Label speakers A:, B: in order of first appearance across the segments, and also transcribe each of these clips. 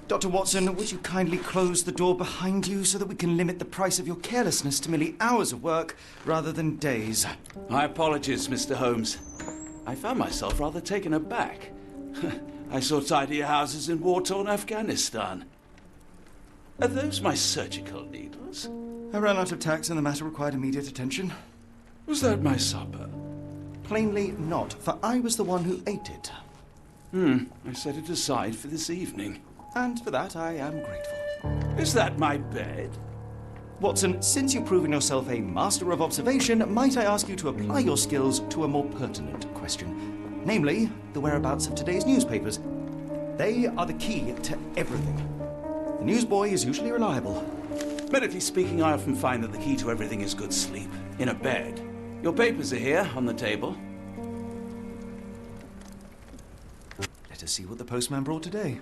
A: Dr. Watson, would you kindly close the door behind you so that we can limit the price of your carelessness to merely hours of work rather than days?
B: My apologies, Mr. Holmes. I found myself rather taken aback. I saw tidier houses in war-torn Afghanistan. Are those my surgical needles?
A: I ran out of tacks and the matter required immediate attention.
B: Was that my supper?
A: Plainly not, for I was the one who ate it.
B: I set it aside for this evening.
A: And for that I am grateful.
B: Is that my bed?
A: Watson, since you've proven yourself a master of observation, might I ask you to apply your skills to a more pertinent question? Namely, the whereabouts of today's newspapers. They are the key to everything. The newsboy is usually reliable.
B: Medically speaking, I often find that the key to everything is good sleep. In a bed. Your papers are here, on the table.
A: Let us see what the postman brought today.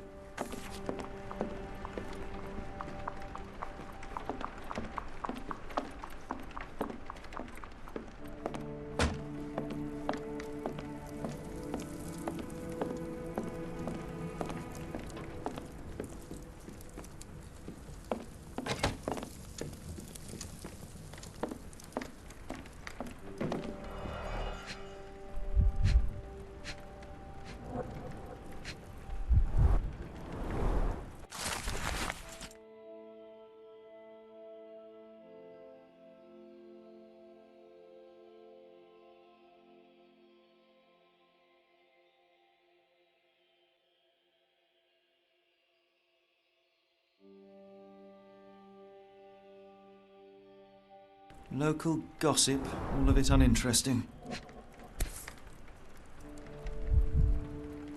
A: Local gossip, all of it uninteresting.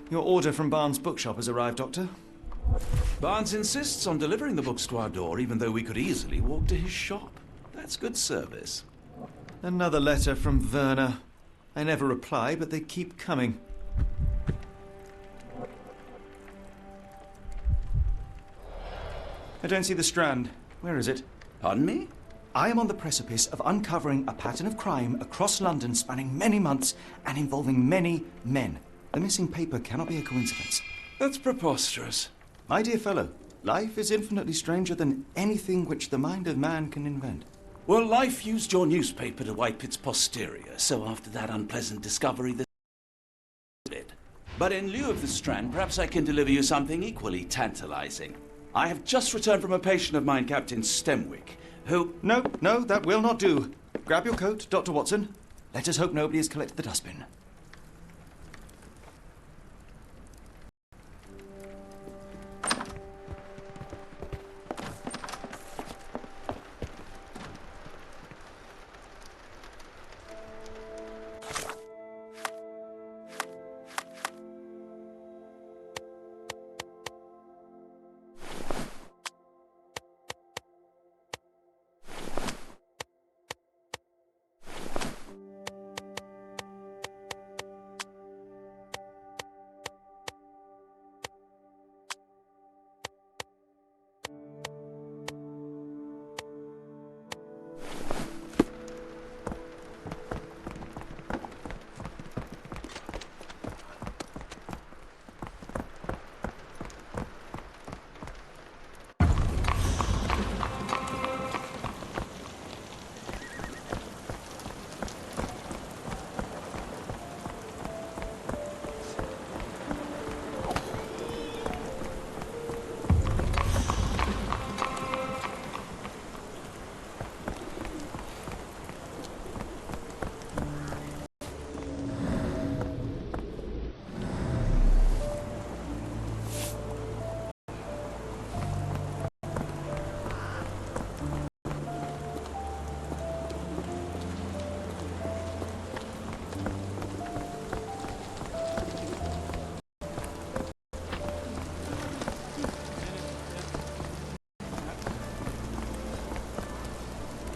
A: Your order from Barnes' bookshop has arrived, Doctor.
B: Barnes insists on delivering the books to our door, even though we could easily walk to his shop. That's good service.
A: Another letter from Werner. I never reply, but they keep coming. I don't see the Strand. Where is it?
B: Pardon me?
A: I am on the precipice of uncovering a pattern of crime across London spanning many months and involving many men. The missing paper cannot be a coincidence.
B: That's preposterous.
A: My dear fellow, life is infinitely stranger than anything which the mind of man can invent.
B: Well, life used your newspaper to wipe its posterior, so after that unpleasant discovery, the did. But in lieu of the Strand, perhaps I can deliver you something equally tantalizing. I have just returned from a patient of mine, Captain Stemwick, who...
A: No, that will not do. Grab your coat, Dr. Watson. Let us hope nobody has collected the dustbin.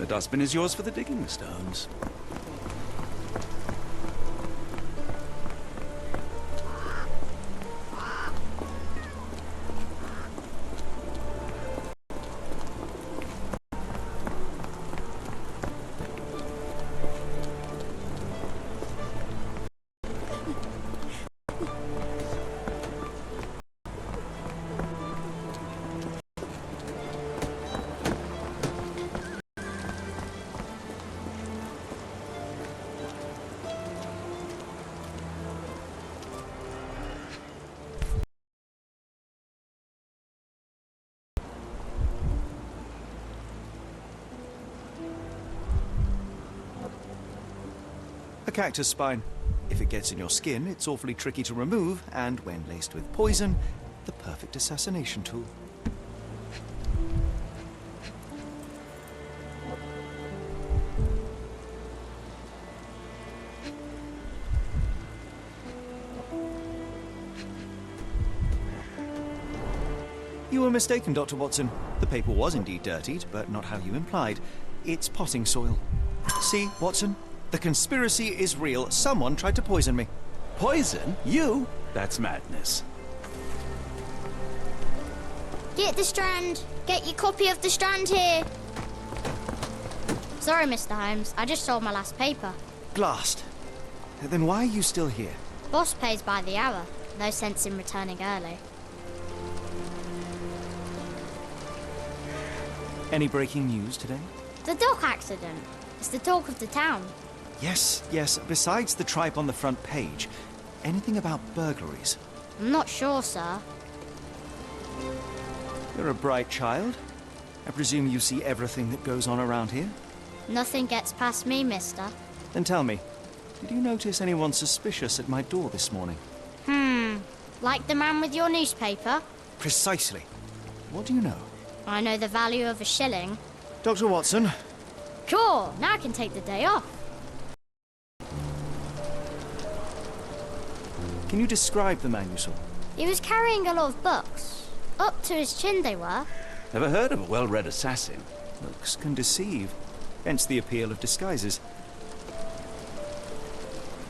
B: The dustbin is yours for the digging, Mr. Holmes.
A: cactus spine. If it gets in your skin, it's awfully tricky to remove, and when laced with poison, the perfect assassination tool. You were mistaken, Dr. Watson. The paper was indeed dirtied, but not how you implied. It's potting soil. See, Watson? The conspiracy is real. Someone tried to poison me.
B: Poison? You? That's madness.
C: Get the Strand! Get your copy of the Strand here! Sorry, Mr. Holmes. I just sold my last paper.
A: Blast. Then why are you still here?
C: Boss pays by the hour. No sense in returning early.
A: Any breaking news today?
C: The dock accident. It's the talk of the town.
A: Yes. Besides the tripe on the front page, anything about burglaries?
C: I'm not sure, sir.
A: You're a bright child. I presume you see everything that goes on around here?
C: Nothing gets past me, mister.
A: Then tell me, did you notice anyone suspicious at my door this morning?
C: Like the man with your newspaper?
A: Precisely. What do you know?
C: I know the value of a shilling.
A: Dr. Watson?
C: Cool, now I can take the day off.
A: Can you describe the man you saw?
C: He was carrying a lot of books. Up to his chin they were.
B: Ever heard of a well-read assassin?
A: Looks can deceive. Hence the appeal of disguises.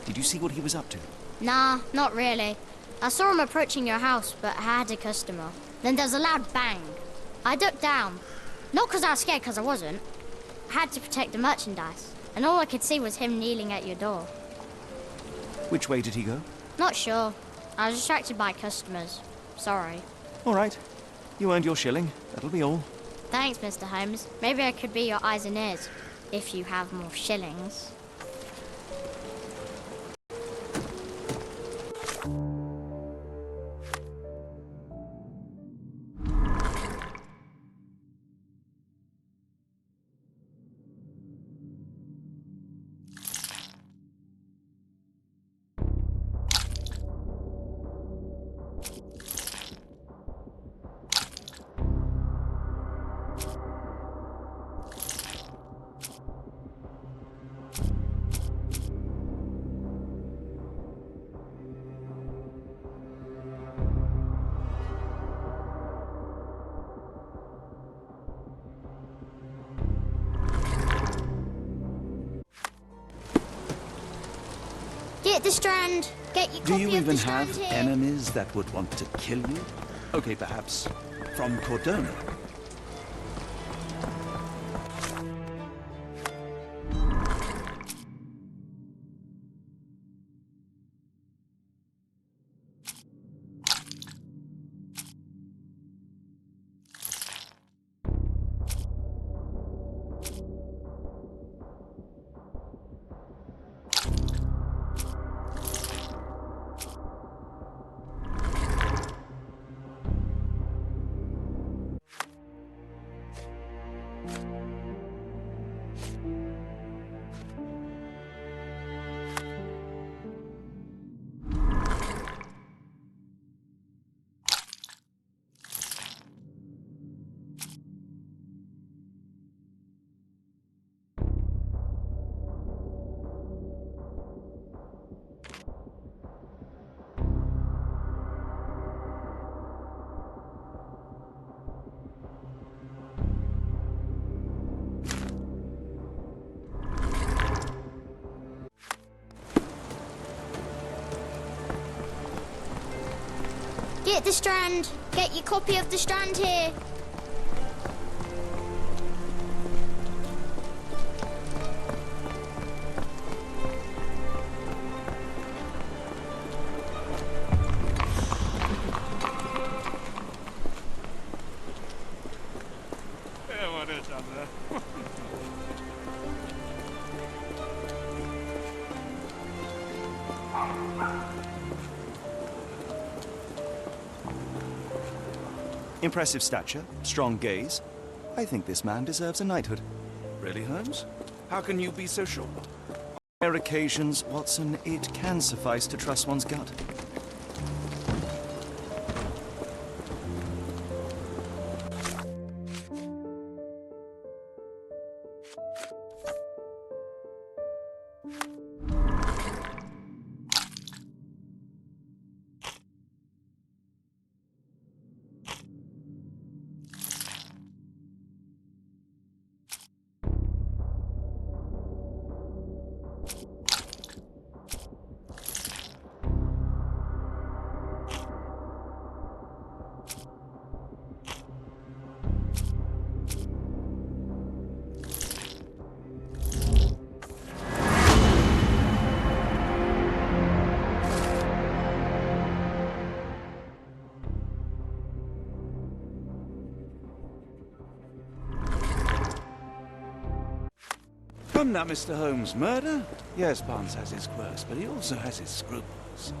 A: Did you see what he was up to?
C: Nah, not really. I saw him approaching your house, but I had a customer. Then there's a loud bang. I ducked down. Not because I was scared, because I wasn't. I had to protect the merchandise. And all I could see was him kneeling at your door.
A: Which way did he go?
C: Not sure. I was distracted by customers. Sorry.
A: All right. You earned your shilling. That'll be all.
C: Thanks, Mr. Holmes. Maybe I could be your eyes and ears. If you have more shillings. Get the Strand. Get your
B: Do
C: copy
B: you
C: of
B: even
C: the Strand
B: have
C: here.
B: enemies that would want to kill you? Okay, perhaps from Cordona.
C: Get the Strand. Get your copy of the Strand here.
A: Impressive stature, strong gaze. I think this man deserves a knighthood.
B: Really, Holmes? How can you be so sure?
A: rare occasions, Watson, it can suffice to trust one's gut.
B: Come now, Mr. Holmes. Murder? Yes, Barnes has his quirks, but he also has his scruples.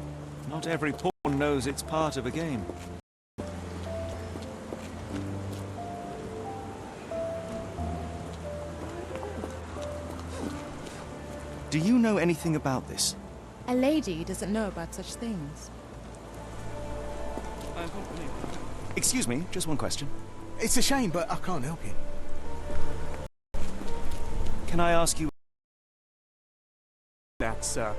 A: Not every pawn knows it's part of a game. Do you know anything about this?
D: A lady doesn't know about such things.
A: Excuse me, just one question.
E: It's a shame, but I can't help you.
A: Can I ask you...
E: That, sir.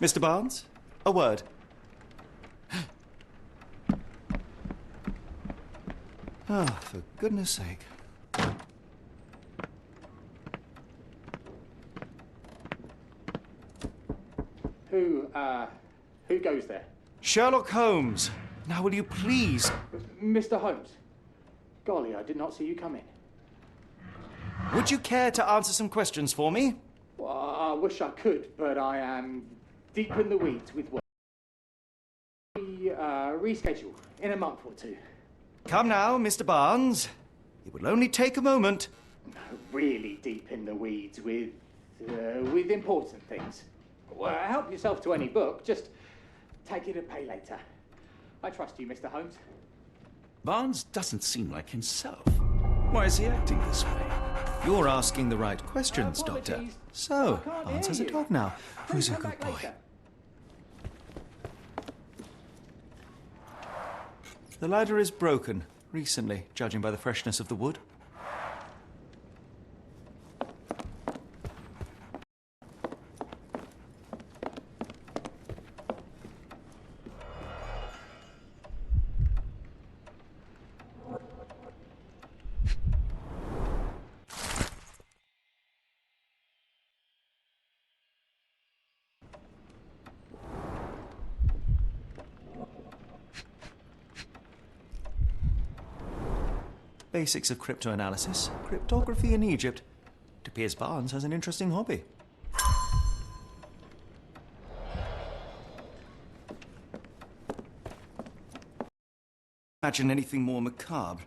A: Mr. Barnes, a word. Ah, for goodness sake.
F: Who goes there?
A: Sherlock Holmes. Now, will you please...
F: Mr. Holmes. Golly, I did not see you come in.
A: Would you care to answer some questions for me?
F: Well, I wish I could, but I am deep in the weeds with work. Reschedule in a month or two.
A: Come now, Mr. Barnes. It will only take a moment.
F: Really deep in the weeds with important things. Well, help yourself to any book. Just take it and pay later. I trust you, Mr. Holmes.
B: Barnes doesn't seem like himself. Why is he acting this way?
A: You're asking the right questions, Doctor.
F: Apologies.
A: So,
F: I can't
A: Barnes has a
F: hear you.
A: dog now. Who's a
F: Please come
A: good
F: back
A: boy?
F: later.
A: The ladder is broken, recently, judging by the freshness of the wood. Basics of cryptoanalysis, cryptography in Egypt. It appears Barnes has an interesting hobby. Imagine anything more macabre.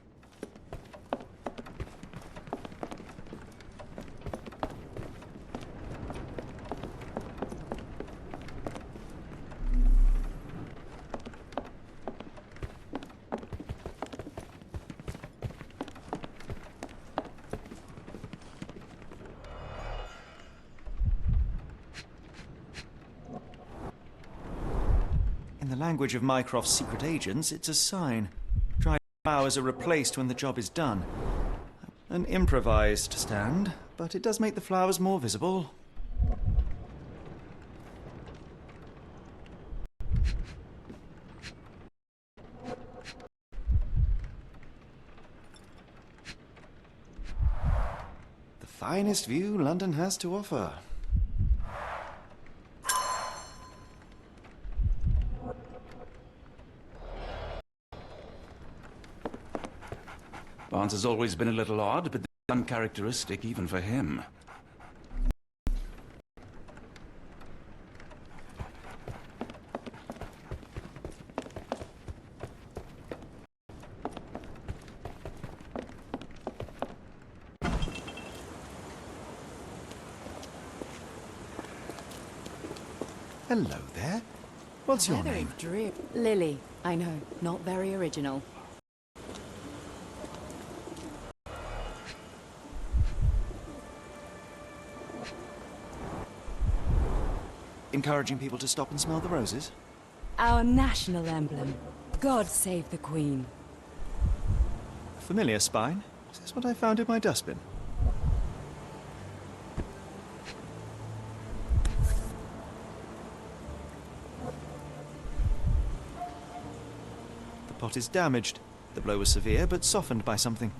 A: In the language of Mycroft's secret agents, it's a sign. Dried flowers are replaced when the job is done. An improvised stand, but it does make the flowers more visible. The finest view London has to offer.
B: Barnes has always been a little odd, but that's uncharacteristic even for him.
A: Hello there. What's your
D: Very
A: name?
D: dreary. Lily. I know, not very original.
A: Encouraging people to stop and smell the roses?
G: Our national emblem. God save the Queen.
A: Familiar spine? Is this what I found in my dustbin? The pot is damaged. The blow was severe, but softened by something.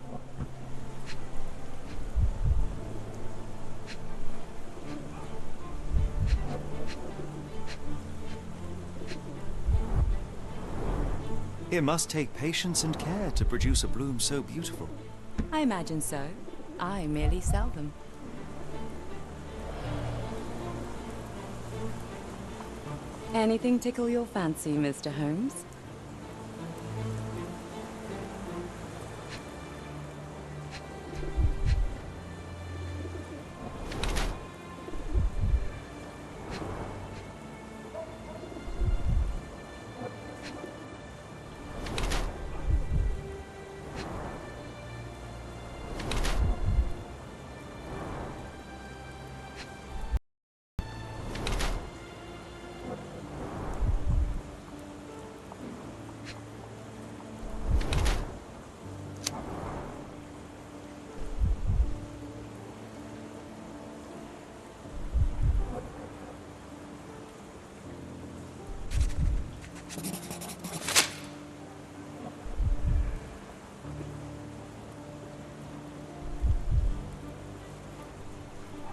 A: It must take patience and care to produce a bloom so beautiful.
G: I imagine so. I merely sell them. Anything tickle your fancy, Mr. Holmes?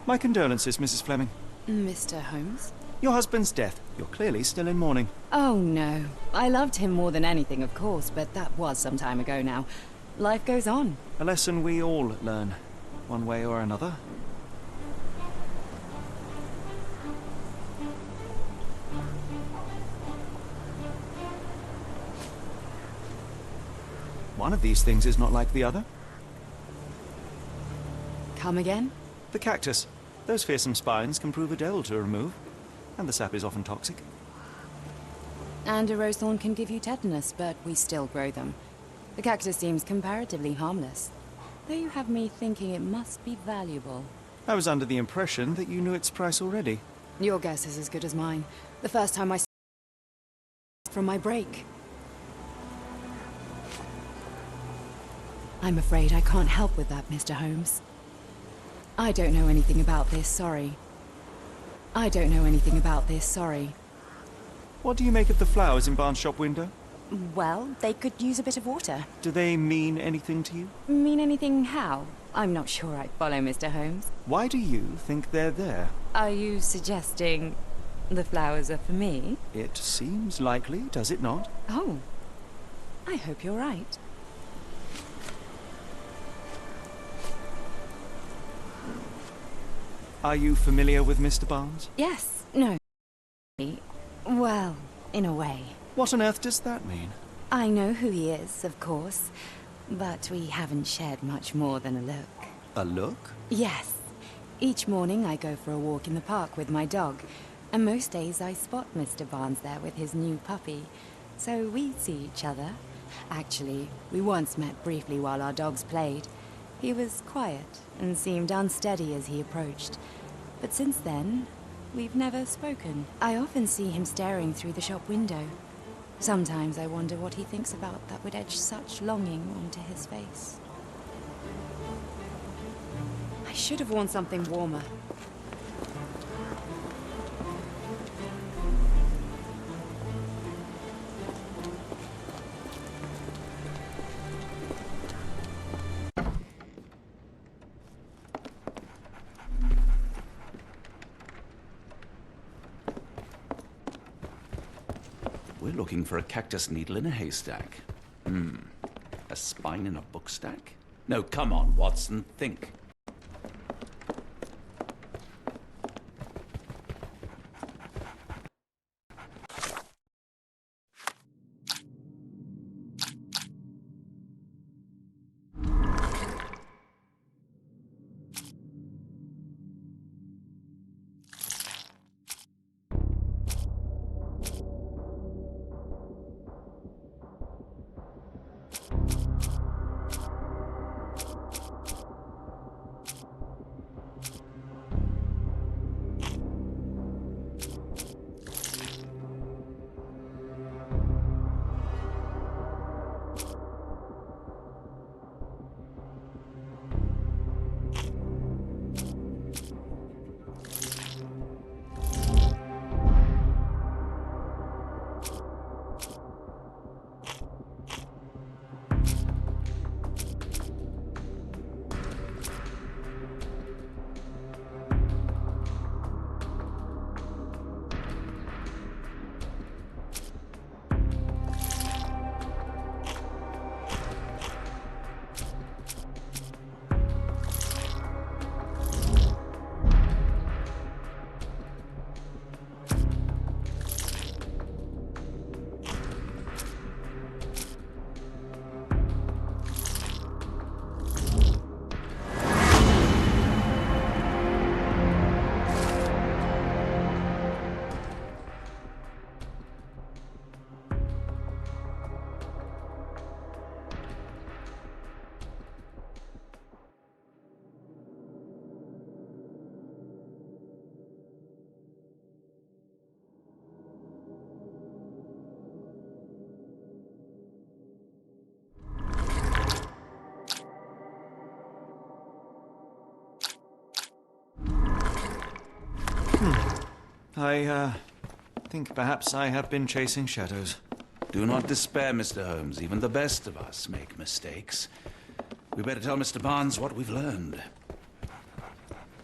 A: My condolences, Mrs. Fleming.
G: Mr. Holmes?
A: Your husband's death. You're clearly still in mourning.
G: Oh, no. I loved him more than anything, of course, but that was some time ago now. Life goes on.
A: A lesson we all learn, one way or another. One of these things is not like the other.
G: Come again?
A: The cactus. Those fearsome spines can prove a devil to remove, and the sap is often toxic.
G: And a rose thorn can give you tetanus, but we still grow them. The cactus seems comparatively harmless. There you have me thinking it must be valuable.
A: I was under the impression that you knew its price already.
G: Your guess is as good as mine. The first time I saw it from my break. I'm afraid I can't help with that, Mr. Holmes. I don't know anything about this, sorry. I don't know anything about this, sorry.
A: What do you make of the flowers in Barnes' shop window?
G: Well, they could use a bit of water.
A: Do they mean anything to you?
G: Mean anything how? I'm not sure I follow, Mr. Holmes.
A: Why do you think they're there?
G: Are you suggesting the flowers are for me?
A: It seems likely, does it not?
G: Oh, I hope you're right.
A: Are you familiar with Mr. Barnes?
G: Yes, no. Well, in a way.
A: What on earth does that mean?
G: I know who he is, of course, but we haven't shared much more than a look.
A: A look?
G: Yes. Each morning I go for a walk in the park with my dog, and most days I spot Mr. Barnes there with his new puppy, so we see each other. Actually, we once met briefly while our dogs played. He was quiet and seemed unsteady as he approached, but since then, we've never spoken. I often see him staring through the shop window. Sometimes I wonder what he thinks about that would etch such longing onto his face. I should have worn something warmer.
B: We're looking for a cactus needle in a haystack. A spine in a book stack? No, come on, Watson, think.
A: I think perhaps I have been chasing shadows.
B: Do not despair, Mr. Holmes. Even the best of us make mistakes. We better tell Mr. Barnes what we've learned.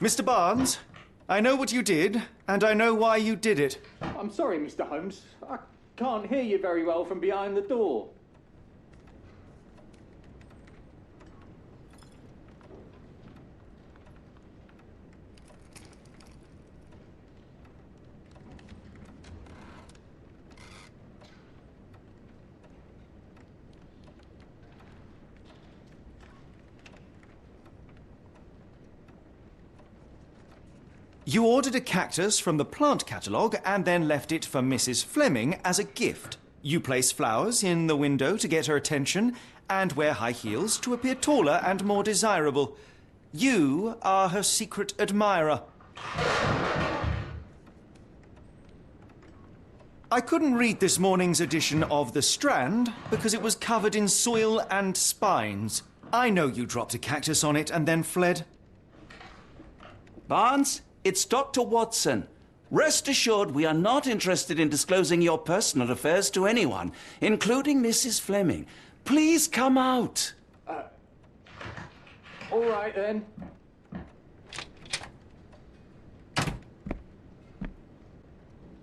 A: Mr. Barnes, I know what you did, and I know why you did it.
F: I'm sorry, Mr. Holmes. I can't hear you very well from behind the door.
A: You ordered a cactus from the plant catalogue and then left it for Mrs. Fleming as a gift. You place flowers in the window to get her attention and wear high heels to appear taller and more desirable. You are her secret admirer. I couldn't read this morning's edition of The Strand because it was covered in soil and spines. I know you dropped a cactus on it and then fled.
B: Barnes, it's Dr. Watson. Rest assured we are not interested in disclosing your personal affairs to anyone, including Mrs. Fleming. Please come out.
F: All right, then.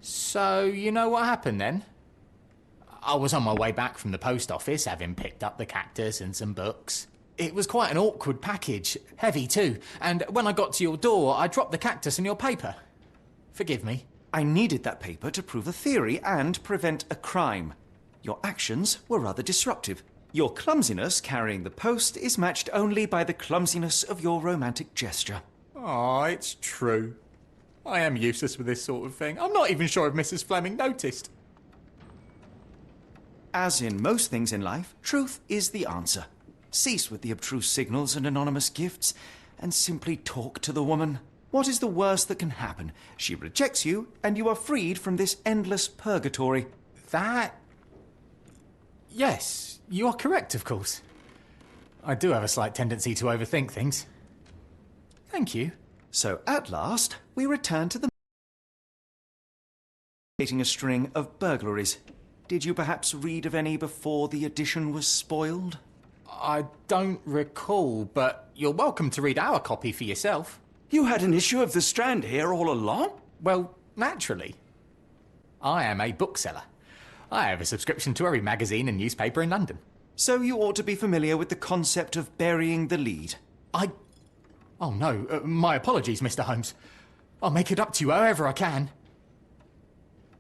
E: So, you know what happened then? I was on my way back from the post office, having picked up the cactus and some books. It was quite an awkward package, heavy too, and when I got to your door, I dropped the cactus and your paper. Forgive me.
A: I needed that paper to prove a theory and prevent a crime. Your actions were rather disruptive. Your clumsiness carrying the post is matched only by the clumsiness of your romantic gesture.
E: Oh, it's true. I am useless with this sort of thing. I'm not even sure if Mrs. Fleming noticed.
A: As in most things in life, truth is the answer. Cease with the abstruse signals and anonymous gifts, and simply talk to the woman. What is the worst that can happen? She rejects you, and you are freed from this endless purgatory.
E: That... Yes, you are correct, of course. I do have a slight tendency to overthink things. Thank you.
A: So at last, we return to the... a string of burglaries. Did you perhaps read of any before the edition was spoiled?
E: I don't recall, but you're welcome to read our copy for yourself.
B: You had an issue of The Strand here all along?
E: Well, naturally. I am a bookseller. I have a subscription to every magazine and newspaper in London.
A: So you ought to be familiar with the concept of burying the lead.
E: Oh no, my apologies, Mr. Holmes. I'll make it up to you however I can.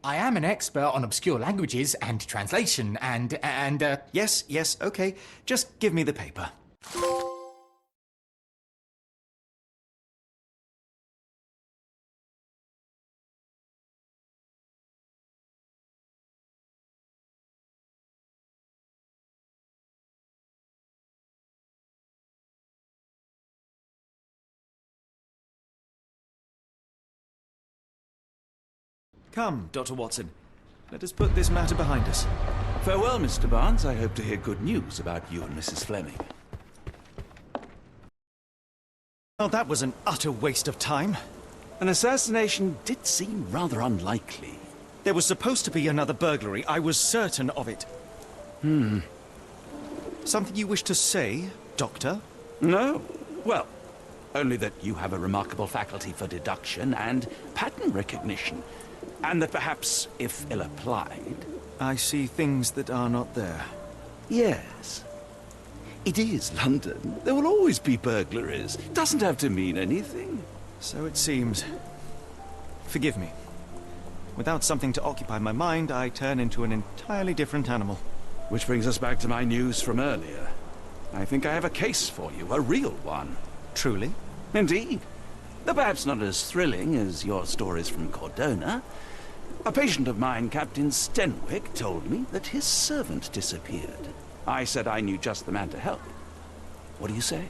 E: I am an expert on obscure languages and translation and
A: Yes, okay. Just give me the paper. Come, Dr. Watson. Let us put this matter behind us.
B: Farewell, Mr. Barnes. I hope to hear good news about you and Mrs. Fleming.
A: Well, that was an utter waste of time.
B: An assassination did seem rather unlikely.
A: There was supposed to be another burglary. I was certain of it. Something you wish to say, Doctor?
B: No. Well, only that you have a remarkable faculty for deduction and pattern recognition. And that perhaps, if ill-applied...
A: I see things that are not there.
B: Yes. It is London. There will always be burglaries. Doesn't have to mean anything.
A: So it seems. Forgive me. Without something to occupy my mind, I turn into an entirely different animal.
B: Which brings us back to my news from earlier. I think I have a case for you, a real one.
A: Truly?
B: Indeed. Though perhaps not as thrilling as your stories from Cordona. A patient of mine, Captain Stenwick, told me that his servant disappeared. I said I knew just the man to help. What do you say?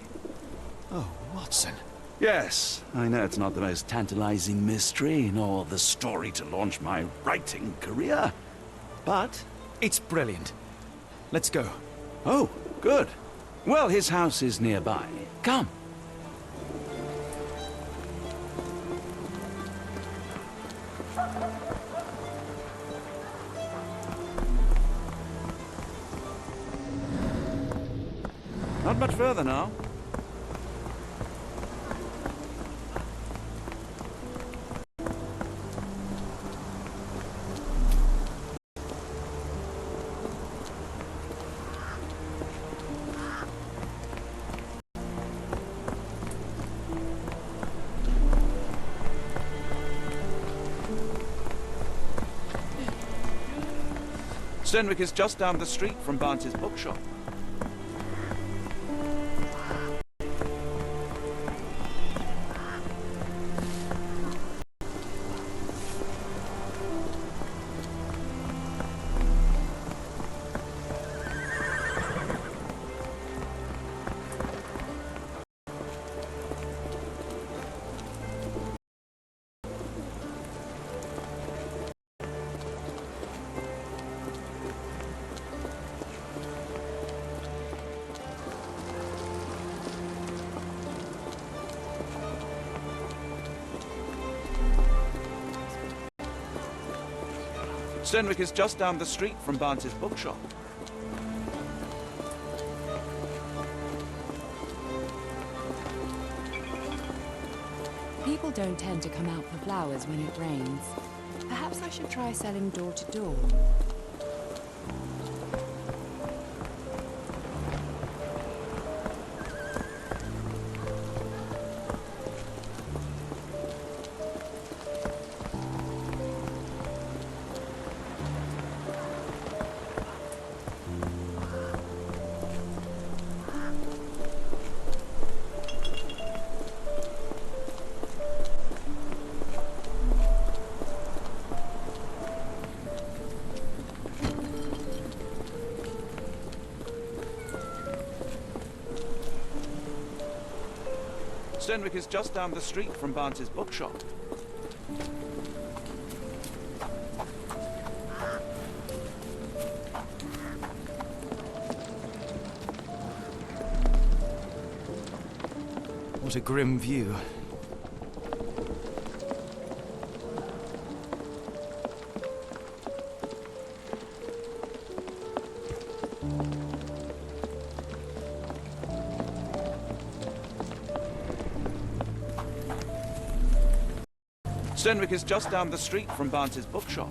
A: Oh, Watson.
B: Yes, I know it's not the most tantalizing mystery, nor the story to launch my writing career. But...
A: it's brilliant. Let's go.
B: Oh, good. Well, his house is nearby. Come. Not much further now. Stenwick is just down the street from Barnes's bookshop. Stenwick is just down the street from Barnes's bookshop.
G: People don't tend to come out for flowers when it rains. Perhaps I should try selling door to door.
B: Stenwick is just down the street from Barnes's bookshop.
A: What a grim view.
B: Stenwick is just down the street from Barnes's bookshop.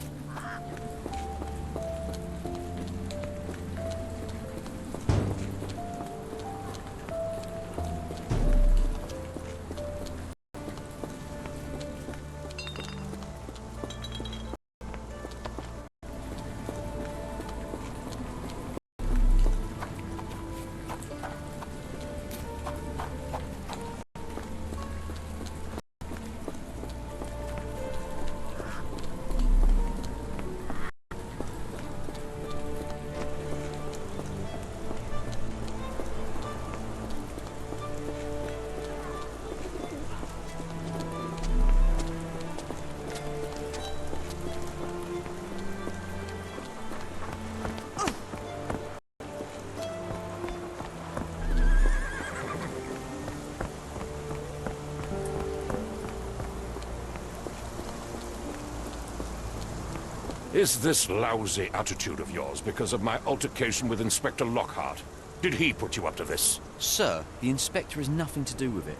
H: Is this lousy attitude of yours because of my altercation with Inspector Lockhart? Did he put you up to this?
I: Sir, the inspector has nothing to do with it.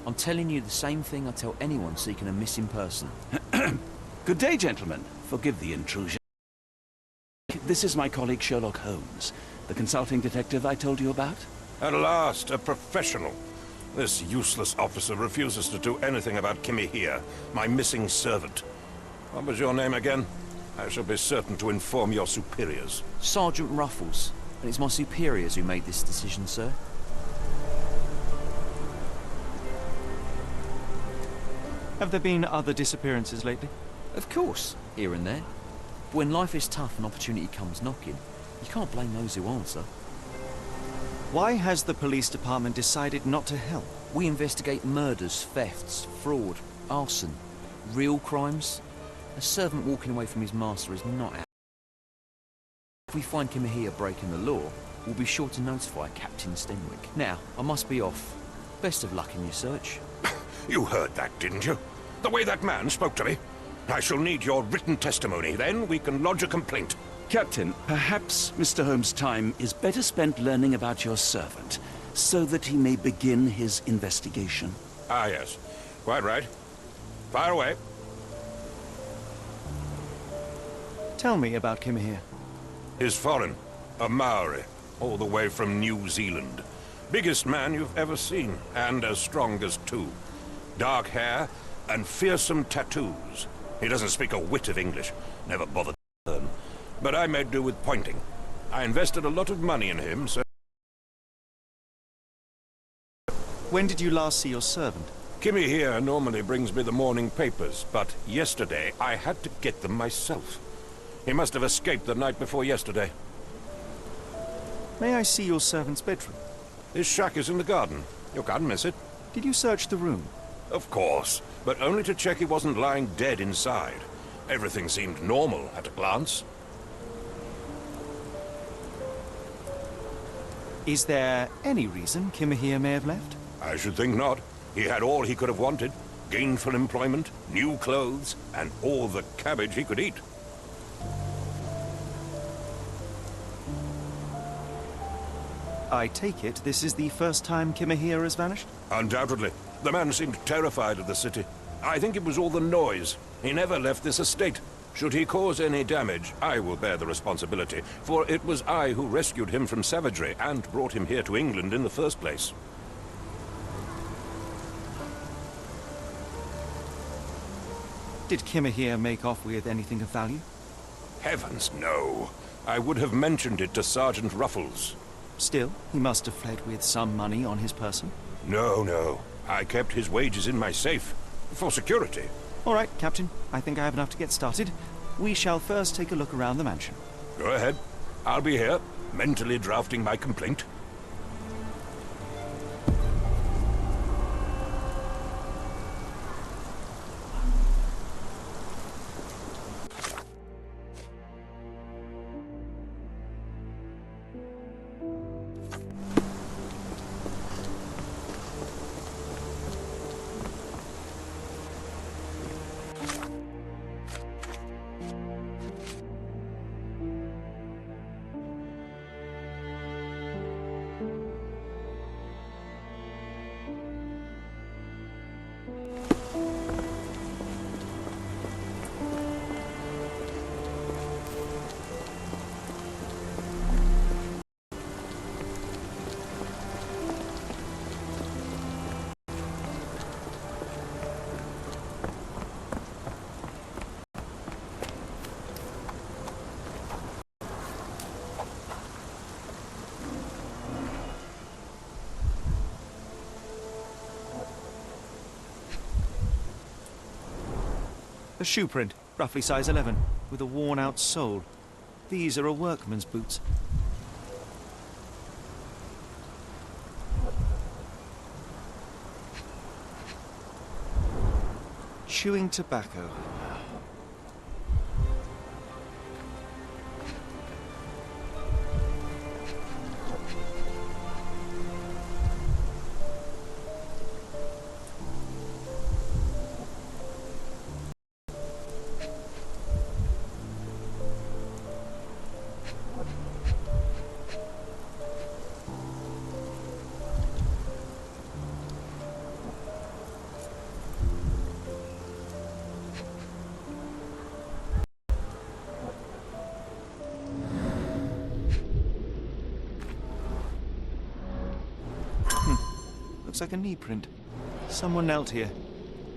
I: I'm telling you the same thing I tell anyone seeking a missing person.
B: Good day, gentlemen. Forgive the intrusion. This is my colleague Sherlock Holmes, the consulting detective I told you about.
H: At last, a professional. This useless officer refuses to do anything about Kimmy here, my missing servant. What was your name again? I shall be certain to inform your superiors.
I: Sergeant Ruffles. And it's my superiors who made this decision, sir.
A: Have there been other disappearances lately?
I: Of course, here and there. But when life is tough and opportunity comes knocking, you can't blame those who answer.
A: Why has the police department decided not to help?
I: We investigate murders, thefts, fraud, arson, real crimes. A servant walking away from his master is not out. If we find him here breaking the law, we'll be sure to notify Captain Stenwick. Now, I must be off. Best of luck in your search.
H: You heard that, didn't you? The way that man spoke to me. I shall need your written testimony, then we can lodge a complaint.
B: Captain, perhaps Mr. Holmes' time is better spent learning about your servant, so that he may begin his investigation.
H: Ah, yes. Quite right. Fire away.
A: Tell me about Kim here.
H: He's foreign. A Maori. All the way from New Zealand. Biggest man you've ever seen, and as strong as two. Dark hair and fearsome tattoos. He doesn't speak a whit of English. Never bothered to learn. But I made do with pointing. I invested a lot of money in him, so...
A: When did you last see your servant?
H: Kimmy here normally brings me the morning papers, but yesterday I had to get them myself. He must have escaped the night before yesterday.
A: May I see your servant's bedroom?
H: His shack is in the garden. You can't miss it.
A: Did you search the room?
H: Of course, but only to check he wasn't lying dead inside. Everything seemed normal at a glance.
A: Is there any reason Kim here may have left?
H: I should think not. He had all he could have wanted. Gainful employment, new clothes, and all the cabbage he could eat.
A: I take it this is the first time Kimahir has vanished?
H: Undoubtedly. The man seemed terrified of the city. I think it was all the noise. He never left this estate. Should he cause any damage, I will bear the responsibility, for it was I who rescued him from savagery and brought him here to England in the first place.
A: Did Kimahir make off with anything of value?
H: Heavens, no. I would have mentioned it to Sergeant Ruffles.
A: Still, he must have fled with some money on his person.
H: No. I kept his wages in my safe. For security.
A: All right, Captain. I think I have enough to get started. We shall first take a look around the mansion.
H: Go ahead. I'll be here, mentally drafting my complaint.
A: A shoe print, roughly size 11, with a worn-out sole. These are a workman's boots. Chewing tobacco. Looks like a knee print. Someone knelt here.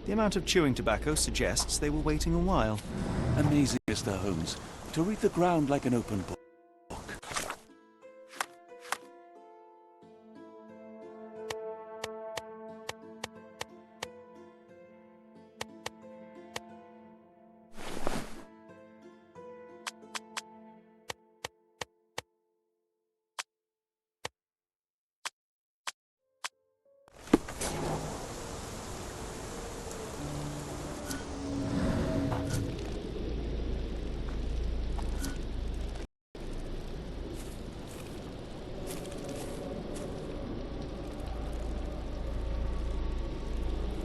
A: The amount of chewing tobacco suggests they were waiting a while.
B: Amazing, Mr. Holmes. To read the ground like an open book.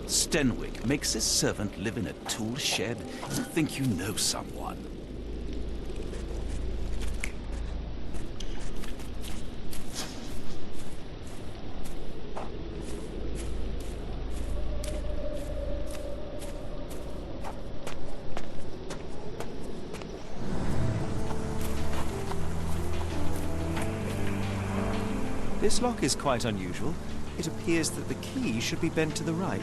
B: Stenwick makes his servant live in a tool shed? You think you know someone?
A: This lock is quite unusual. It appears that the key should be bent to the right.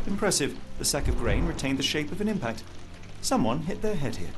A: Impressive. The sack of grain retained the shape of an impact. Someone hit their head here.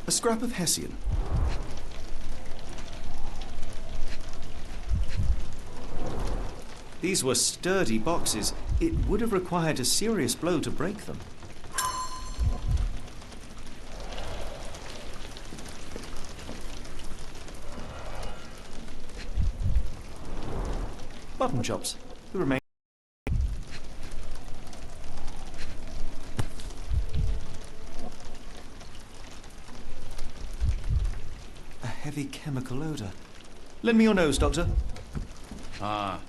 A: A scrap of Hessian. These were sturdy boxes. It would have required a serious blow to break them. Button chops. The remain. A heavy chemical odour. Lend me your nose, Doctor.
B: Ah,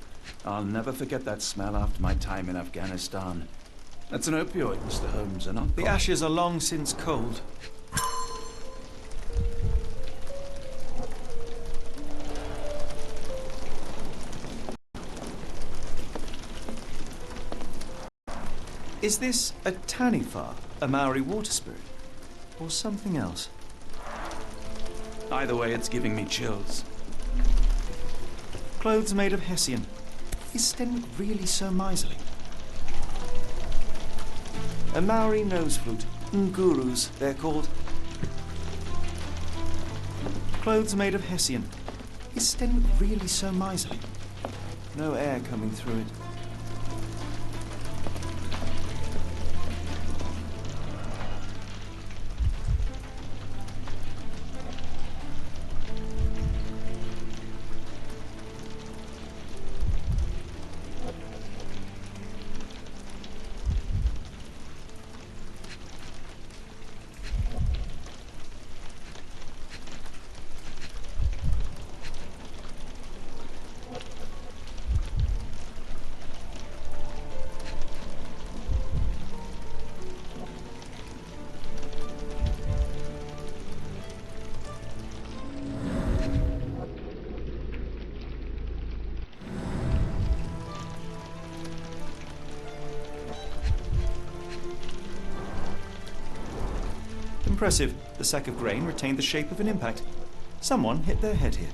B: I'll never forget that smell after my time in Afghanistan. That's an opioid, Mr. Holmes, and
A: The ashes are long since cold. Is this a Tanifar, a Maori water spirit, or something else?
B: Either way, it's giving me chills.
A: Clothes made of Hessian. Is Stenwick really so miserly? A Maori nose flute. Ngurus, they're called. Clothes made of Hessian. Is Stenwick really so miserly? No air coming through it. Impressive. The sack of grain retained the shape of an impact. Someone hit their head here.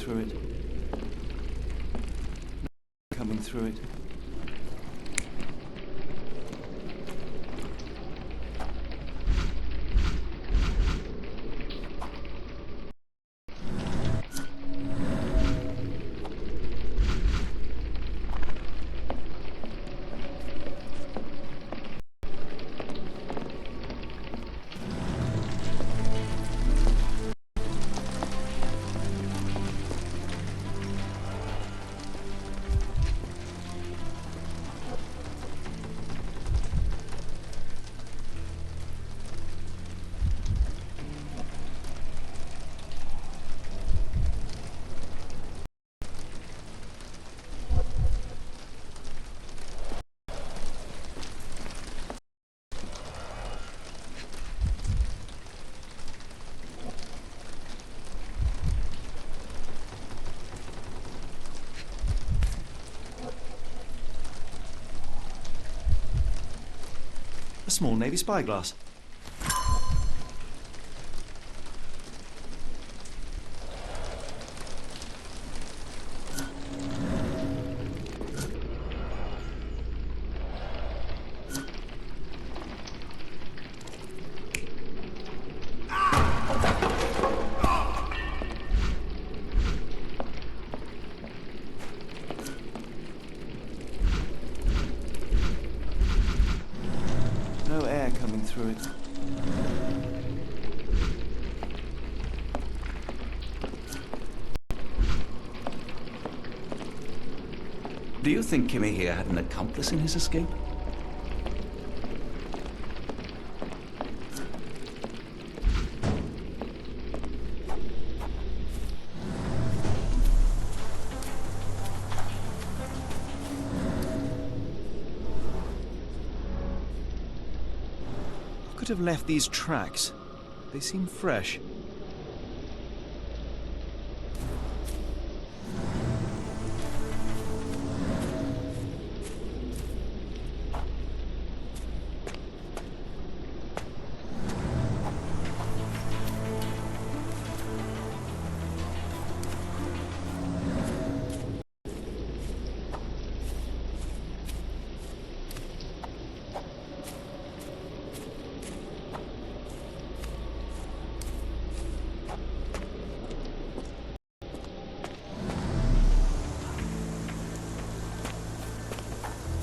A: Through it. Coming through it. a small navy spyglass. No air coming through it.
B: Do you think Kimmy here had an accomplice in his escape?
A: Could have left these tracks. They seem fresh.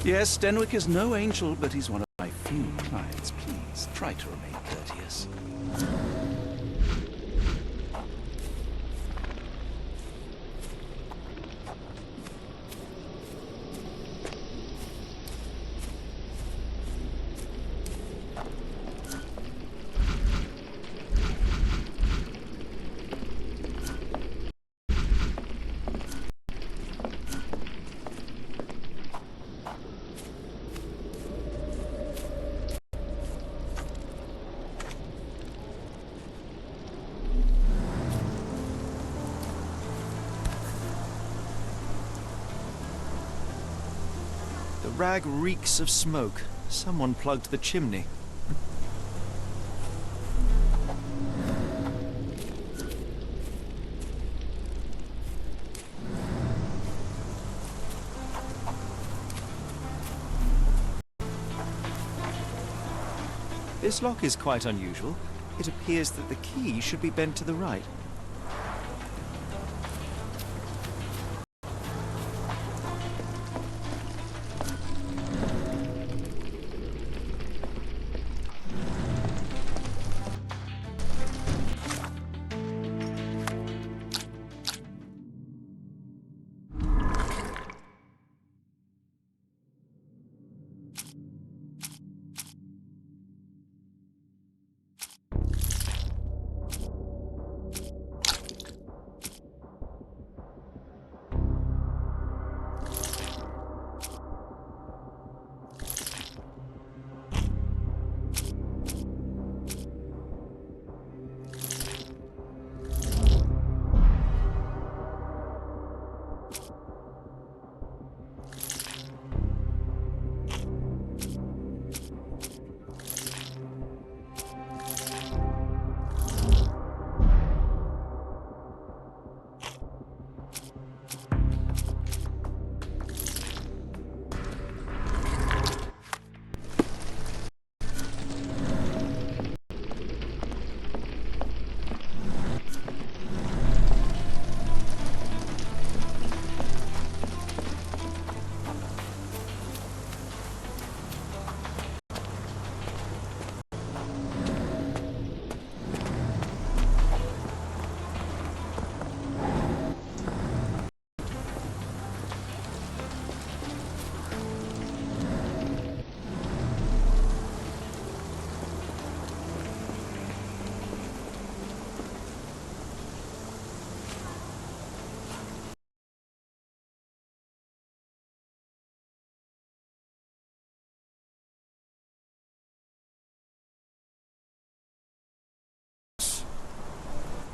B: Yes, Denwick is no angel, but he's one of my few clients. Please, try to remain courteous.
A: The rag reeks of smoke. Someone plugged the chimney. This lock is quite unusual. It appears that the key should be bent to the right.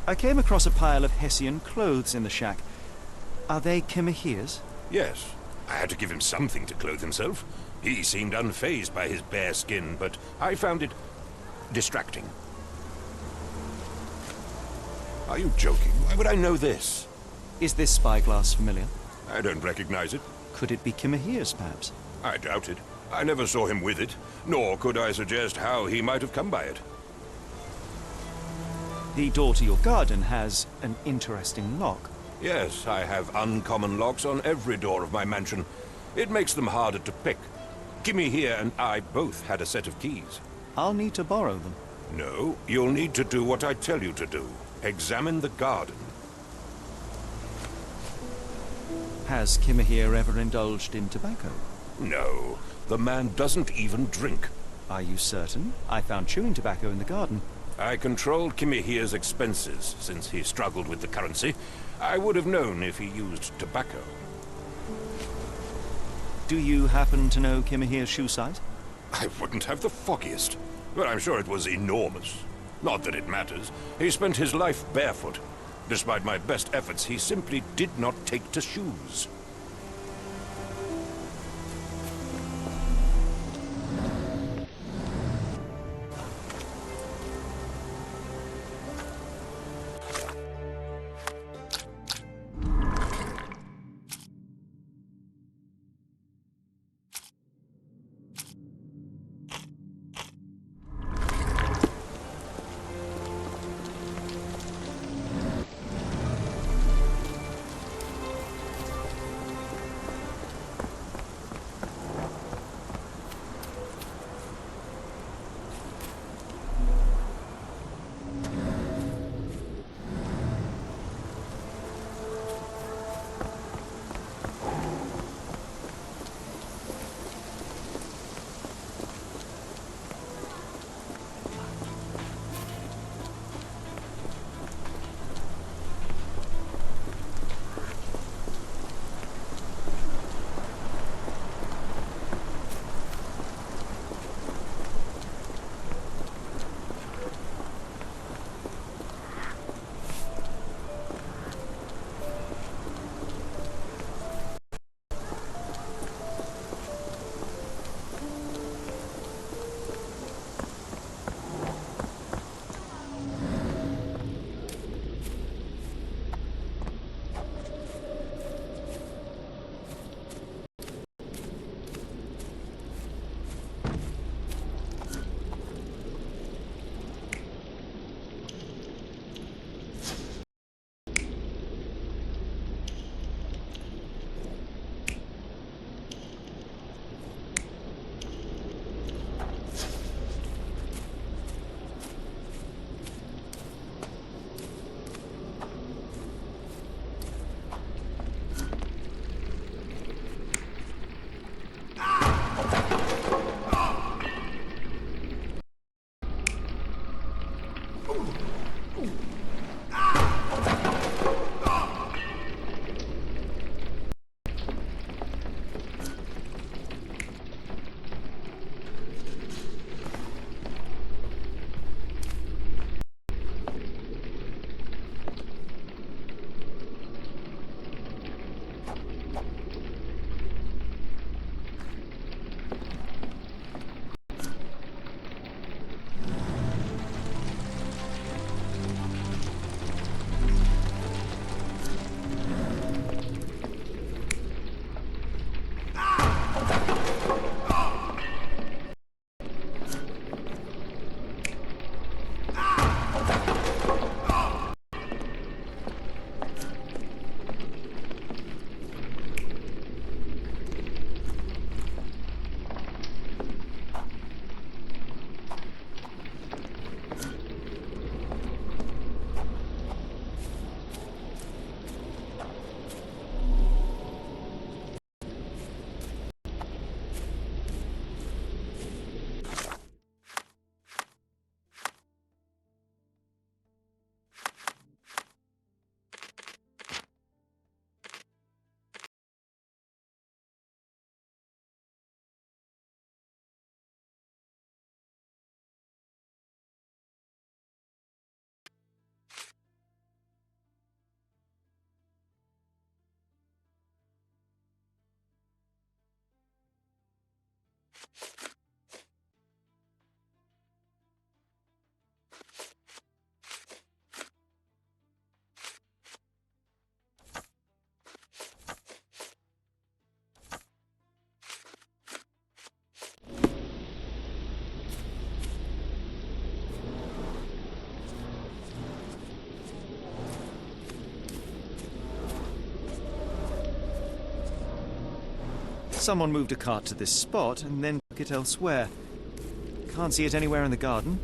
A: I came across a pile of Hessian clothes in the shack. Are they Kimahir's?
H: Yes. I had to give him something to clothe himself. He seemed unfazed by his bare skin, but I found it distracting. Are you joking? Why would I know this?
J: Is this spyglass familiar?
H: I don't recognize it.
J: Could it be Kimahir's, perhaps?
H: I doubt it. I never saw him with it, nor could I suggest how he might have come by it.
J: The door to your garden has an interesting lock.
H: Yes, I have uncommon locks on every door of my mansion. It makes them harder to pick. Kimmy here and I both had a set of keys.
J: I'll need to borrow them.
H: No, you'll need to do what I tell you to do. Examine the garden.
J: Has Kimahir ever indulged in tobacco?
H: No, the man doesn't even drink.
J: Are you certain? I found chewing tobacco in the garden.
H: I controlled Kimahir's expenses since he struggled with the currency. I would have known if he used tobacco.
J: Do you happen to know Kimahir's shoe size?
H: I wouldn't have the foggiest, but I'm sure it was enormous. Not that it matters. He spent his life barefoot. Despite my best efforts, he simply did not take to shoes.
J: Someone moved a cart to this spot and then took it elsewhere. Can't see it anywhere in the garden.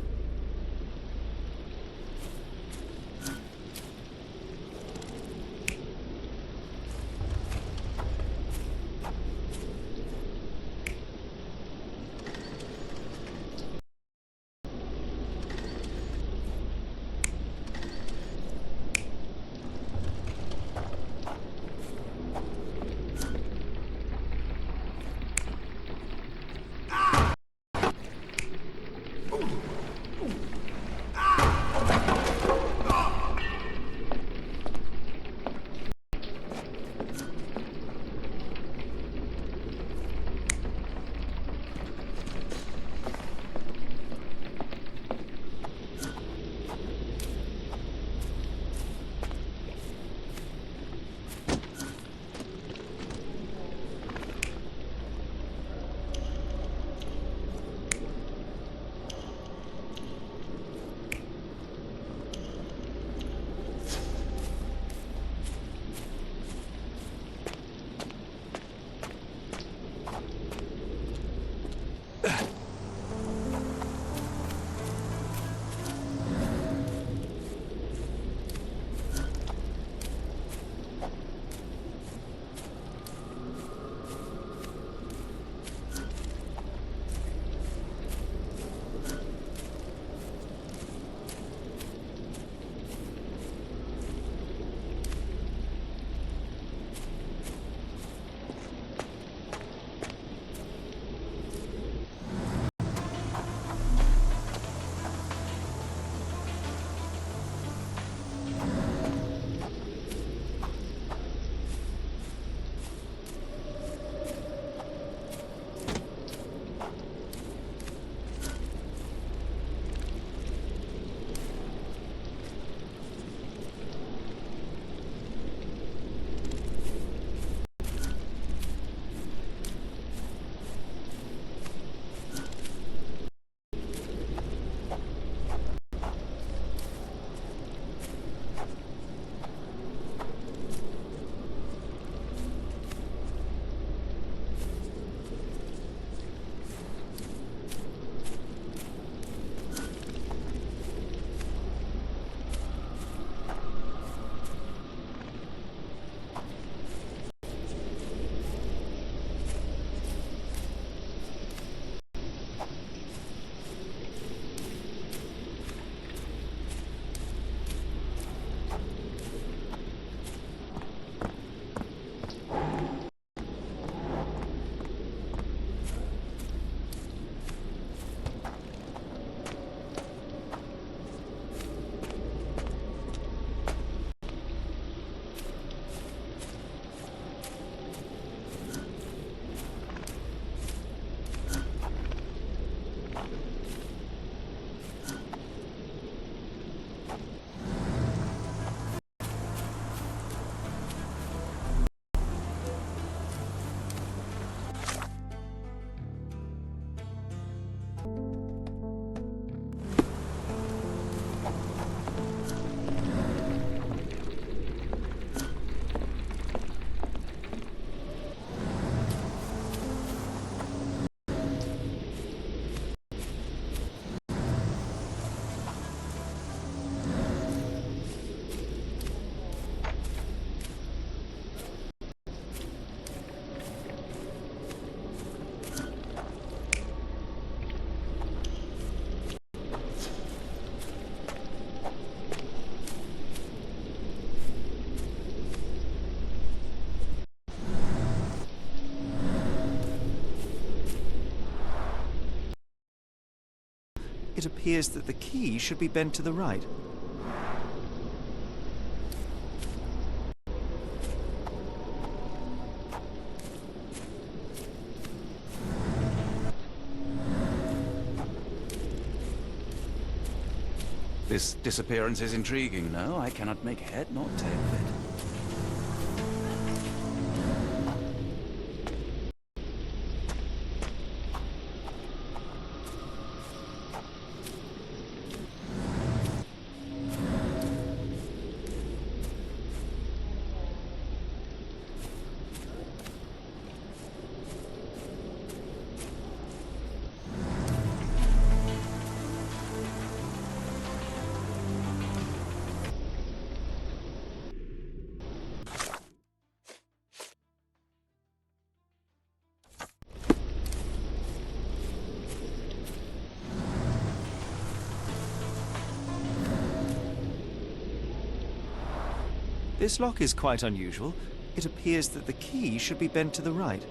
J: It appears that the key should be bent to the right.
B: This disappearance is intriguing, no? I cannot make head nor tail of it.
J: This lock is quite unusual. It appears that the key should be bent to the right.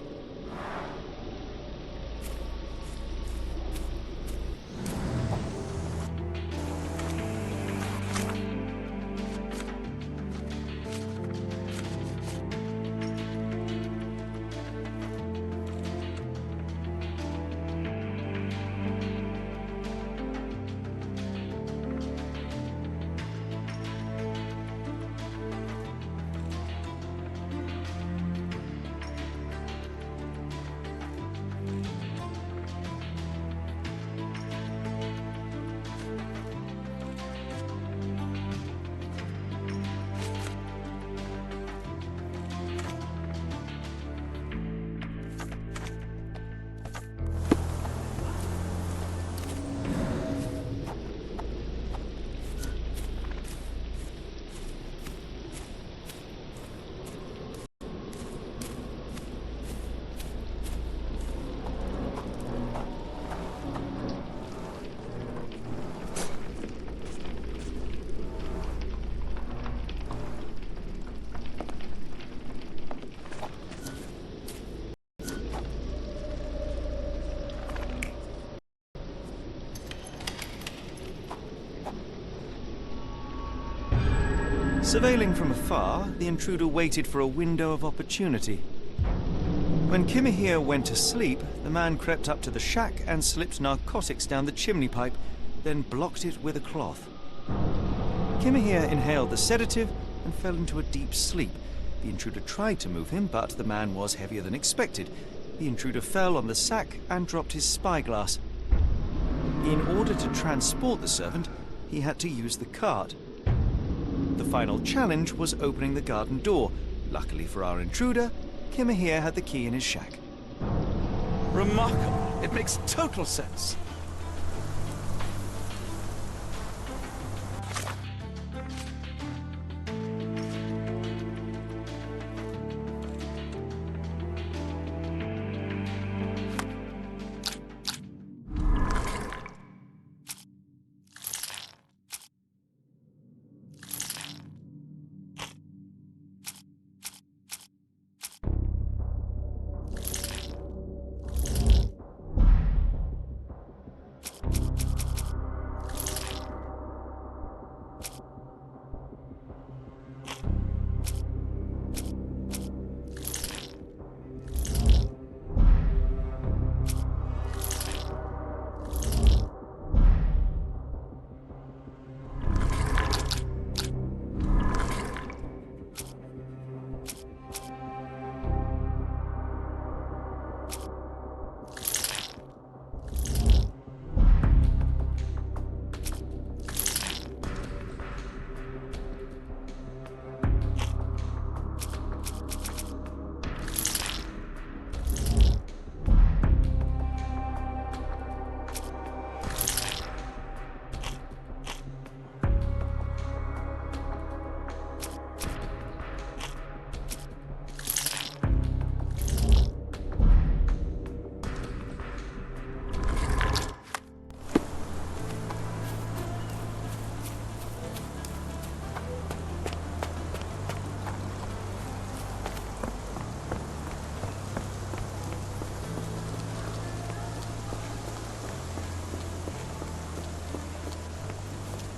J: Surveilling from afar, the intruder waited for a window of opportunity. When Kimahir went to sleep, the man crept up to the shack and slipped narcotics down the chimney pipe, then blocked it with a cloth. Kimahir inhaled the sedative and fell into a deep sleep. The intruder tried to move him, but the man was heavier than expected. The intruder fell on the sack and dropped his spyglass. In order to transport the servant, he had to use the cart. The final challenge was opening the garden door. Luckily for our intruder, Kimahir had the key in his shack.
B: Remarkable. It makes total sense.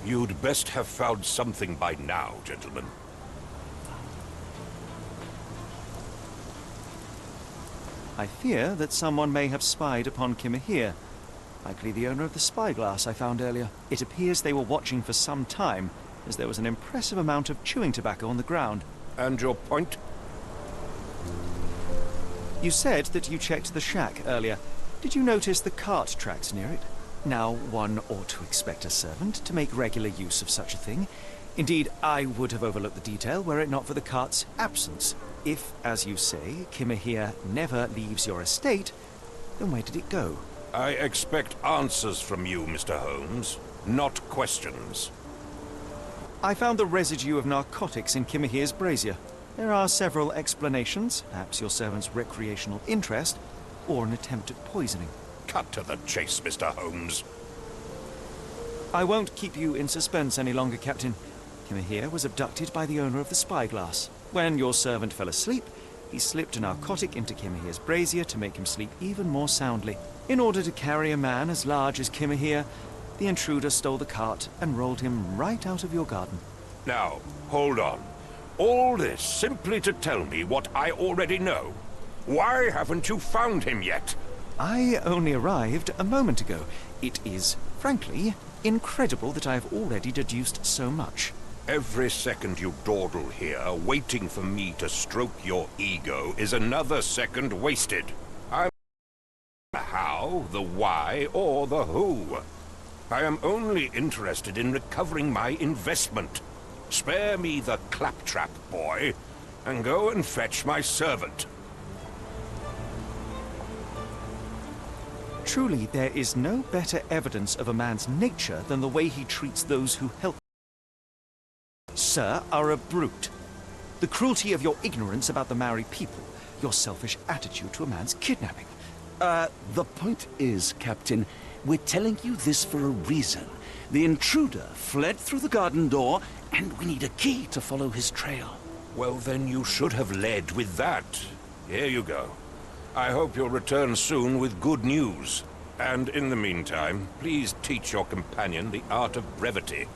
H: You'd best have found something by now, gentlemen.
J: I fear that someone may have spied upon Kimahir. Likely the owner of the spyglass I found earlier. It appears they were watching for some time, as there was an impressive amount of chewing tobacco on the ground.
H: And your point?
J: You said that you checked the shack earlier. Did you notice the cart tracks near it? Now, one ought to expect a servant to make regular use of such a thing. Indeed, I would have overlooked the detail were it not for the cart's absence. If, as you say, Kimahir never leaves your estate, then where did it go?
H: I expect answers from you, Mr. Holmes, not questions.
J: I found the residue of narcotics in Kimahir's brazier. There are several explanations, perhaps your servant's recreational interest, or an attempt at poisoning.
H: Cut to the chase, Mr. Holmes.
J: I won't keep you in suspense any longer, Captain. Kimahir was abducted by the owner of the spyglass. When your servant fell asleep, he slipped a narcotic into Kimahir's brazier to make him sleep even more soundly. In order to carry a man as large as Kimahir, the intruder stole the cart and rolled him right out of your garden.
H: Now, hold on. All this simply to tell me what I already know. Why haven't you found him yet?
J: I only arrived a moment ago. It is, frankly, incredible that I have already deduced so much.
H: Every second you dawdle here, waiting for me to stroke your ego, is another second wasted. I'm the how, the why, or the who. I am only interested in recovering my investment. Spare me the claptrap, boy, and go and fetch my servant.
J: Truly, there is no better evidence of a man's nature than the way he treats those who help. Sir, are a brute. The cruelty of your ignorance about the Maori people, your selfish attitude to a man's kidnapping.
B: The point is, Captain, we're telling you this for a reason. The intruder fled through the garden door, and we need a key to follow his trail.
H: Well, then you should have led with that. Here you go. I hope you'll return soon with good news. And in the meantime, please teach your companion the art of brevity.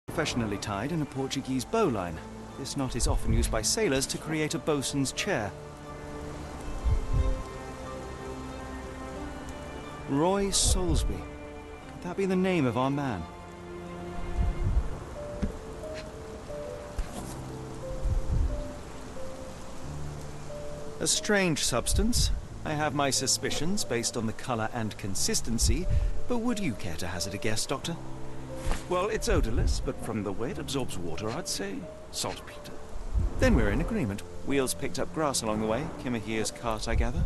J: Professionally tied in a Portuguese bowline. This knot is often used by sailors to create a bosun's chair. Roy Soulsby. Could that be the name of our man? A strange substance. I have my suspicions based on the color and consistency, but would you care to hazard a guess, Doctor?
B: Well, it's odorless, but from the way it absorbs water, I'd say saltpeter.
J: Then we're in agreement. Wheels picked up grass along the way. Kimahir's cart, I gather.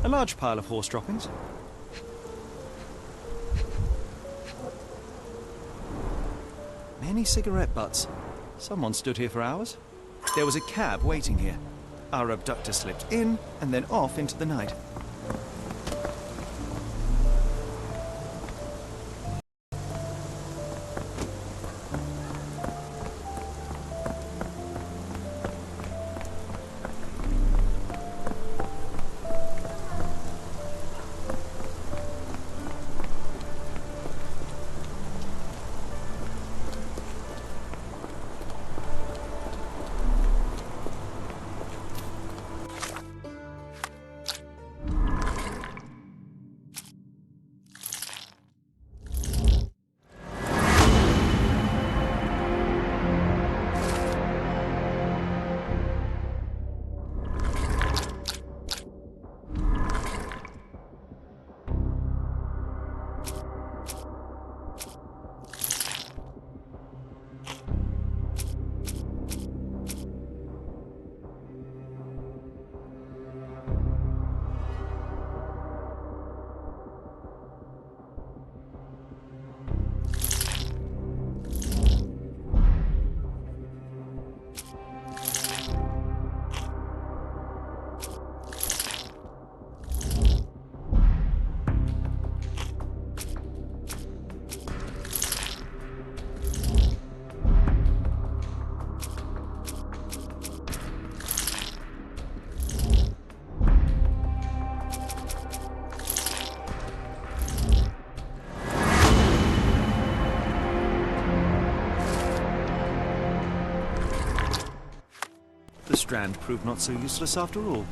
J: A large pile of horse droppings. Many cigarette butts. Someone stood here for hours. There was a cab waiting here. Our abductor slipped in and then off into the night. Strand proved not so useless after all.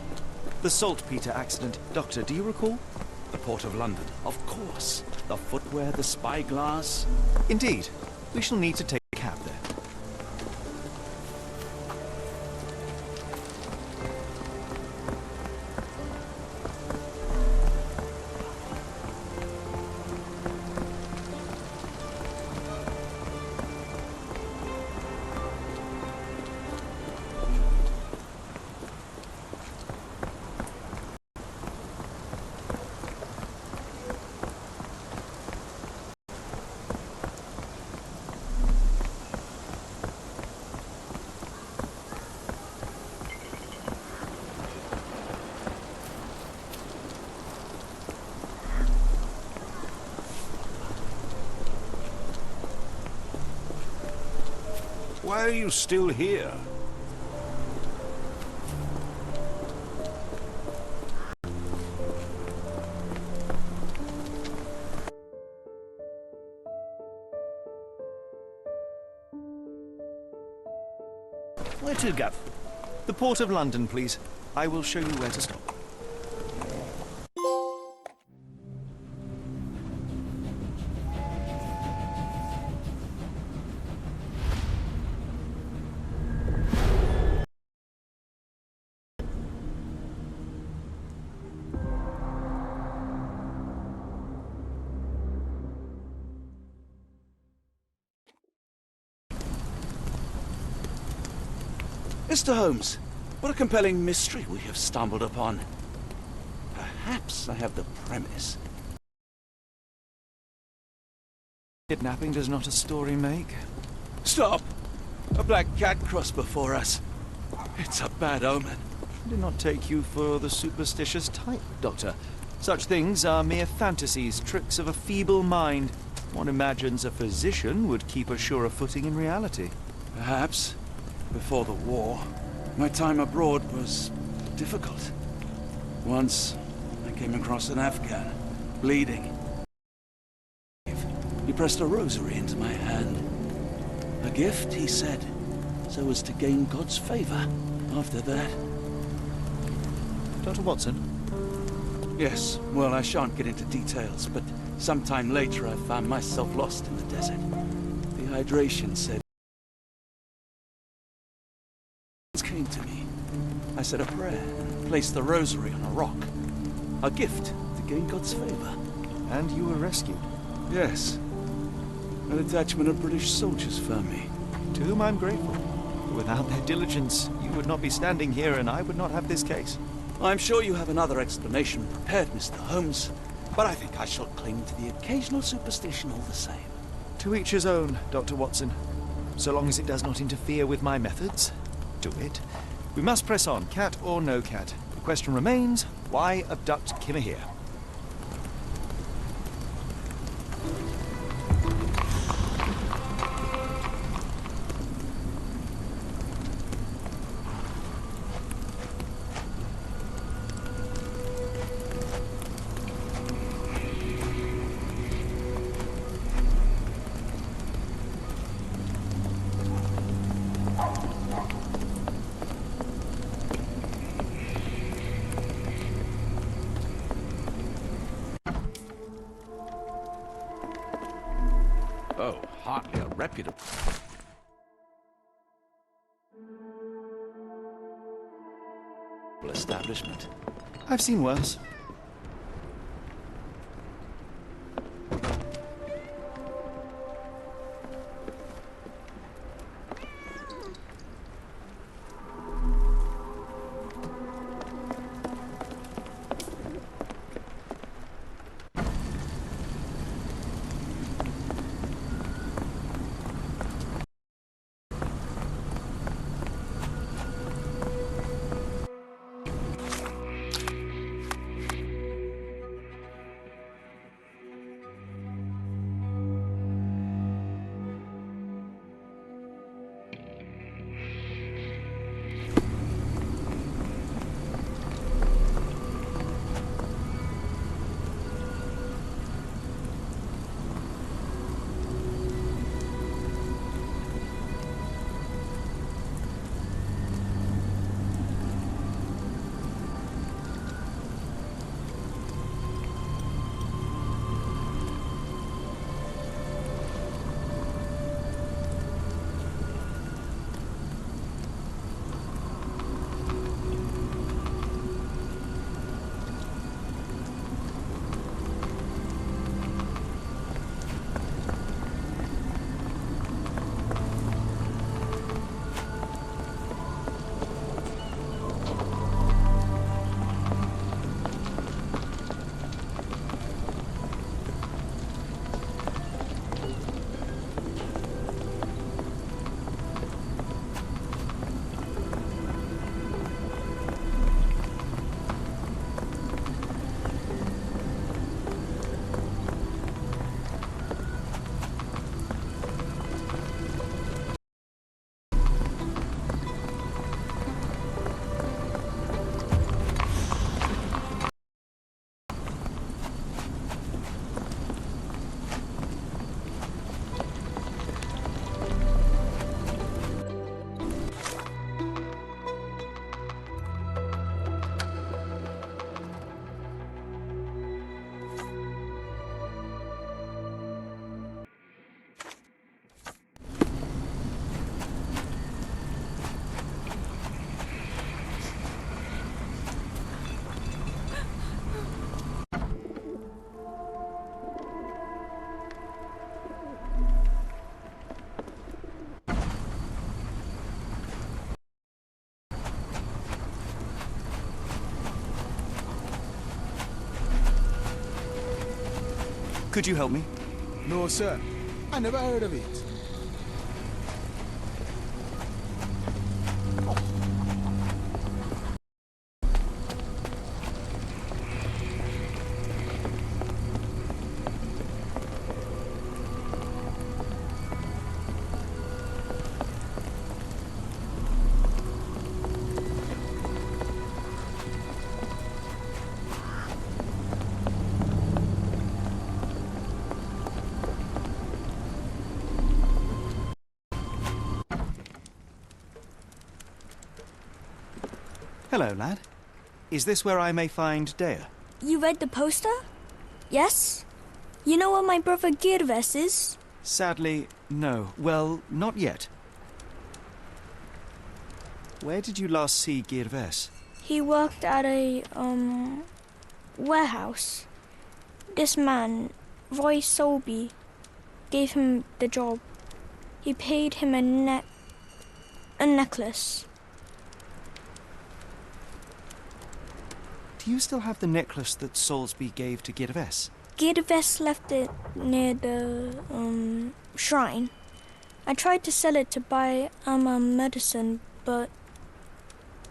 J: The saltpeter accident. Doctor, do you recall?
B: The Port of London, of course. The footwear, the spyglass.
J: Indeed. We shall need to take a cab there.
H: Why are you still here?
J: Where to, Gav? The Port of London, please. I will show you where to stop.
B: Mr. Holmes, what a compelling mystery we have stumbled upon. Perhaps I have the premise.
J: Kidnapping does not a story make.
B: Stop! A black cat crossed before us. It's a bad omen.
J: I did not take you for the superstitious type, Doctor. Such things are mere fantasies, tricks of a feeble mind. One imagines a physician would keep a surer footing in reality.
B: Perhaps. Before the war, my time abroad was difficult. Once, I came across an Afghan, bleeding. He pressed a rosary into my hand. A gift, he said, so as to gain God's favor. After that...
J: Dr. Watson?
B: Yes, well, I shan't get into details, but sometime later I found myself lost in the desert. Dehydration said... came to me. I said a prayer and placed the rosary on a rock. A gift to gain God's favor.
J: And you were rescued?
B: Yes. A detachment of British soldiers found me.
J: To whom I'm grateful. Without their diligence, you would not be standing here and I would not have this case.
B: I'm sure you have another explanation prepared, Mr. Holmes, but I think I shall cling to the occasional superstition all the same.
J: To each his own, Dr. Watson. So long as it does not interfere with my methods, do it. We must press on, cat or no cat. The question remains, why abduct Kimmer here?
B: Oh, hardly a reputable... establishment.
J: I've seen worse. Could you help me?
K: No, sir. I never heard of it.
J: Hello, lad. Is this where I may find Dea?
L: You read the poster? Yes? You know what my brother Girves is?
J: Sadly, no. Well, not yet. Where did you last see Girves?
L: He worked at a, warehouse. This man, Roy Solby, gave him the job. He paid him a necklace.
J: Do you still have the necklace that Soulsby gave to Girves?
L: Girves left it near the, shrine. I tried to sell it to buy Amma medicine, but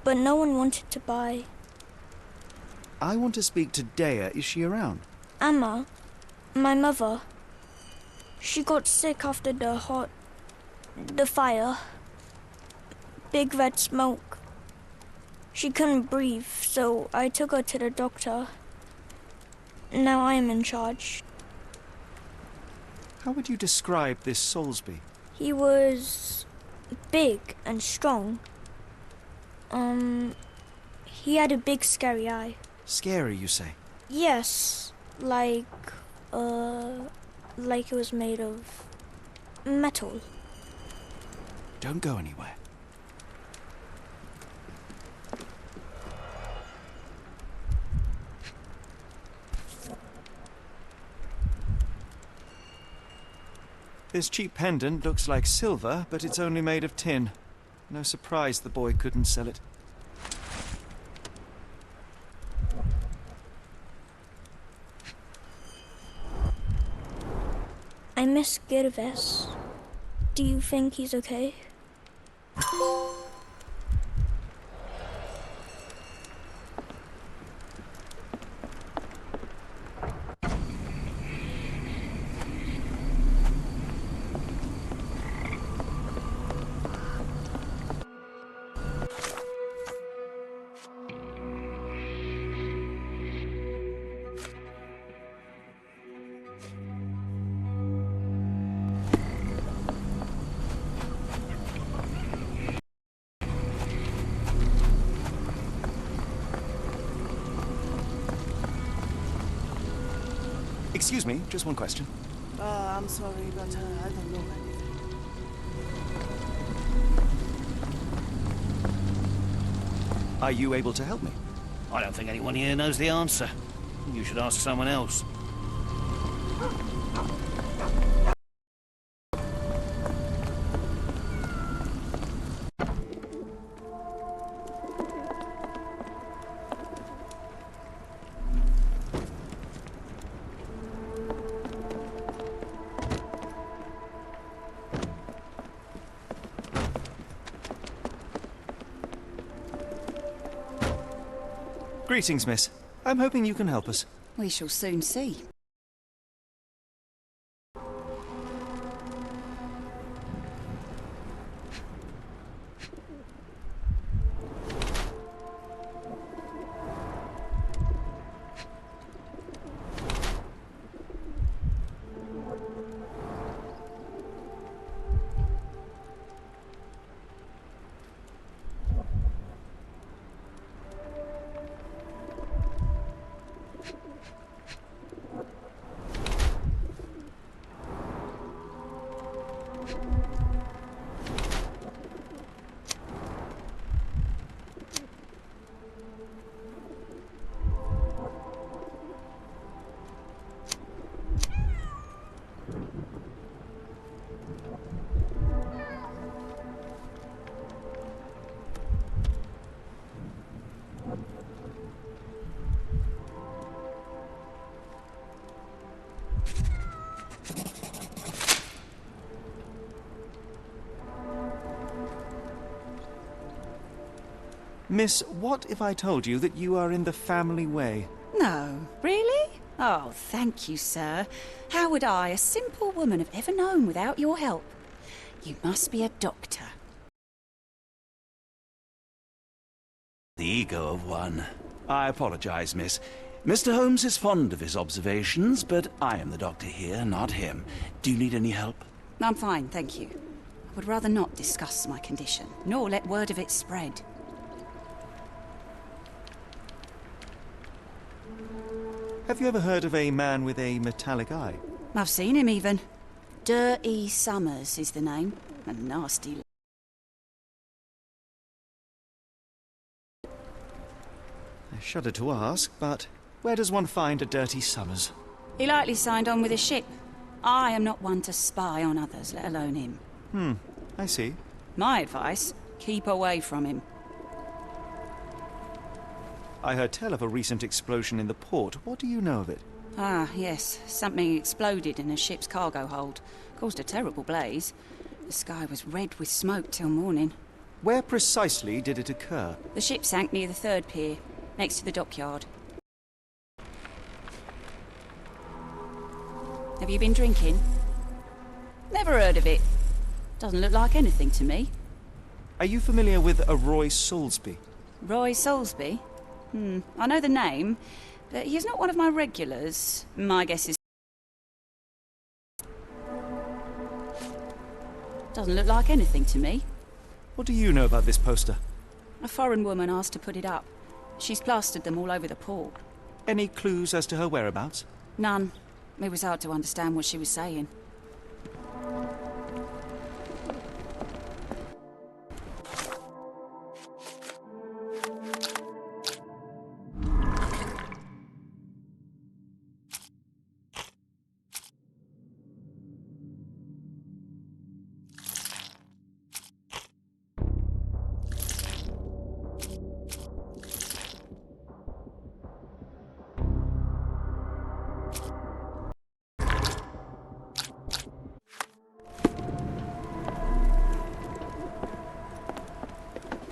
L: no one wanted to buy.
J: I want to speak to Dea. Is she around?
L: Amma, my mother, she got sick after the fire. Big red smoke. She couldn't breathe, so I took her to the doctor. Now I am in charge.
J: How would you describe this Soulsby?
L: He was big and strong. He had a big scary eye.
J: Scary, you say?
L: Yes, like it was made of metal.
J: Don't go anywhere. This cheap pendant looks like silver, but it's only made of tin. No surprise the boy couldn't sell it.
L: I miss Girves. Do you think he's okay?
J: Excuse me, just one question.
M: I'm sorry, but I don't know anything.
J: Are you able to help me?
N: I don't think anyone here knows the answer. You should ask someone else.
J: Greetings, miss. I'm hoping you can help us.
M: We shall soon see.
J: Miss, what if I told you that you are in the family way?
O: No, really? Oh, thank you, sir. How would I, a simple woman, have ever known without your help? You must be a doctor.
B: The ego of one. I apologize, miss. Mr. Holmes is fond of his observations, but I am the doctor here, not him. Do you need any help?
O: I'm fine, thank you. I would rather not discuss my condition, nor let word of it spread.
J: Have you ever heard of a man with a metallic eye?
O: I've seen him even. Dirty Summers is the name. A nasty...
J: I shudder to ask, but where does one find a Dirty Summers?
O: He likely signed on with a ship. I am not one to spy on others, let alone him.
J: I see.
O: My advice, keep away from him.
J: I heard tell of a recent explosion in the port. What do you know of it?
O: Ah, yes. Something exploded in a ship's cargo hold. Caused a terrible blaze. The sky was red with smoke till morning.
J: Where precisely did it occur?
O: The ship sank near the third pier, next to the dockyard. Have you been drinking? Never heard of it. Doesn't look like anything to me.
J: Are you familiar with a Roy Soulsby?
O: Roy Soulsby? I know the name, but he's not one of my regulars. My guess is... Doesn't look like anything to me.
J: What do you know about this poster?
O: A foreign woman asked to put it up. She's plastered them all over the port.
J: Any clues as to her whereabouts?
O: None. It was hard to understand what she was saying.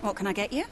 O: What can I get you?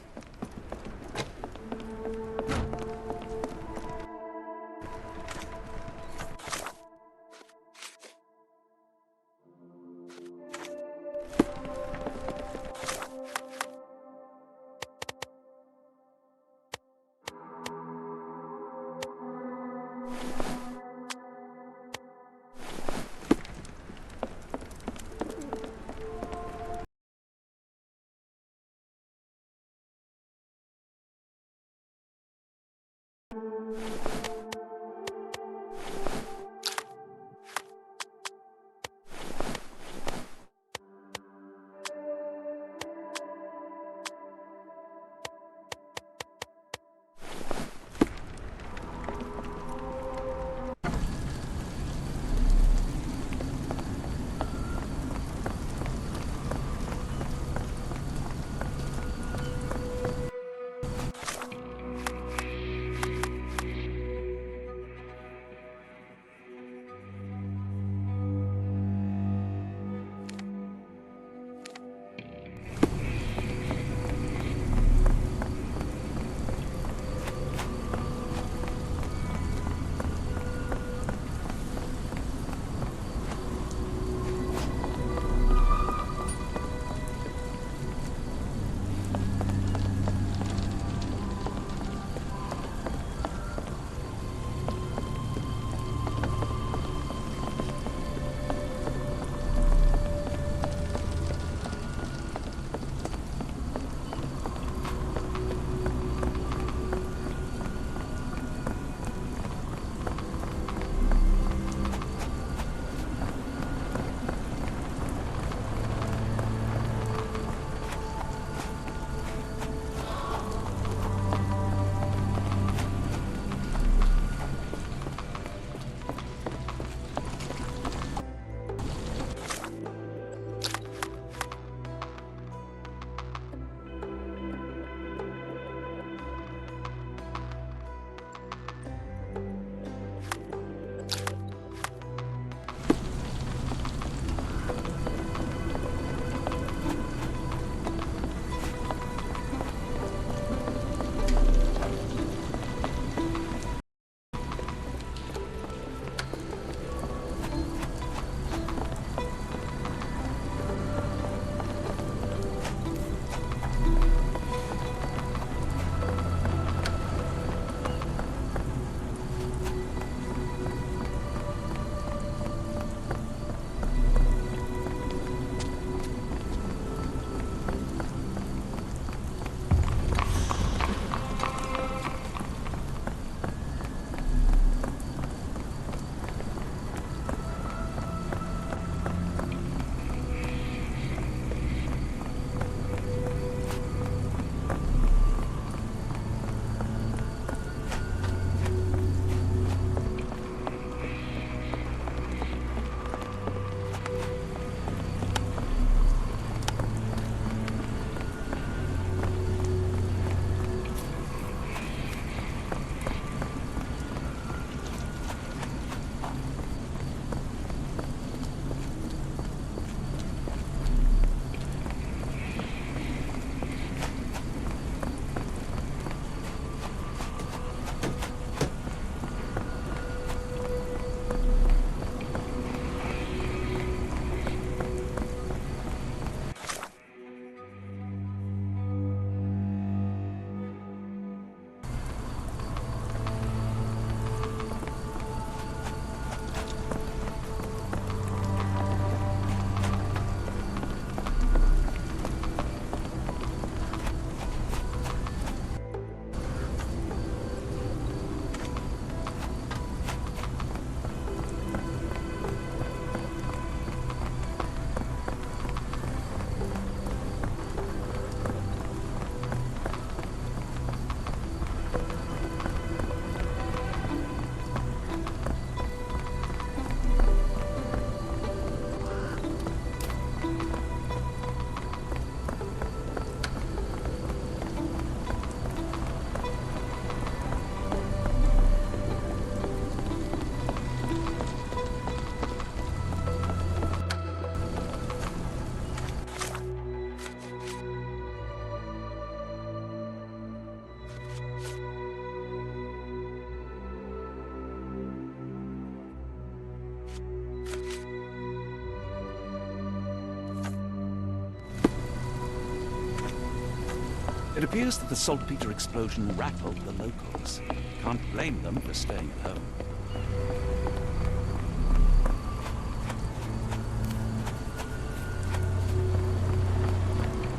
B: It appears that the saltpeter explosion rattled the locals. Can't blame them for staying at home.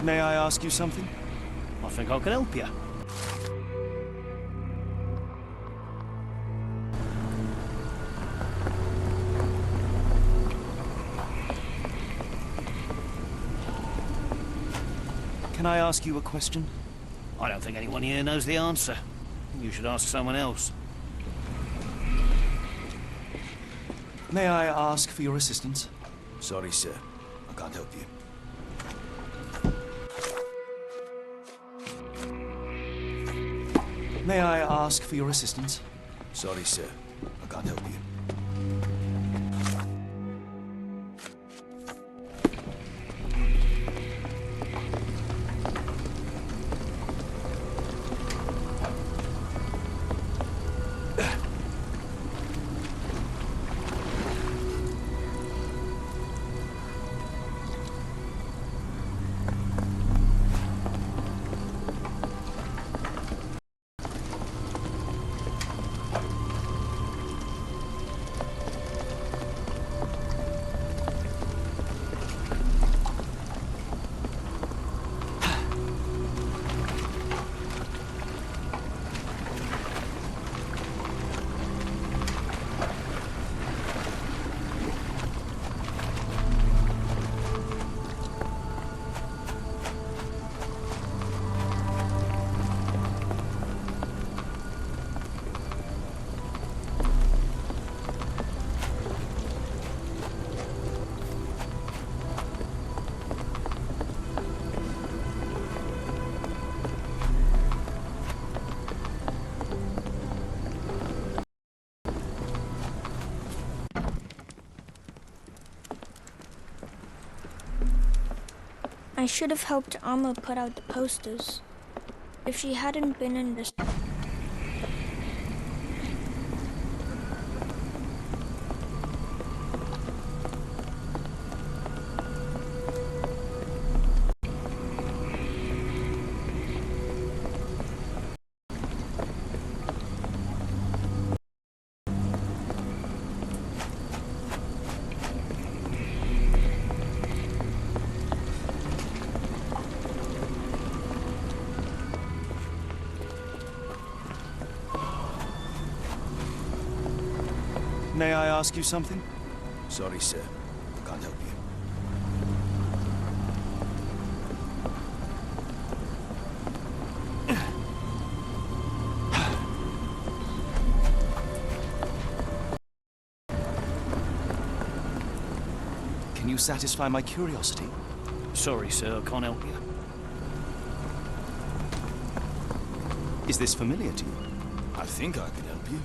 J: May I ask you something?
N: I think I can help you.
J: Can I ask you a question?
N: I don't think anyone here knows the answer. You should ask someone else.
J: May I ask for your assistance?
K: Sorry, sir. I can't help you.
J: May I ask for your assistance?
K: Sorry, sir. I can't help you.
L: I should have helped Amma put out the posters. If she hadn't been in this...
J: May I ask you something?
K: Sorry, sir. I can't help you.
J: Can you satisfy my curiosity?
N: Sorry, sir, I can't help you.
J: Is this familiar to you?
K: I think I can help you.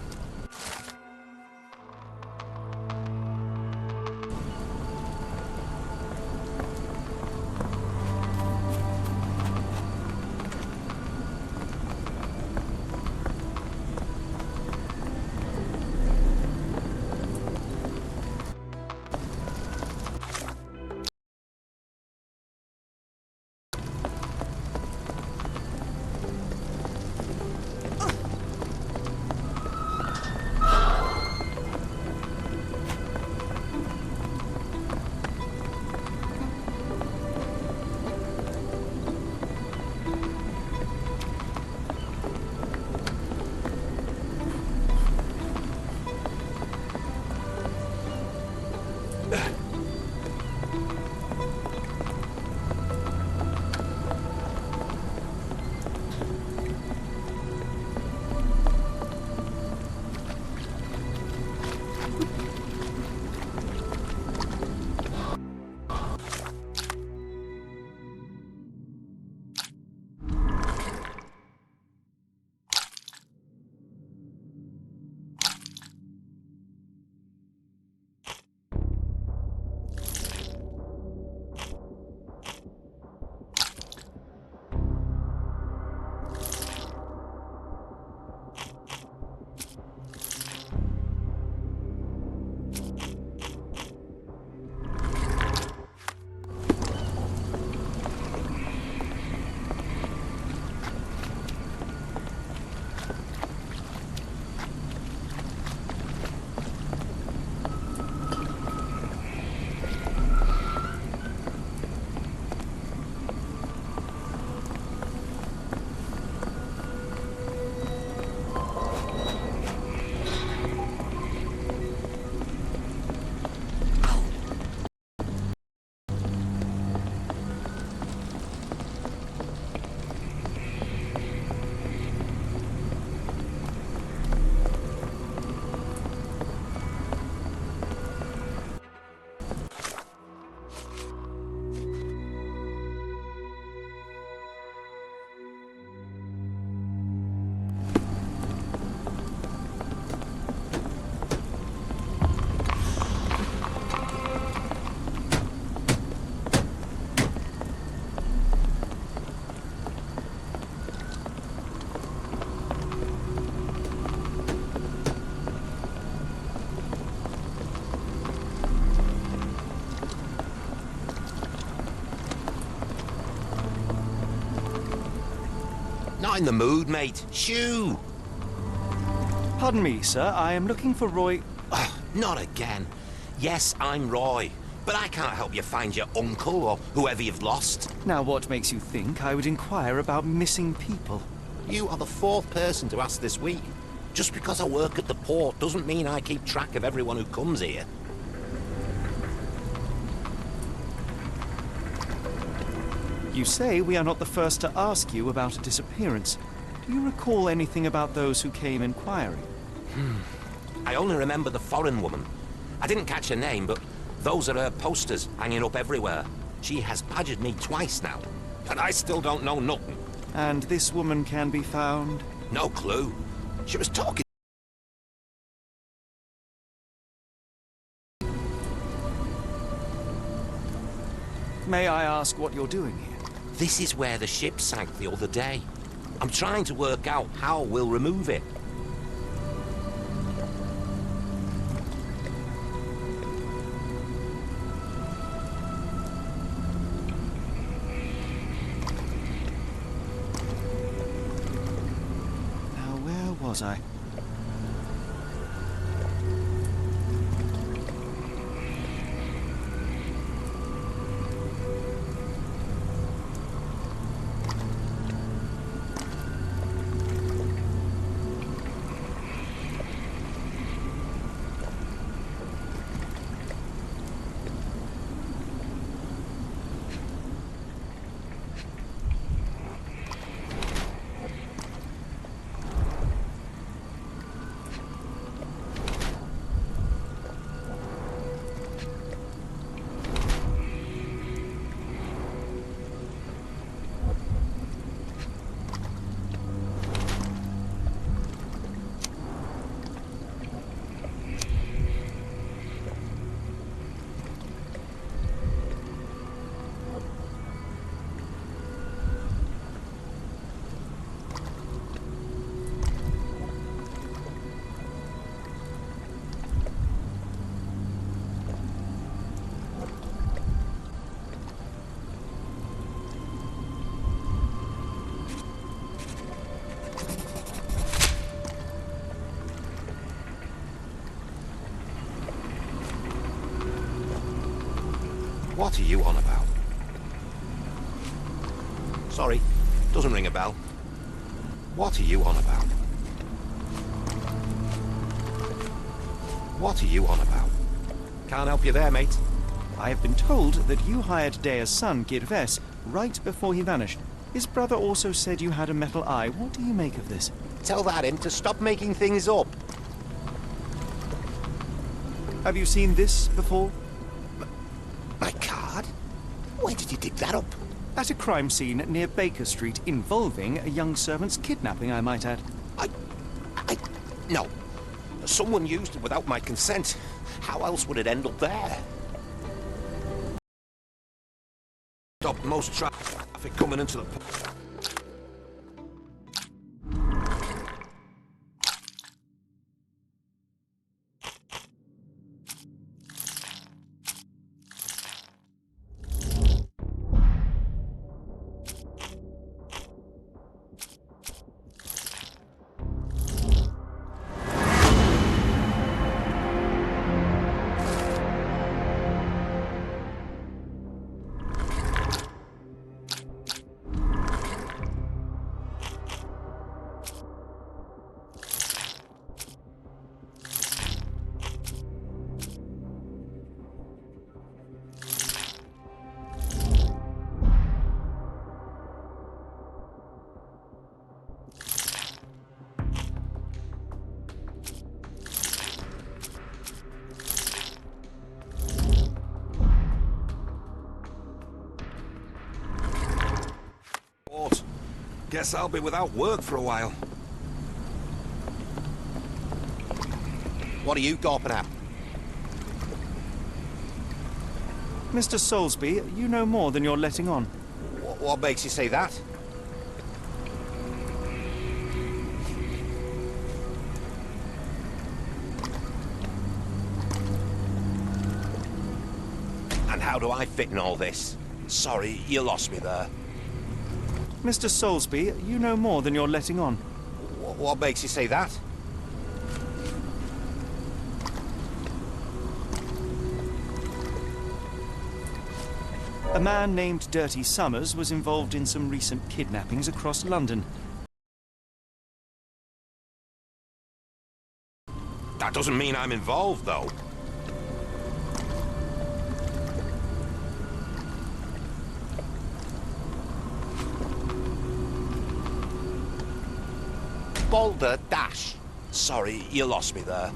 P: Find the mood, mate. Shoo!
J: Pardon me, sir. I am looking for Roy...
P: Not again. Yes, I'm Roy. But I can't help you find your uncle or whoever you've lost.
J: Now, what makes you think I would inquire about missing people?
P: You are the 4th person to ask this week. Just because I work at the port doesn't mean I keep track of everyone who comes here.
J: You say we are not the first to ask you about a disappearance. Do you recall anything about those who came inquiring?
P: I only remember the foreign woman. I didn't catch her name, but those are her posters hanging up everywhere. She has badgered me twice now, and I still don't know nothing.
J: And this woman can be found?
P: No clue. She was talking...
J: May I ask what you're doing here?
P: This is where the ship sank the other day. I'm trying to work out how we'll remove it.
J: Now, where was I?
P: What are you on about? Sorry, doesn't ring a bell. What are you on about? What are you on about? Can't help you there, mate.
J: I have been told that you hired Dea's son, Girves, right before he vanished. His brother also said you had a metal eye. What do you make of this?
P: Tell that him to stop making things up.
J: Have you seen this before?
P: My card? Where did you dig that up?
J: At a crime scene near Baker Street involving a young servant's kidnapping, I might add.
P: No. Someone used it without my consent. How else would it end up there? Stopped most traffic coming into the... Guess I'll be without work for a while. What are you gawping at?
J: Mr. Soulsby, you know more than you're letting on.
P: What makes you say that? And how do I fit in all this? Sorry, you lost me there.
J: Mr. Soulsby, you know more than you're letting on.
P: What makes you say that?
J: A man named Dirty Summers was involved in some recent kidnappings across London.
P: That doesn't mean I'm involved, though. Boulder Dash. Sorry, you lost me there.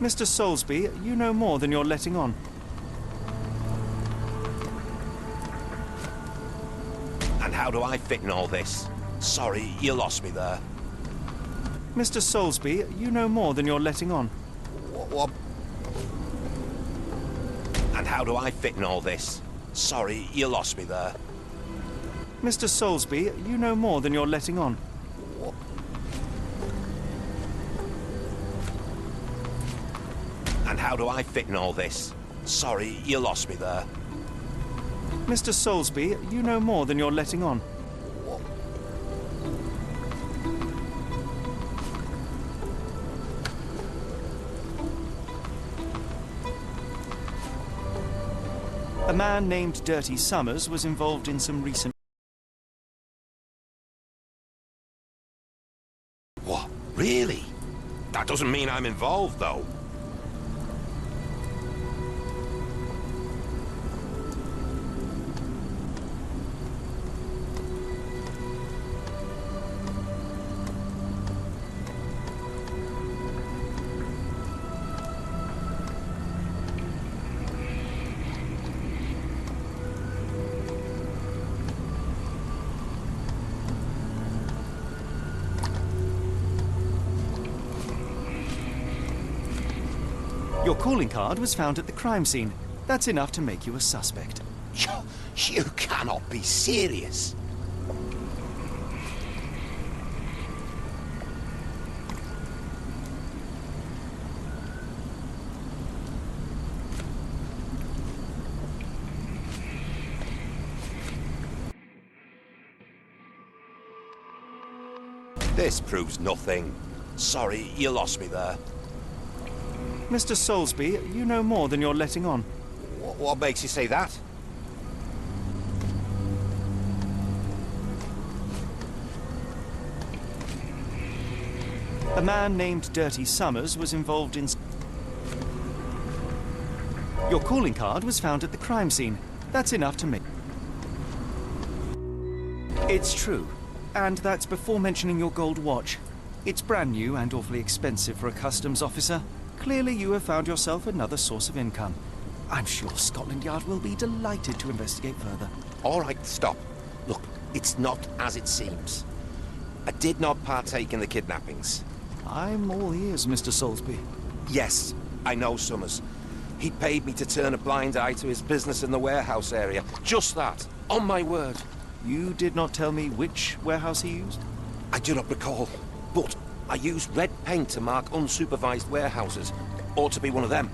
J: Mr. Soulsby, you know more than you're letting on.
P: And how do I fit in all this? Sorry, you lost me there.
J: Mr. Soulsby, you know more than you're letting on.
P: What? And how do I fit in all this? Sorry, you lost me there.
J: Mr. Soulsby, you know more than you're letting on.
P: And how do I fit in all this? Sorry, you lost me there.
J: Mr. Soulsby, you know more than you're letting on. A man named Dirty Summers was involved in some recent...
P: What? Really? That doesn't mean I'm involved, though.
J: Your calling card was found at the crime scene. That's enough to make you a suspect.
P: You cannot be serious. This proves nothing. Sorry, you lost me there.
J: Mr. Soulsby, you know more than you're letting on.
P: What makes you say that?
J: A man named Dirty Summers was involved in... Your calling card was found at the crime scene. That's enough to make... It's true. And that's before mentioning your gold watch. It's brand new and awfully expensive for a customs officer. Clearly you have found yourself another source of income. I'm sure Scotland Yard will be delighted to investigate further.
P: All right, stop. Look, it's not as it seems. I did not partake in the kidnappings.
J: I'm all ears, Mr. Soulsby.
P: Yes, I know Summers. He paid me to turn a blind eye to his business in the warehouse area. Just that, on my word.
J: You did not tell me which warehouse he used?
P: I do not recall, but I used red paint to mark unsupervised warehouses. Ought to be one of them.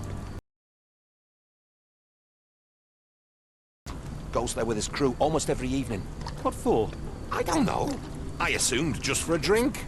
P: Goes there with his crew almost every evening.
J: What for?
P: I don't know. I assumed just for a drink.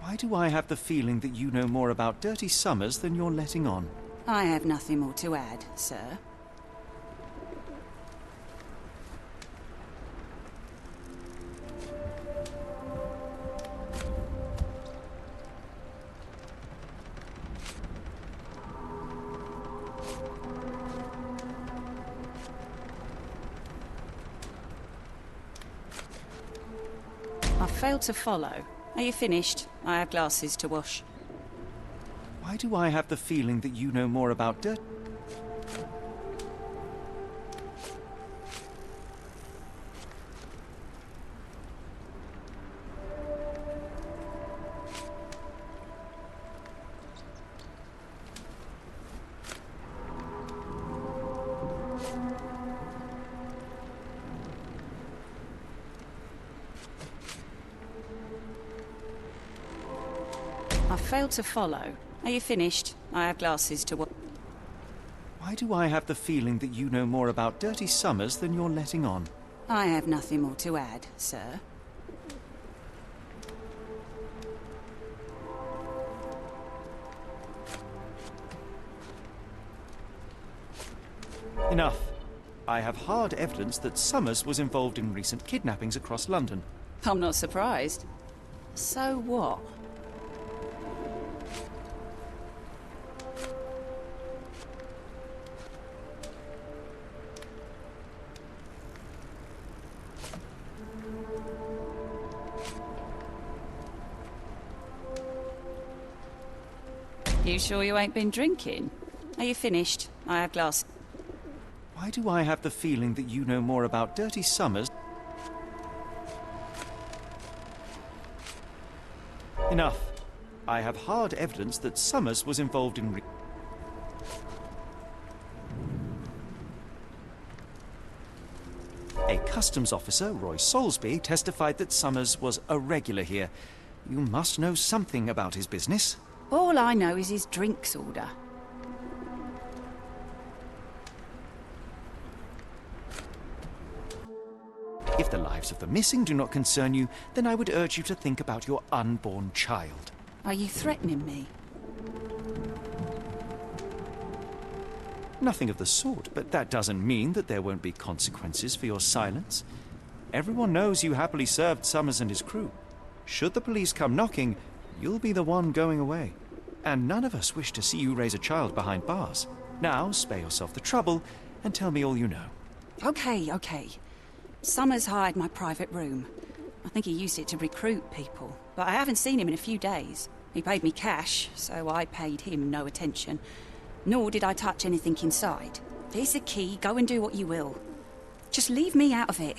J: Why do I have the feeling that you know more about Dirty Summers than you're letting on?
O: I have nothing more to add, sir. I failed to follow. Are you finished? I have glasses to wash.
J: Why do I have the feeling that you know more about Dirty...
O: I failed to follow. Are you finished? I have glasses to...
J: Why do I have the feeling that you know more about dirty summers than you're letting on?
O: I have nothing more to add, sir.
J: Enough. I have hard evidence that Summers was involved in recent kidnappings across London.
O: I'm not surprised. So what? You sure you ain't been drinking? Are you finished? I have glass.
J: Why do I have the feeling that you know more about dirty Summers? Enough. I have hard evidence that Summers was involved in... A customs officer, Roy Soulsby, testified that Summers was a regular here. You must know something about his business.
O: All I know is his drinks order.
J: If the lives of the missing do not concern you, then I would urge you to think about your unborn child.
O: Are you threatening me?
J: Nothing of the sort, but that doesn't mean that there won't be consequences for your silence. Everyone knows you happily served Summers and his crew. Should the police come knocking, you'll be the one going away. And none of us wish to see you raise a child behind bars. Now, spare yourself the trouble and tell me all you know.
O: Okay. Summers hired my private room. I think he used it to recruit people, but I haven't seen him in a few days. He paid me cash, so I paid him no attention. Nor did I touch anything inside. Here's the key, go and do what you will. Just leave me out of it.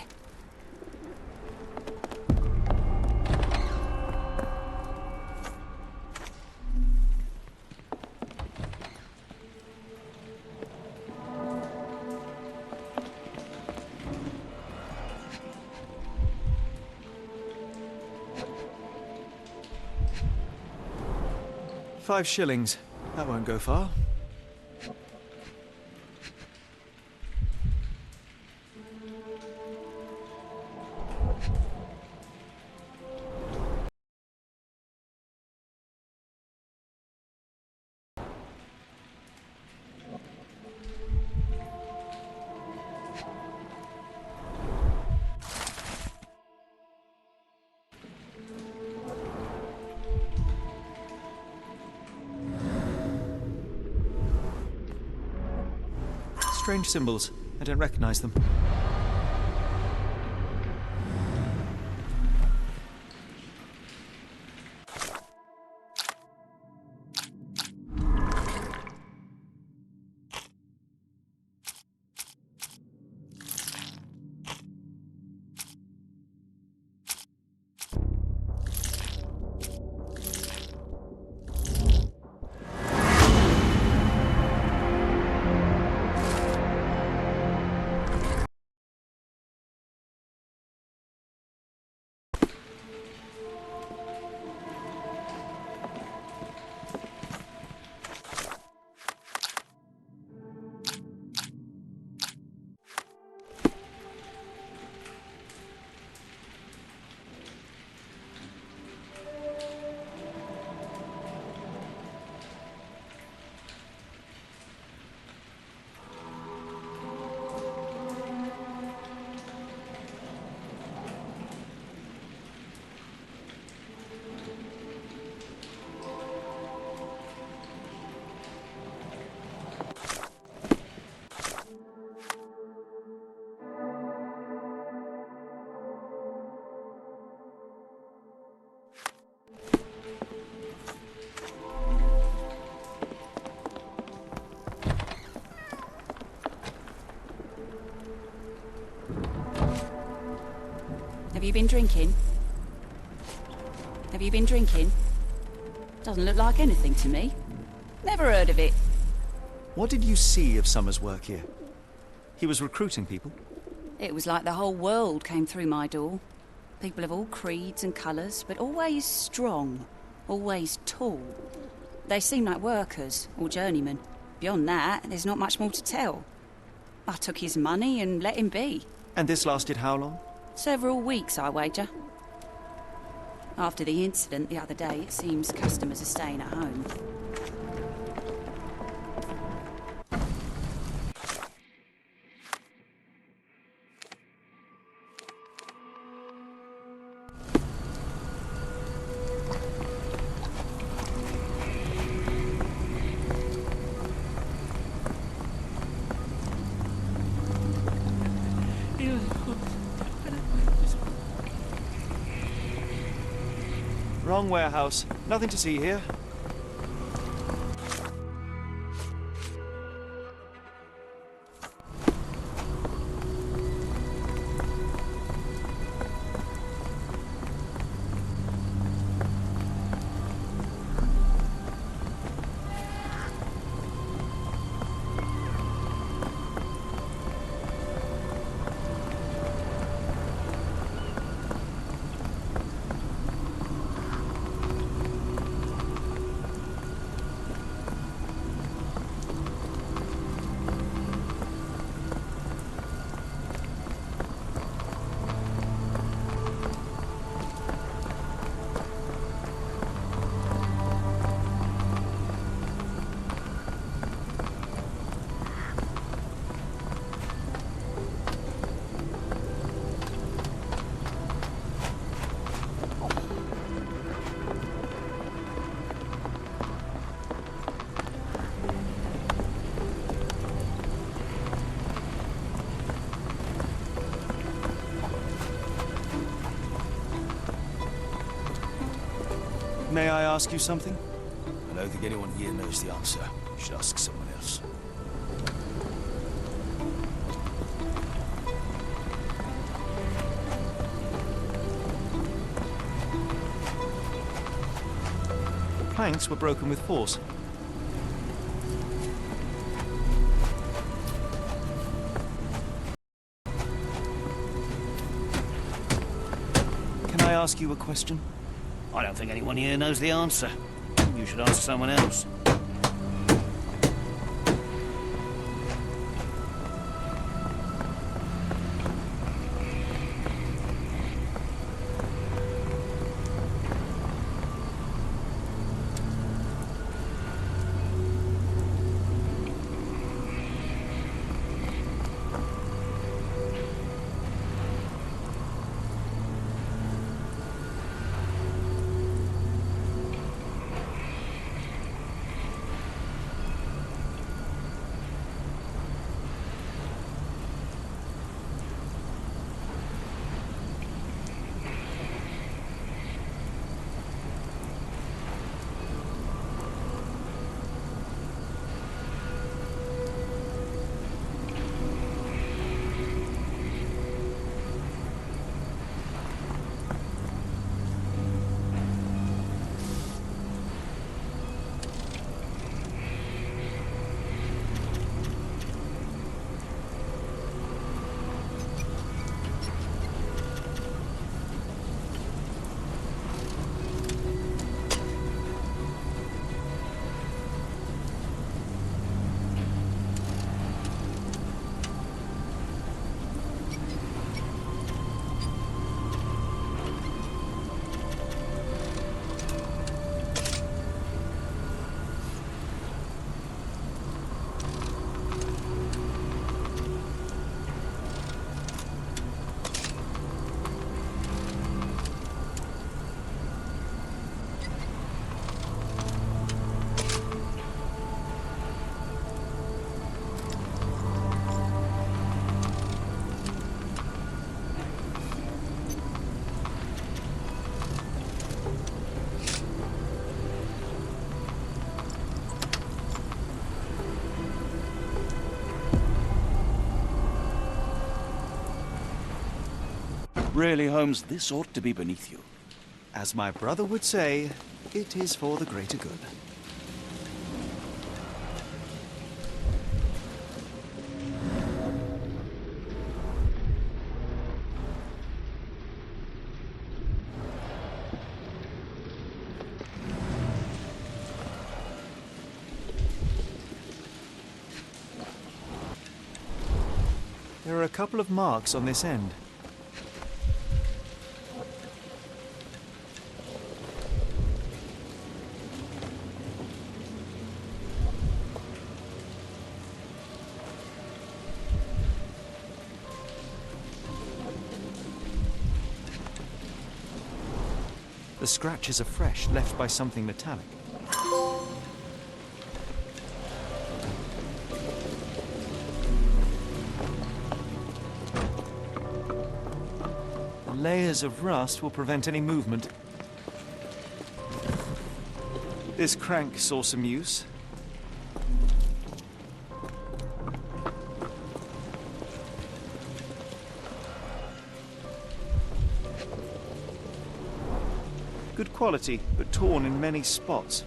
J: £5. That won't go far. Strange symbols. I don't recognize them.
O: Have you been drinking? Have you been drinking? Doesn't look like anything to me. Never heard of it.
J: What did you see of Summers' work here? He was recruiting people?
O: It was like the whole world came through my door. People of all creeds and colours, but always strong. always tall. They seem like workers, or journeymen. Beyond that, there's not much more to tell. I took his money and let him be.
J: And this lasted how long?
O: Several weeks, I wager. After the incident the other day, it seems customers are staying at home.
J: Wrong warehouse. Nothing to see here. May I ask you something?
K: I don't think anyone here knows the answer. You should ask someone else.
J: The planks were broken with force. Can I ask you a question?
N: I don't think anyone here knows the answer. You should ask someone else.
B: Really, Holmes, this ought to be beneath you.
J: As my brother would say, it is for the greater good. There are a couple of marks on this end. The scratches are fresh, left by something metallic. The layers of rust will prevent any movement. This crank saw some use. Good quality, but torn in many spots.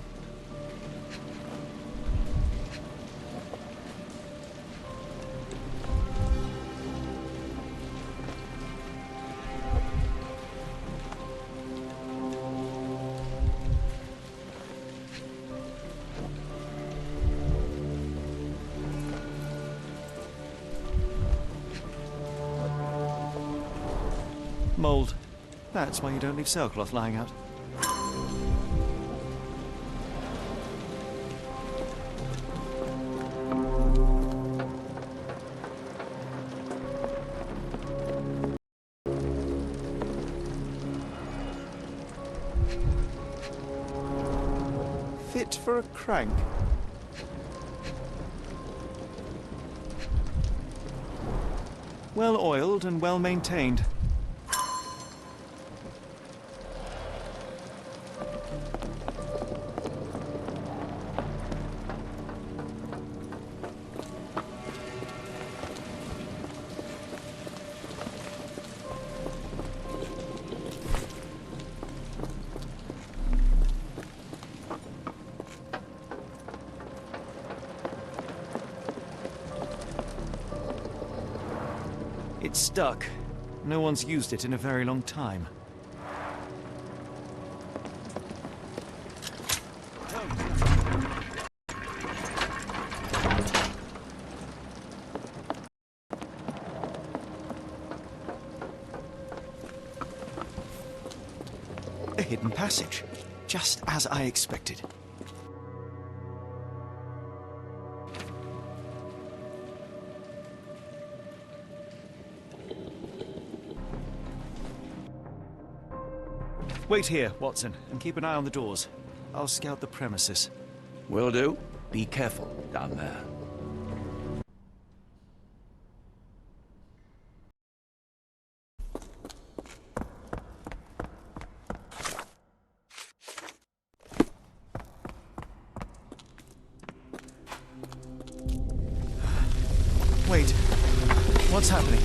J: Mold. That's why you don't leave sailcloth lying out. Fit for a crank. Well oiled and well maintained. It's stuck. No one's used it in a very long time. A hidden passage, just as I expected. Wait here, Watson, and keep an eye on the doors. I'll scout the premises.
B: Will do. Be careful down there.
J: Wait. What's happening?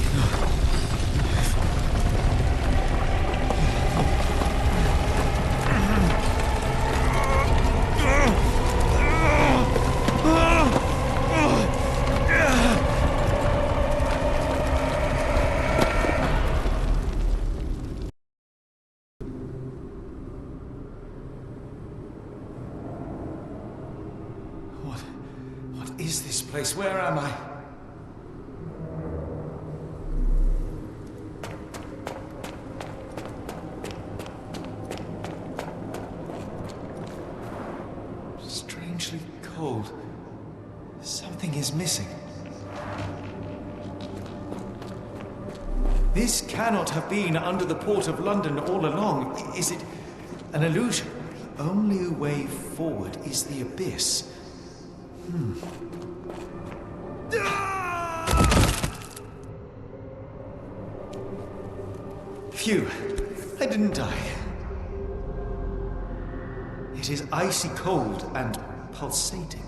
J: What is this place? Where am I? Strangely cold. Something is missing. This cannot have been under the port of London all along. Is it an illusion? Only way forward is the abyss. Phew, I didn't die. It is icy cold and pulsating.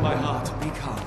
J: My heart, be calm.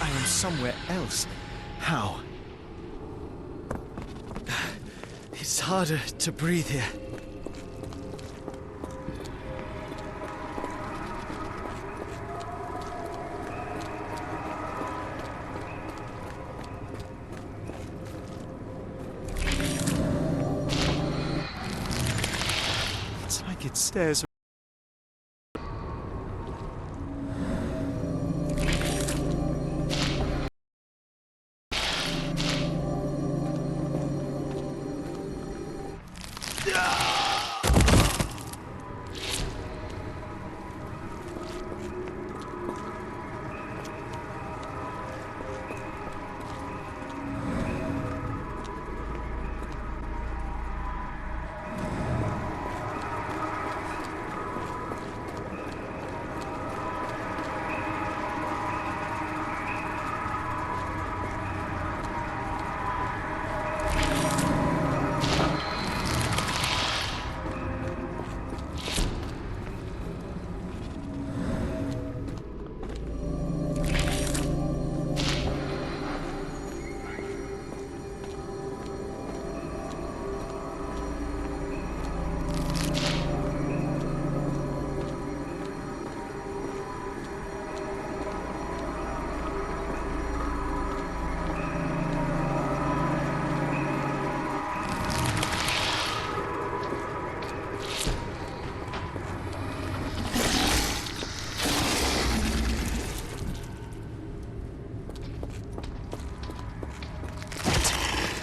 J: I am somewhere else. How? It's harder to breathe here. It's like it stares.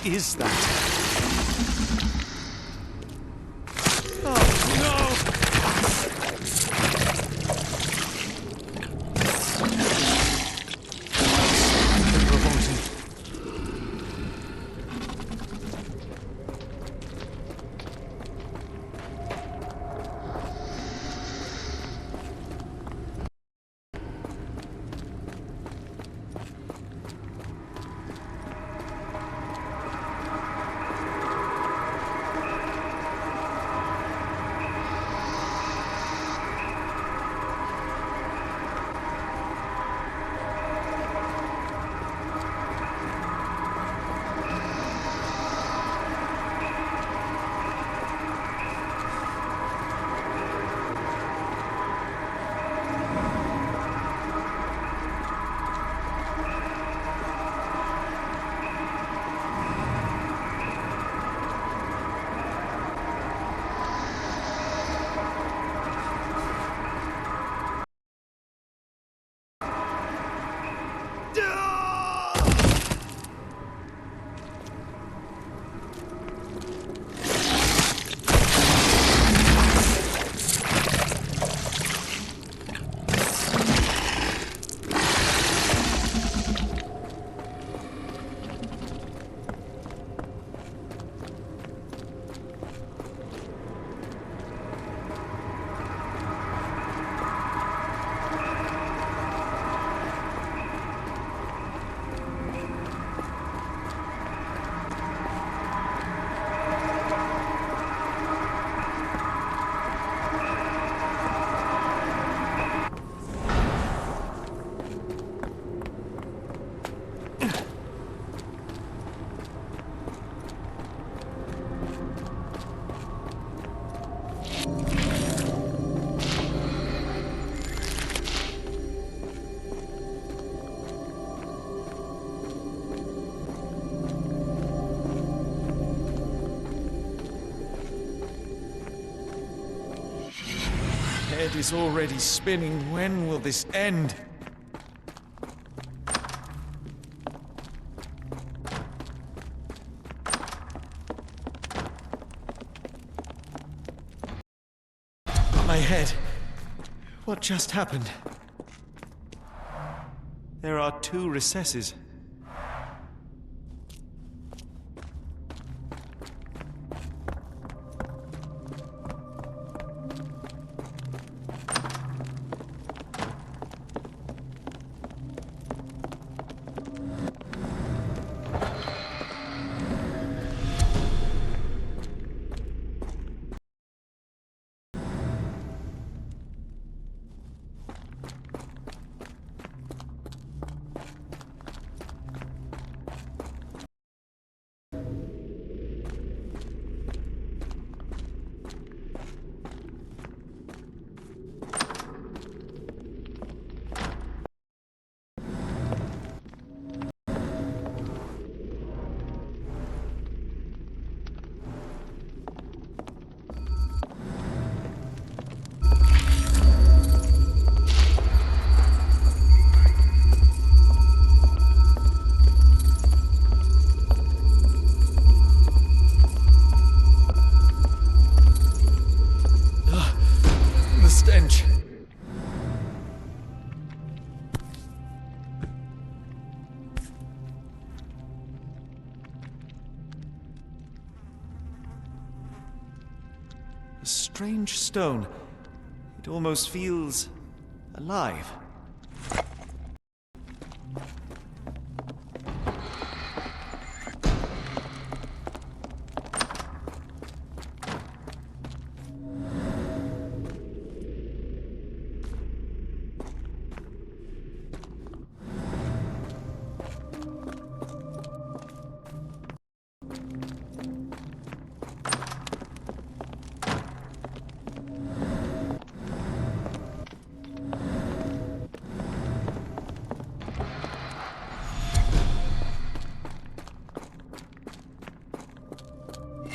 J: Is that? Oh, no! Head is already spinning. When will this end? My head. What just happened? There are two recesses. strange stone. It almost feels alive.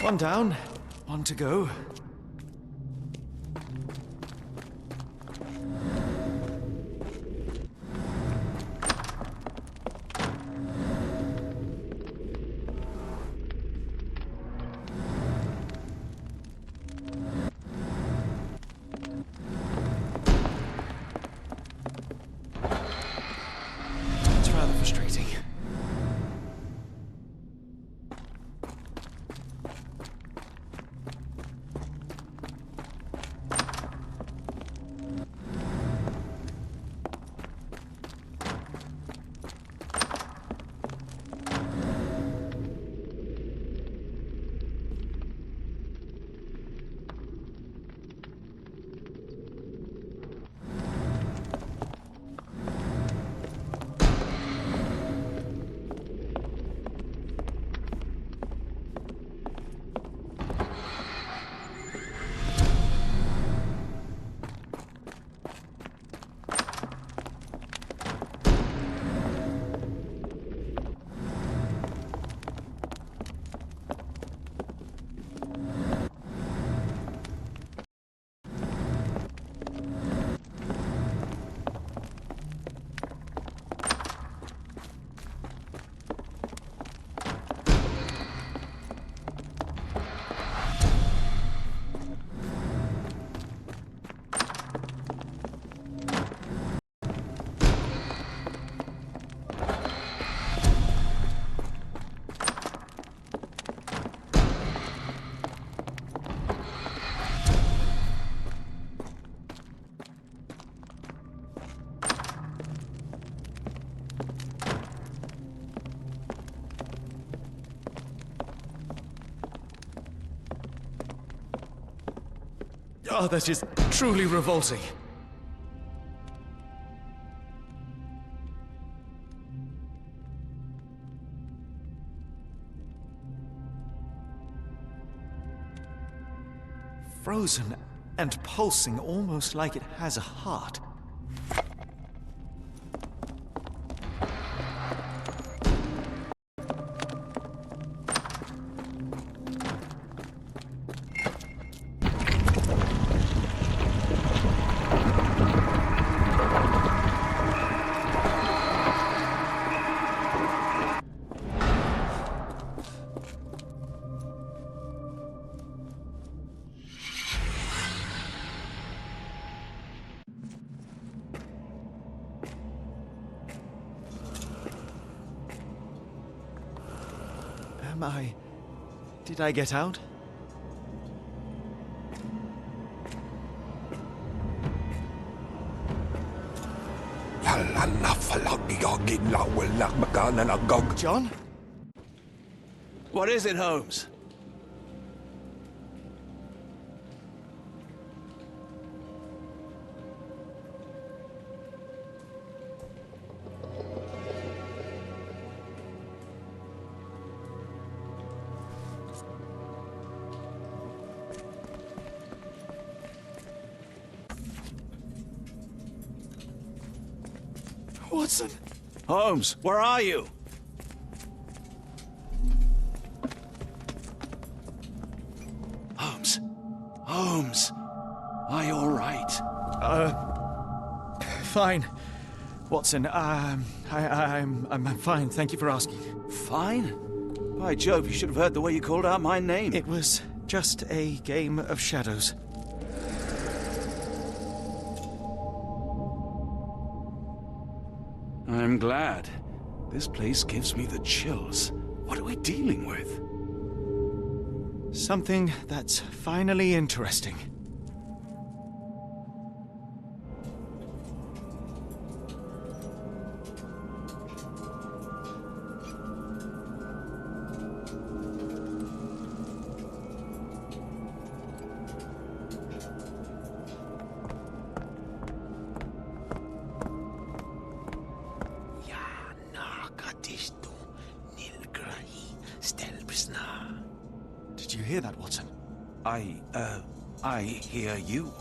J: One down, one to go. It's rather frustrating. Oh, that is truly revolting. Frozen and pulsing, almost like it has a heart. Did I get out? John?
N: What is it, Holmes?
J: Watson!
N: Holmes, where are you? Holmes. Holmes. Are you all right?
J: Fine. Watson, I'm fine. Thank you for asking.
N: Fine? By Jove, you should have heard the way you called out my name.
J: It was just a game of shadows.
N: I'm glad. This place gives me the chills. What are we dealing with?
J: Something that's finally interesting. Did you hear that, Watson?
K: I hear you.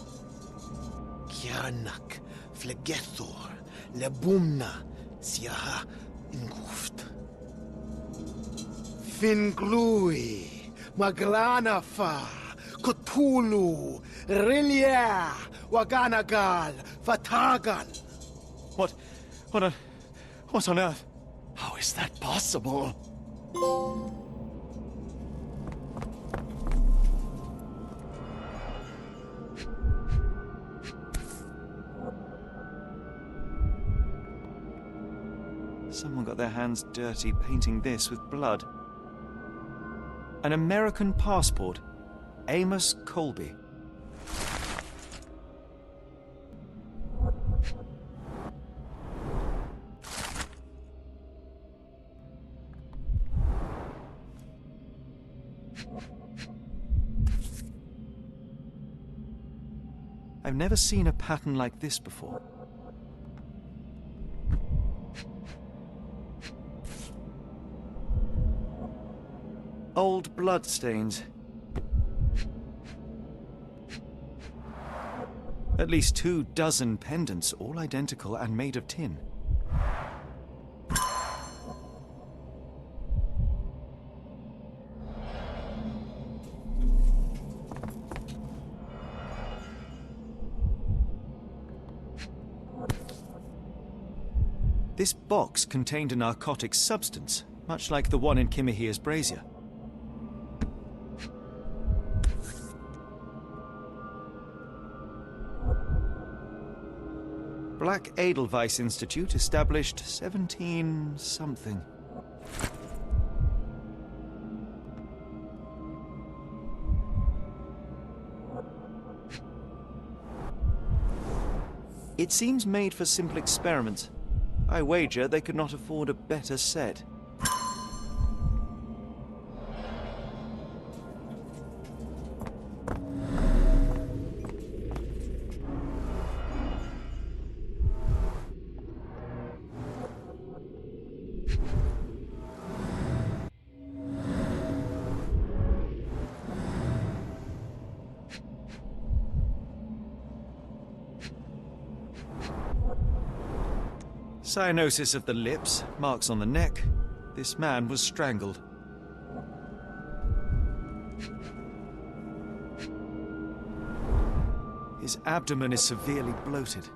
Q: Kianak, Flegethor, Lebumna, Siaha, Inguft. Finglui, Maglanafa, Cthulhu, Rilia, Waganagal, Fatagan.
J: What on earth?
Q: How is that possible?
J: Someone got their hands dirty painting this with blood. An American passport. Amos Colby. I've never seen a pattern like this before. Old blood stains. At least 24 pendants, all identical and made of tin. This box contained a narcotic substance, much like the one in Kimihia's brazier. Black Edelweiss Institute, established 17-something. It seems made for simple experiments. I wager they could not afford a better set. Cyanosis of the lips, marks on the neck. This man was strangled. His abdomen is severely bloated.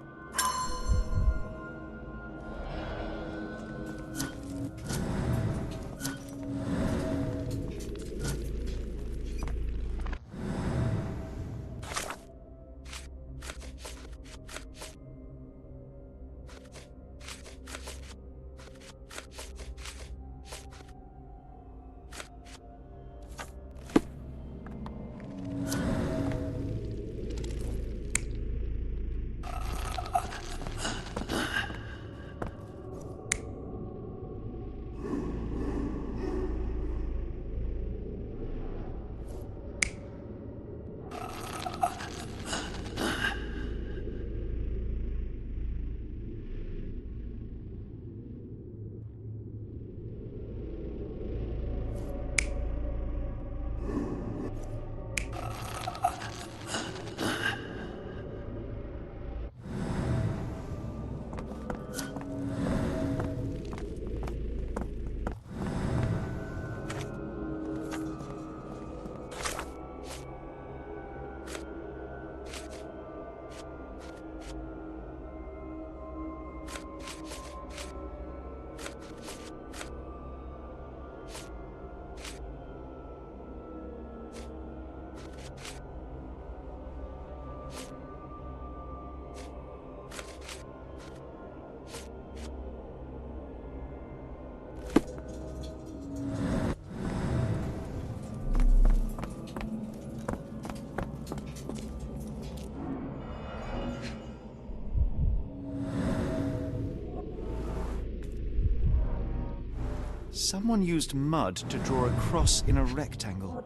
J: Someone used mud to draw a cross in a rectangle.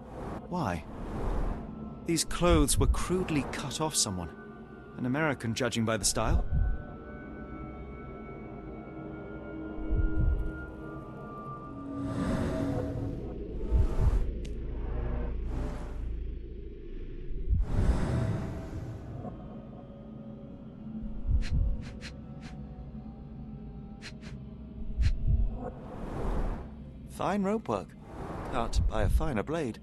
J: Why? These clothes were crudely cut off someone. An American, judging by the style. Fine rope work, cut by a finer blade.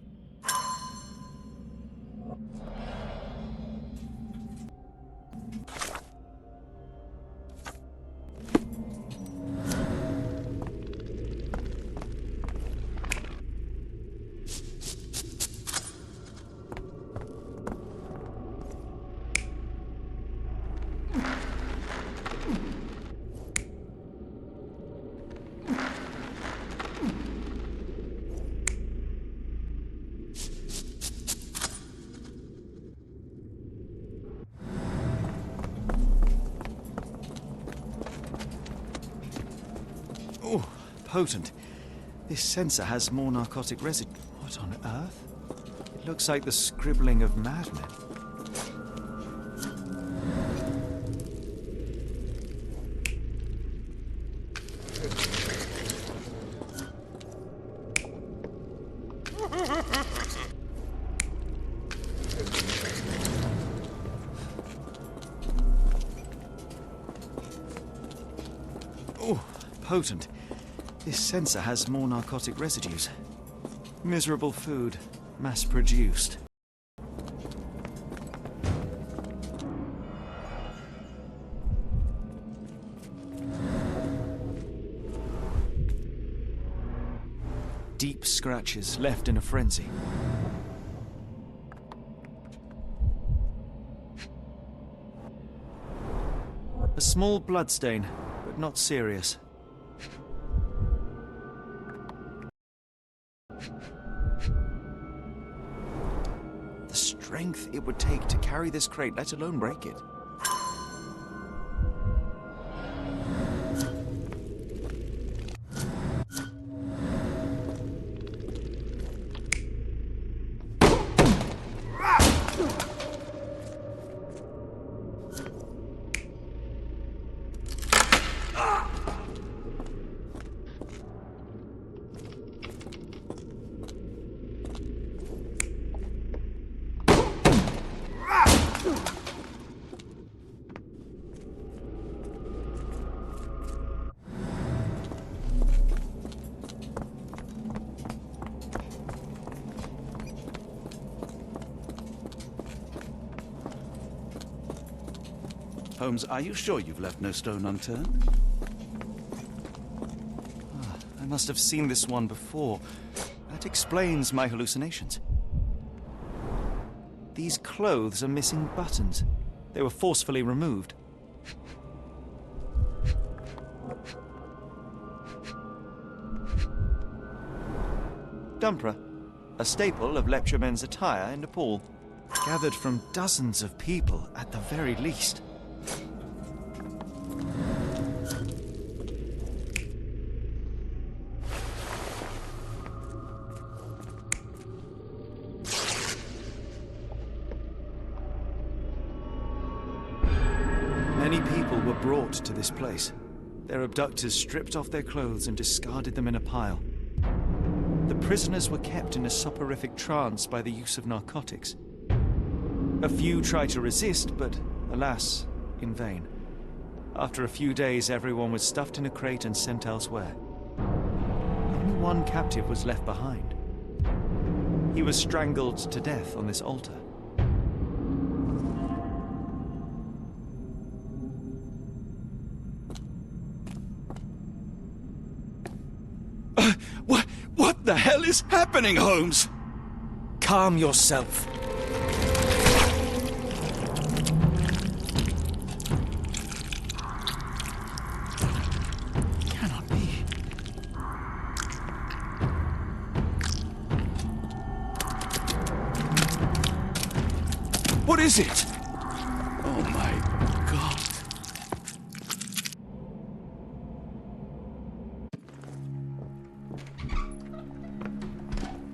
J: Oh, potent. This sensor has more narcotic residue. What on earth? It looks like the scribbling of madmen. Oh, potent. This sensor has more narcotic residues. Miserable food, mass-produced. Deep scratches left in a frenzy. A small bloodstain, but not serious. The strength it would take to carry this crate, let alone break it.
B: Holmes, are you sure you've left no stone unturned?
J: I must have seen this one before. That explains my hallucinations. These clothes are missing buttons. They were forcefully removed. Dumpra, a staple of lecturemen's attire in Nepal, gathered from dozens of people at the very least. Many people were brought to this place. Their abductors stripped off their clothes and discarded them in a pile. The prisoners were kept in a soporific trance by the use of narcotics. A few tried to resist, but alas, in vain. After a few days, everyone was stuffed in a crate and sent elsewhere. Only one captive was left behind. He was strangled to death on this altar.
B: What the hell is happening, Holmes?
K: Calm yourself.
B: Cannot be. What is it? Oh my God.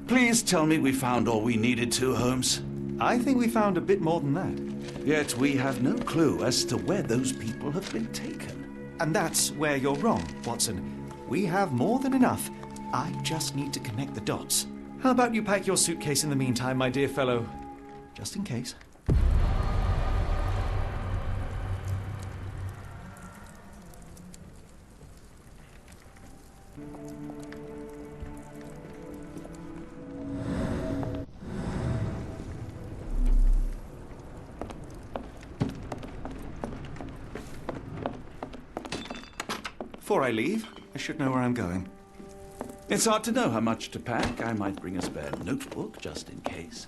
B: Please tell me we found all we needed to, Holmes.
J: I think we found a bit more than that.
B: Yet we have no clue as to where those people have been taken.
J: And that's where you're wrong, Watson. We have more than enough. I just need to connect the dots. How about you pack your suitcase in the meantime, my dear fellow? Just in case. Before I leave, I should know where I'm going.
B: It's hard to know how much to pack. I might bring a spare notebook just in case.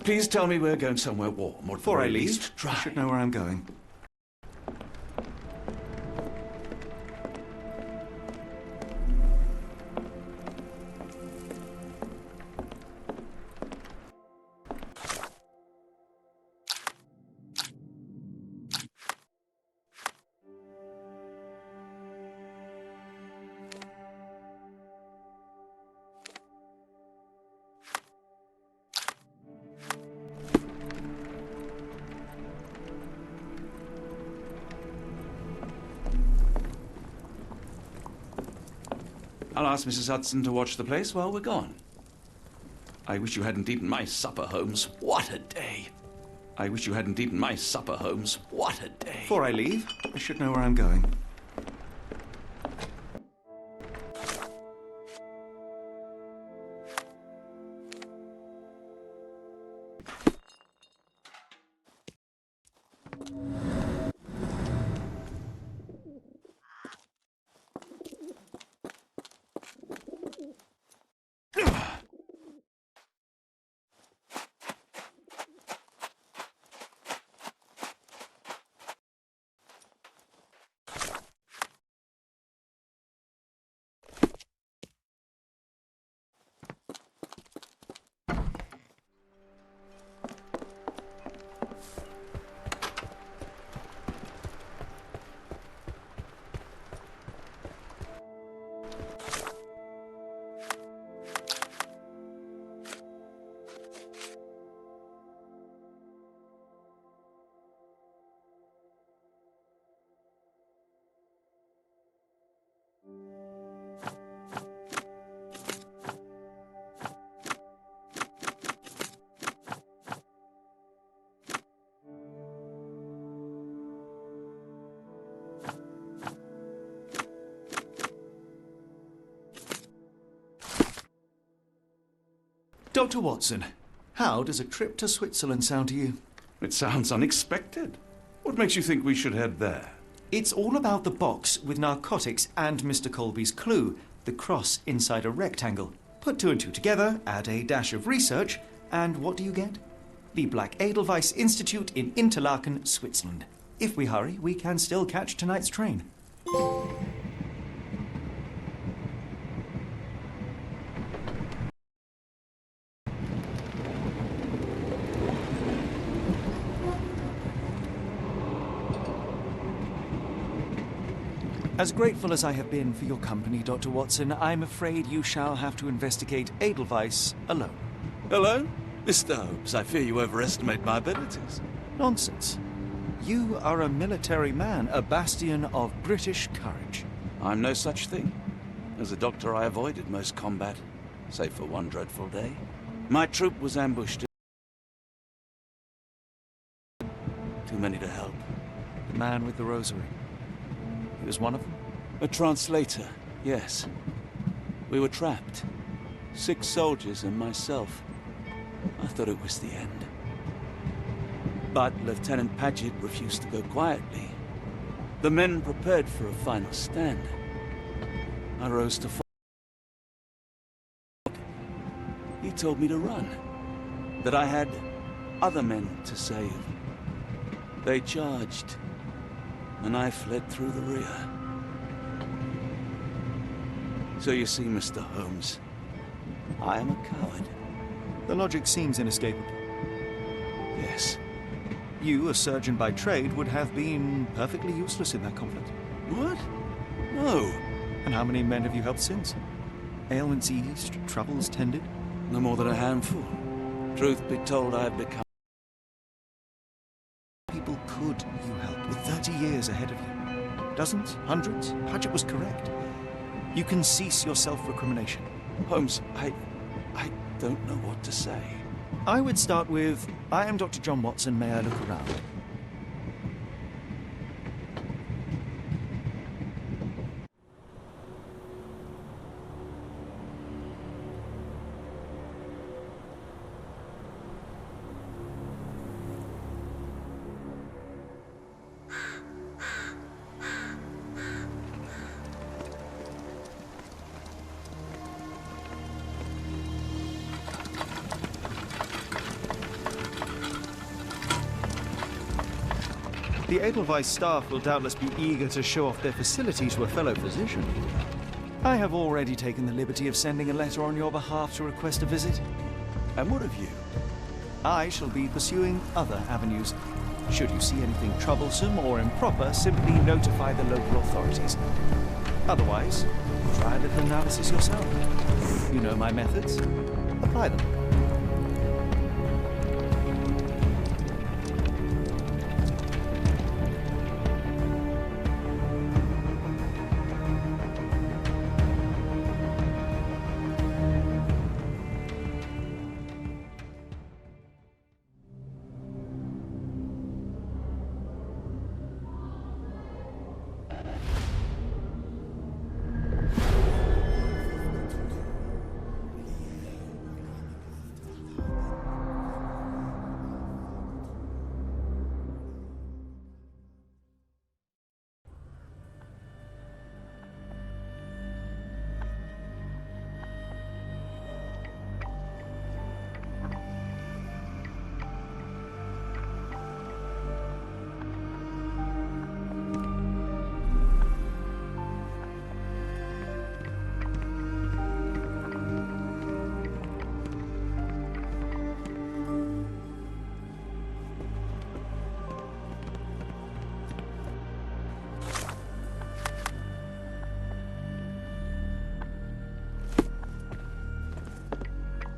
B: Please tell me we're going somewhere warm, or
J: Before I
B: at
J: leave,
B: least dry.
J: I should know where I'm going.
B: I'll ask Mrs. Hudson to watch the place while we're gone. I wish you hadn't eaten my supper, Holmes. What a day. I wish you hadn't eaten my supper, Holmes. What a day.
J: Before I leave, I should know where I'm going.
A: Dr. Watson, how does a trip to Switzerland sound to you?
B: It sounds unexpected. What makes you think we should head there?
A: It's all about the box with narcotics and Mr. Colby's clue, the cross inside a rectangle. Put 2 and 2 together, add a dash of research, and what do you get? The Black Edelweiss Institute in Interlaken, Switzerland. If we hurry, we can still catch tonight's train. As grateful as I have been for your company, Dr. Watson, I'm afraid you shall have to investigate Edelweiss alone.
B: Alone? Mr. Holmes, I fear you overestimate my abilities.
A: Nonsense. You are a military man, a bastion of British courage.
B: I'm no such thing. As a doctor, I avoided most combat, save for one dreadful day. My troop was ambushed. Too many to help.
A: The man with the rosary. He was one of them?
B: A translator, yes. We were trapped. 6 soldiers and myself. I thought it was the end. But Lieutenant Paget refused to go quietly. The men prepared for a final stand. I rose to follow. He told me to run. That I had other men to save. They charged, and I fled through the rear. So you see, Mr. Holmes, I am a coward.
A: The logic seems inescapable.
B: Yes.
A: You, a surgeon by trade, would have been perfectly useless in that conflict.
B: What? No.
A: And how many men have you helped since? Ailments eased, troubles tended?
B: No more than a handful. Truth be told, I have become...
A: People could you help with 30 years ahead of you? Dozens? Hundreds? Paget was correct. You can cease your self-recrimination.
B: Holmes, I don't know what to say.
A: I would start with, I am Dr. John Watson, may I look around? The Edelweiss staff will doubtless be eager to show off their facility to a fellow physician. I have already taken the liberty of sending a letter on your behalf to request a visit.
B: And what of you?
A: I shall be pursuing other avenues. Should you see anything troublesome or improper, simply notify the local authorities. Otherwise, try a little analysis yourself. You know my methods. Apply them.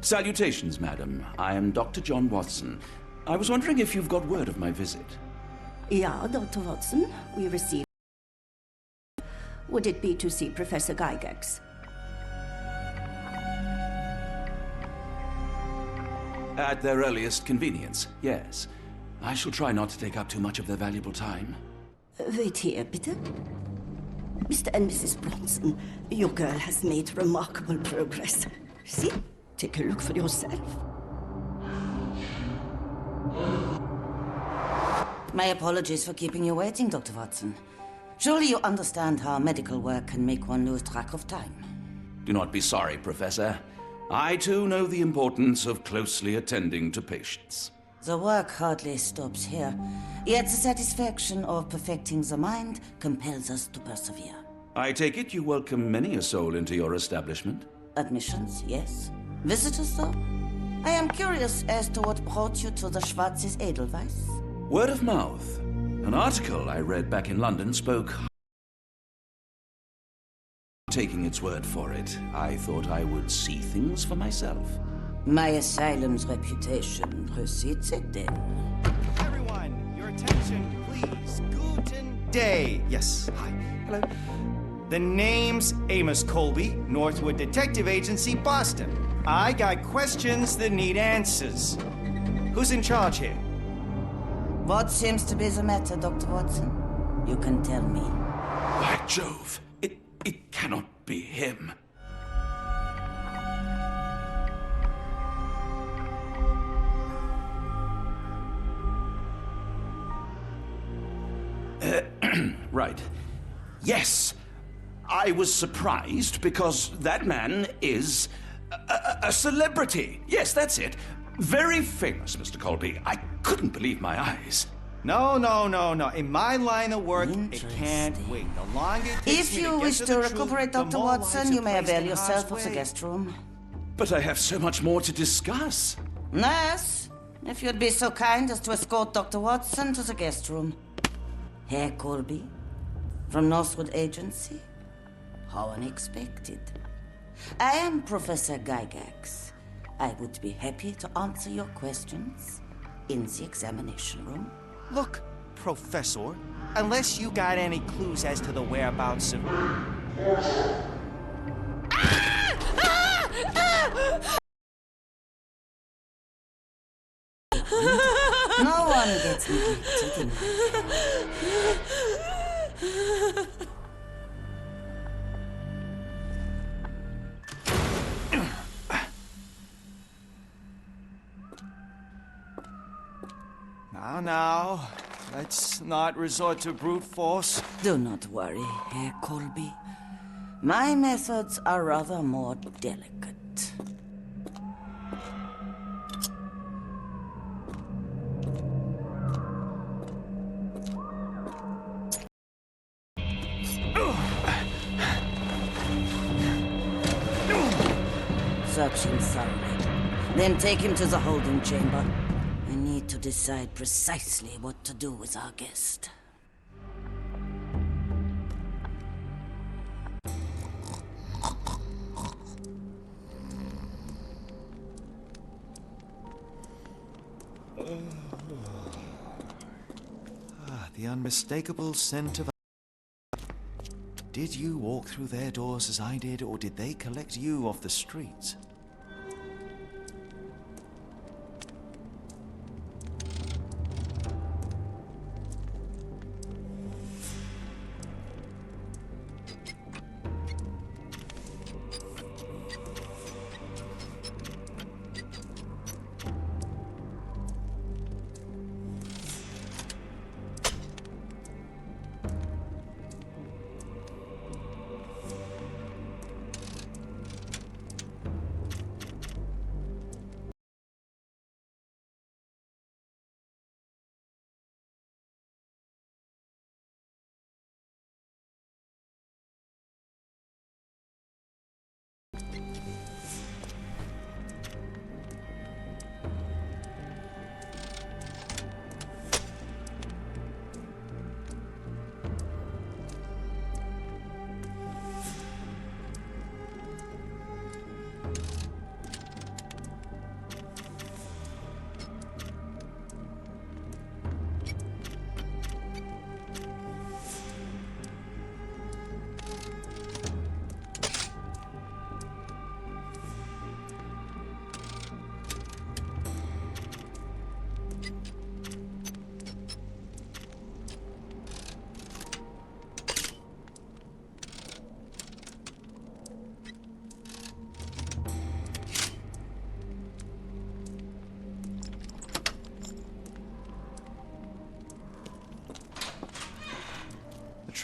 B: Salutations, madam. I am Dr. John Watson. I was wondering if you've got word of my visit.
R: Yeah, Dr. Watson. We received... Would it be to see Professor Gygax?
B: At their earliest convenience, yes. I shall try not to take up too much of their valuable time.
R: Wait here, bitte. Mr. and Mrs. Bronson, your girl has made remarkable progress. See? Take a look for yourself.
S: My apologies for keeping you waiting, Dr. Watson. Surely you understand how medical work can make one lose track of time.
B: Do not be sorry, Professor. I too know the importance of closely attending to patients.
S: The work hardly stops here, yet the satisfaction of perfecting the mind compels us to persevere.
B: I take it you welcome many a soul into your establishment?
S: Admissions, yes. Visitors, though? I am curious as to what brought you to the Schwarzes Edelweiss.
B: Word of mouth. An article I read back in London spoke. Taking its word for it, I thought I would see things for myself.
S: My asylum's reputation precedes it, then.
A: Everyone, your attention, please. Guten day. Yes, hi. Hello. The name's Amos Colby, Northwood Detective Agency, Boston. I got questions that need answers. Who's in charge here?
S: What seems to be the matter, Dr. Watson? You can tell me.
B: By Jove, it cannot be him. Right. Yes. I was surprised because that man is a celebrity. Yes, that's it. Very famous, Mr. Colby. I couldn't believe my eyes.
A: No. In my line of work, it can't wait. The longer it takes
S: If
A: me
S: you
A: to
S: wish
A: get
S: to
A: the
S: recuperate,
A: truth,
S: Dr.
A: the more
S: Watson,
A: lives
S: you
A: are
S: may
A: placed
S: avail
A: in
S: yourself
A: harm's
S: of the
A: way.
S: guest room.
B: But I have so much more to discuss.
S: Nurse, if you'd be so kind as to escort Dr. Watson to the guest room. Herr Colby, from Northwood Agency? How unexpected. I am Professor Gygax. I would be happy to answer your questions in the examination room.
A: Look, Professor, unless you got any clues as to the whereabouts of...
S: No one gets neglected in
A: Now, let's not resort to brute force.
S: Do not worry, Herr Colby. My methods are rather more delicate. Search him thoroughly. Then take him to the holding chamber. I need to decide precisely what to do with our guest.
A: The unmistakable scent of... Did you walk through their doors as I did, or did they collect you off the streets?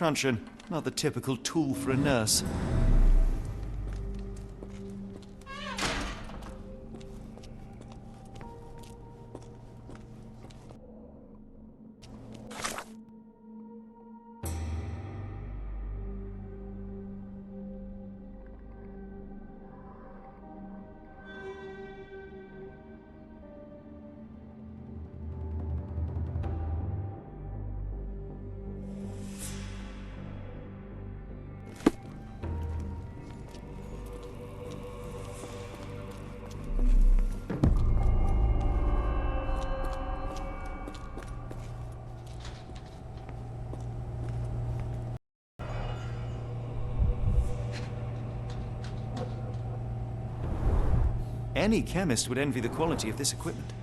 J: truncheon, not the typical tool for a nurse. Any chemist would envy the quality of this equipment.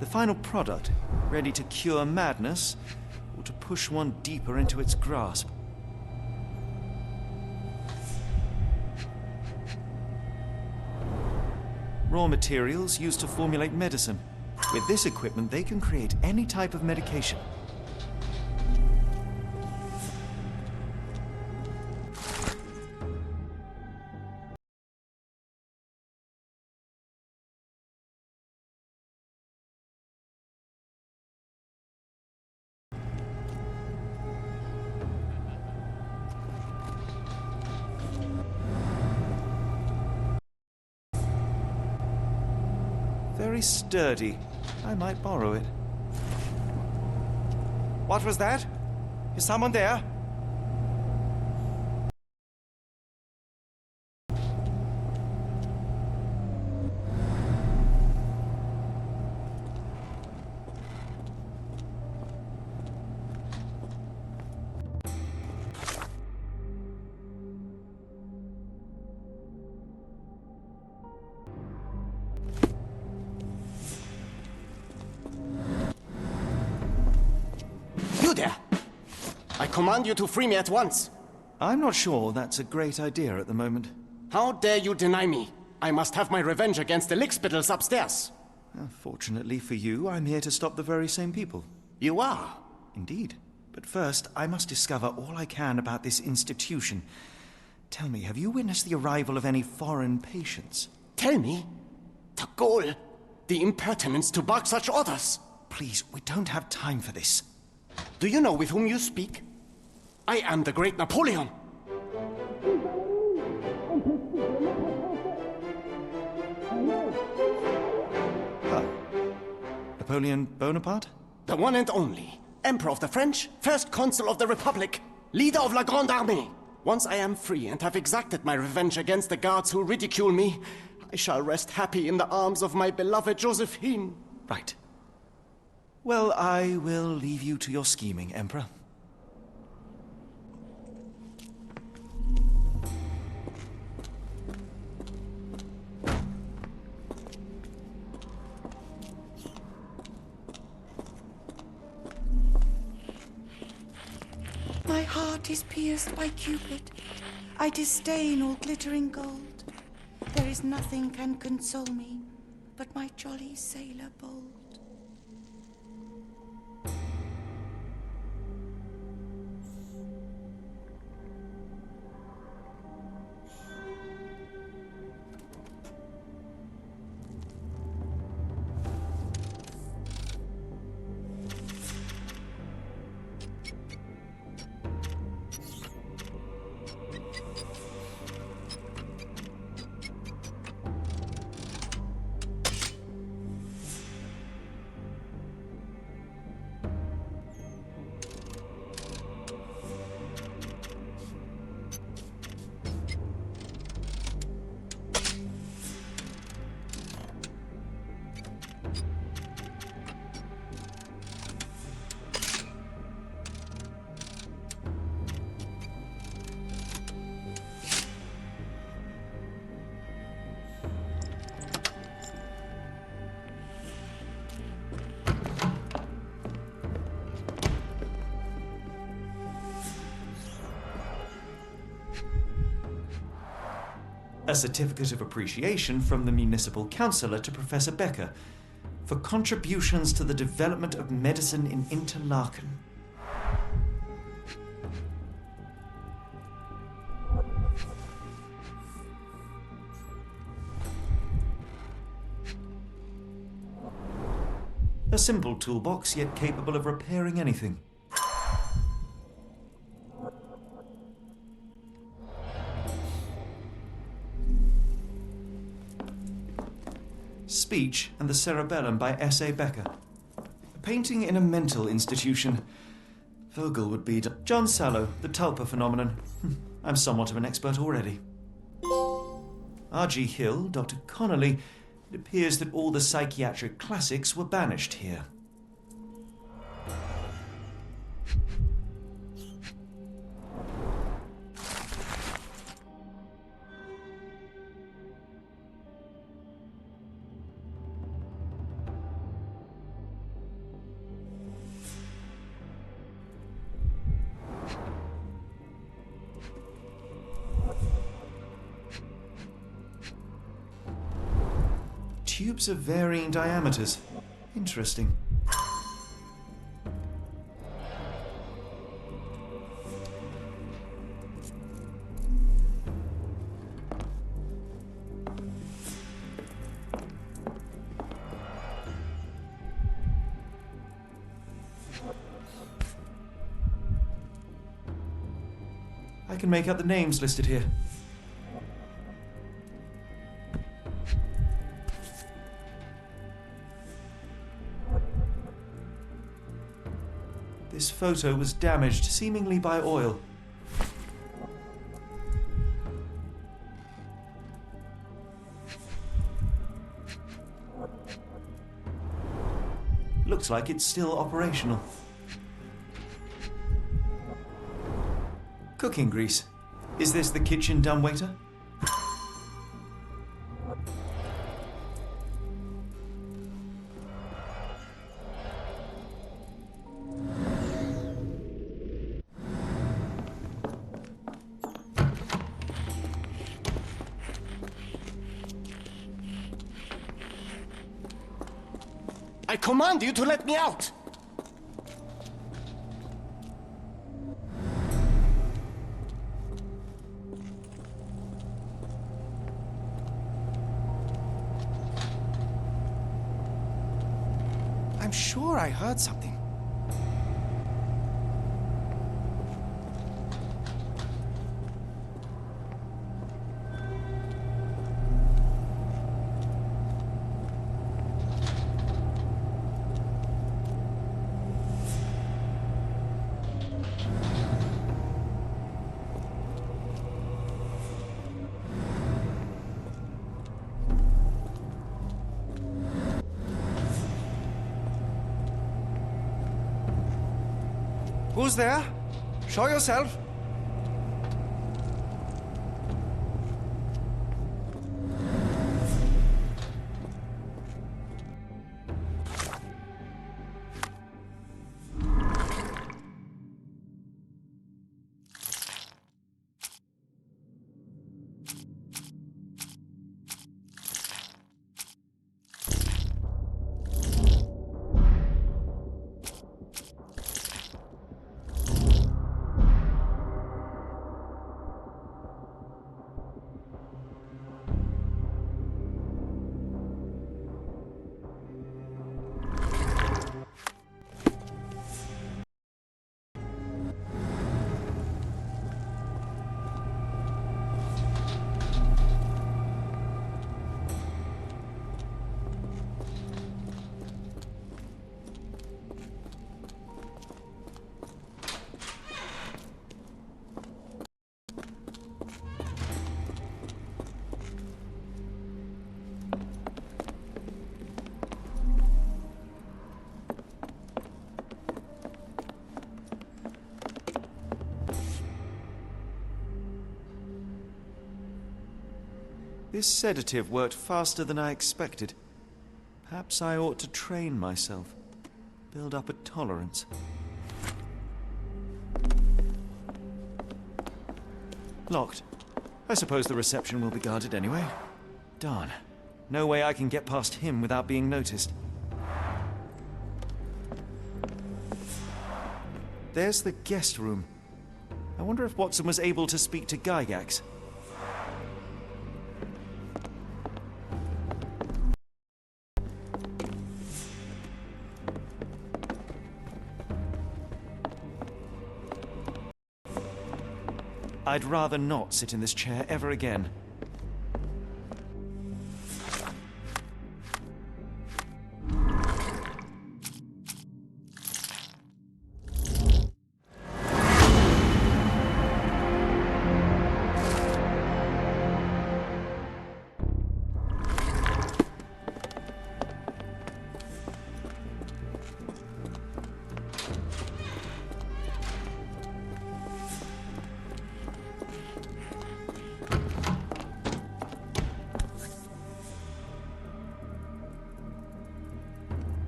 J: The final product, ready to cure madness, or to push one deeper into its grasp. Raw materials used to formulate medicine. With this equipment, they can create any type of medication. Very sturdy. I might borrow it.
A: What was that? Is someone there?
T: You there! I command you to free me at once!
J: I'm not sure that's a great idea at the moment.
T: How dare you deny me? I must have my revenge against the lickspittles upstairs!
J: Fortunately for you, I'm here to stop the very same people.
T: You are?
J: Indeed. But first, I must discover all I can about this institution. Tell me, have you witnessed the arrival of any foreign patients?
T: Tell me? The gall! The impertinence to bark such orders!
J: Please, we don't have time for this.
T: Do you know with whom you speak? I am the great Napoleon!
J: Napoleon Bonaparte?
T: The one and only. Emperor of the French, First Consul of the Republic, leader of La Grande Armée. Once I am free and have exacted my revenge against the guards who ridicule me, I shall rest happy in the arms of my beloved Josephine.
J: Right. Well, I will leave you to your scheming, Emperor.
U: My heart is pierced by Cupid. I disdain all glittering gold. There is nothing can console me but my jolly sailor bold. A certificate of appreciation from the municipal councillor to Professor Becker
J: for contributions to the development of medicine in Interlaken. A simple toolbox, yet capable of repairing anything. Speech and the Cerebellum by S.A. Becker. A painting in a mental institution. Vogel would be... John Sallow, the Tulpa phenomenon. I'm somewhat of an expert already. R.G. Hill, Dr. Connolly. It appears that all the psychiatric classics were banished here. Tubes of varying diameters. Interesting. I can make out the names listed here. This photo was damaged, seemingly by oil. Looks like it's still operational. Cooking grease. Is this the kitchen dumbwaiter?
T: I command you to let me out!
Q: I'm sure I heard something. Who's there? Show yourself.
J: This sedative worked faster than I expected. Perhaps I ought to train myself. Build up a tolerance. Locked. I suppose the reception will be guarded anyway. Darn. No way I can get past him without being noticed. there's the guest room. I wonder if Watson was able to speak to Gygax. I'd rather not sit in this chair ever again.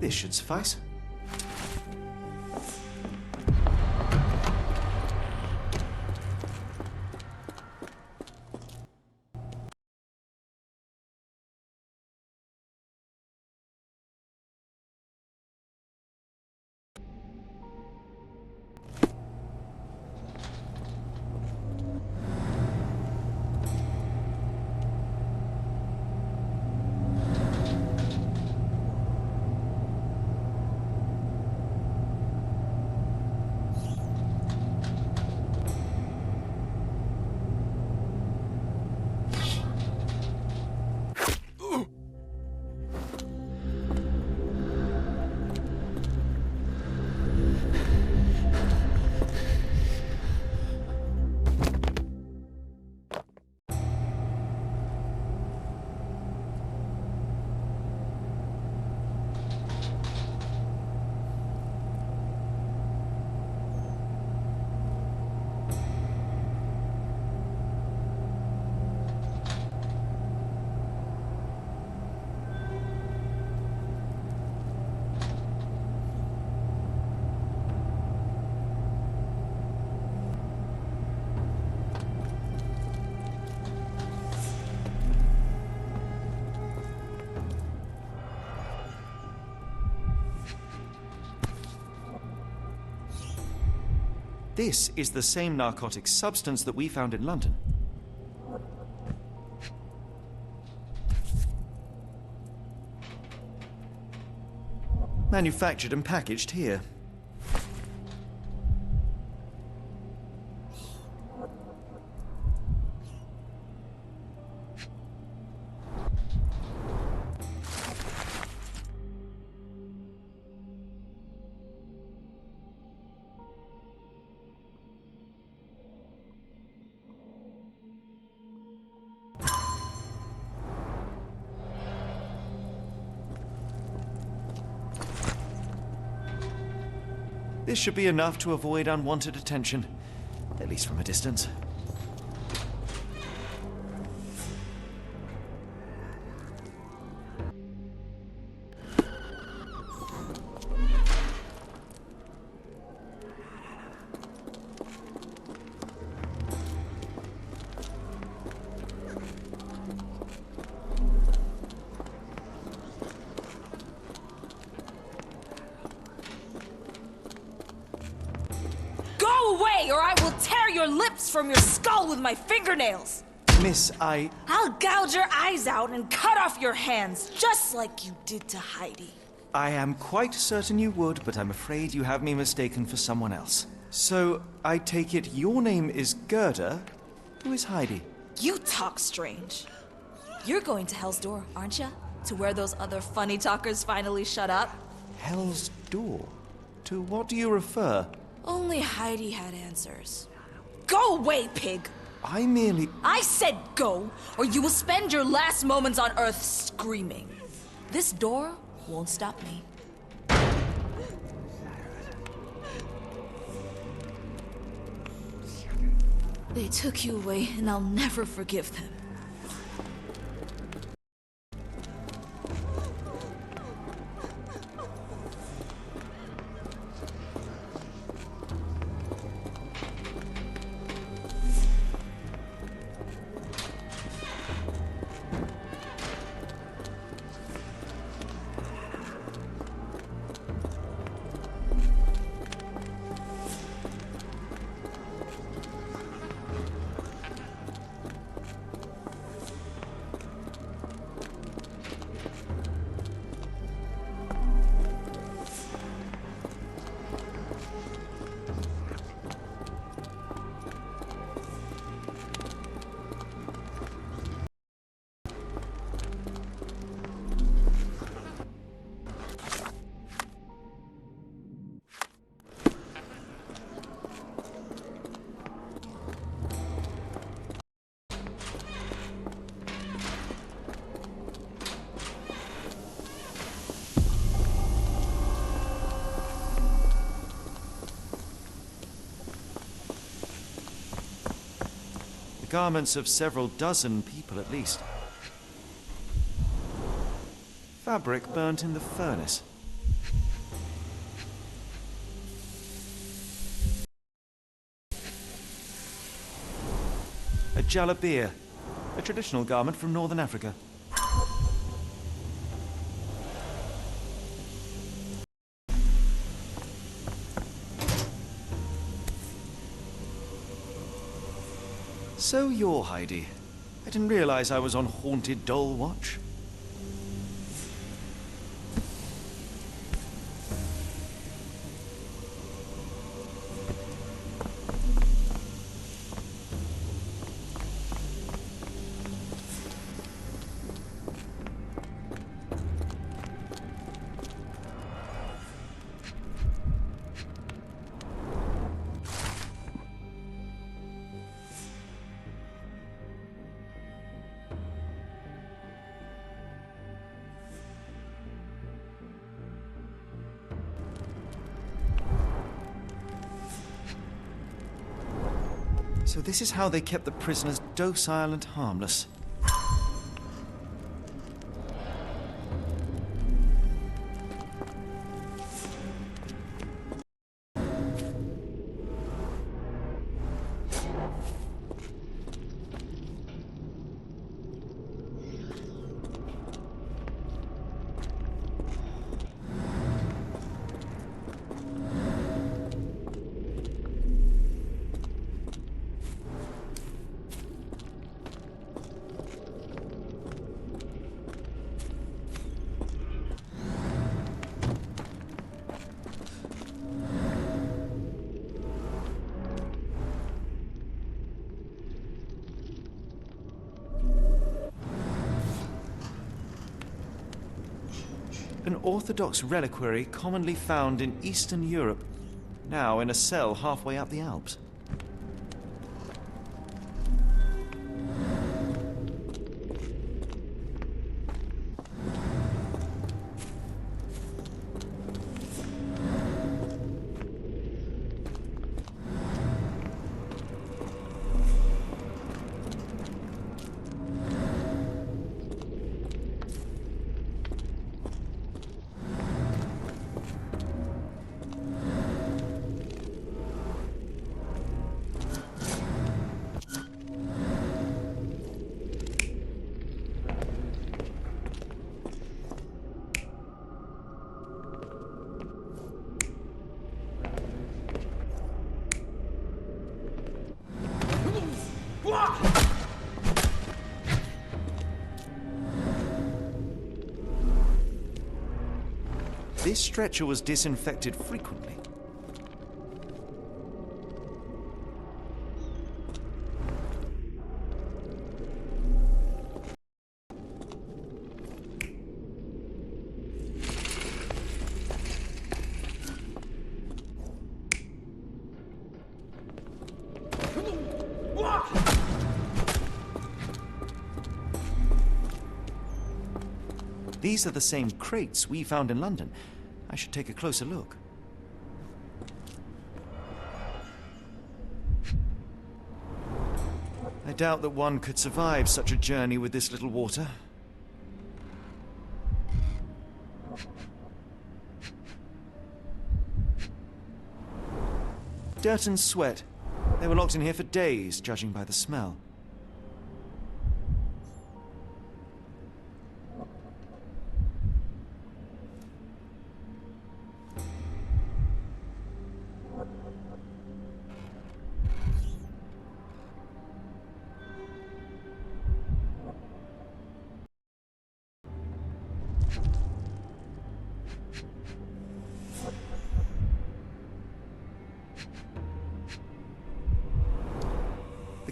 J: This should suffice. This is the same narcotic substance that we found in London. Manufactured and packaged here. This should be enough to avoid unwanted attention, at least from a distance.
C: Or I will tear your lips from your skull with my fingernails!
J: Miss,
C: I'll gouge your eyes out and cut off your hands, just like you did to Heidi.
J: I am quite certain you would, but I'm afraid you have me mistaken for someone else. So, I take it your name is Gerda? Who is Heidi?
C: You talk strange. You're going to Hell's Door, aren't you? To where those other funny talkers finally shut up?
J: Hell's Door? To what do you refer?
C: Only Heidi had answers. Go away, pig!
J: I
C: said go, or you will spend your last moments on Earth screaming. This door won't stop me. They took you away, and I'll never forgive them.
J: garments of several dozen people at least. Fabric burnt in the furnace. A jalabia, a traditional garment from northern Africa. So you're Heidi. I didn't realize I was on Haunted Doll Watch. So this is how they kept the prisoners docile and harmless. An orthodox reliquary commonly found in Eastern Europe, now in a cell halfway up the Alps. This stretcher was disinfected frequently. These are the same crates we found in London. I should take a closer look. I doubt that one could survive such a journey with this little water. Dirt and sweat. They were locked in here for days, judging by the smell.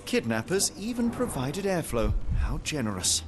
J: Kidnappers even provided airflow. How generous.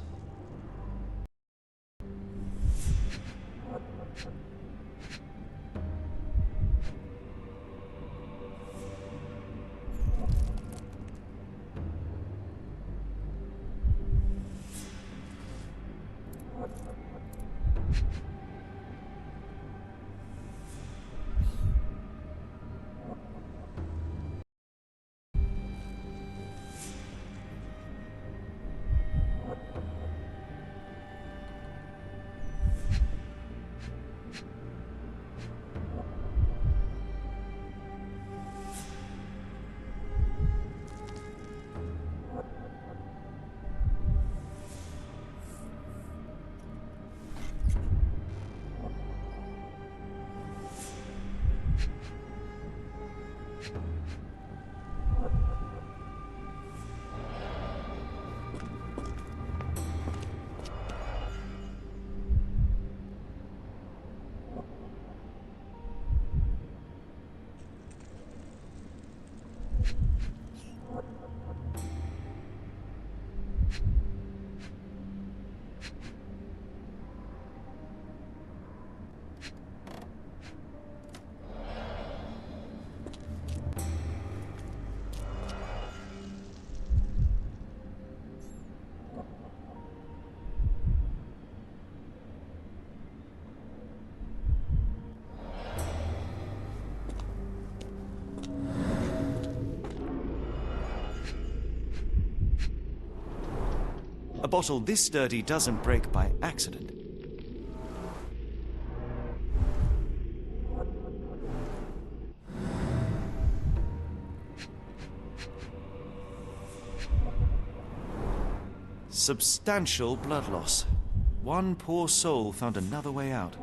J: bottle this sturdy doesn't break by accident. Substantial blood loss. One poor soul found another way out.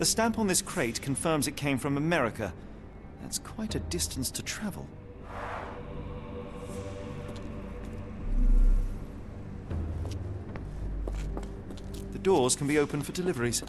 J: The stamp on this crate confirms it came from America. That's quite a distance to travel. The doors can be opened for deliveries.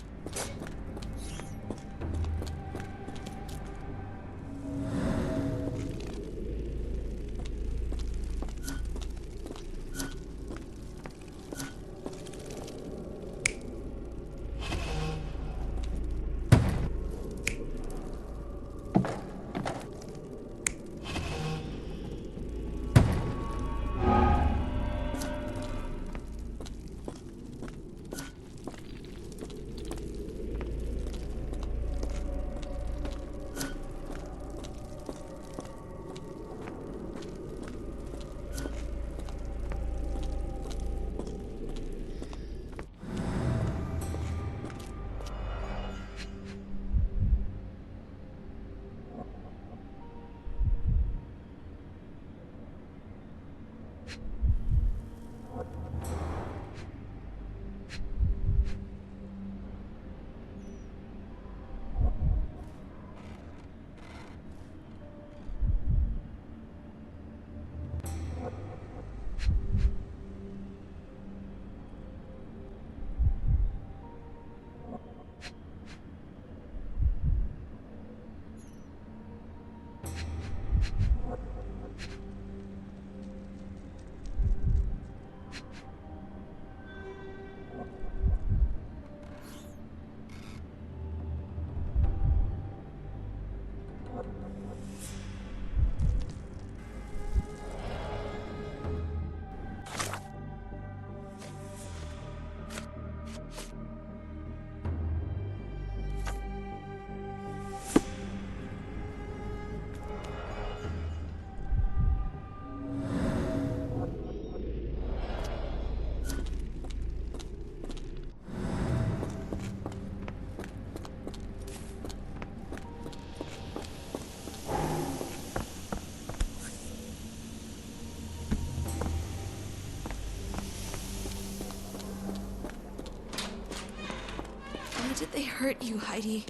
C: Did they hurt you, Heidi?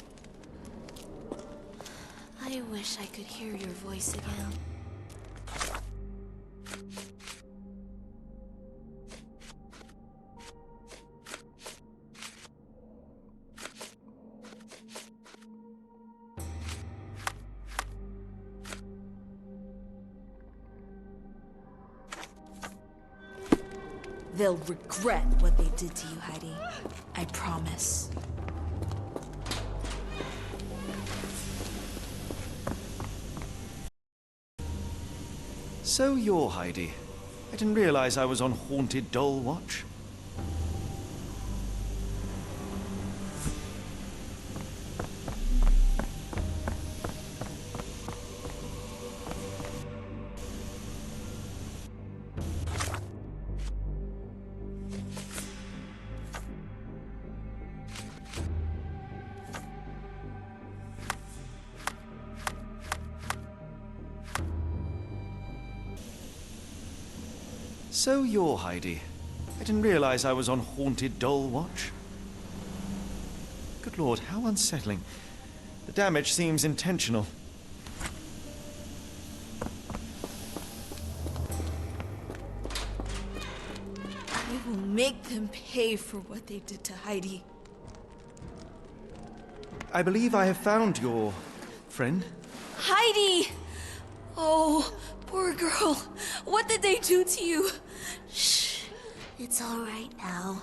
C: I wish I could hear your voice again. They'll regret what they did to you, Heidi. I promise.
J: So you're Heidi. I didn't realize I was on Haunted Doll Watch. So you're Heidi. I didn't realize I was on Haunted Doll Watch. Good lord, how unsettling. The damage seems intentional.
C: I will make them pay for what they did to Heidi.
J: I believe I have found your friend.
C: Heidi! Oh, poor girl. What did they do to you? Shh. It's all right now.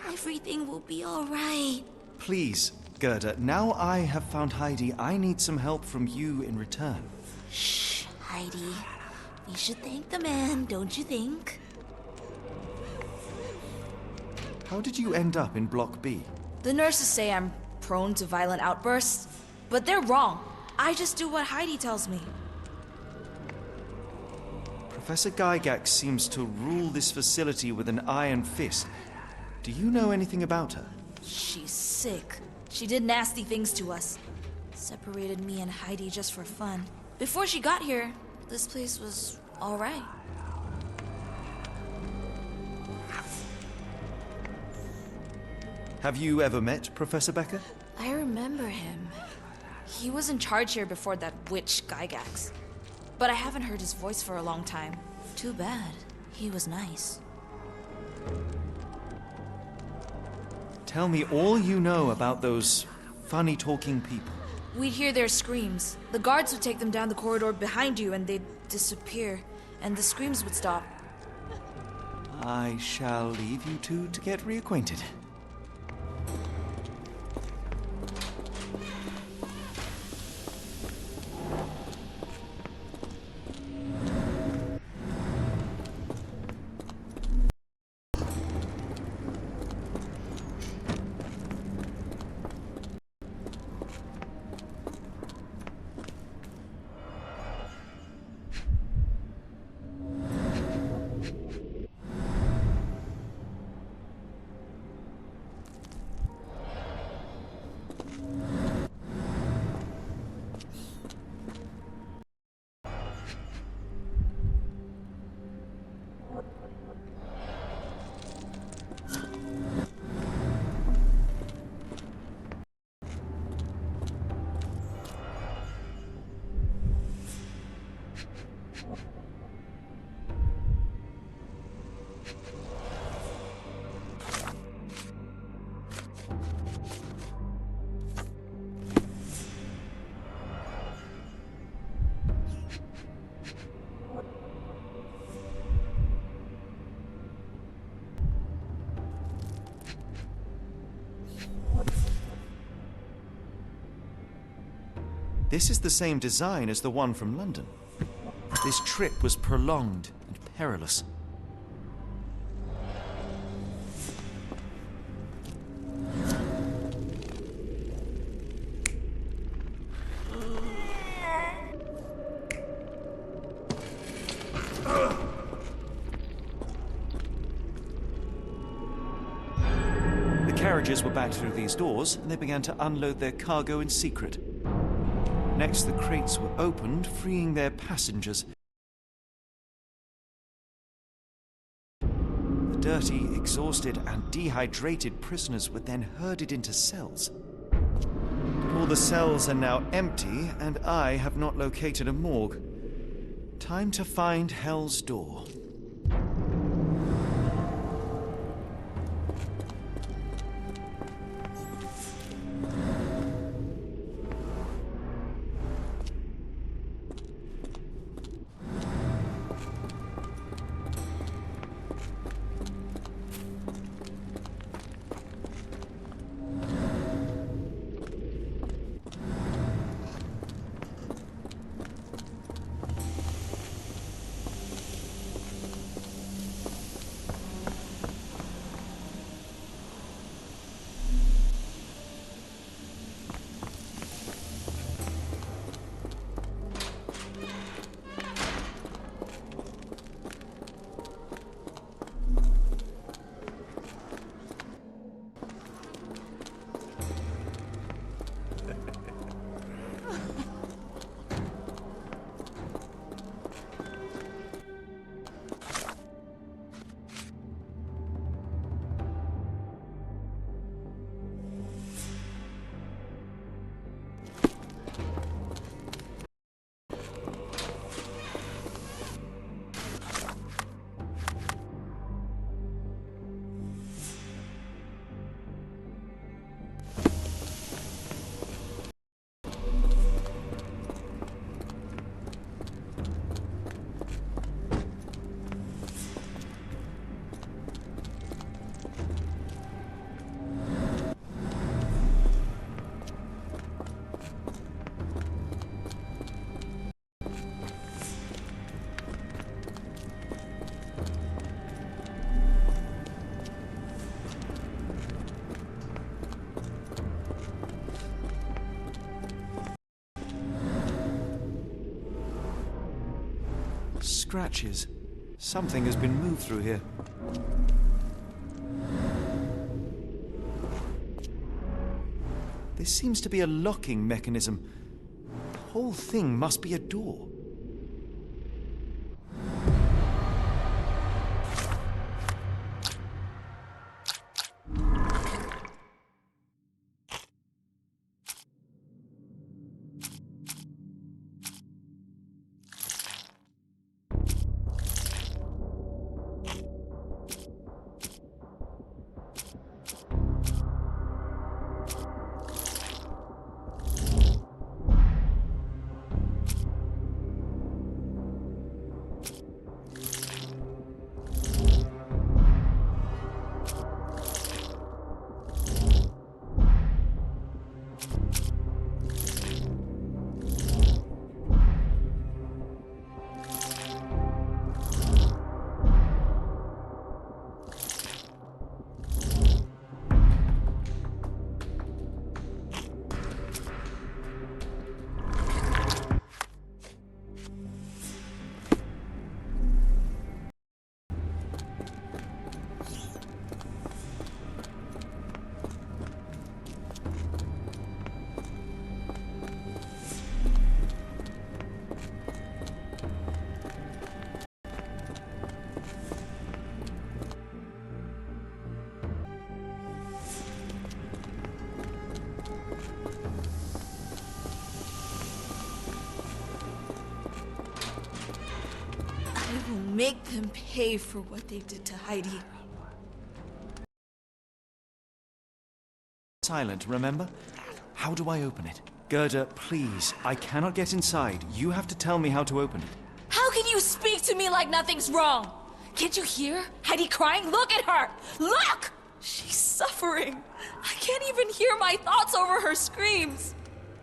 C: Everything will be all right.
J: Please, Gerda, now I have found Heidi, I need some help from you in return.
C: Shh, Heidi. We should thank the man, don't you think?
J: How did you end up in Block B?
C: The nurses say I'm prone to violent outbursts, but they're wrong. I just do what Heidi tells me.
J: Professor Gygax seems to rule this facility with an iron fist. Do you know anything about her?
C: She's sick. She did nasty things to us. Separated me and Heidi just for fun. Before she got here, this place was all right.
J: Have you ever met Professor Becker?
C: I remember him. He was in charge here before that witch Gygax. But I haven't heard his voice for a long time. Too bad. He was nice.
J: Tell me all you know about those funny-talking people.
C: We'd hear their screams. The guards would take them down the corridor behind you and they'd disappear. And the screams would stop.
J: I shall leave you two to get reacquainted. This is the same design as the one from London. This trip was prolonged and perilous. The carriages were backed through these doors, and they began to unload their cargo in secret. Next, the crates were opened, freeing their passengers. The dirty, exhausted, and dehydrated prisoners were then herded into cells. But all the cells are now empty, and I have not located a morgue. Time to find Hell's Door. Scratches. Something has been moved through here. This seems to be a locking mechanism. The whole thing must be a door.
C: Make them pay for what they did to Heidi.
J: Silent, remember? How do I open it? Gerda, please. I cannot get inside. You have to tell me how to open it.
C: How can you speak to me like nothing's wrong? Can't you hear Heidi crying? Look at her! Look! She's suffering. I can't even hear my thoughts over her screams.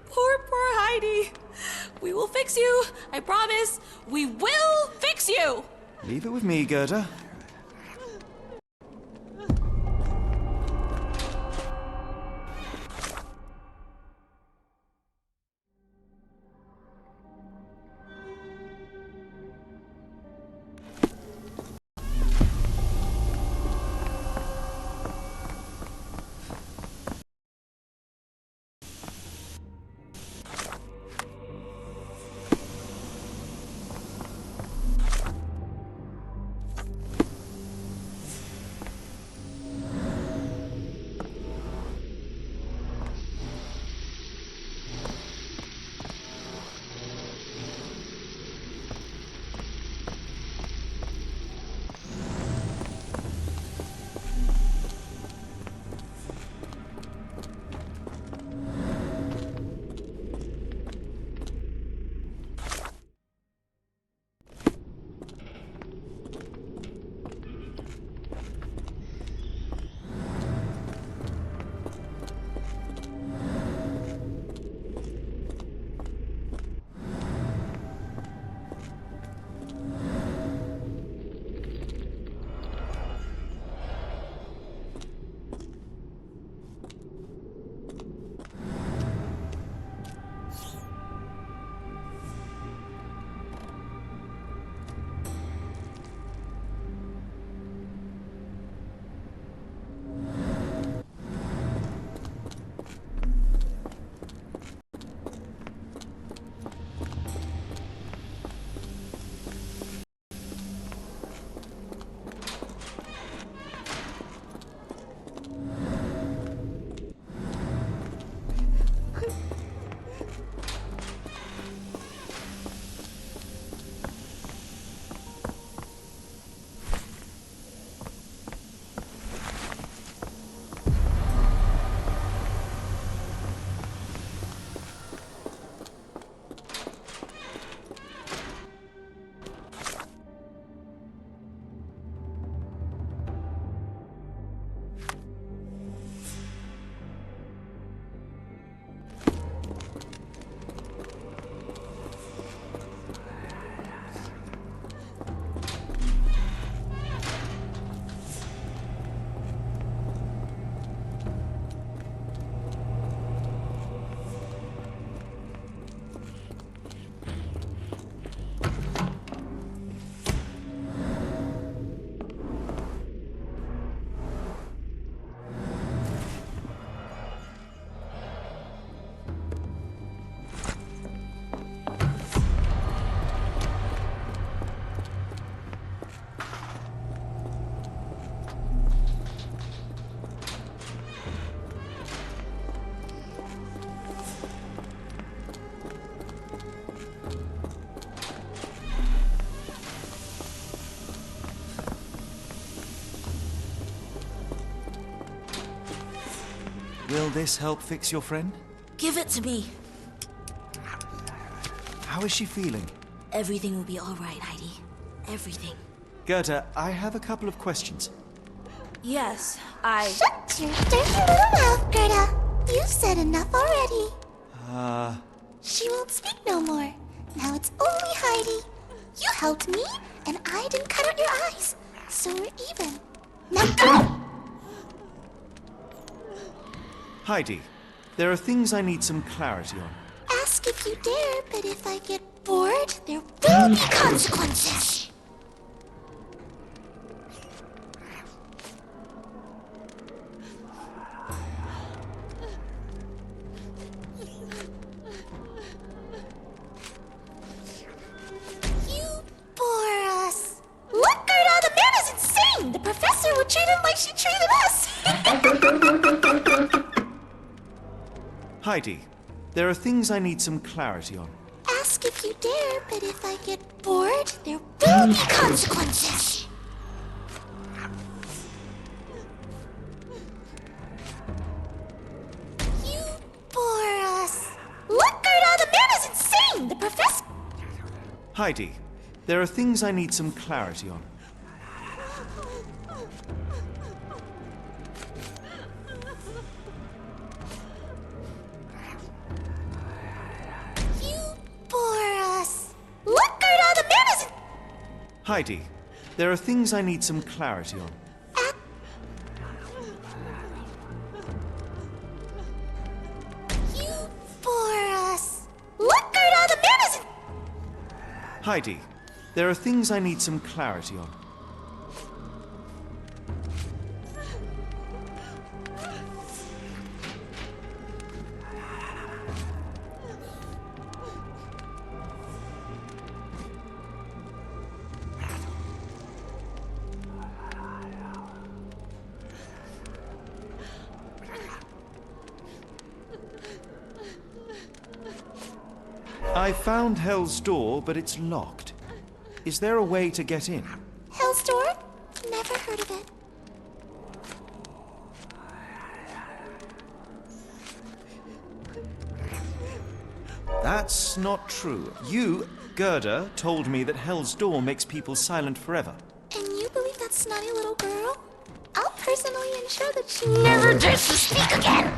C: Poor Heidi. We will fix you. I promise. We will fix you!
J: Leave it with me, Gerda. Will this help fix your friend?
C: Give it to me.
J: How is she feeling?
C: Everything will be all right, Heidi. Everything.
J: Gerda, I have a couple of questions.
C: Yes,
D: Shut your dirty little mouth, Gerda. You've said enough already. She won't speak no more. Now it's only Heidi. You helped me, and I didn't cut out your eyes. So we're even. Now go!
J: Heidi, there are things I need some clarity on.
D: Ask if you dare, but if I get bored, there will be consequences. You bore us. Look, Gerda, the man is insane. The professor would treat him like she treated us.
J: Heidi, there are things I need some clarity on.
D: Ask if you dare, but if I get bored, there will be consequences. You bore us. Look, Gerda, the man is insane. The professor...
J: Heidi, there are things I need some clarity on.
D: You bore us. Look, Gerda, the man is...
J: Heidi, there are things I need some clarity on.
D: You bore us. Look, Gerda, the man is...
J: Heidi, there are things I need some clarity on. I found Hell's Door, but it's locked. Is there a way to get in?
D: Hell's Door? Never heard of it.
J: That's not true. You, Gerda, told me that Hell's Door makes people silent forever.
D: And you believe that snotty little girl? I'll personally ensure that she never dares to speak again!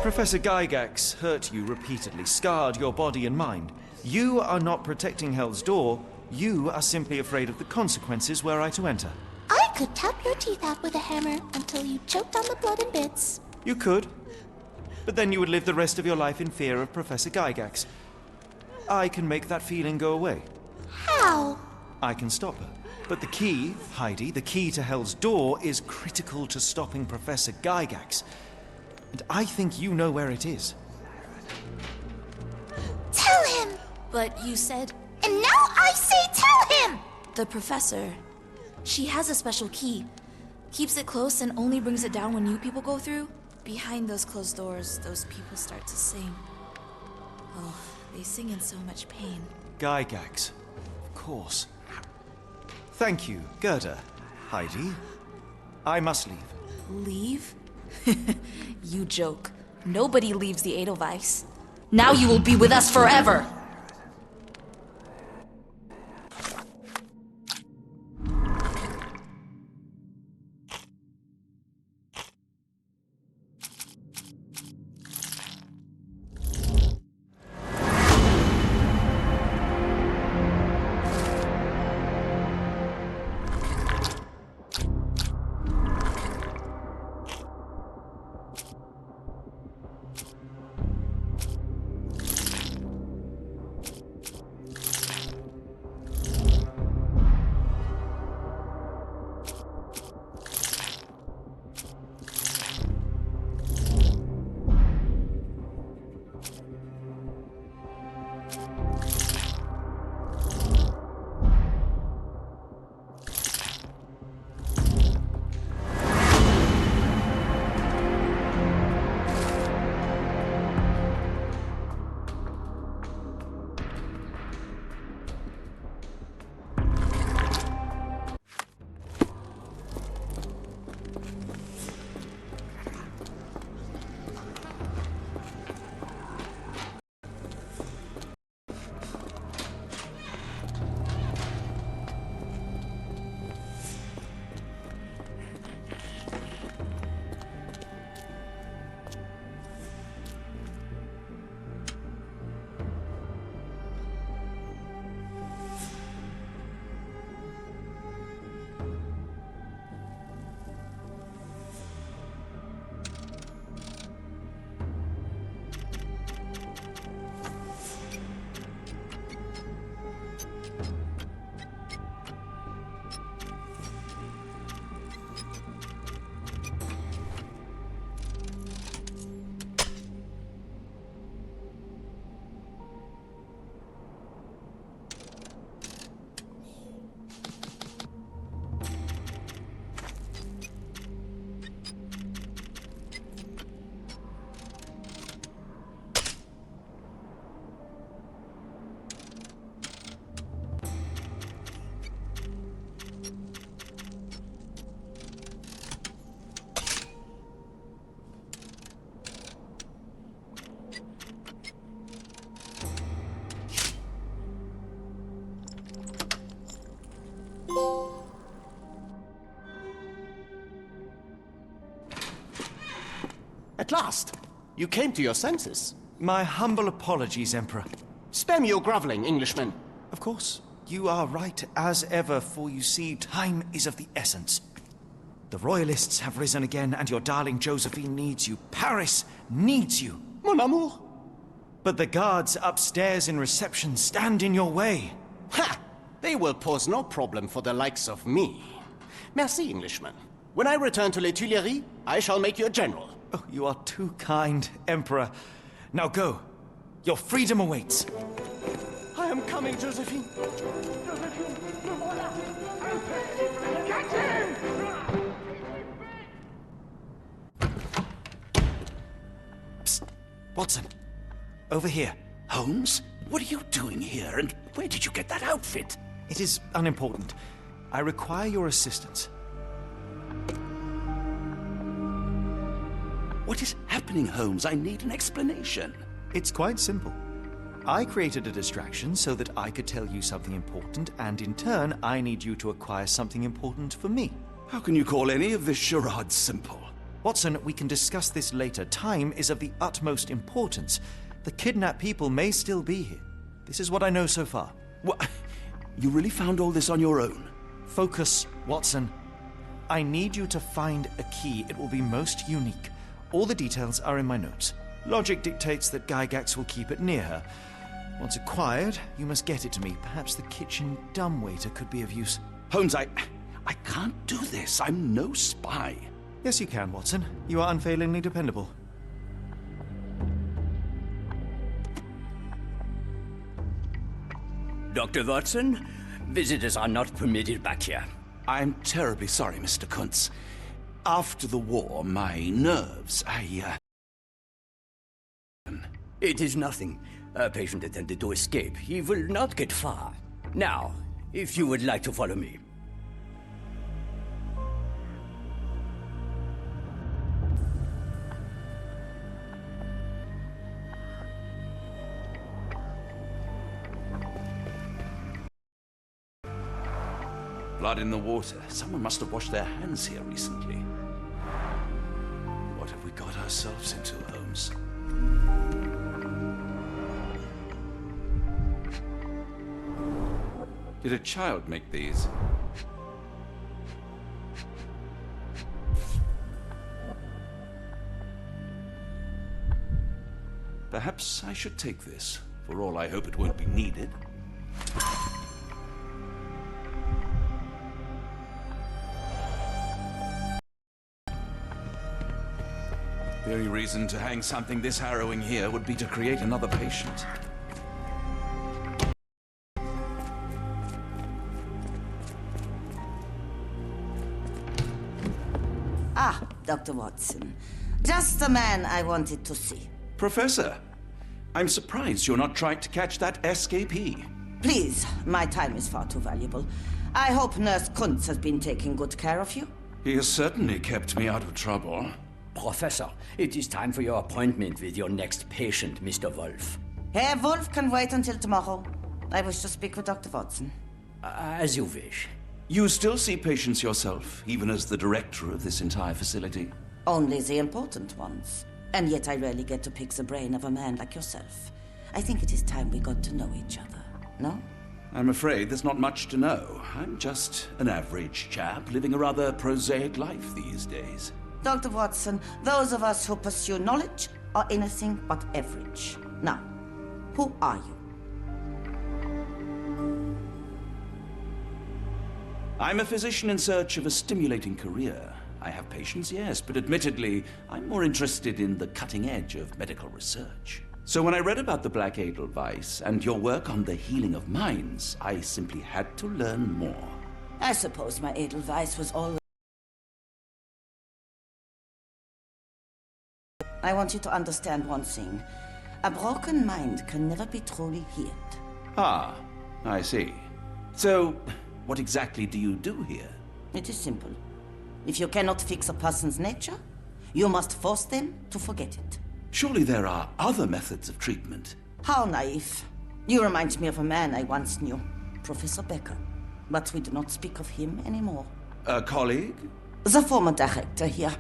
J: Professor Gygax hurt you repeatedly, scarred your body and mind. You are not protecting Hell's Door. You are simply afraid of the consequences were I to enter.
D: I could tap your teeth out with a hammer until you choked on the blood in bits.
J: You could. But then you would live the rest of your life in fear of Professor Gygax. I can make that feeling go away.
D: How?
J: I can stop her. But the key, Heidi, the key to Hell's Door is critical to stopping Professor Gygax. And I think you know where it is.
D: Tell him!
C: But you said...
D: And now I say tell him!
C: The professor. She has a special key. Keeps it close and only brings it down when new people go through. Behind those closed doors, those people start to sing. Oh, they sing in so much pain.
J: Gygax. Of course. Thank you, Gerda. Heidi. I must leave.
C: Leave? You joke. Nobody leaves the Edelweiss. Now you will be with us forever!
T: last! You came to your senses.
J: My humble apologies, Emperor.
T: Spare me your groveling, Englishman.
J: Of course, you are right as ever, for you see, time is of the essence. The royalists have risen again, and your darling Josephine needs you. Paris needs you.
T: Mon amour.
J: But the guards upstairs in reception stand in your way.
T: Ha! They will pose no problem for the likes of me. Merci, Englishman. When I return to Les Tuileries, I shall make you a general.
J: Oh, you are too kind, Emperor. Now go. Your freedom awaits.
T: I am coming, Josephine. Josephine, le voilà. Catch him!
J: Psst. Watson. Over here.
B: Holmes? What are you doing here, and where did you get that outfit?
J: It is unimportant. I require your assistance.
B: What is happening, Holmes? I need an explanation.
J: It's quite simple. I created a distraction so that I could tell you something important, and in turn, I need you to acquire something important for me.
B: How can you call any of this charade simple?
J: Watson, we can discuss this later. Time is of the utmost importance. The kidnapped people may still be here. This is what I know so far.
B: What? You really found all this on your own?
J: Focus, Watson. I need you to find a key. It will be most unique. All the details are in my notes. Logic dictates that Gygax will keep it near her. Once acquired, you must get it to me. Perhaps the kitchen dumbwaiter could be of use.
B: Holmes, I can't do this. I'm no spy.
J: Yes, you can, Watson. You are unfailingly dependable.
F: Dr. Watson, visitors are not permitted back here.
B: I'm terribly sorry, Mr. Kuntz. After the war, my nerves,
F: It is nothing. A patient attempted to escape. He will not get far. Now, if you would like to follow me.
B: Blood in the water. Someone must have washed their hands here recently. What have we got ourselves into, Holmes? Did a child make these? Perhaps I should take this. For all I hope it won't be needed. The only reason to hang something this harrowing here would be to create another patient.
S: Ah, Dr. Watson. Just the man I wanted to see.
B: Professor, I'm surprised you're not trying to catch that escapee.
S: Please, my time is far too valuable. I hope Nurse Kuntz has been taking good care of you.
B: He has certainly kept me out of trouble.
F: Professor, it is time for your appointment with your next patient, Mr. Wolf.
S: Herr Wolf can wait until tomorrow. I wish to speak with Dr. Watson.
F: As you wish.
B: You still see patients yourself, even as the director of this entire facility?
S: Only the important ones. And yet I rarely get to pick the brain of a man like yourself. I think it is time we got to know each other, no?
B: I'm afraid there's not much to know. I'm just an average chap living a rather prosaic life these days.
S: Dr. Watson, those of us who pursue knowledge are anything but average. Now, who are you?
B: I'm a physician in search of a stimulating career. I have patients, yes, but admittedly, I'm more interested in the cutting edge of medical research. So when I read about the Black Edelweiss and your work on the healing of minds, I simply had to learn more.
S: I suppose my Edelweiss was always... I want you to understand one thing. A broken mind can never be truly healed.
B: Ah, I see. So, what exactly do you do here?
S: It is simple. If you cannot fix a person's nature, you must force them to forget it.
B: Surely there are other methods of treatment.
S: How naive. You remind me of a man I once knew, Professor Becker. But we do not speak of him anymore.
B: A colleague?
S: The former director here.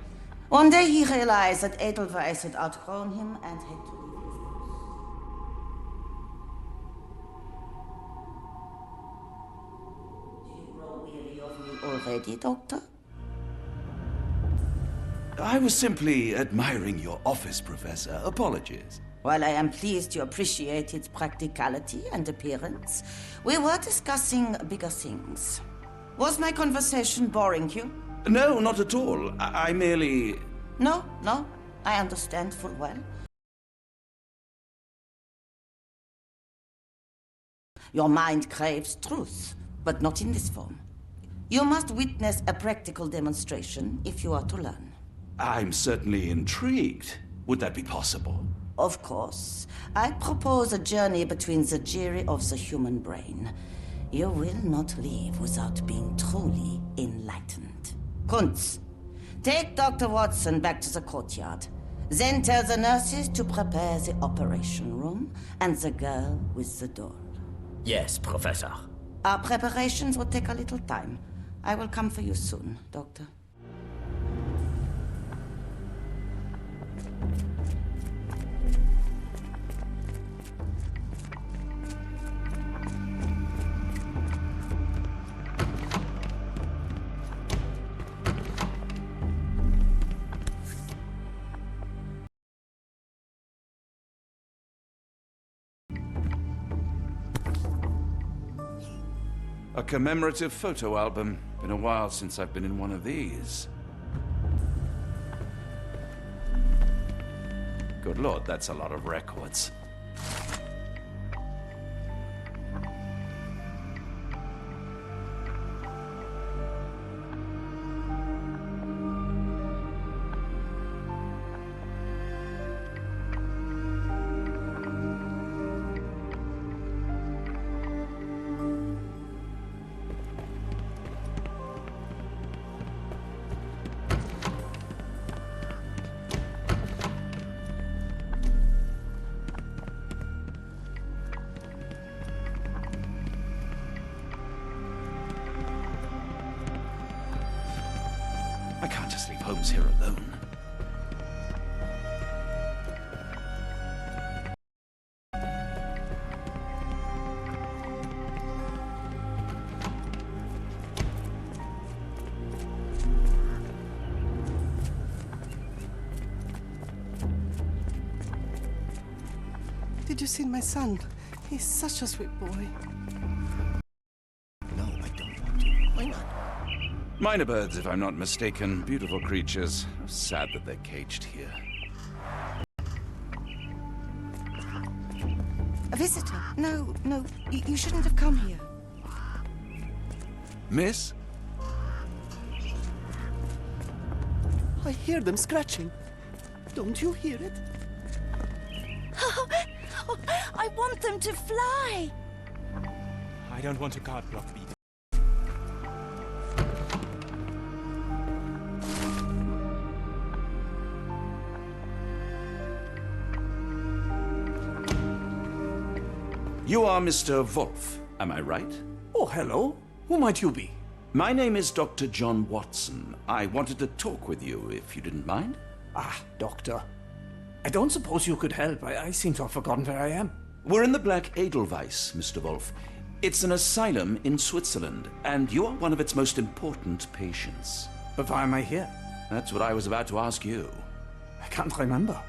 S: One day he realized that Edelweiss had outgrown him and had to leave his house. Do you grow weary of me already, Doctor?
B: I was simply admiring your office, Professor. Apologies.
S: While I am pleased you appreciate its practicality and appearance, we were discussing bigger things. Was my conversation boring you?
B: No, not at all. I merely...
S: No, I understand full well. Your mind craves truth, but not in this form. You must witness a practical demonstration if you are to learn.
B: I'm certainly intrigued. Would that be possible?
S: Of course. I propose a journey between the jury of the human brain. You will not leave without being truly enlightened. Kunz, take Dr. Watson back to the courtyard. Then tell the nurses to prepare the operation room and the girl with the doll.
F: Yes, Professor.
S: Our preparations will take a little time. I will come for you soon, Doctor.
B: A commemorative photo album. Been a while since I've been in one of these. Good Lord, that's a lot of records. I can't just leave Holmes here alone.
U: Did you see my son? He's such a sweet boy.
K: No, I don't want to. Why not?
B: Minor birds, if I'm not mistaken. Beautiful creatures. Sad that they're caged here.
U: A visitor? No, you shouldn't have come here.
B: Miss?
U: I hear them scratching. Don't you hear it?
L: I want them to fly!
Q: I don't want to card block beat.
B: You are Mr. Wolf, am I right?
E: Oh, hello. Who might you be?
B: My name is Dr. John Watson. I wanted to talk with you, if you didn't mind.
E: Ah, Doctor. I don't suppose you could help. I seem to have forgotten where I am.
B: We're in the Black Edelweiss, Mr. Wolf. It's an asylum in Switzerland, and you are one of its most important patients.
E: But why am I here?
B: That's what I was about to ask you.
E: I can't remember.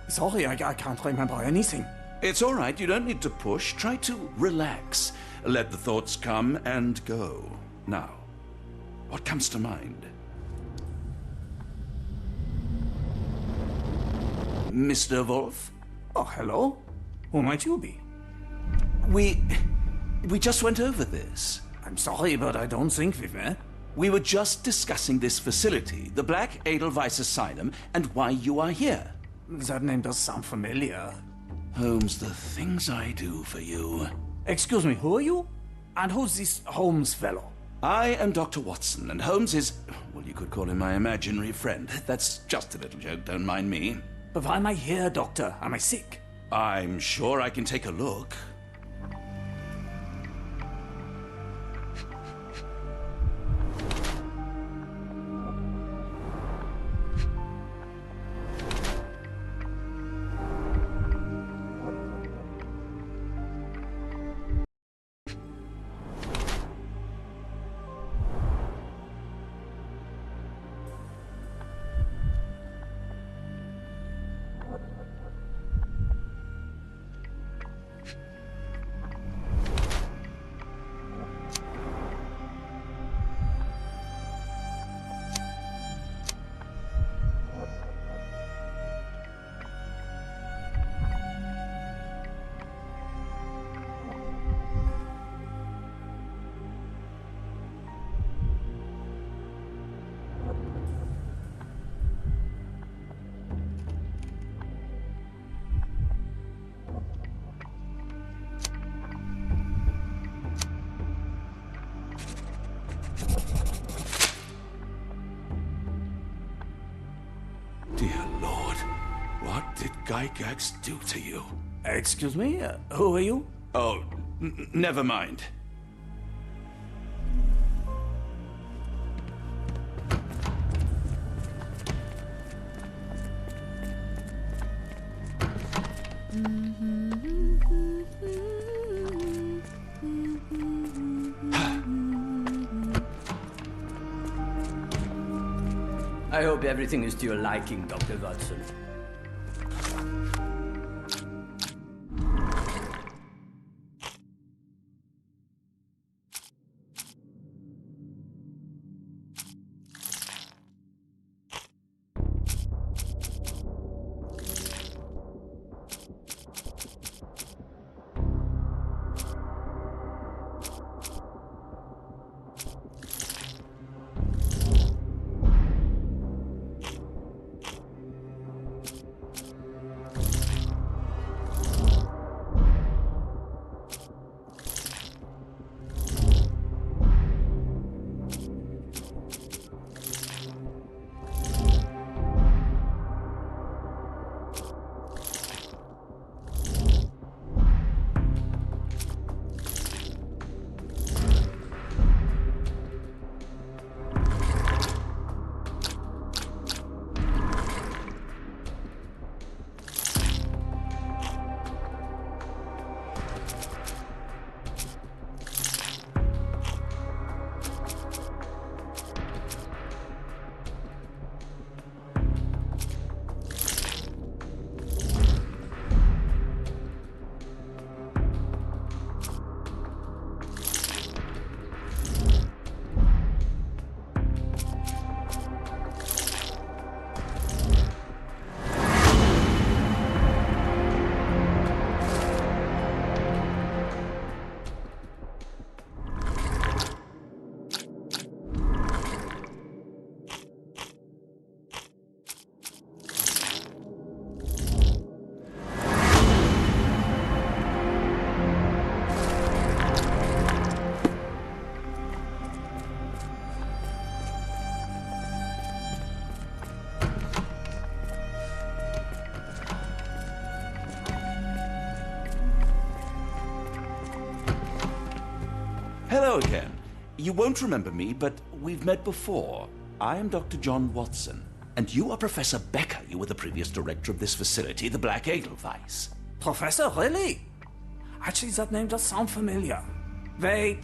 E: Sorry, I can't remember anything.
B: It's all right. You don't need to push. Try to relax. Let the thoughts come and go. Now, what comes to mind? Mr. Wolf?
E: Oh, hello. Who might you be?
B: We just went over this.
E: I'm sorry, but I don't think we've met.
B: We were just discussing this facility, the Black Edelweiss Asylum, and why you are here.
E: That name does sound familiar.
B: Holmes, the things I do for you.
E: Excuse me, who are you? And who's this Holmes fellow?
B: I am Dr. Watson, and Holmes is, well, you could call him my imaginary friend. That's just a little joke, don't mind me.
E: But why am I here, Doctor? Am I sick?
B: I'm sure I can take a look. Dear Lord, what did Gygax do to you?
E: Excuse me? Who are you?
B: Oh, never mind.
F: I hope everything is to your liking, Dr. Watson.
B: Hello again. You won't remember me, but we've met before. I am Dr. John Watson, and you are Professor Becker. You were the previous director of this facility, the Black Edelweiss.
E: Professor, really? Actually, that name does sound familiar. Wait.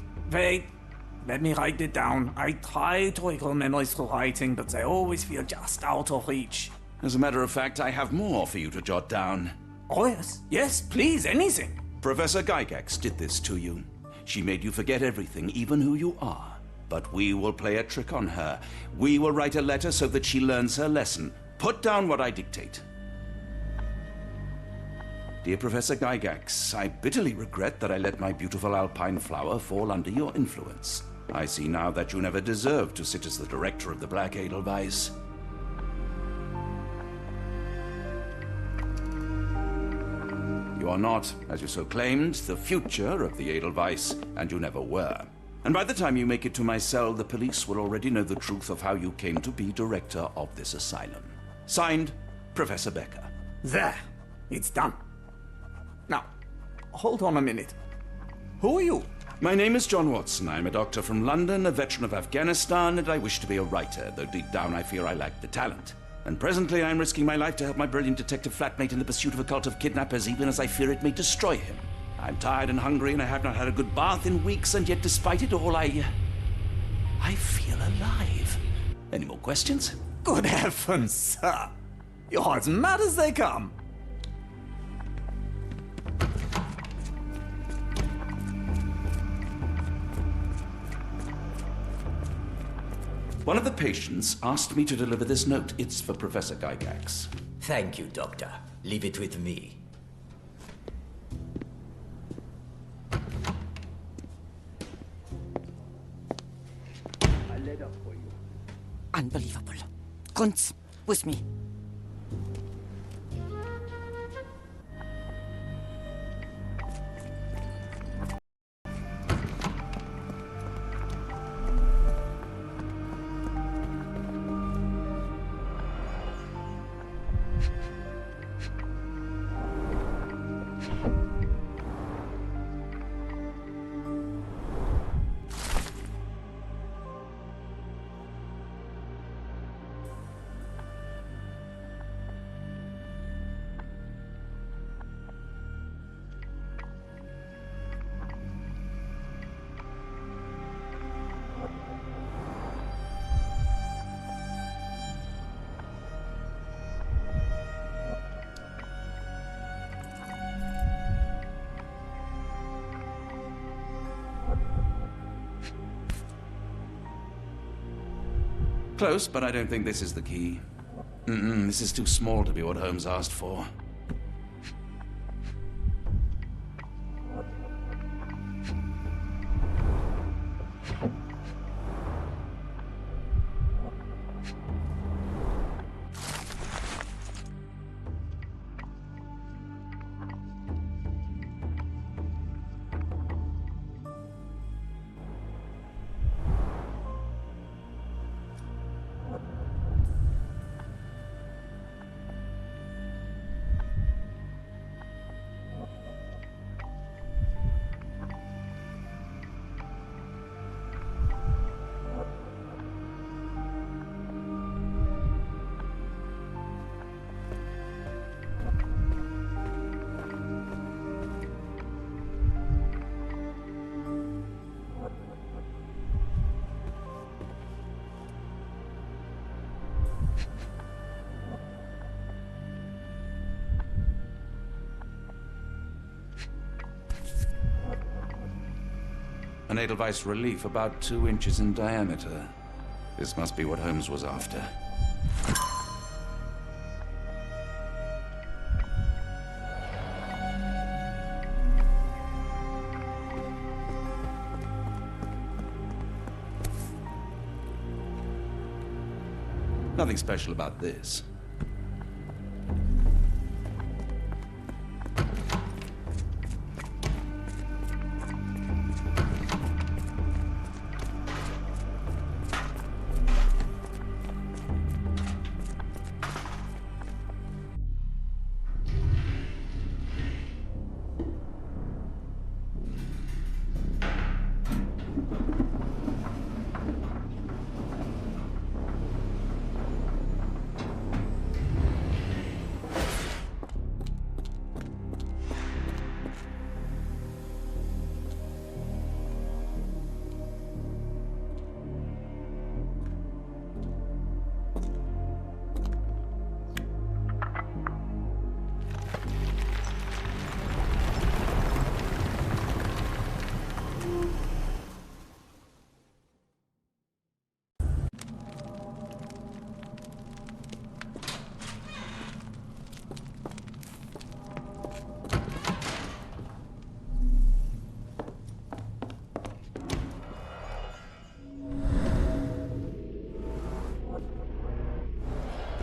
E: Let me write it down. I try to recall memories through writing, but they always feel just out of reach.
B: As a matter of fact, I have more for you to jot down.
E: Oh, yes. Yes, please, anything.
B: Professor Gygax did this to you. She made you forget everything, even who you are. But we will play a trick on her. We will write a letter so that she learns her lesson. Put down what I dictate. Dear Professor Gygax, I bitterly regret that I let my beautiful alpine flower fall under your influence. I see now that you never deserved to sit as the director of the Black Edelweiss. You are not, as you so claimed, the future of the Edelweiss, and you never were. And by the time you make it to my cell, the police will already know the truth of how you came to be director of this asylum. Signed, Professor Becker.
E: There. It's done. Now, hold on a minute. Who are you?
B: My name is John Watson. I'm a doctor from London, a veteran of Afghanistan, and I wish to be a writer, though deep down I fear I lack the talent. And presently I'm risking my life to help my brilliant detective flatmate in the pursuit of a cult of kidnappers, even as I fear it may destroy him. I'm tired and hungry, and I have not had a good bath in weeks, and yet despite it all, I feel alive. Any more questions?
E: Good heavens, sir. You're as mad as they come.
B: One of the patients asked me to deliver this note. It's for Professor Gygax.
F: Thank you, Doctor. Leave it with me. A letter for you.
S: Unbelievable. Kunz, with me.
B: Close, but I don't think this is the key. This is too small to be what Holmes asked for. An Edelweiss relief about 2 inches in diameter. This must be what Holmes was after. Nothing special about this.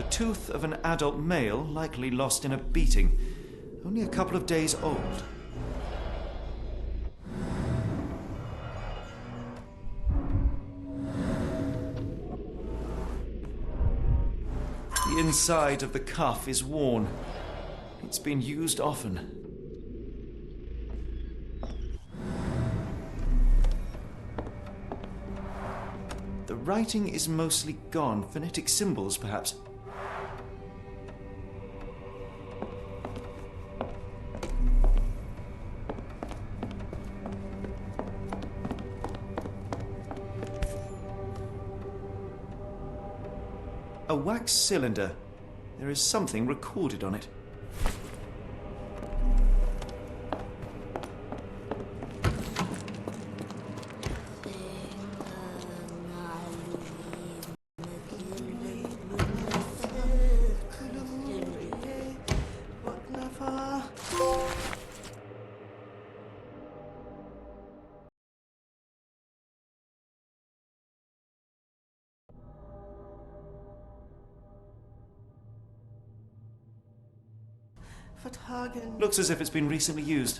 J: Tooth of an adult male, likely lost in a beating. Only a couple of days old. The inside of the cuff is worn. It's been used often. The writing is mostly gone. Phonetic symbols, perhaps. A wax cylinder. There is something recorded on it. Looks as if it's been recently used.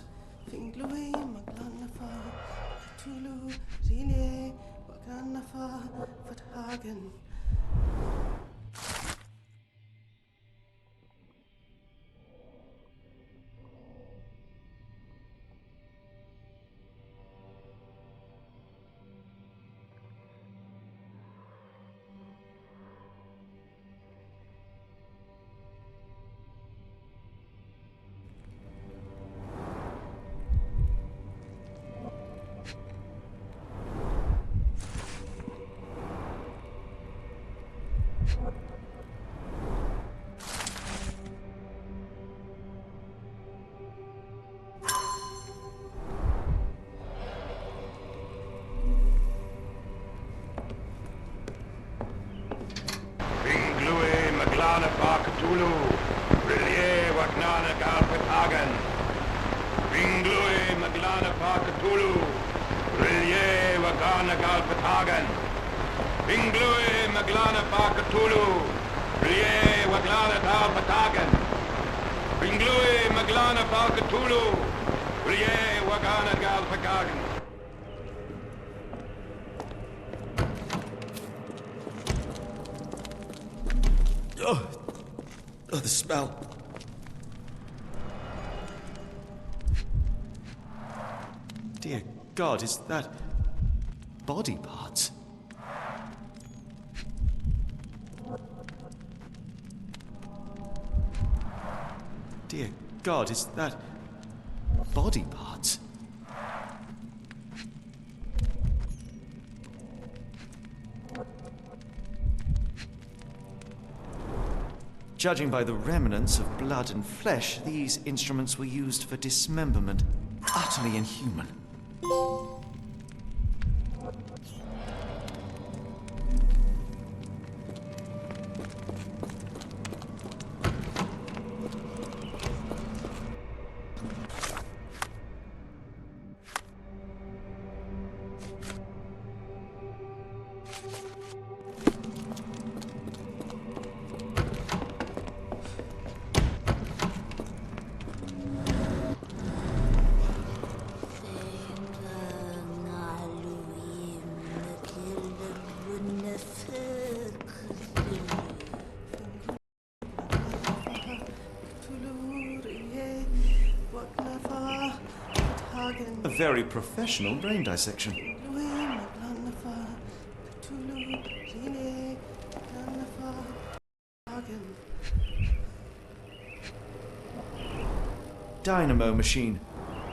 H: Wagana Galpatagan. Binglui Maglana Bakatulu. Rie Waglana Dalpatagan. Binglui Maglana Bakatulu. Rie Wagana Galpatagan.
A: Oh, the smell. Dear God, is that body parts? Dear God, is that body parts? Judging by the remnants of blood and flesh, these instruments were used for dismemberment. Utterly inhuman. A very professional brain dissection. Dynamo machine.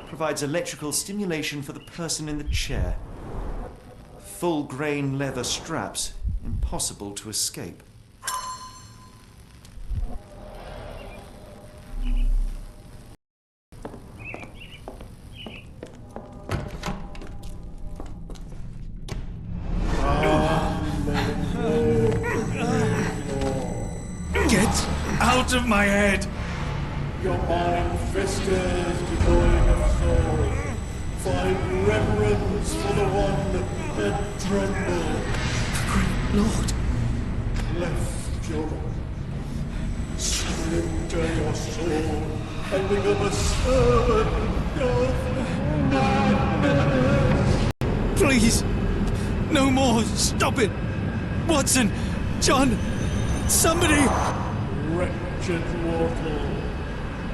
A: Provides electrical stimulation for the person in the chair. Full grain leather straps. Impossible to escape.
G: Get out of my head!
V: Your mind festers devoid of soul. Find reverence for the one that trembled.
G: Great Lord!
V: Left your surrender your soul and become a servant of madness.
G: Please! No more! Stop it! Watson! John! Somebody!
V: Wretched mortal,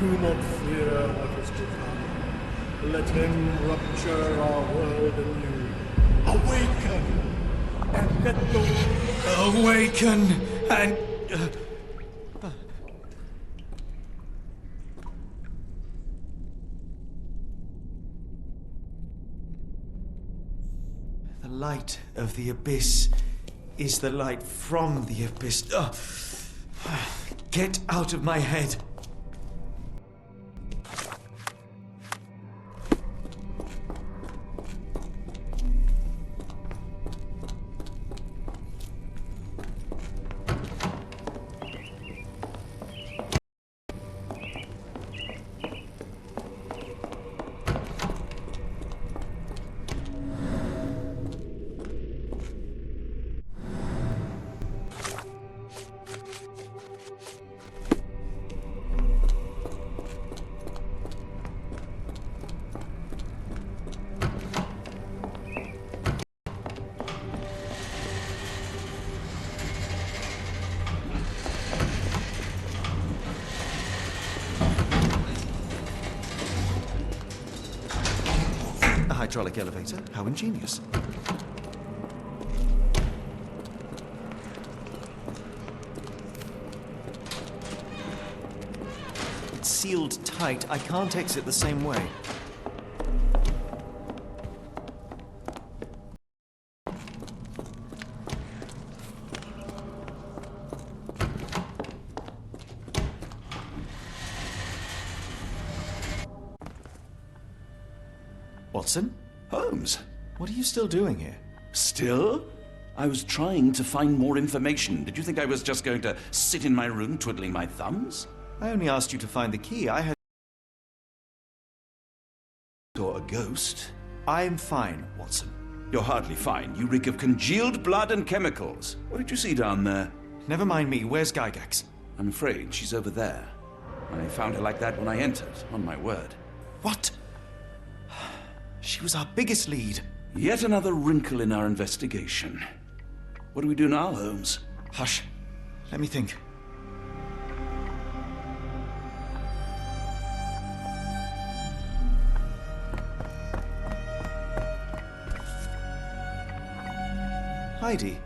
V: do not fear what is to come. Let him rupture our world anew. Awaken! And let the...
G: Awaken! And...
A: The light of the abyss is the light from the abyss. Get out of my head. Hydraulic elevator. How ingenious. It's sealed tight. I can't exit the same way. Watson?
B: Holmes?
A: What are you still doing here?
B: Still? I was trying to find more information. Did you think I was just going to sit in my room twiddling my thumbs?
A: I only asked you to find the key. I had...
B: Or a ghost?
A: I'm fine, Watson.
B: You're hardly fine. You reek of congealed blood and chemicals. What did you see down there?
J: Never mind me. Where's Gygax?
B: I'm afraid she's over there. I found her like that when I entered, on my word.
J: What? She was our biggest lead.
B: Yet another wrinkle in our investigation. What do we do now, Holmes?
J: Hush. Let me think. Heidi,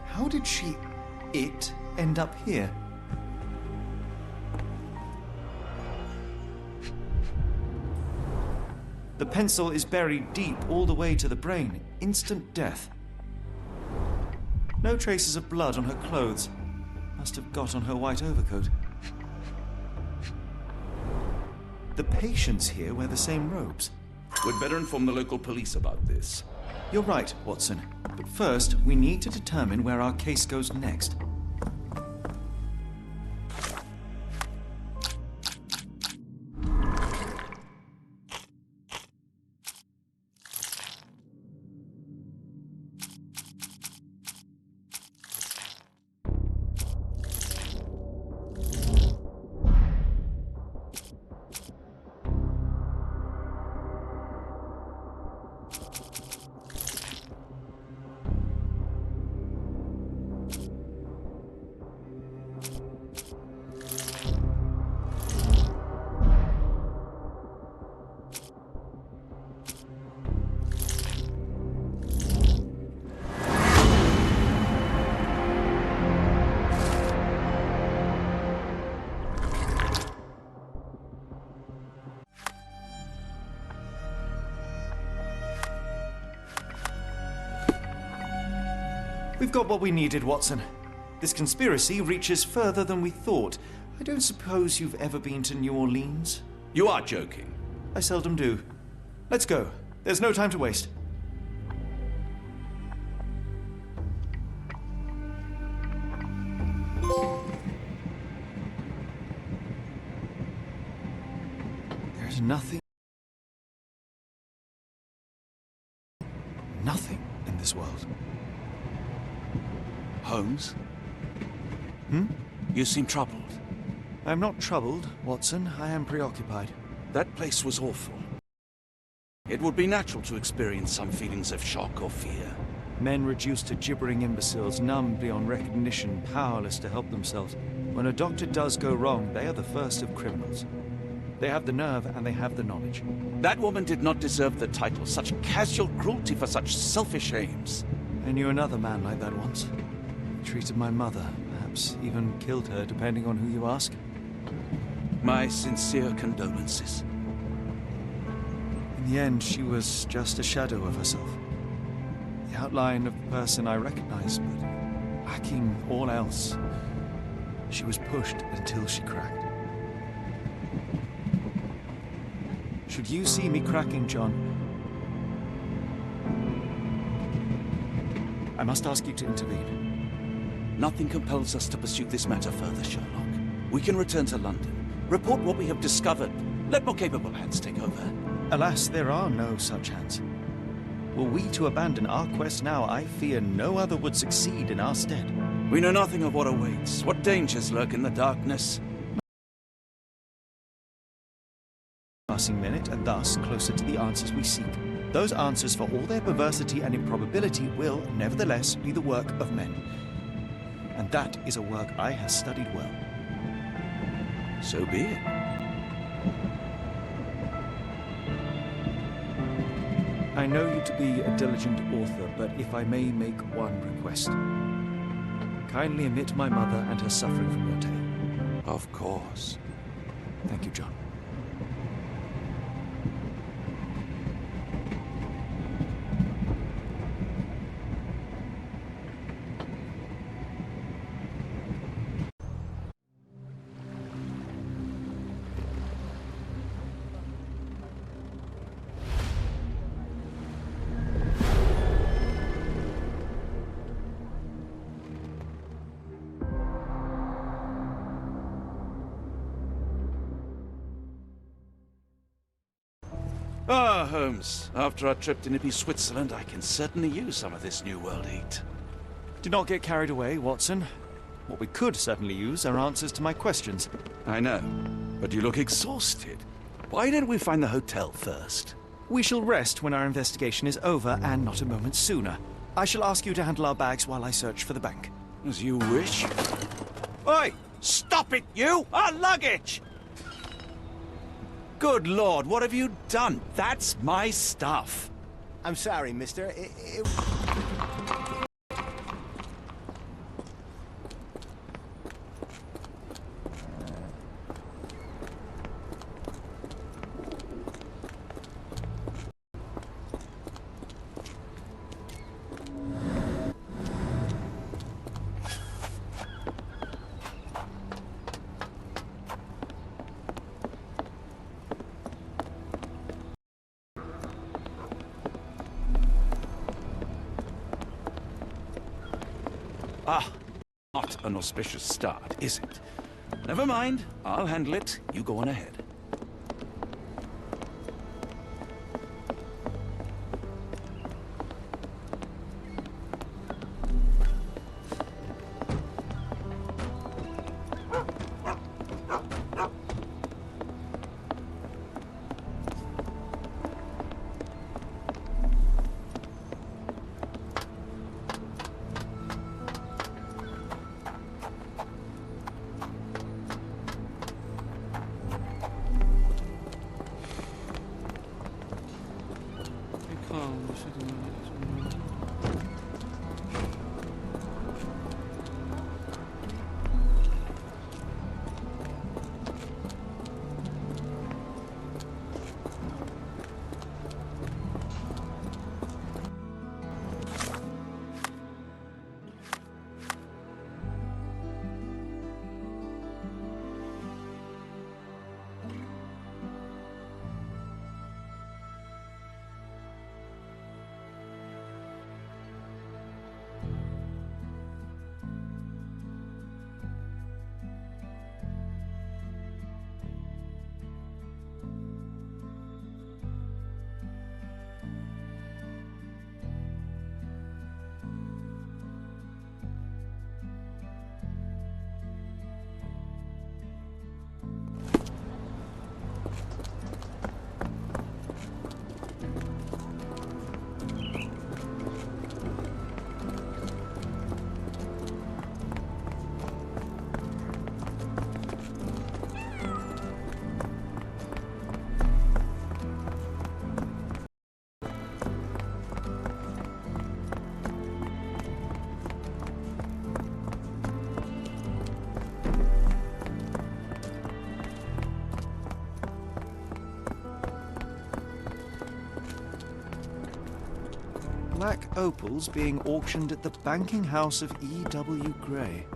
J: how did it end up here? The pencil is buried deep all the way to the brain. Instant death. No traces of blood on her clothes. Must have got on her white overcoat. The patients here wear the same robes.
B: We'd better inform the local police about this.
J: You're right, Watson. But first, we need to determine where our case goes next. We've got what we needed, Watson. This conspiracy reaches further than we thought. I don't suppose you've ever been to New Orleans?
B: You are joking.
J: I seldom do. Let's go. There's no time to waste. There's nothing in this world.
B: Holmes?
J: Hmm?
B: You seem troubled.
J: I'm not troubled, Watson. I am preoccupied.
B: That place was awful. It would be natural to experience some feelings of shock or fear.
J: Men reduced to gibbering imbeciles, numb beyond recognition, powerless to help themselves. When a doctor does go wrong, they are the first of criminals. They have the nerve and they have the knowledge.
B: That woman did not deserve the title. Such casual cruelty for such selfish aims.
J: I knew another man like that once. He treated my mother, perhaps even killed her, depending on who you ask.
B: My sincere condolences.
J: In the end, she was just a shadow of herself. The outline of the person I recognized, but lacking all else. She was pushed until she cracked. Should you see me cracking, John, I must ask you to intervene.
B: Nothing compels us to pursue this matter further, Sherlock. We can return to London, report what we have discovered. Let more capable hands take over.
J: Alas, there are no such hands. Were we to abandon our quest now, I fear no other would succeed in our stead.
B: We know nothing of what awaits, what dangers lurk in the darkness.
J: Passing minute, and thus closer to the answers we seek. Those answers, for all their perversity and improbability, will, nevertheless, be the work of men. And that is a work I have studied well.
B: So be it.
J: I know you to be a diligent author, but if I may make one request. Kindly omit my mother and her suffering from your tale.
B: Of course.
J: Thank you, John.
B: Ah, Holmes. After our trip to nippy Switzerland, I can certainly use some of this New World heat.
J: Do not get carried away, Watson. What we could certainly use are answers to my questions.
B: I know, but you look exhausted. Why don't we find the hotel first?
J: We shall rest when our investigation is over, and not a moment sooner. I shall ask you to handle our bags while I search for the bank.
B: As you wish. Oi! Stop it, you! Our luggage! Good Lord, what have you done? That's my stuff.
F: I'm sorry, mister.
B: Ah, not an auspicious start, is it? Never mind, I'll handle it. You go on ahead.
J: Black opals being auctioned at the banking house of E.W. Gray.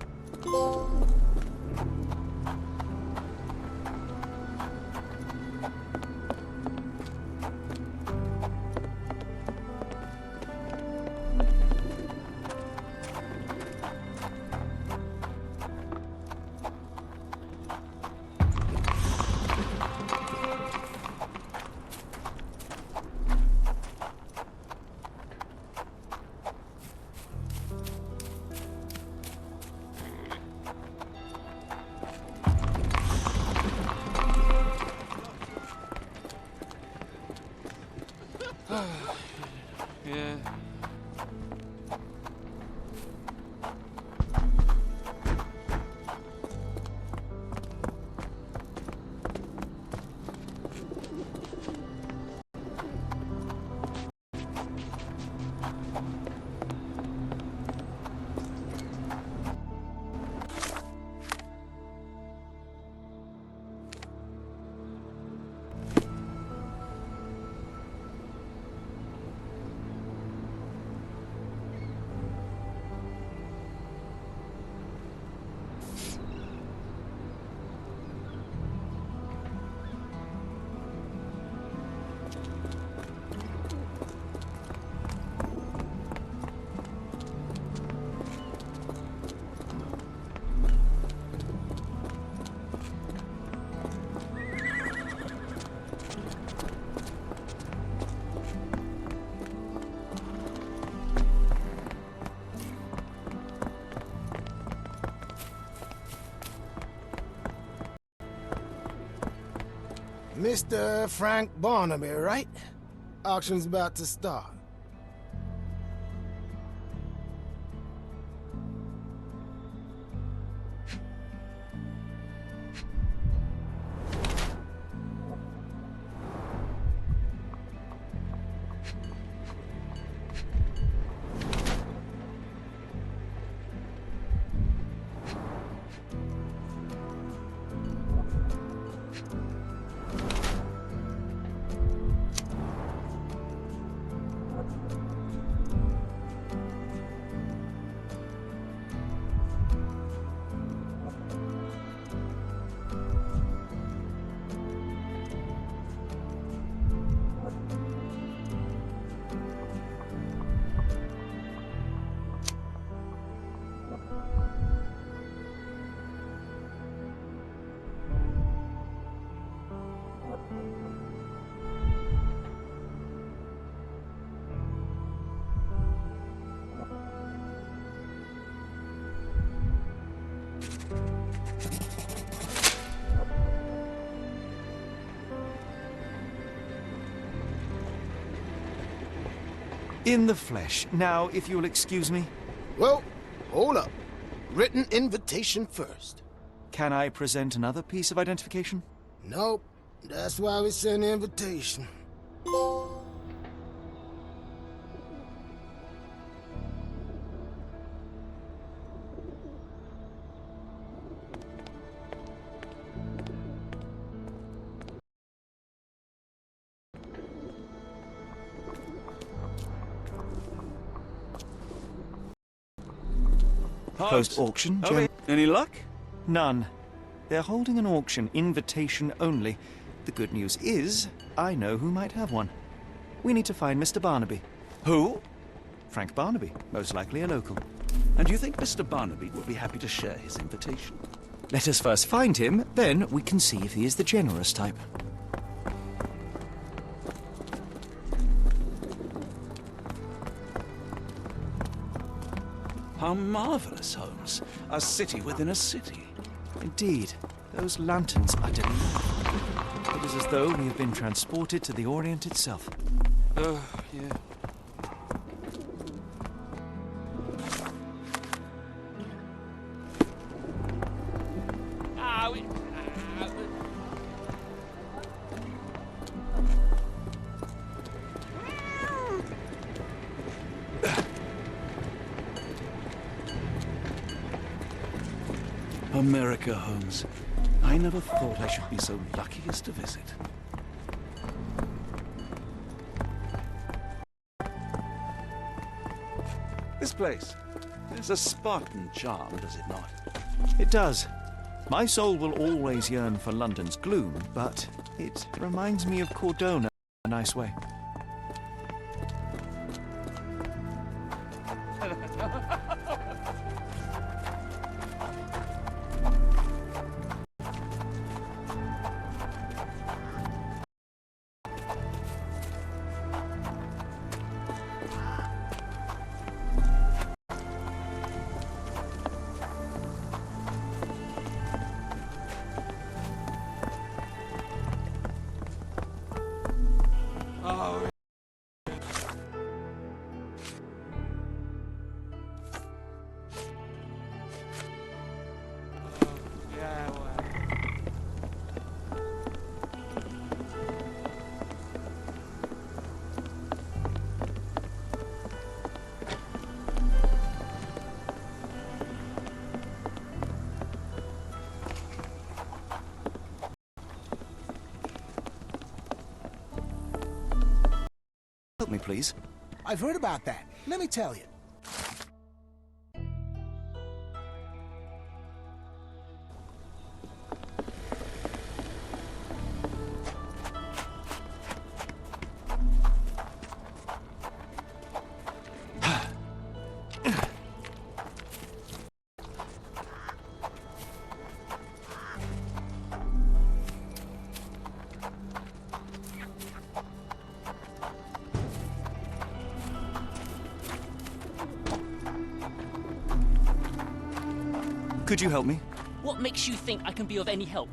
I: Mr. Frank Barnaby, right? Auction's about to start.
J: In the flesh. Now, if you'll excuse me.
I: Well, hold up. Written invitation first.
J: Can I present another piece of identification?
I: Nope. That's why we send the invitation.
J: Closed auction,
B: Any luck?
J: None. They're holding an auction, invitation only. The good news is, I know who might have one. We need to find Mr. Barnaby.
B: Who?
J: Frank Barnaby, most likely a local.
B: And do you think Mr. Barnaby would be happy to share his invitation?
J: Let us first find him, then we can see if he is the generous type.
B: How marvelous, Holmes. A city within a city.
J: Indeed. Those lanterns are delightful. It is as though we have been transported to the Orient itself.
B: Oh, yeah. America, Holmes. I never thought I should be so lucky as to visit. This place has a Spartan charm, does it not?
J: It does. My soul will always yearn for London's gloom, but it reminds me of Cordona in a nice way. Help me, please.
I: I've heard about that. Let me tell you.
J: Could you help me?
M: What makes you think I can be of any help?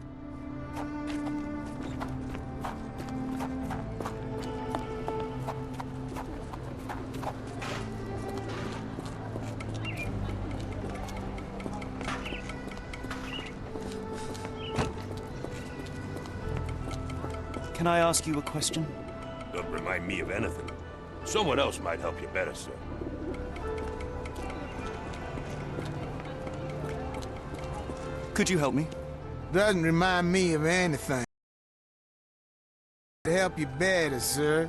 A: Can I ask you a question?
H: Don't remind me of anything. Someone else might help you better, sir.
A: Could you help me?
I: Doesn't remind me of anything. To help you better, sir.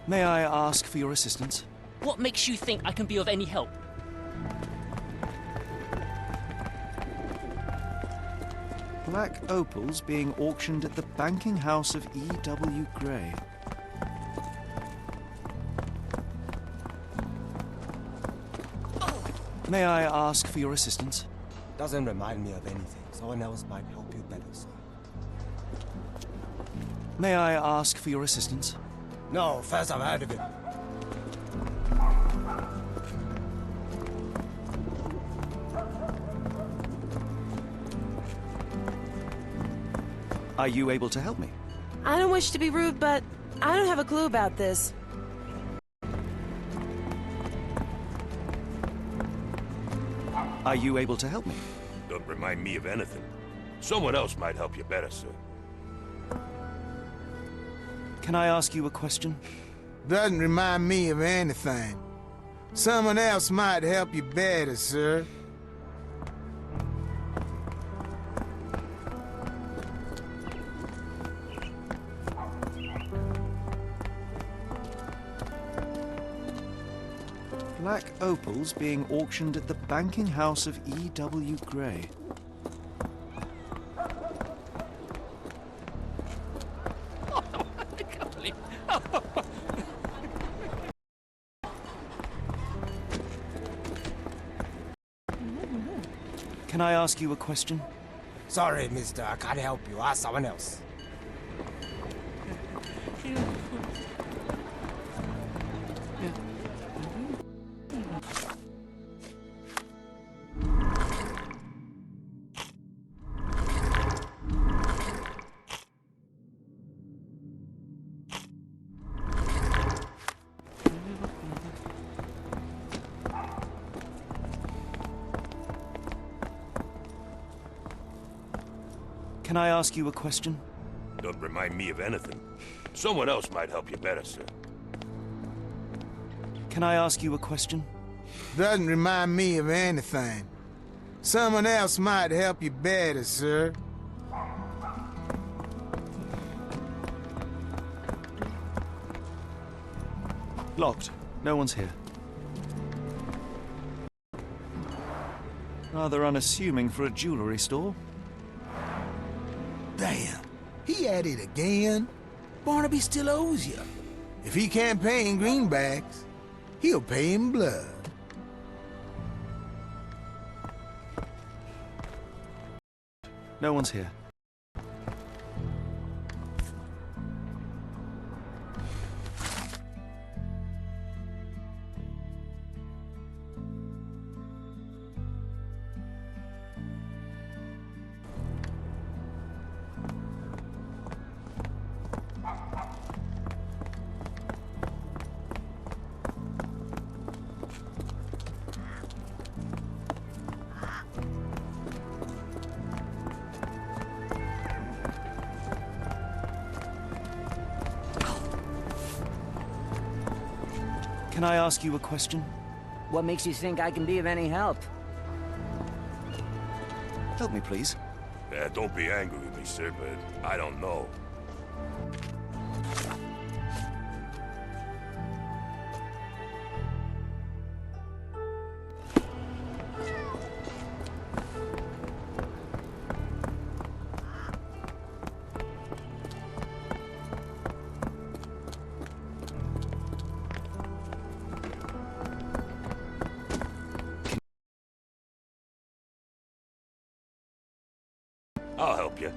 A: May I ask for your assistance?
M: What makes you think I can be of any help?
J: Black opals being auctioned at the banking house of E.W. Gray. May I ask for your assistance?
T: Doesn't remind me of anything. Someone else might help you better, sir.
A: May I ask for your assistance?
T: No, first I've heard of it.
A: Are you able to help me?
P: I don't wish to be rude, but I don't have a clue about this.
A: Are you able to help me?
H: Don't remind me of anything. Someone else might help you better, sir.
A: Can I ask you a question?
I: Doesn't remind me of anything. Someone else might help you better, sir.
J: Black opals being auctioned at the banking house of E.W. Gray.
A: Can I ask you a question?
T: Sorry, mister, I can't help you. Ask someone else.
A: Can I ask you a question?
H: Don't remind me of anything. Someone else might help you better, sir.
A: Can I ask you a question?
I: Doesn't remind me of anything. Someone else might help you better, sir.
J: Locked. No one's here. Rather unassuming for a jewelry store.
I: Damn, he at it again. Barnaby still owes you. If he can't pay in greenbacks, he'll pay in blood.
J: No one's here.
A: Can I ask you a question?
W: What makes you think I can be of any help?
A: Help me, please.
H: Don't be angry with me, sir, but I don't know. I'll help you.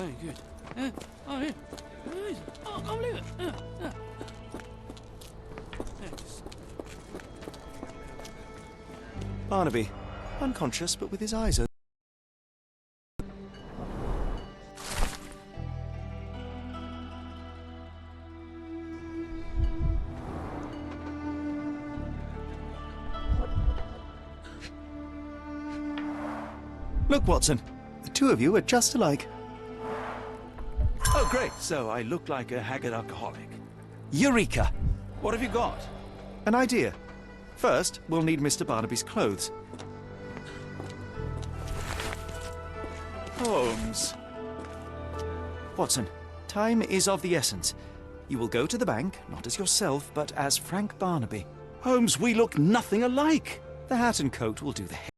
B: very good. Oh, yeah. Oh, I can't believe it.
J: Barnaby, unconscious but with his eyes open. Look, Watson, the two of you are just alike.
B: Oh, great. So I look like a haggard alcoholic.
J: Eureka!
B: What have you got?
J: An idea. First, we'll need Mr. Barnaby's clothes.
B: Holmes.
J: Watson, time is of the essence. You will go to the bank, not as yourself, but as Frank Barnaby.
B: Holmes, we look nothing alike.
J: The hat and coat will do the hair.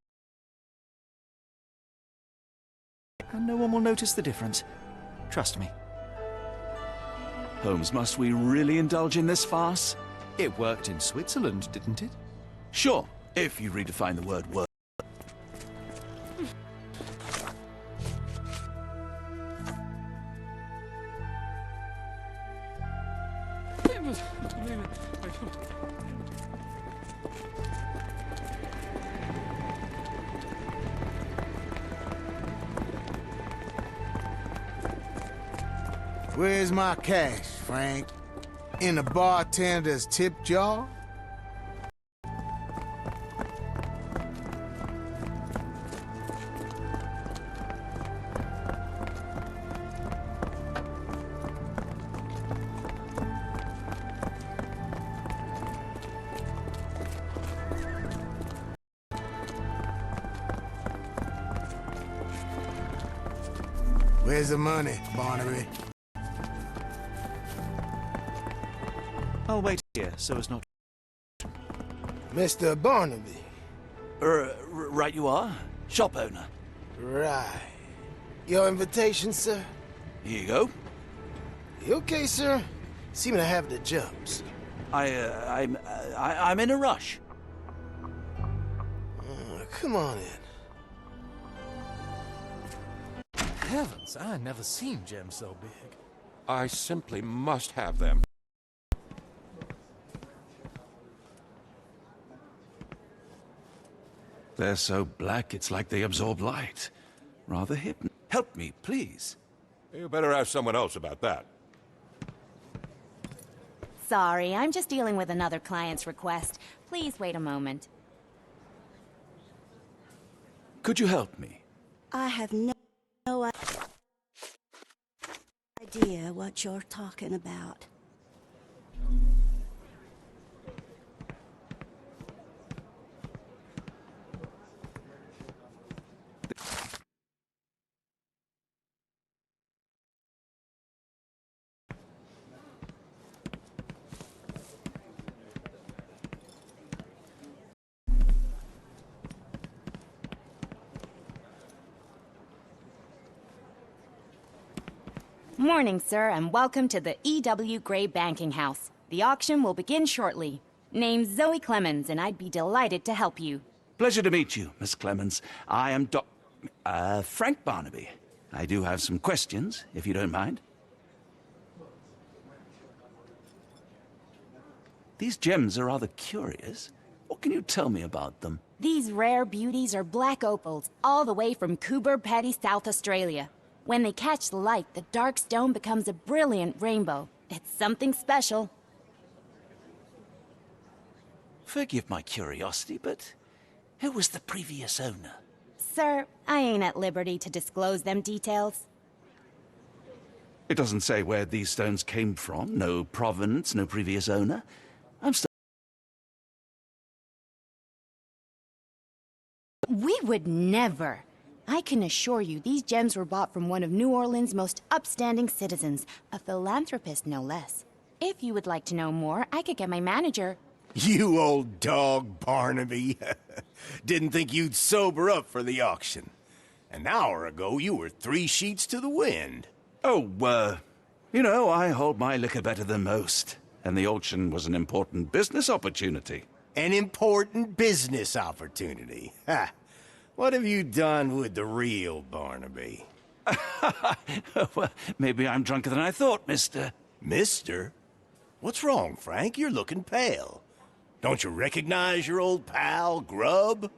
J: And no one will notice the difference. Trust me.
B: Holmes, must we really indulge in this farce?
J: It worked in Switzerland, didn't it?
B: Sure, if you redefine the word work.
I: Where's my cash, Frank? In the bartender's tip jar? Where's the money, Barnaby?
J: I'll wait here, so as not...
I: Mr. Barnaby.
B: Right you are. Shop owner.
I: Right. Your invitation, sir?
B: Here you go.
I: You okay, sir? Seem to have the jumps.
B: I'm in a rush.
I: Come on in.
N: Heavens, I never seen gems so big.
H: I simply must have them.
B: They're so black, it's like they absorb light. Rather hypnotic. Help me, please.
H: You better ask someone else about that.
O: Sorry, I'm just dealing with another client's request. Please wait a moment.
B: Could you help me?
R: I have no idea what you're talking about.
O: Morning, sir, and welcome to the E.W. Gray Banking House. The auction will begin shortly. Name's Zoe Clemens, and I'd be delighted to help you.
B: Pleasure to meet you, Miss Clemens. I am Frank Barnaby. I do have some questions, if you don't mind. These gems are rather curious. What can you tell me about them?
O: These rare beauties are black opals, all the way from Coober Pedy, South Australia. When they catch the light, the dark stone becomes a brilliant rainbow. It's something special.
B: Forgive my curiosity, but who was the previous owner?
O: Sir, I ain't at liberty to disclose them details.
B: It doesn't say where these stones came from. No provenance, no previous owner.
O: We would never. I can assure you these gems were bought from one of New Orleans' most upstanding citizens, a philanthropist no less. If you would like to know more, I could get my manager.
X: You old dog, Barnaby. Didn't think you'd sober up for the auction. An hour ago, you were 3 sheets to the wind.
B: Oh, you know, I hold my liquor better than most. And the auction was an important business opportunity.
X: An important business opportunity? Ha! What have you done with the real Barnaby?
B: Well, maybe I'm drunker than I thought, mister.
X: Mister? What's wrong, Frank? You're looking pale. Don't you recognize your old pal, Grub?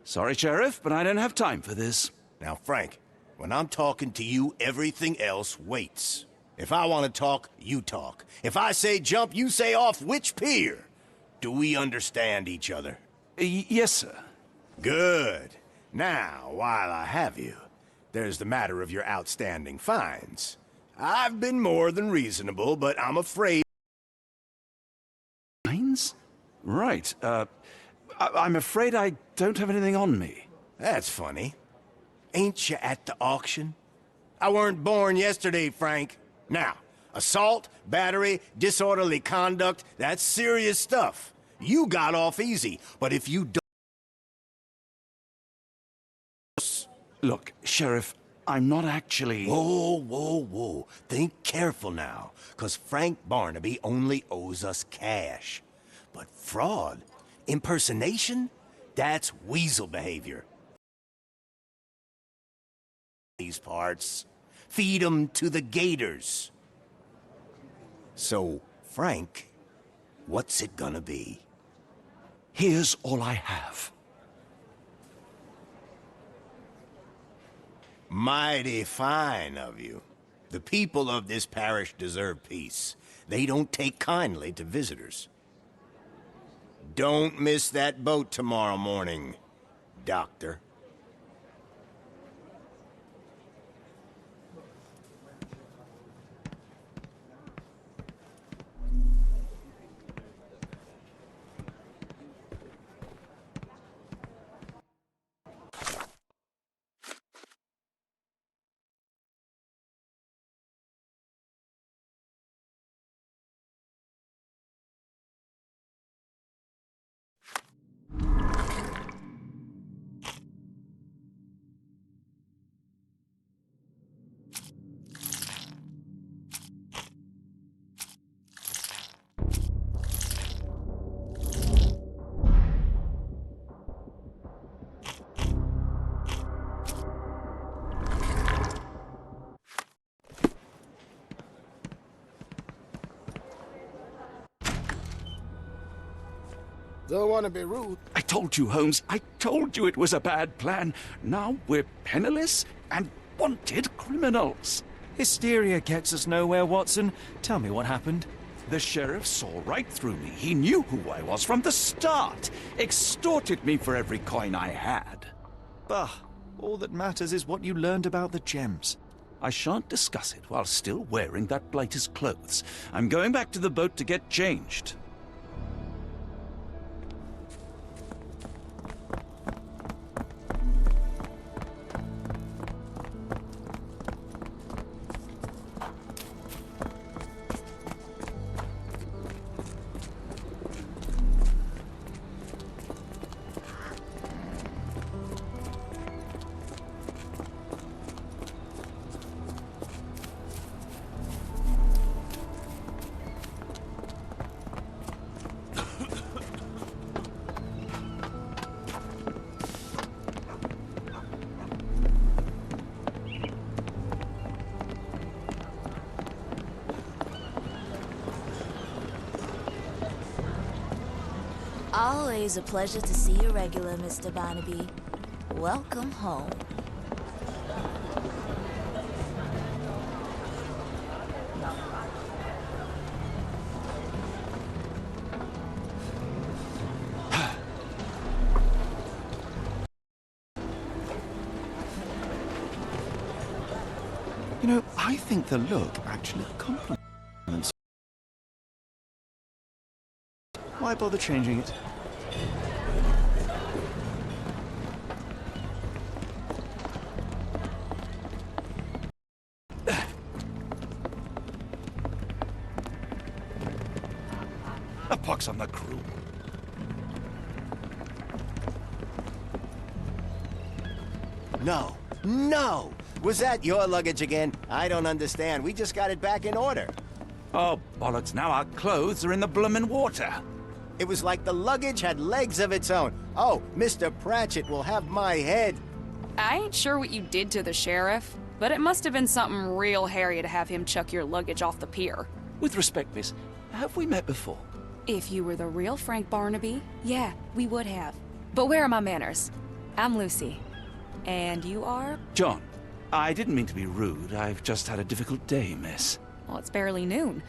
B: Sorry, Sheriff, but I don't have time for this.
X: Now, Frank, when I'm talking to you, everything else waits. If I want to talk, you talk. If I say jump, you say off which pier. Do we understand each other?
B: Yes, sir.
X: Good. Now, while I have you, there's the matter of your outstanding fines. I've been more than reasonable, but I'm afraid...
B: Fines? Right, I'm afraid I don't have anything on me.
X: That's funny. Ain't you at the auction? I weren't born yesterday, Frank. Now, assault, battery, disorderly conduct, that's serious stuff. You got off easy, but if you don't...
B: Look, Sheriff, I'm not actually...
X: Whoa, whoa, whoa. Think careful now, 'cause Frank Barnaby only owes us cash. But fraud, impersonation, that's weasel behavior. These parts, feed 'em to the gators. So, Frank, what's it gonna be?
B: Here's all I have.
X: Mighty fine of you. The people of this parish deserve peace. They don't take kindly to visitors. Don't miss that boat tomorrow morning, Doctor.
I: Don't want to be rude.
B: I told you, Holmes. I told you it was a bad plan. Now we're penniless and wanted criminals.
J: Hysteria gets us nowhere, Watson. Tell me what happened.
B: The sheriff saw right through me. He knew who I was from the start. Extorted me for every coin I had.
J: Bah, all that matters is what you learned about the gems.
B: I shan't discuss it while still wearing that blighter's clothes. I'm going back to the boat to get changed.
C: Always a pleasure to see you regular, Mr. Barnaby. Welcome home.
A: You know, I think the look actually compliments. Why bother changing it?
B: A pox on the crew.
X: No. No! Was that your luggage again? I don't understand. We just got it back in order.
B: Oh, bollocks, now our clothes are in the bloomin' water.
X: It was like the luggage had legs of its own. Oh, Mr. Pratchett will have my head.
D: I ain't sure what you did to the sheriff, but it must have been something real hairy to have him chuck your luggage off the pier.
B: With respect, miss, have we met before?
D: If you were the real Frank Barnaby, yeah, we would have. But where are my manners? I'm Lucy. And you are?
B: John. I didn't mean to be rude. I've just had a difficult day, miss.
D: Well, it's barely noon.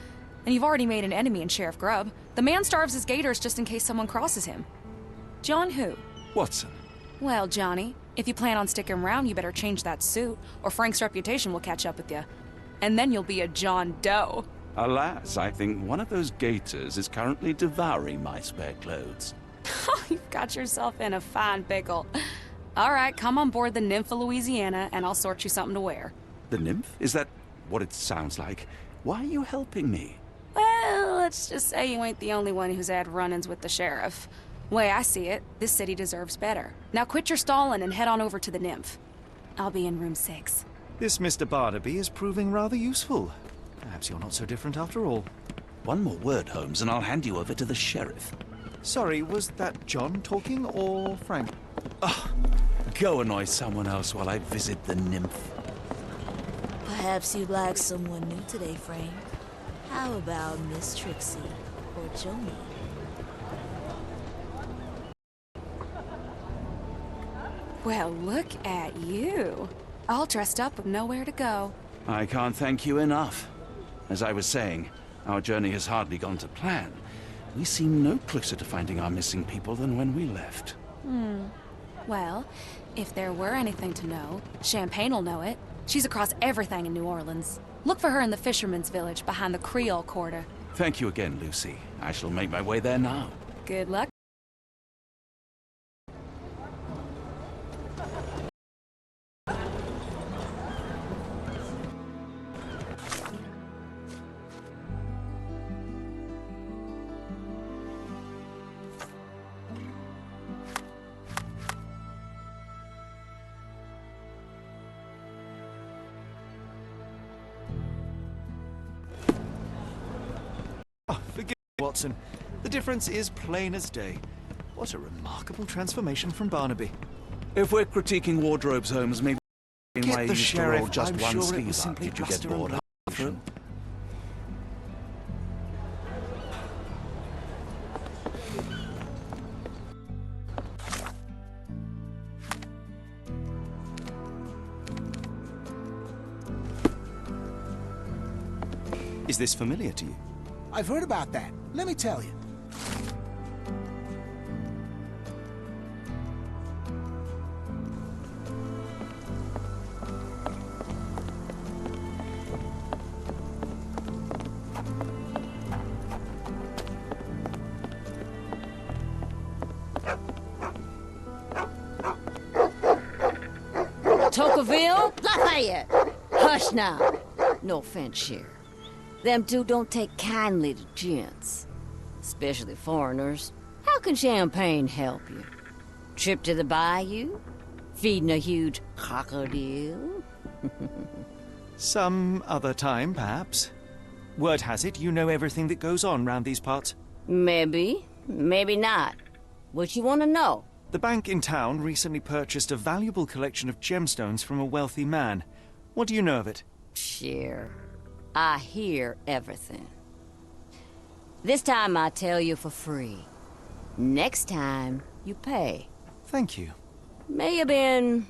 D: And you've already made an enemy in Sheriff Grubb. The man starves his gators just in case someone crosses him. John who?
B: Watson.
D: Well, Johnny, if you plan on sticking around, you better change that suit, or Frank's reputation will catch up with you. And then you'll be a John Doe.
B: Alas, I think one of those gators is currently devouring my spare clothes.
D: You've got yourself in a fine pickle. All right, come on board the Nymph of Louisiana, and I'll sort you something to wear.
B: The nymph? Is that what it sounds like? Why are you helping me?
D: Well, let's just say you ain't the only one who's had run-ins with the sheriff. Way I see it, this city deserves better. Now quit your stalling and head on over to the Nymph. I'll be in room 6.
A: This Mr. Barnaby is proving rather useful. Perhaps you're not so different after all.
B: One more word, Holmes, and I'll hand you over to the sheriff.
A: Sorry, was that John talking or Frank?
B: Oh, go annoy someone else while I visit the nymph.
C: Perhaps you'd like someone new today, Frank. How about Miss Trixie or Joni?
D: Well, look at you. All dressed up with nowhere to go.
B: I can't thank you enough. As I was saying, our journey has hardly gone to plan. We seem no closer to finding our missing people than when we left.
D: Well, if there were anything to know, Champagne'll know it. She's across everything in New Orleans. Look for her in the fisherman's village behind the Creole Quarter.
B: Thank you again, Lucy. I shall make my way there now.
D: Good luck.
A: Forgive me, Watson. The difference is plain as day. What a remarkable transformation from Barnaby.
B: If we're critiquing wardrobes, Holmes, maybe
A: Get
B: why
A: the
B: you used to roll
A: sheriff.
B: just
A: I'm
B: one
A: sure it
B: sleeve
A: was
B: up.
A: simply
B: Did you get
A: bluster
B: bored
A: and
B: halfway?
A: Is this familiar to you?
I: I've heard about that. Let me tell you.
S: Tocqueville? Lafayette! Hush now. No offense, Sheriff. Them two don't take kindly to gents. Especially foreigners. How can champagne help you? Trip to the bayou? Feeding a huge crocodile?
A: Some other time, perhaps. Word has it you know everything that goes on round these parts.
S: Maybe. Maybe not. What you want to know?
A: The bank in town recently purchased a valuable collection of gemstones from a wealthy man. What do you know of it?
S: Sure. I hear everything. This time I tell you for free.
O: Next time, you pay.
J: Thank you.
K: May have been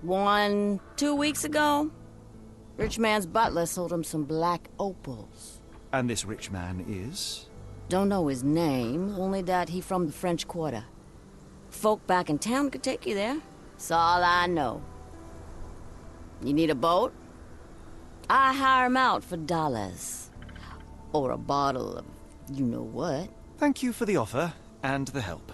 K: 2 weeks ago. Rich man's butler sold him some black opals.
J: And this rich man is?
K: Don't know his name, only that he from the French Quarter. Folk back in town could take you there. That's all I know. You need a boat? I hire 'em out for dollars. Or a bottle of you-know-what.
J: Thank you for the offer and the help.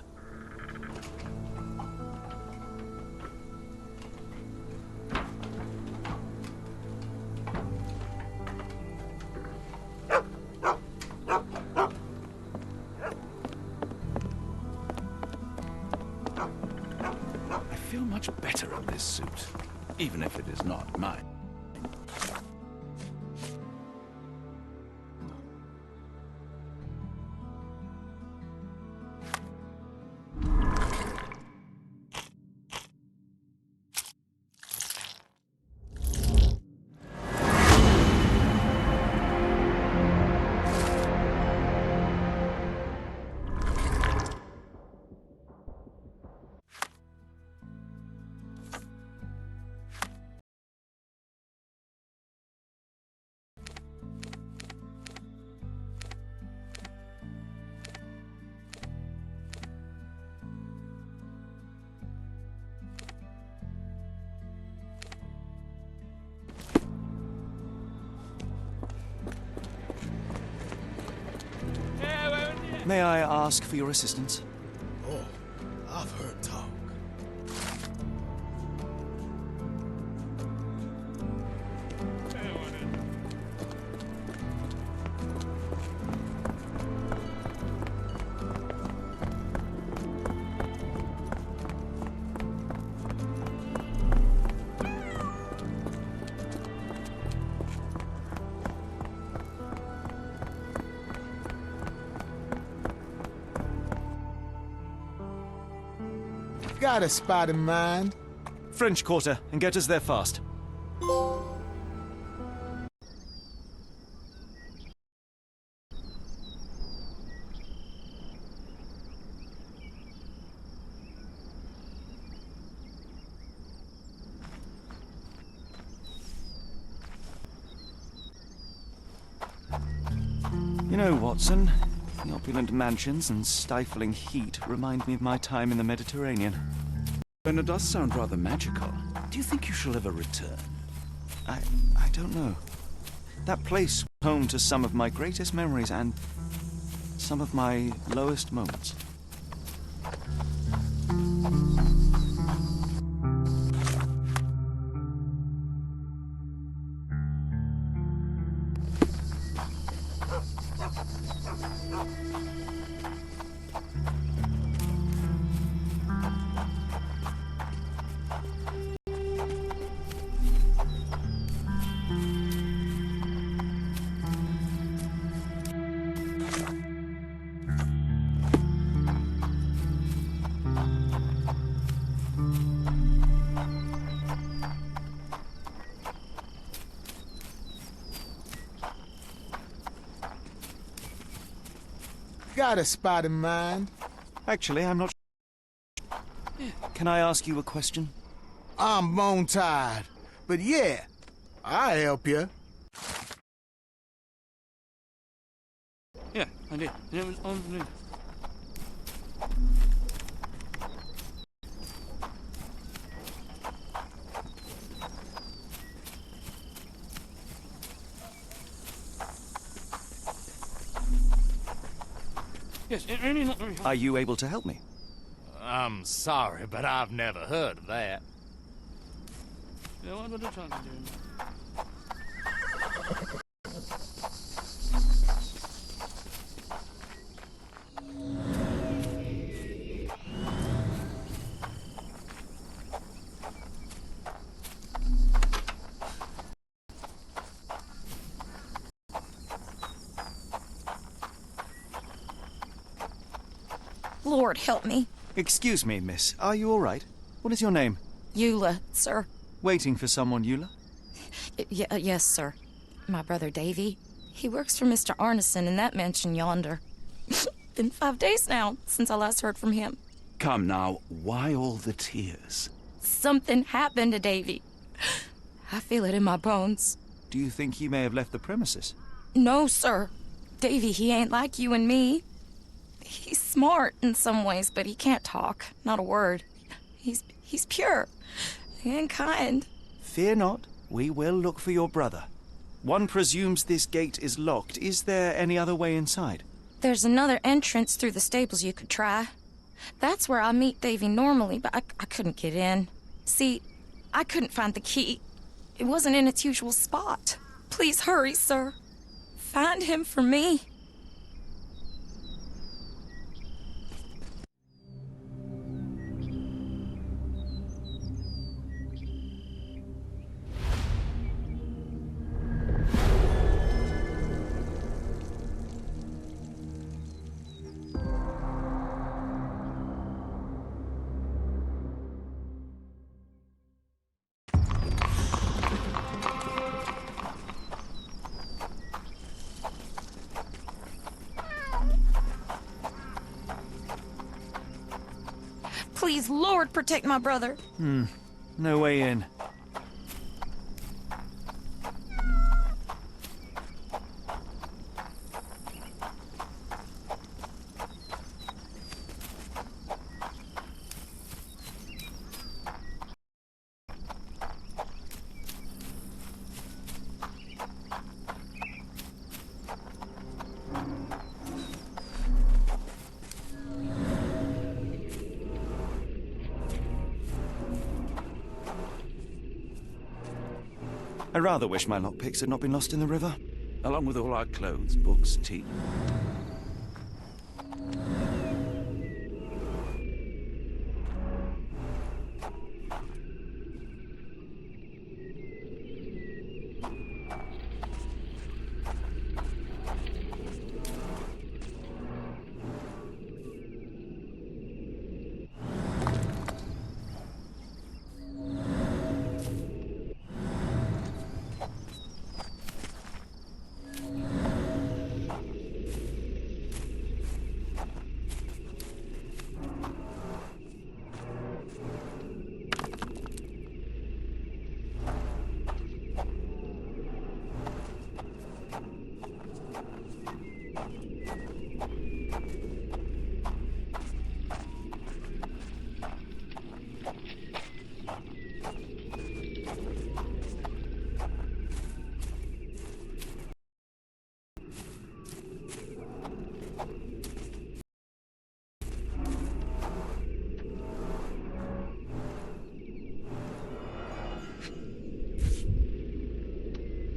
B: I feel much better in this suit, even if it is not mine.
J: May I ask for your assistance?
G: Oh, I've heard talk.
I: Got a spot in mind.
J: French Quarter, and get us there fast. You know, Watson, the opulent mansions and stifling heat remind me of my time in the Mediterranean.
B: And it does sound rather magical. Do you think you shall ever return?
J: I don't know. That place was home to some of my greatest memories and some of my lowest moments.
I: Got a spot in mind.
J: Actually, I'm not sure. Can I ask you a question?
I: I'm bone tired, but yeah, I'll help you.
M: Yeah, I did. It was on. Yes, it really not very hard.
J: Are you able to help me?
N: I'm sorry, but I've never heard of that.
M: Yeah, what would I try to do?
L: Lord, help me.
J: Excuse me, miss. Are you all right? What is your name?
L: Eula, sir.
J: Waiting for someone, Eula?
L: Yes, sir. My brother Davy. He works for Mr. Arneson in that mansion yonder. been 5 days now since I last heard from him.
B: Come now, why all the tears?
L: Something happened to Davy. I feel it in my bones.
J: Do you think he may have left the premises?
L: No, sir. Davy, he ain't like you and me. He's smart in some ways, but he can't talk. Not a word. He's pure and kind.
J: Fear not. We will look for your brother. One presumes this gate is locked. Is there any other way inside?
L: There's another entrance through the stables you could try. That's where I meet Davy normally, but I couldn't get in. See, I couldn't find the key. It wasn't in its usual spot. Please hurry, sir. Find him for me. Please, Lord, protect my brother.
J: No way in. I rather wish my lockpicks had not been lost in the river.
B: Along with all our clothes, books, tea.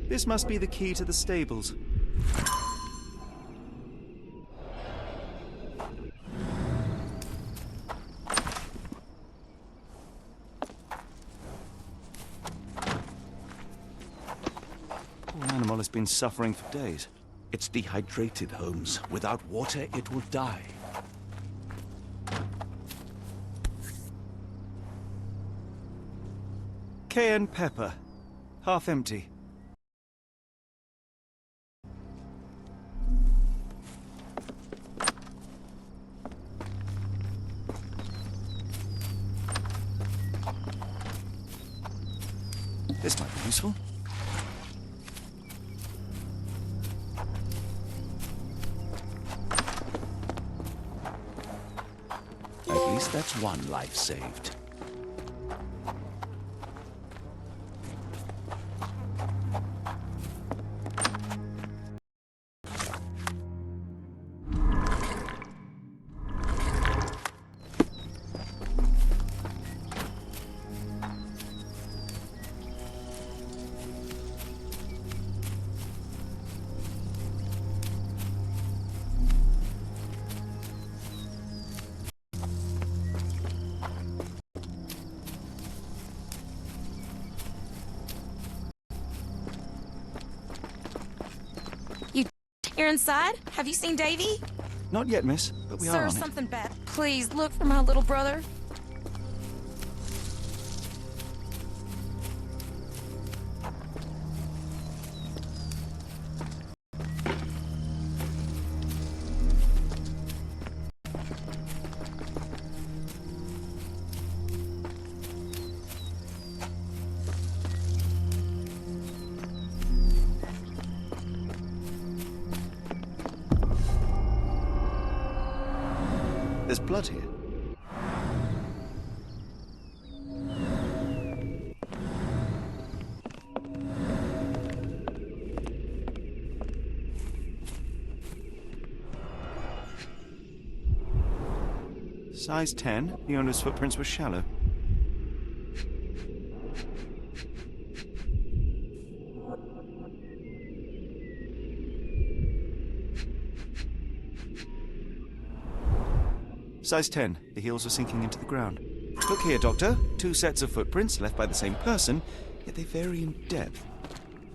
J: This must be the key to the stables. Poor animal has been suffering for days.
B: It's dehydrated, Holmes. Without water, it will die.
J: Cayenne pepper. Half empty. This might be useful.
B: At least that's one life saved.
L: You're inside? Have you seen Davy?
J: Not yet, miss, but we are
L: Sir,
J: on it.
L: something bad. Please, look for my little brother.
J: There's blood here. Size 10, the owner's footprints were shallow. Size 10, the heels were sinking into the ground. Look here, Doctor. 2 sets of footprints left by the same person, yet they vary in depth.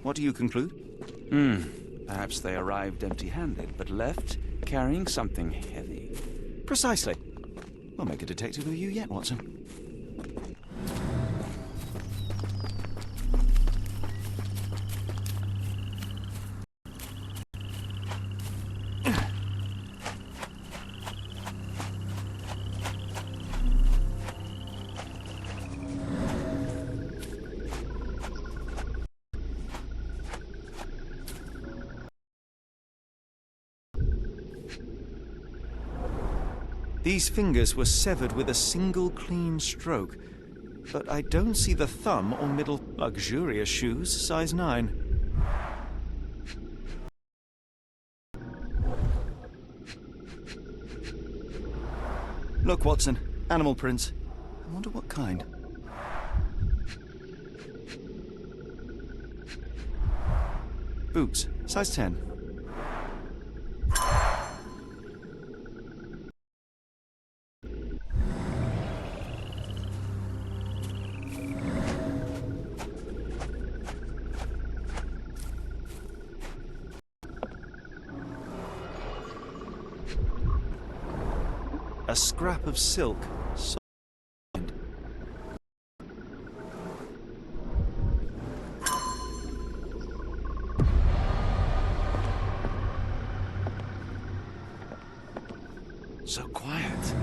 J: What do you conclude?
B: Perhaps they arrived empty-handed, but left carrying something heavy.
J: Precisely. We'll make a detective of you yet, Watson. These fingers were severed with a single clean stroke, but I don't see the thumb or middle. Luxurious shoes, size 9. Look, Watson, animal prints. I wonder what kind. Boots, size 10. A scrap of silk.
B: So quiet.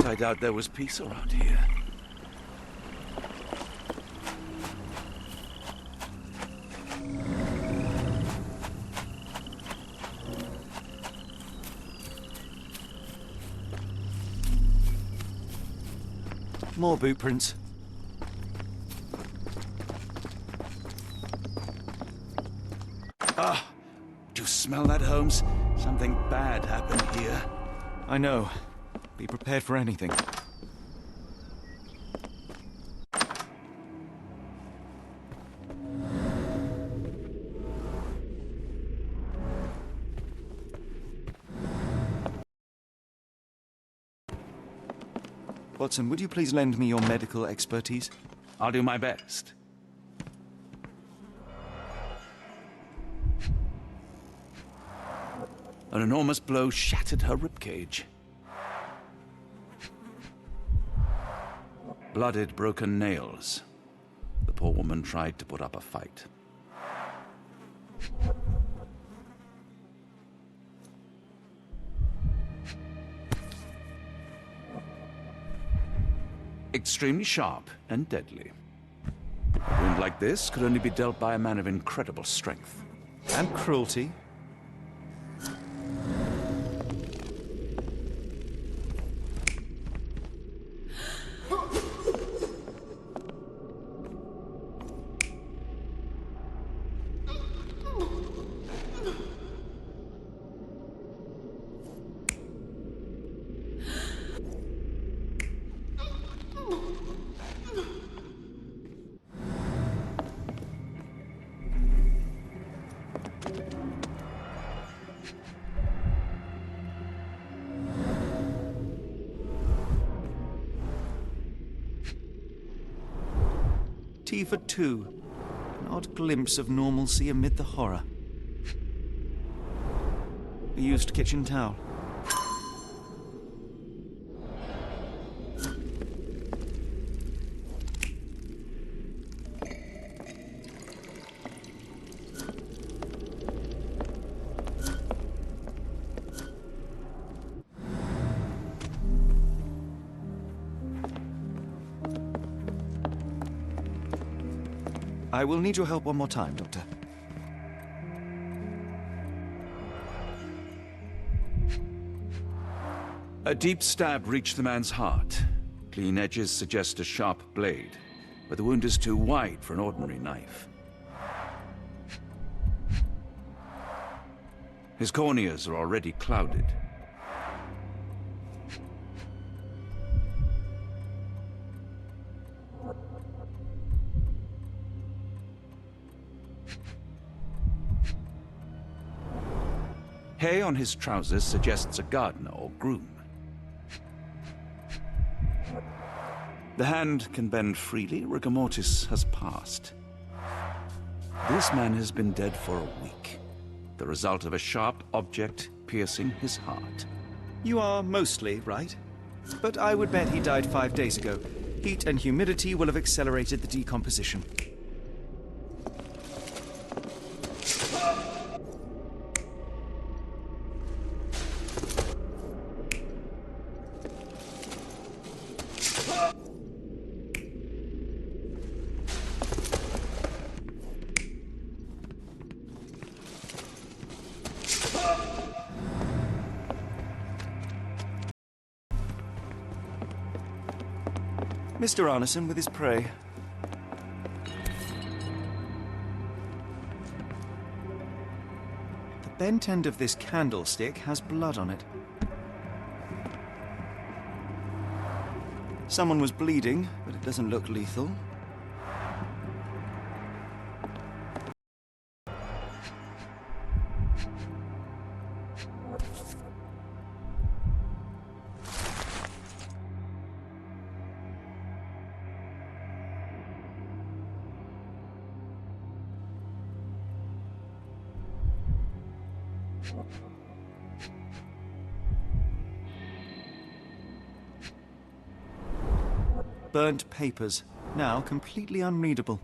B: I doubt there was peace around here.
J: More boot prints.
B: Ah! Do you smell that, Holmes? Something bad happened here.
J: I know. Be prepared for anything. Watson, would you please lend me your medical expertise?
B: I'll do my best. An enormous blow shattered her ribcage. Blooded, broken nails. The poor woman tried to put up a fight. Extremely sharp and deadly. A wound like this could only be dealt by a man of incredible strength.
J: And cruelty. Tea for 2. An odd glimpse of normalcy amid the horror. A used kitchen towel. I will need your help one more time, Doctor.
B: A deep stab reached the man's heart. Clean edges suggest a sharp blade, but the wound is too wide for an ordinary knife. His corneas are already clouded. Hay on his trousers suggests a gardener or groom. The hand can bend freely. Rigor mortis has passed. This man has been dead for a week. The result of a sharp object piercing his heart.
J: You are mostly right. But I would bet he died 5 days ago. Heat and humidity will have accelerated the decomposition. Mr. Arneson with his prey. The bent end of this candlestick has blood on it. Someone was bleeding, but it doesn't look lethal. Burnt papers, now completely unreadable.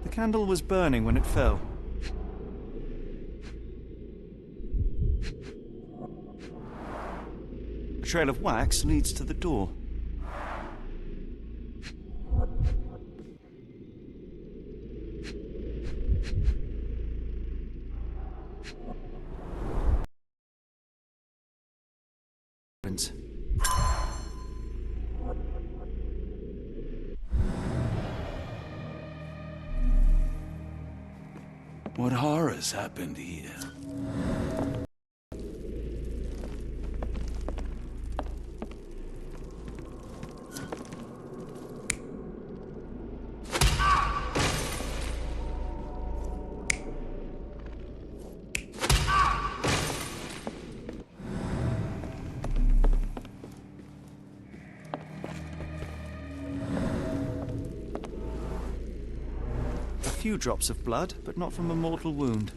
J: The candle was burning when it fell. A trail of wax leads to the door.
B: What horrors happened here?
J: A few drops of blood, but not from a mortal wound.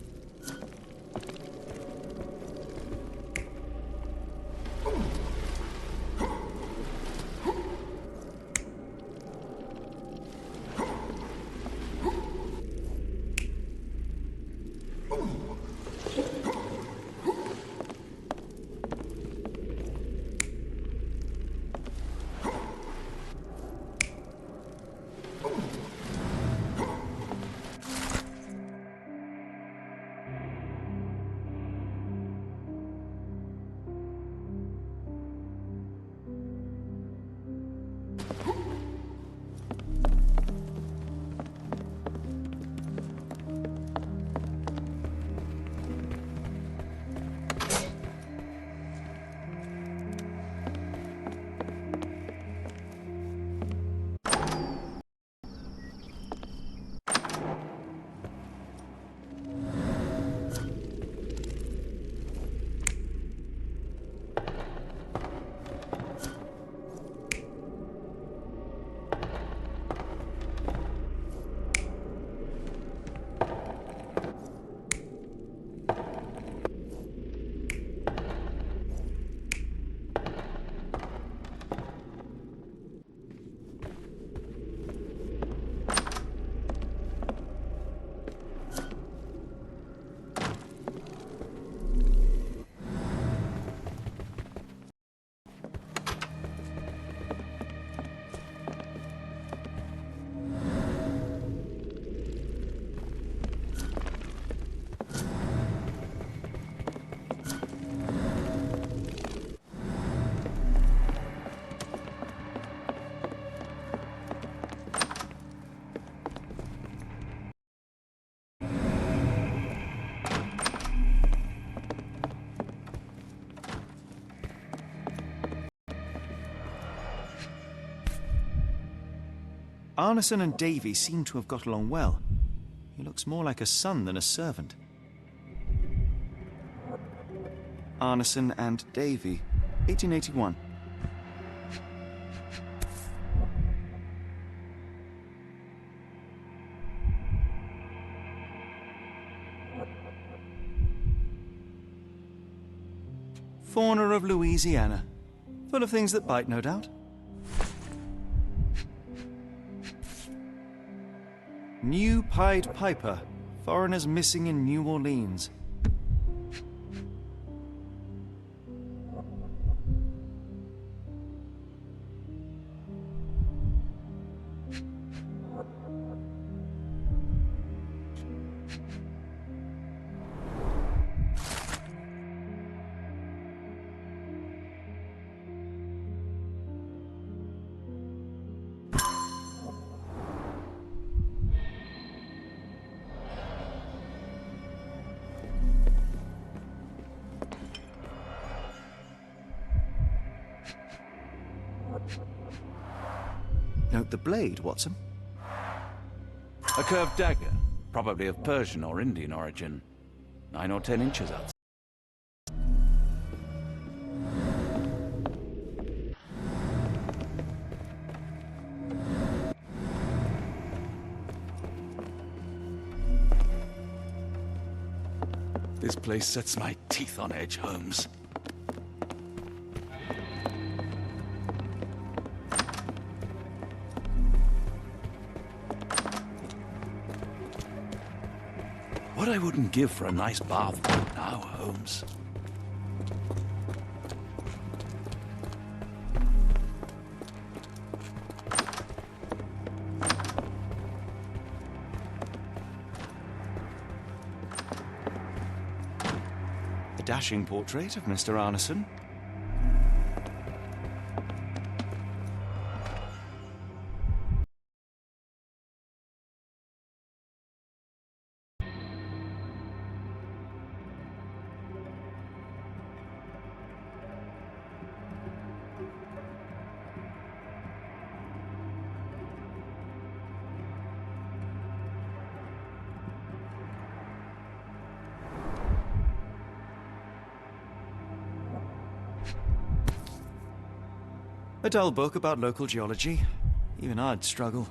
J: Arneson and Davy seem to have got along well. He looks more like a son than a servant. Arneson and Davy, 1881. Fauna of Louisiana. Full of things that bite, no doubt. New Pied Piper. Foreigners missing in New Orleans. Note the blade, Watson.
B: A curved dagger, probably of Persian or Indian origin. 9 or 10 inches out. This place sets my teeth on edge, Holmes. What I wouldn't give for a nice bath right now, Holmes.
J: A dashing portrait of Mr. Arneson. A dull book about local geology. Even I'd struggle.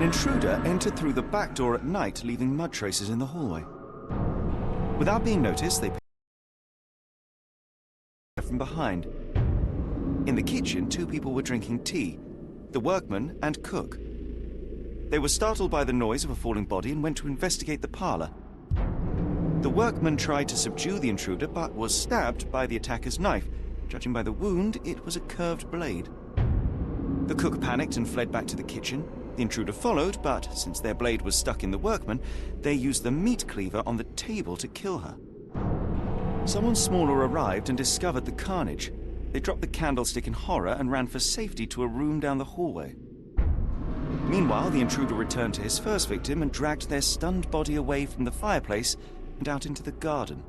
J: intruder entered through the back door at night, leaving mud traces in the hallway. Without being noticed, they from behind. In the kitchen, 2 people were drinking tea, the workman and cook. They were startled by the noise of a falling body and went to investigate the parlor. The workman tried to subdue the intruder, but was stabbed by the attacker's knife. Judging by the wound, it was a curved blade. The cook panicked and fled back to the kitchen. The intruder followed, but since their blade was stuck in the workman, they used the meat cleaver on the table to kill her. Someone smaller arrived and discovered the carnage. They dropped the candlestick in horror and ran for safety to a room down the hallway. Meanwhile, the intruder returned to his first victim and dragged their stunned body away from the fireplace and out into the garden.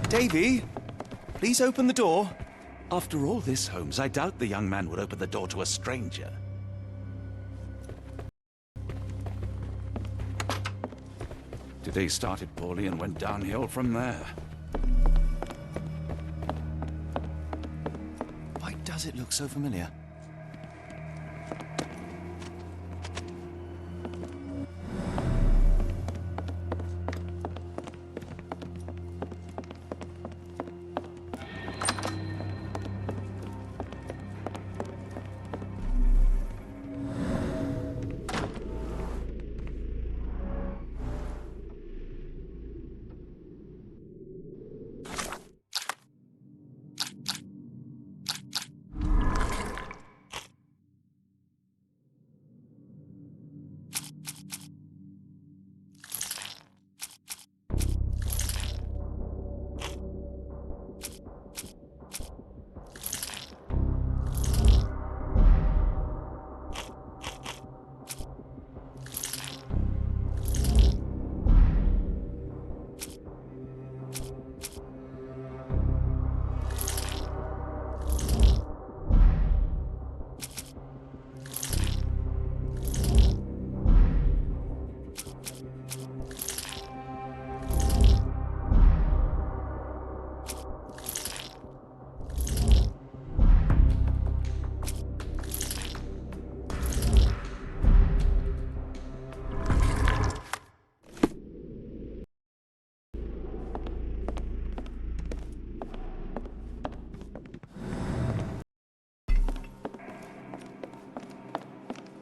J: Davy, please open the door.
B: After all this, Holmes, I doubt the young man would open the door to a stranger. Today started poorly and went downhill from there.
J: Why does
A: does it look so familiar?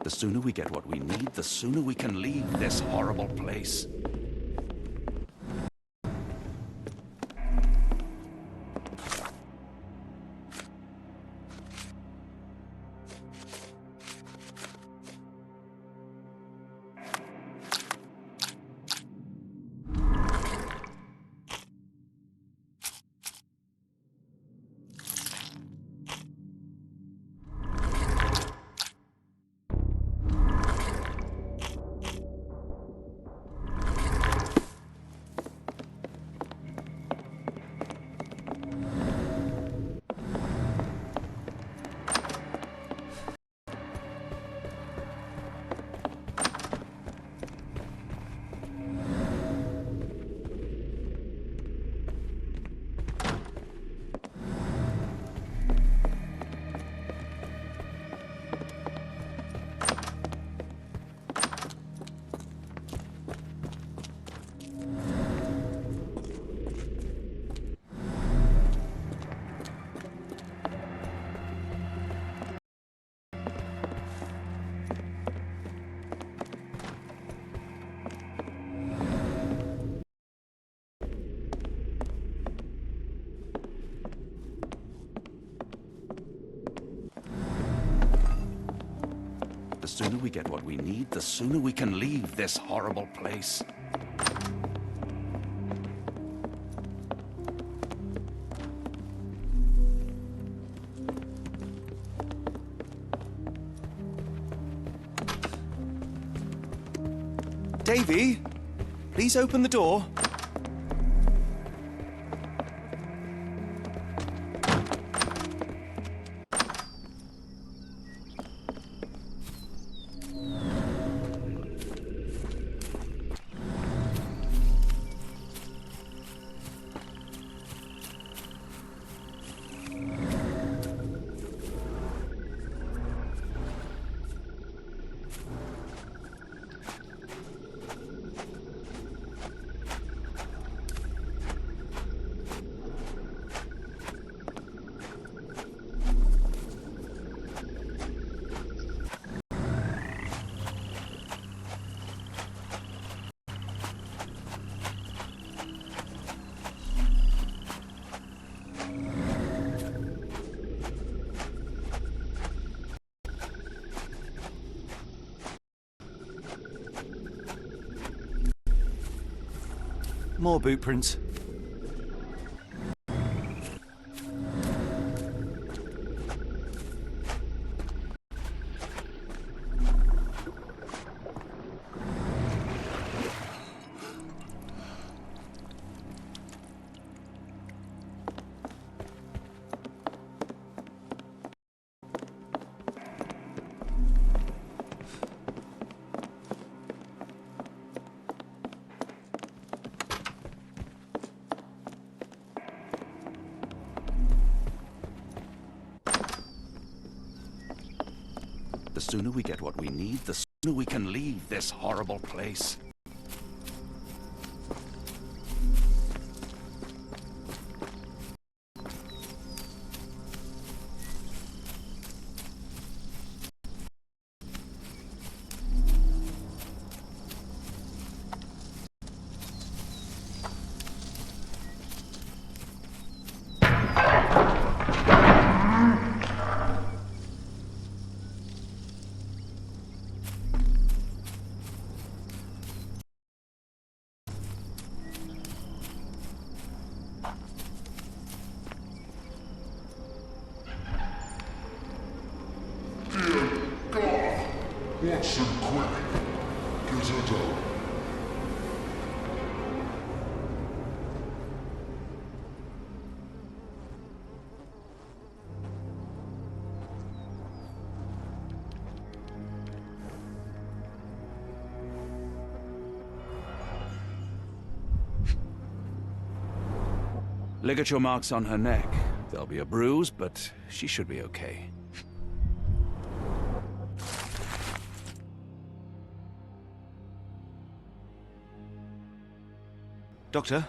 B: The sooner we get what we need, the sooner we can leave this horrible place. The sooner we get what we need, the sooner we can leave this horrible place.
A: Davy, please open the door. More boot prints.
B: sooner we get what we need, the sooner we can leave this horrible place.
E: Watson, quick! Get her down.
B: Ligature marks on her neck. There'll be a bruise, but she should be okay.
J: Doctor?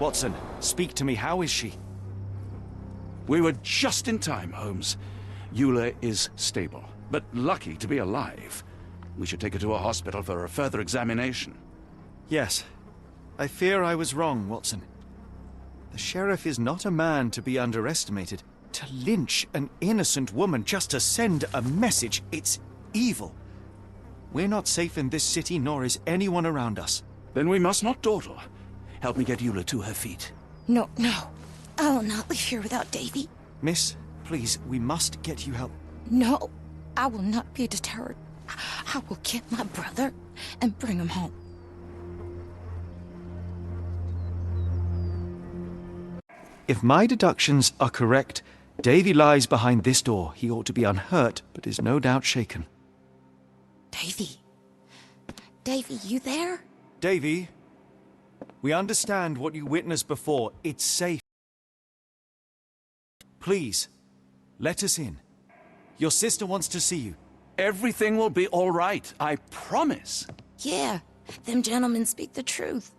J: Watson, speak to me. How is she?
B: We were just in time, Holmes. Eula is stable, but lucky to be alive. We should take her to a hospital for a further examination.
J: Yes. I fear I was wrong, Watson. The sheriff is not a man to be underestimated. To lynch an innocent woman just to send a message, it's evil. We're not safe in this city, nor is anyone around us.
B: Then we must not dawdle. Help me get Eula to her feet.
L: No, no. I will not leave here without Davy.
J: Miss, please, we must get you help.
L: No, I will not be deterred. I will get my brother and bring him home.
J: If my deductions are correct, Davy lies behind this door. He ought to be unhurt, but is no doubt shaken.
L: Davy? Davy, you there?
J: Davy? We understand what you witnessed before. It's safe. Please, let us in. Your sister wants to see you.
B: Everything will be all right, I promise.
L: Yeah, them gentlemen speak the truth.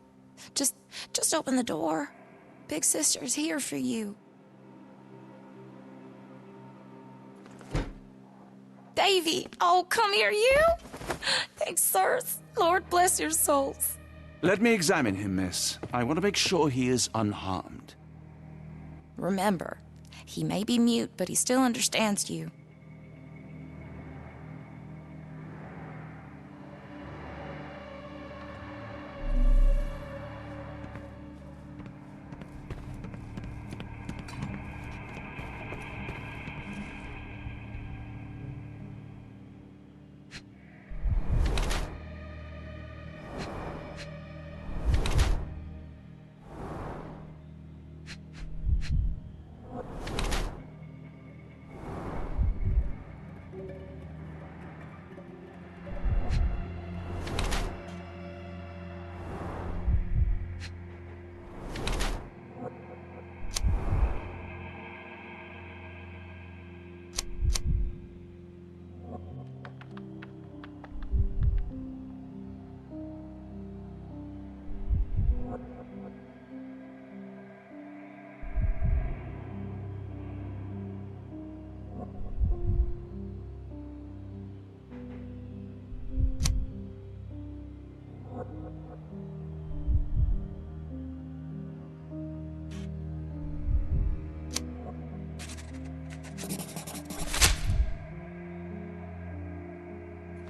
L: Just open the door. Big sister's here for you. Davy! Oh, come here, you! Thanks, sirs. Lord bless your souls.
B: Let me examine him, miss. I want to make sure he is unharmed.
L: Remember, he may be mute, but he still understands you.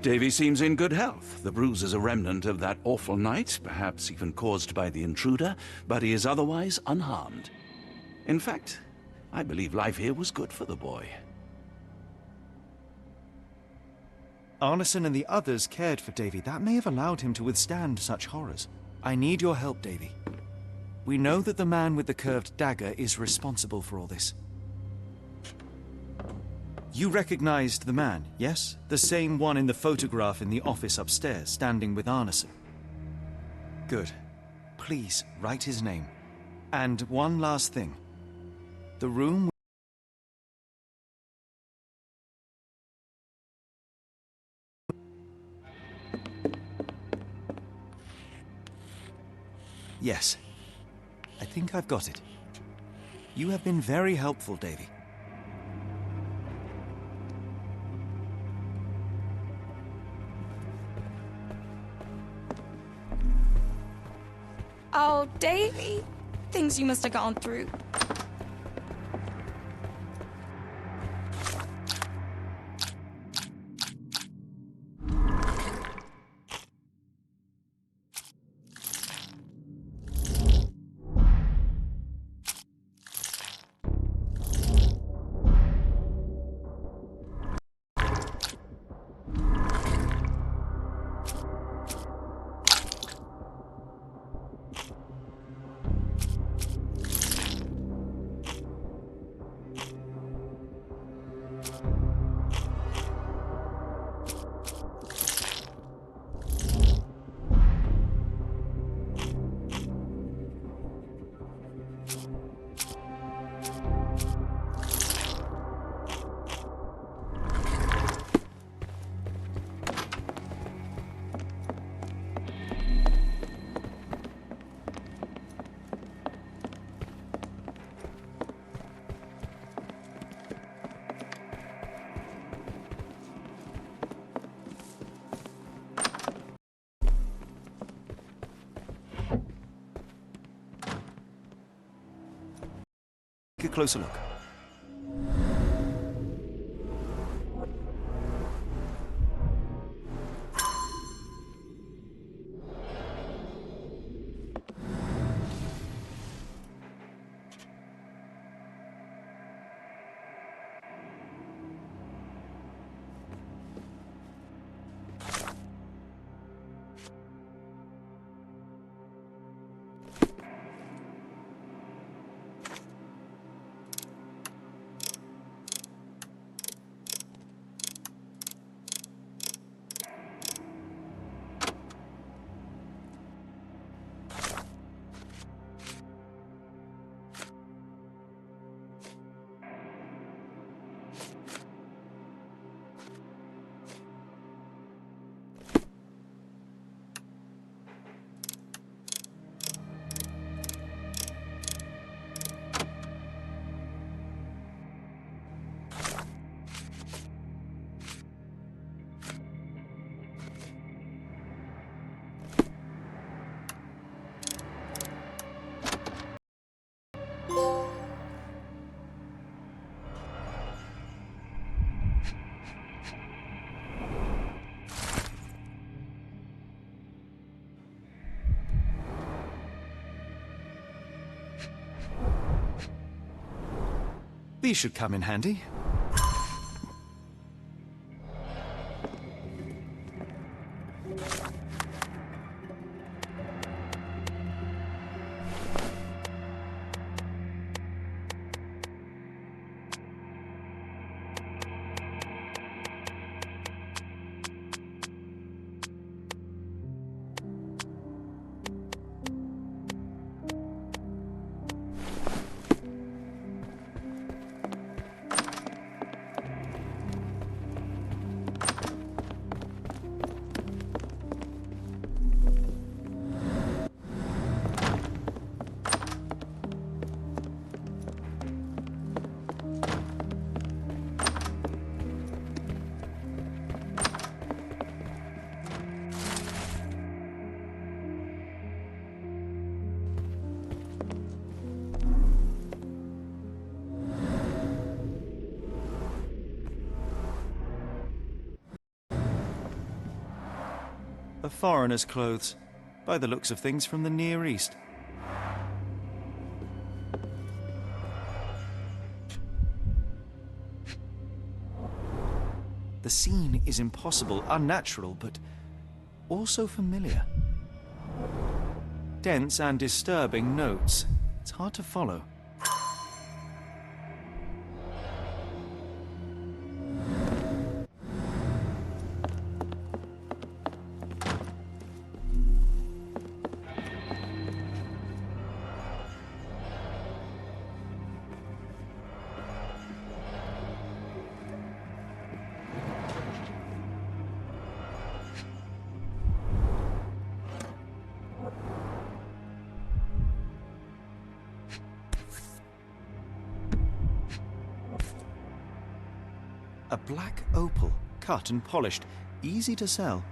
B: Davy seems in good health. The bruise is a remnant of that awful night, perhaps even caused by the intruder, but he is otherwise unharmed. In fact, I believe life here was good for the boy.
J: Arneson and the others cared for Davy. That may have allowed him to withstand such horrors. I need your help, Davy. We know that the man with the curved dagger is responsible for all this. You recognized the man, yes? The same one in the photograph in the office upstairs, standing with Arneson. Good. Please, write his name. And one last thing. The room Yes. I think I've got it. You have been very helpful, Davy.
L: Oh, Davy. Things you must have gone through.
A: Take a closer look.
J: These should come in handy. A foreigner's clothes, by the looks of things from the Near East. The scene is impossible, unnatural, but also familiar. Dense and disturbing notes. It's hard to follow. A black opal, cut and polished, easy to sell.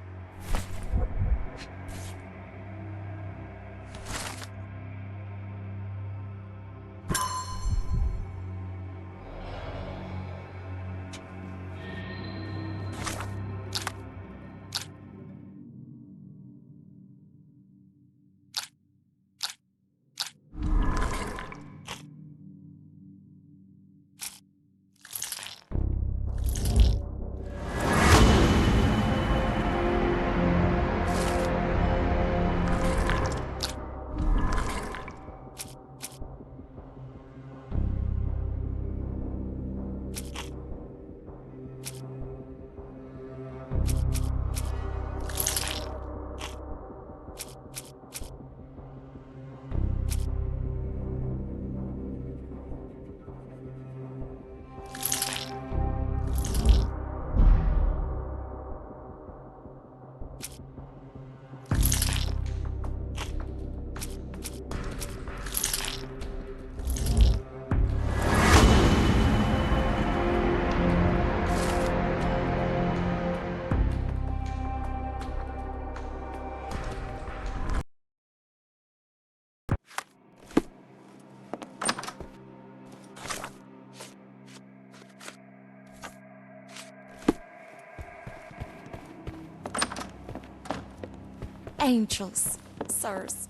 L: Angels, sirs.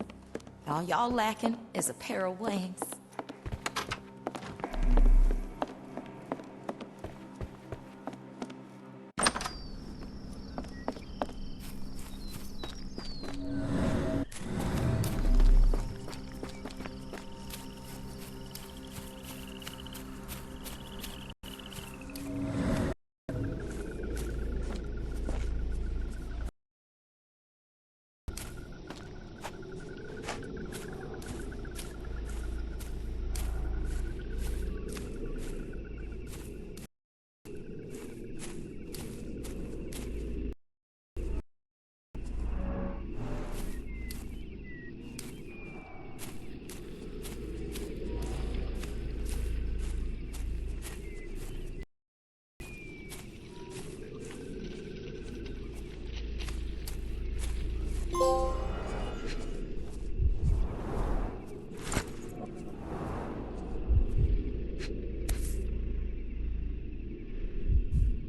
L: All y'all lacking is a pair of wings.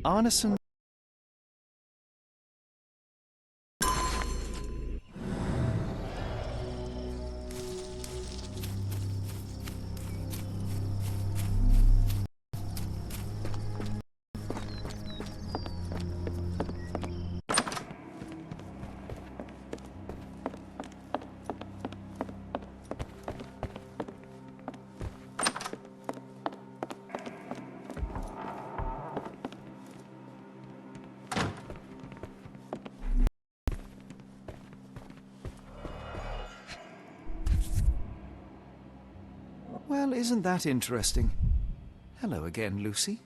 J: Arneson. Well, isn't that interesting? Hello again, Lucy.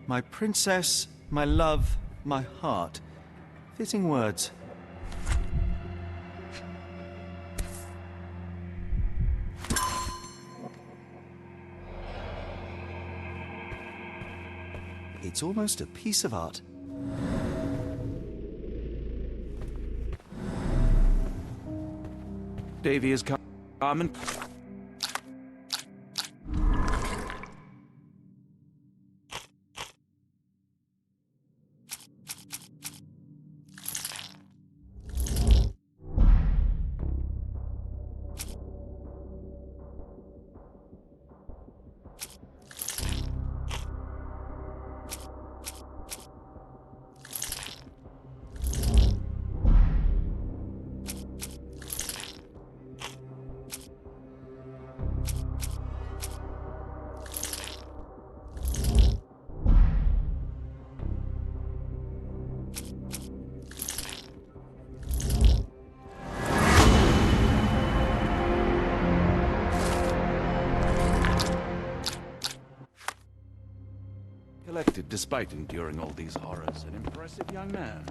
J: My princess, my love, my heart. Fitting words. It's almost a piece of art.
B: Davy is Carmen. Collected despite enduring all these horrors. An impressive young man.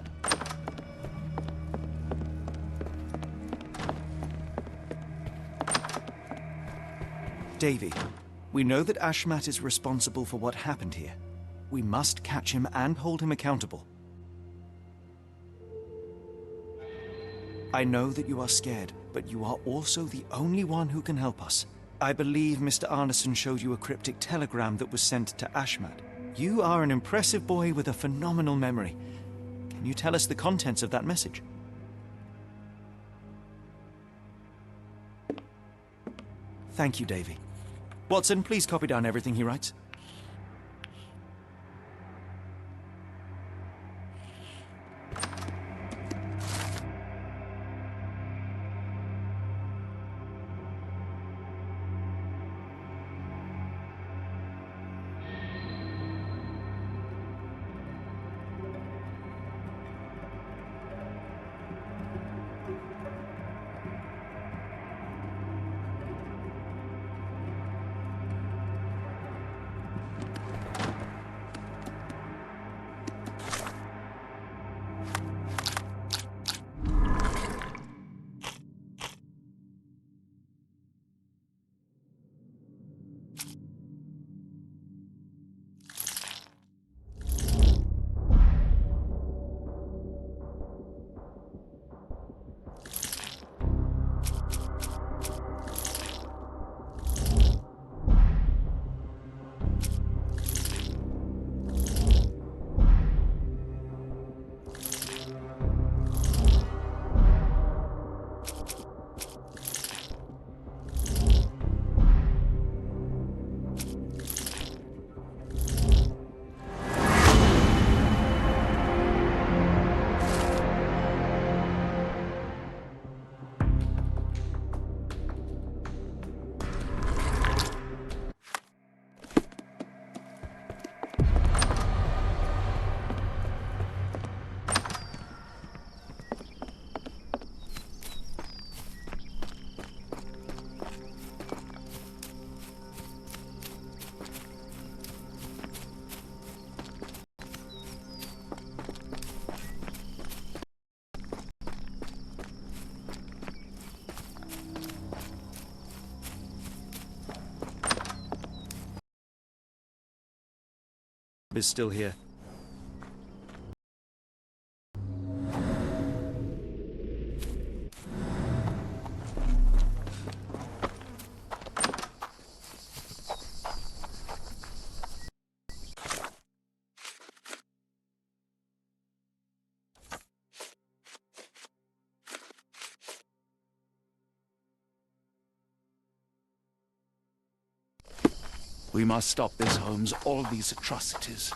J: Davy, we know that Ashmat is responsible for what happened here. We must catch him and hold him accountable. I know that you are scared, but you are also the only one who can help us. I believe Mr. Arneson showed you a cryptic telegram that was sent to Ashmat. You are an impressive boy with a phenomenal memory. Can you tell us the contents of that message? Thank you, Davy. Watson, please copy down everything he writes. Is still here.
B: We must stop this, Holmes. All these atrocities.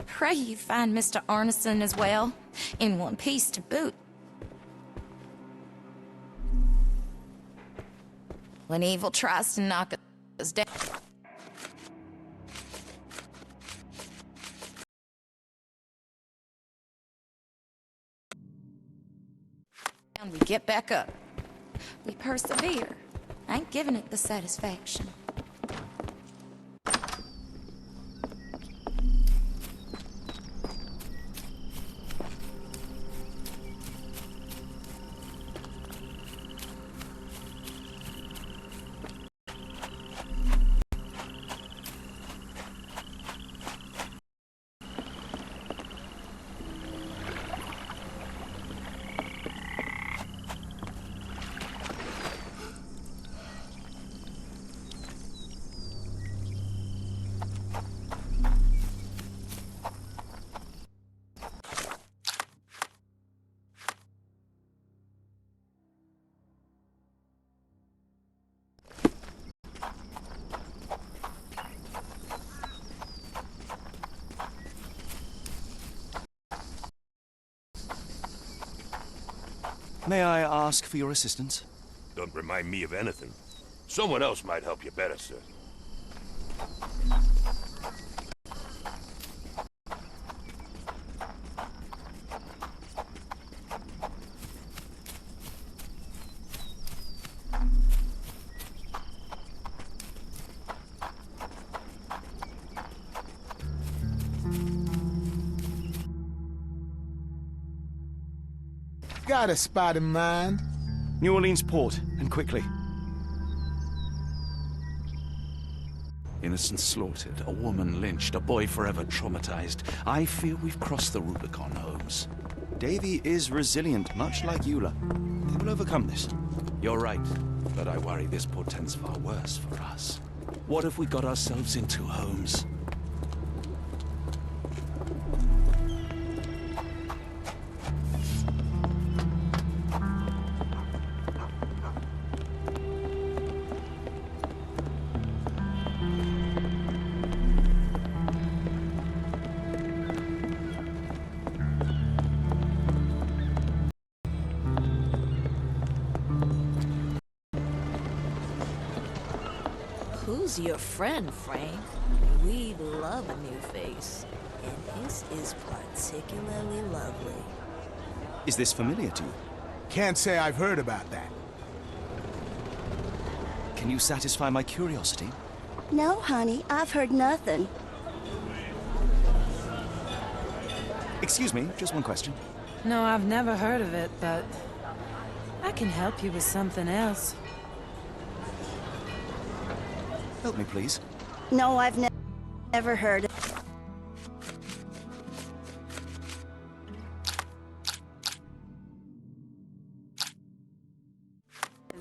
L: Pray you find Mr. Arneson as well, in one piece to boot. When evil tries to knock us down, we get back up. We persevere. I ain't giving it the satisfaction.
A: May I ask for your assistance?
H: Don't remind me of anything. Someone else might help you better, sir.
I: Got a spot in mind?
A: New Orleans port, and quickly.
B: Innocents slaughtered, a woman lynched, a boy forever traumatized. I fear we've crossed the Rubicon, Holmes.
A: Davy is resilient, much like Eula. They will overcome this.
B: You're right, but I worry this portends far worse for us. What have we got ourselves into, Holmes?
C: Who's your friend, Frank? We love a new face, and his is particularly lovely.
A: Is this familiar to you?
I: Can't say I've heard about that.
A: Can you satisfy my curiosity?
R: No, honey, I've heard nothing.
A: Excuse me, just one question.
P: No, I've never heard of it, but I can help you with something else.
A: Help me, please.
R: No, I've never heard of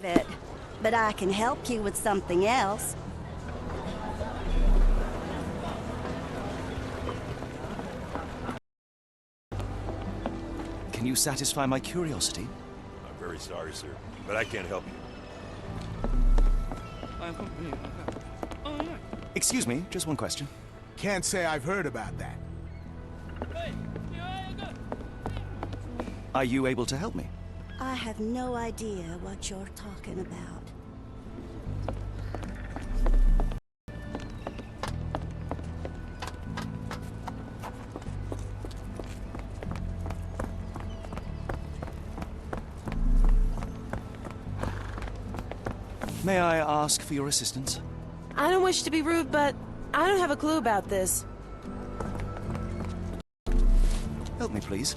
R: it, but I can help you with something else.
A: Can you satisfy my curiosity?
H: I'm very sorry, sir, but I can't help you.
A: Excuse me, just one question.
I: Can't say I've heard about that.
A: Are you able to help me?
R: I have no idea what you're talking about.
A: May I ask for your assistance?
P: I don't wish to be rude, but I don't have a clue about this.
A: Help me, please.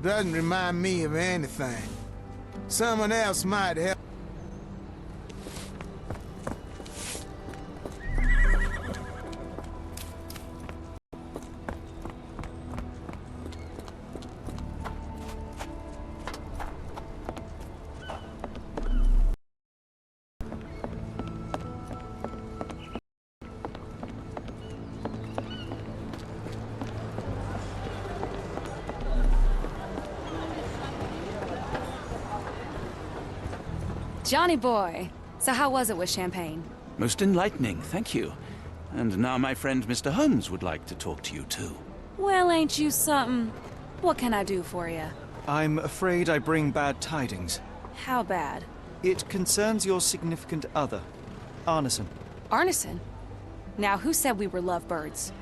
I: Doesn't remind me of anything. Someone else might help.
D: Johnny boy, so how was it with Champagne?
B: Most enlightening, thank you. And now my friend Mr. Holmes would like to talk to you too.
D: Well, ain't you something? What can I do for you?
J: I'm afraid I bring bad tidings.
D: How bad?
J: It concerns your significant other, Arneson.
D: Arneson? Now, who said we were lovebirds?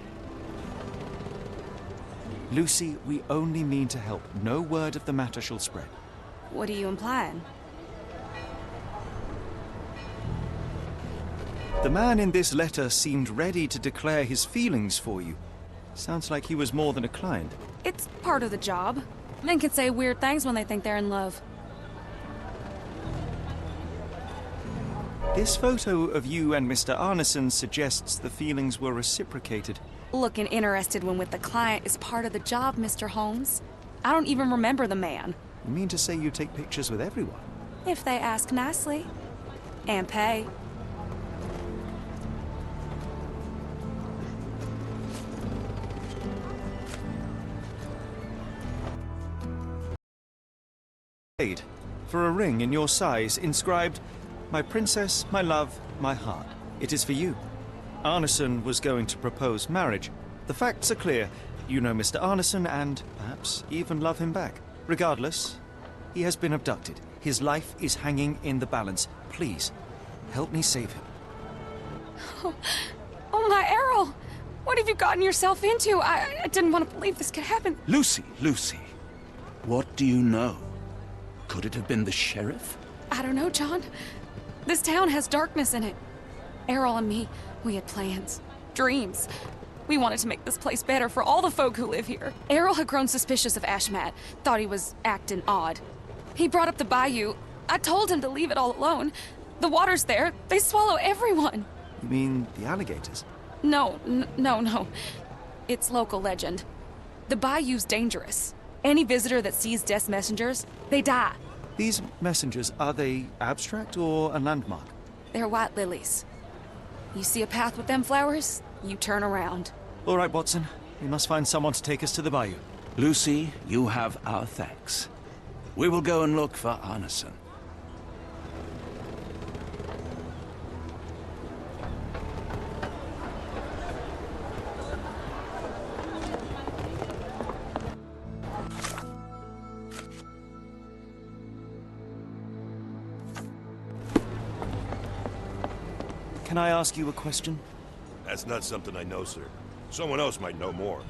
J: Lucy, we only mean to help. No word of the matter shall spread.
D: What are you implying?
J: The man in this letter seemed ready to declare his feelings for you. Sounds like he was more than a client.
D: It's part of the job. Men can say weird things when they think they're in love.
J: This photo of you and Mr. Arneson suggests the feelings were reciprocated.
D: Looking interested when with the client is part of the job, Mr. Holmes. I don't even remember the man.
J: You mean to say you take pictures with everyone?
D: If they ask nicely. And pay.
J: For a ring in your size, inscribed, "My princess, my love, my heart." It is for you. Arneson was going to propose marriage. The facts are clear. You know Mr. Arneson and, perhaps, even love him back. Regardless, He has been abducted. His life is hanging in the balance. Please, help me save him.
D: Oh my, Errol! What have you gotten yourself into? I didn't want to believe this could happen.
B: Lucy, what do you know? Could it have been the sheriff?
D: I don't know, John. This town has darkness in it. Errol and me, we had plans, dreams. We wanted to make this place better for all the folk who live here. Errol had grown suspicious of Ashmat, thought he was acting odd. He brought up the bayou. I told him to leave it all alone. The water's there. They swallow everyone.
J: You mean the alligators?
D: No. It's local legend. The bayou's dangerous. Any visitor that sees death's messengers, they die.
J: These messengers, are they abstract or a landmark?
D: They're white lilies. You see a path with them flowers, you turn around.
J: All right, Watson. We must find someone to take us to the bayou.
B: Lucy, you have our thanks. We will go and look for Arneson.
J: Can I ask you a question?
H: That's not something I know, sir. Someone else might know more.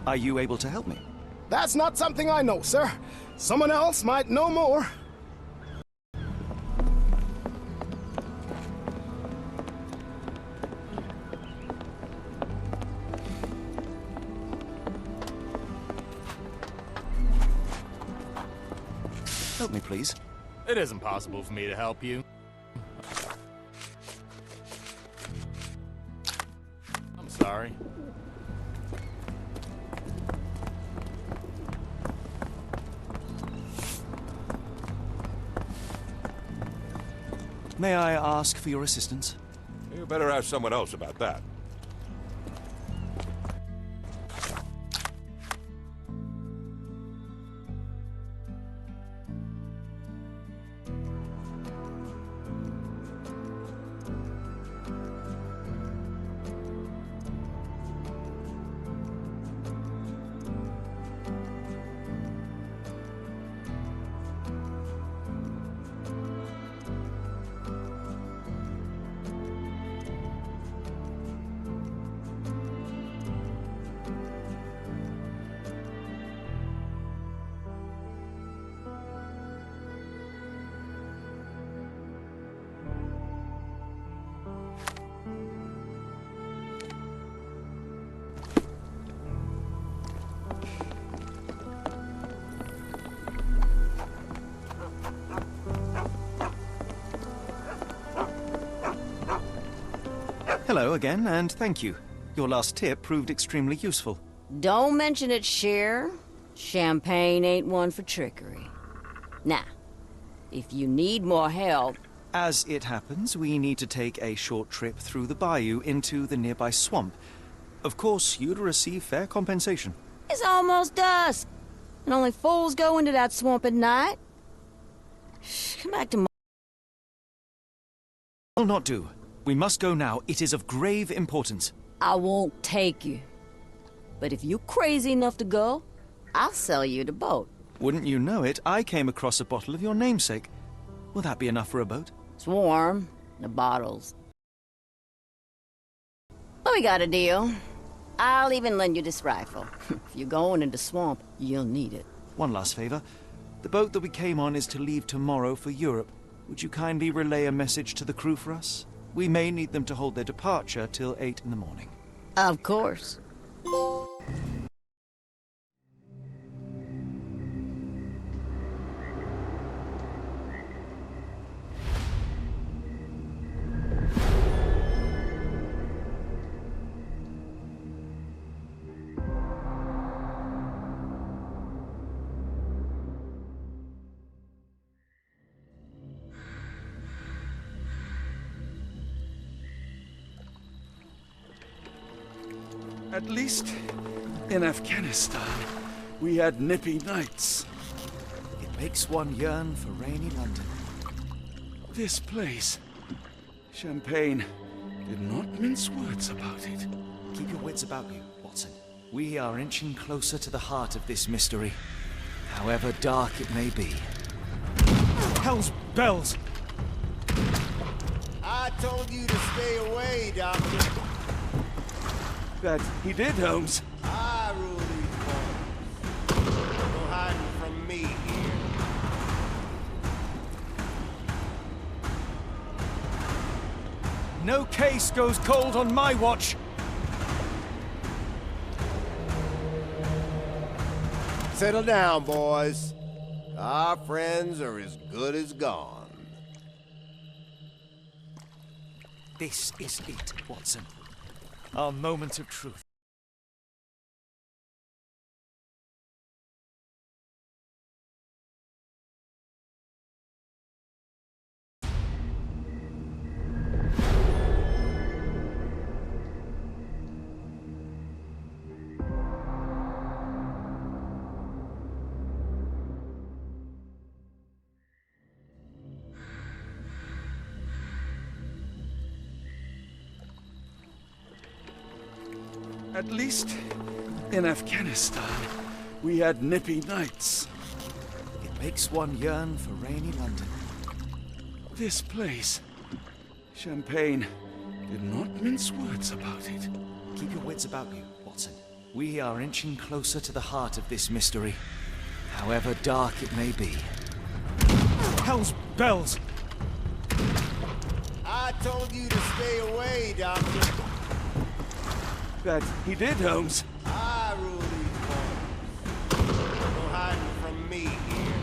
J: Are you able to help me?
F: That's not something I know, sir. Someone else might know more.
J: Help me, please.
N: It isn't possible for me to help you. I'm sorry.
J: May I ask for your assistance?
H: You better ask someone else about that.
J: Hello again, and thank you. Your last tip proved extremely useful.
K: Don't mention it, Cher. Champagne ain't one for trickery. Now, if you need more help...
J: As it happens, we need to take a short trip through the bayou into the nearby swamp. Of course, you'd receive fair compensation.
K: It's almost dusk, and only fools go into that swamp at night. Come back tomorrow.
J: Will not do. We must go now. It is of grave importance.
K: I won't take you. But if you're crazy enough to go, I'll sell you the boat.
J: Wouldn't you know it, I came across a bottle of your namesake. Will that be enough for a boat?
K: It's warm. The bottles. But we got a deal. I'll even lend you this rifle. If you're going into the swamp, you'll need it.
J: One last favor. The boat that we came on is to leave tomorrow for Europe. Would you kindly relay a message to the crew for us? We may need them to hold their departure till 8 in the morning.
K: Of course.
B: At least in Afghanistan, we had nippy nights.
J: It makes one yearn for rainy London.
B: This place, Champagne, did not mince words about it.
J: Keep your wits about you. We are inching closer to the heart of this mystery, however dark it may be. Hell's bells!
X: I told you to stay away, Doctor.
B: That he did, Holmes.
X: I rule these waters. No hiding from me here.
J: No case goes cold on my watch!
X: Settle down, boys. Our friends are as good as gone.
J: This is it, Watson. Our moment of truth.
B: At least in Afghanistan, we had nippy nights.
J: It makes one yearn for rainy London.
B: This place, Champagne, did not mince words about it.
J: Keep your wits about you, Watson. We are inching closer to the heart of this mystery, however dark it may be. Hell's bells!
X: I told you to stay away, Doctor.
B: That he did, Holmes.
X: I rule these waters. No hiding from me here.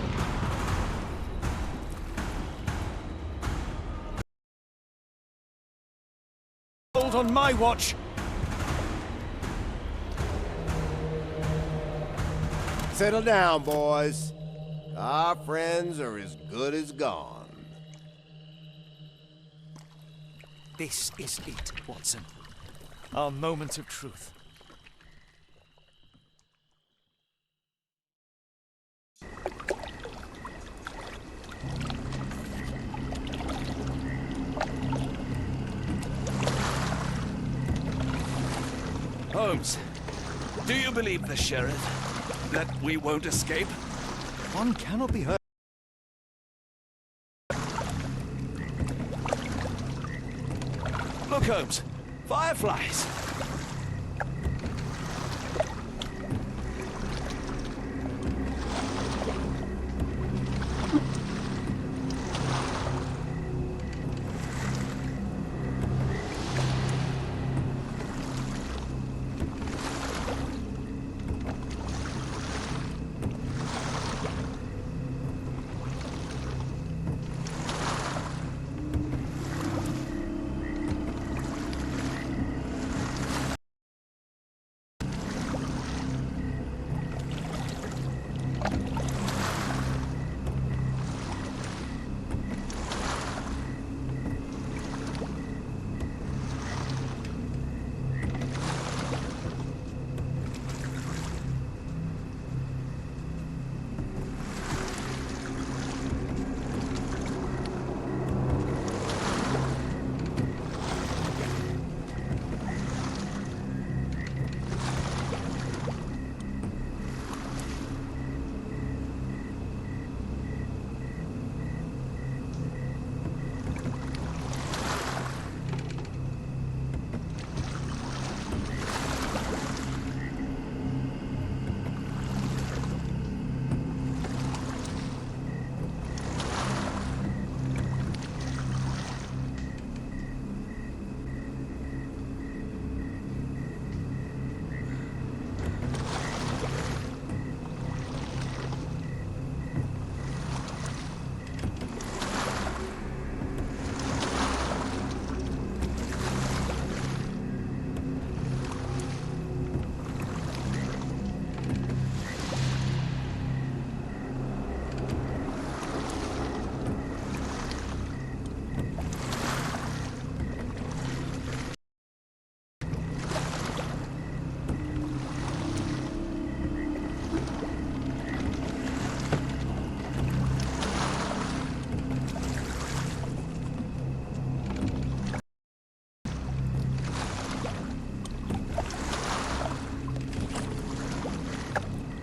J: Hold on my watch!
X: Settle down, boys. Our friends are as good as gone.
J: This is it, Watson. Our moment of truth.
B: Holmes, do you believe the sheriff that we won't escape?
J: One cannot be hurt.
B: Look, Holmes. Fireflies!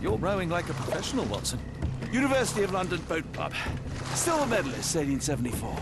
J: You're rowing like a professional, Watson.
B: University of London Boat Club. Still a medalist, 1874.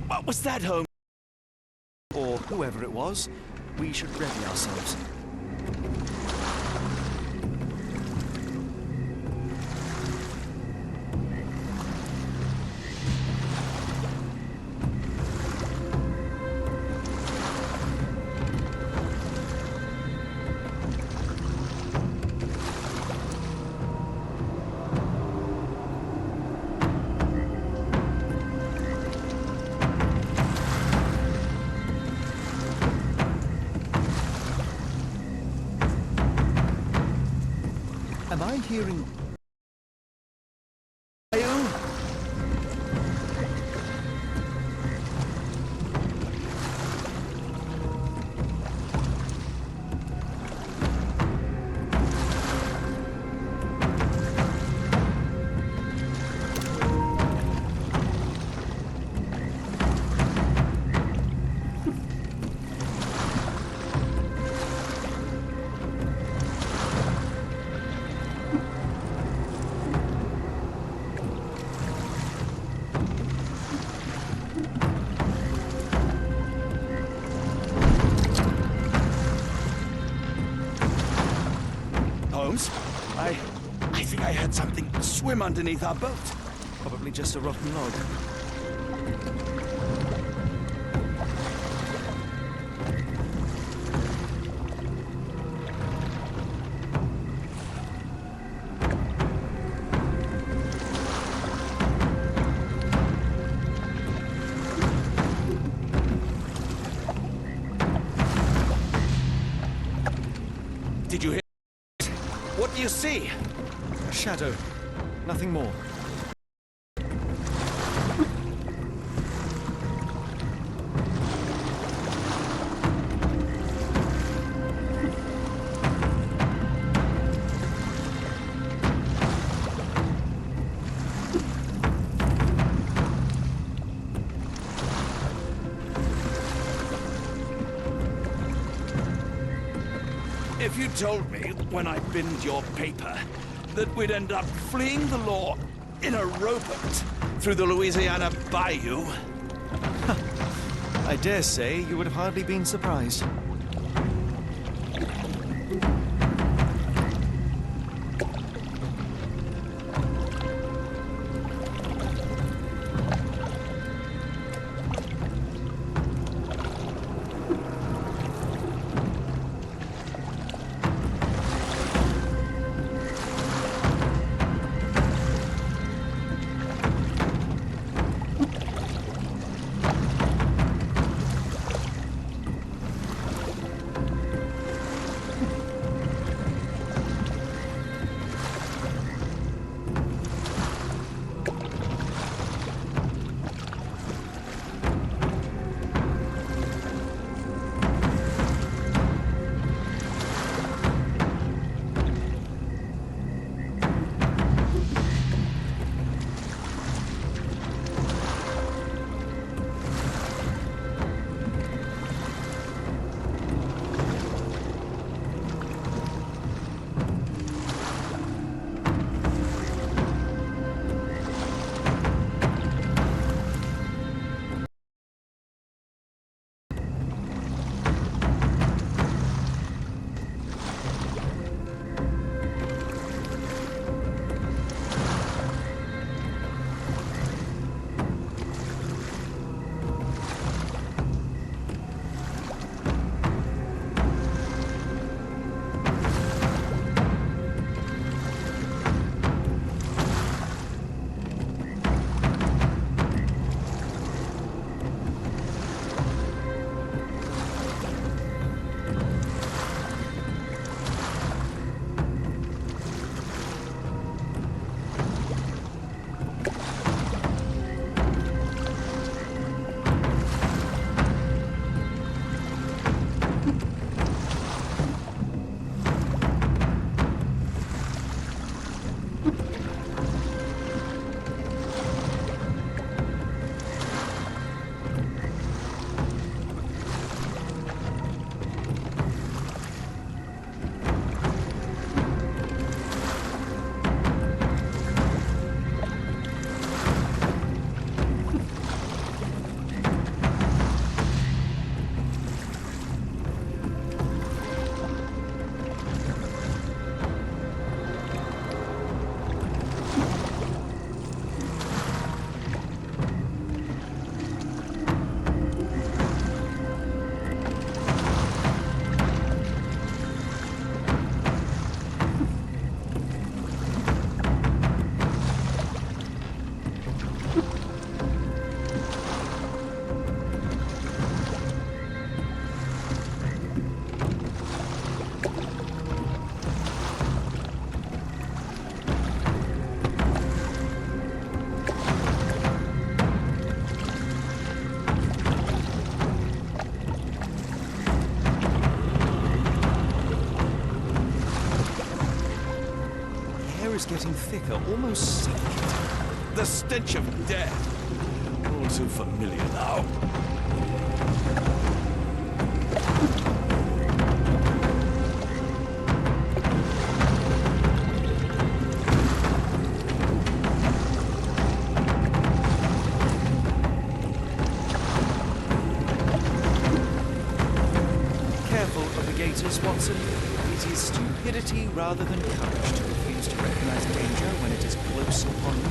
B: What was that, Holmes?
J: Or whoever it was, we should ready ourselves. Am I hearing... Bayou?
B: Holmes, I think I heard something swim underneath our boat.
J: Probably just a rotten log.
B: Did you hear? What do you see?
J: A shadow. Nothing more.
B: If you told me when I binned your paper that we'd end up fleeing the law in a rowboat through the Louisiana Bayou...
J: I dare say you would have hardly been surprised. is getting thicker, almost suffocating.
B: The stench of death. All too familiar now.
J: Watson, it is stupidity rather than courage to refuse to recognize danger when it is close upon
B: you.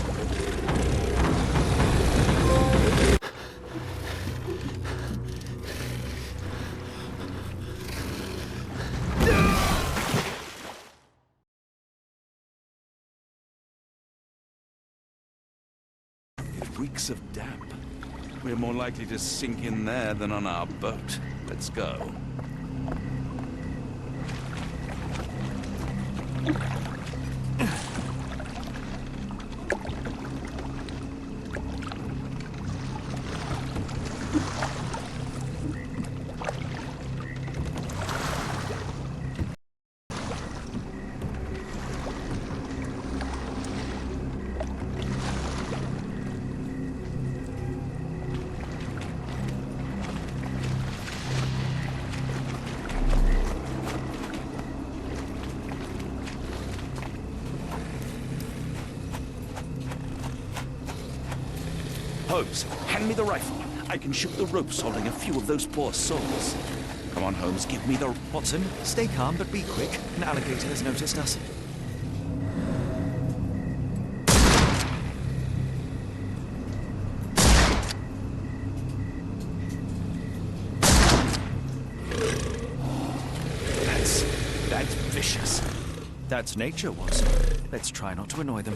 B: It reeks of damp. We're more likely to sink in there than on our boat. Let's go. Holmes, hand me the rifle. I can shoot the ropes holding a few of those poor souls. Come on, Holmes, give me the...
J: Watson, stay calm, but be quick. An alligator has noticed us.
B: That's vicious.
J: That's nature, Watson. Let's try not to annoy them.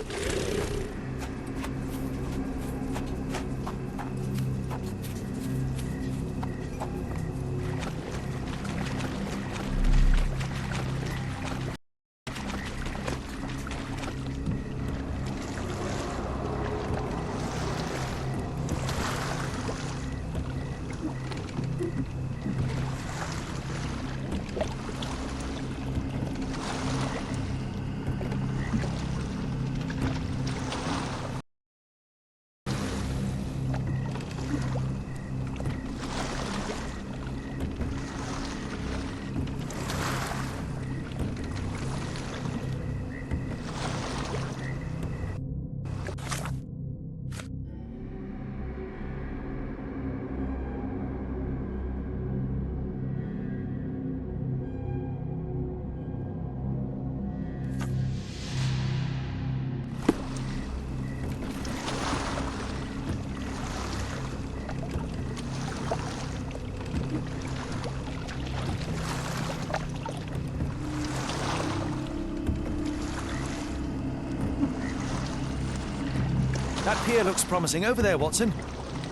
J: That pier looks promising. Over there, Watson.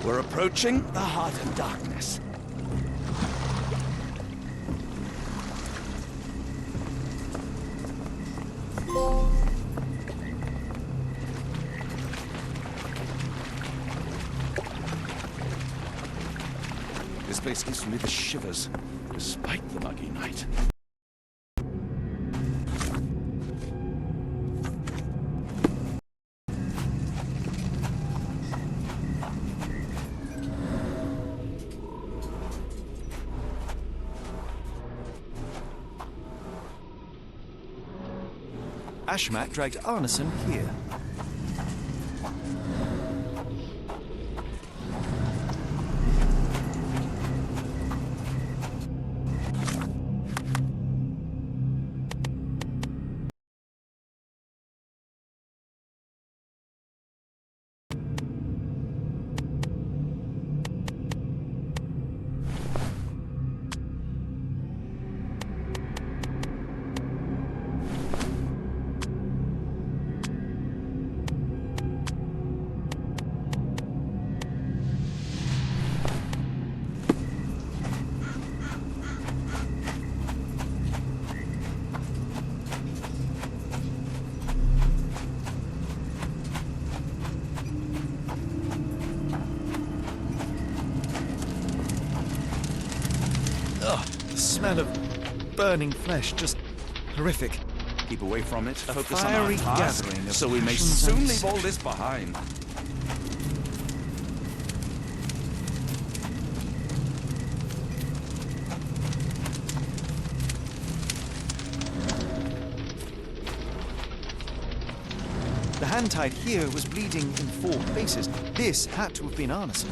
B: We're approaching the heart of darkness. This place gives me the shivers, despite the muggy night.
J: Ashmat dragged Arneson here. The smell of burning flesh, just horrific.
B: Keep away from it,
J: A
B: focus on our
J: fiery
B: task,
J: gathering of
B: so we may
J: passions
B: soon
J: and
B: leave all
J: secrets.
B: this behind.
J: The hand tied here was bleeding in 4 places. This had to have been Arneson.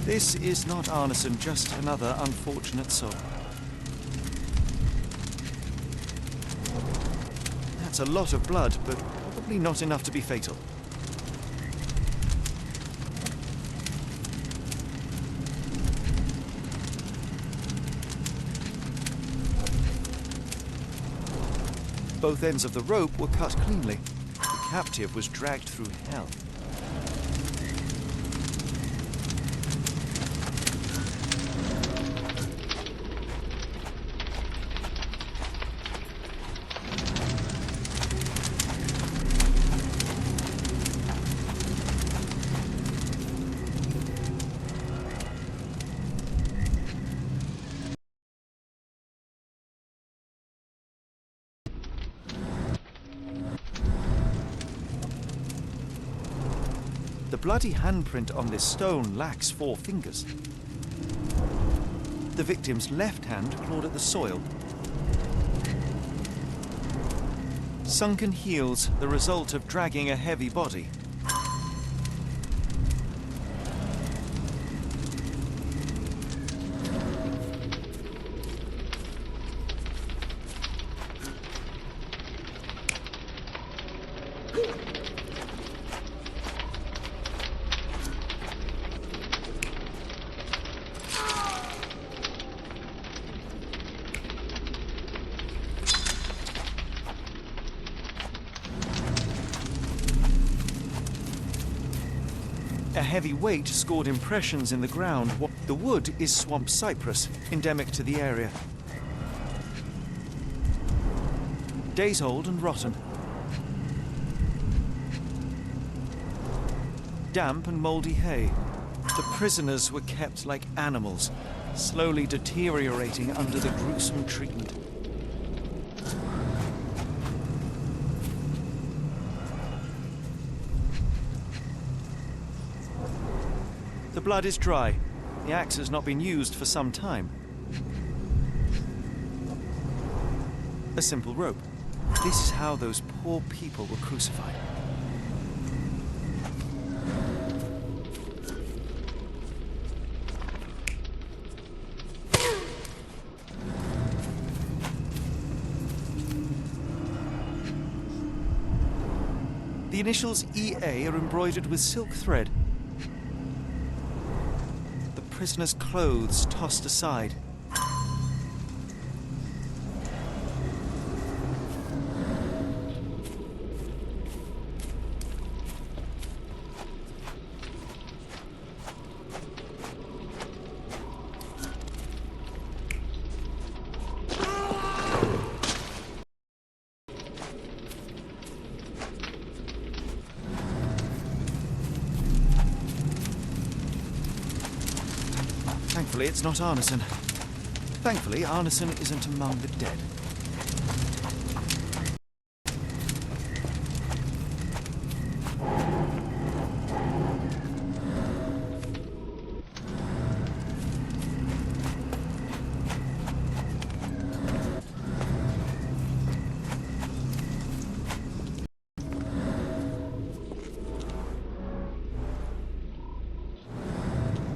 J: This is not Arneson, just another unfortunate soul. That's a lot of blood, but probably not enough to be fatal. Both ends of the rope were cut cleanly. The captive was dragged through hell. The bloody handprint on this stone lacks 4 fingers. The victim's left hand clawed at the soil. Sunken heels, the result of dragging a heavy body. A heavy weight scored impressions in the ground. The wood is swamp cypress, endemic to the area. Days old and rotten. Damp and mouldy hay. The prisoners were kept like animals, slowly deteriorating under the gruesome treatment. The blood is dry. The axe has not been used for some time. A simple rope. This is how those poor people were crucified. The initials EA are embroidered with silk thread. The prisoner's clothes tossed aside. Thankfully, it's not Arneson. Thankfully, Arneson isn't among the dead.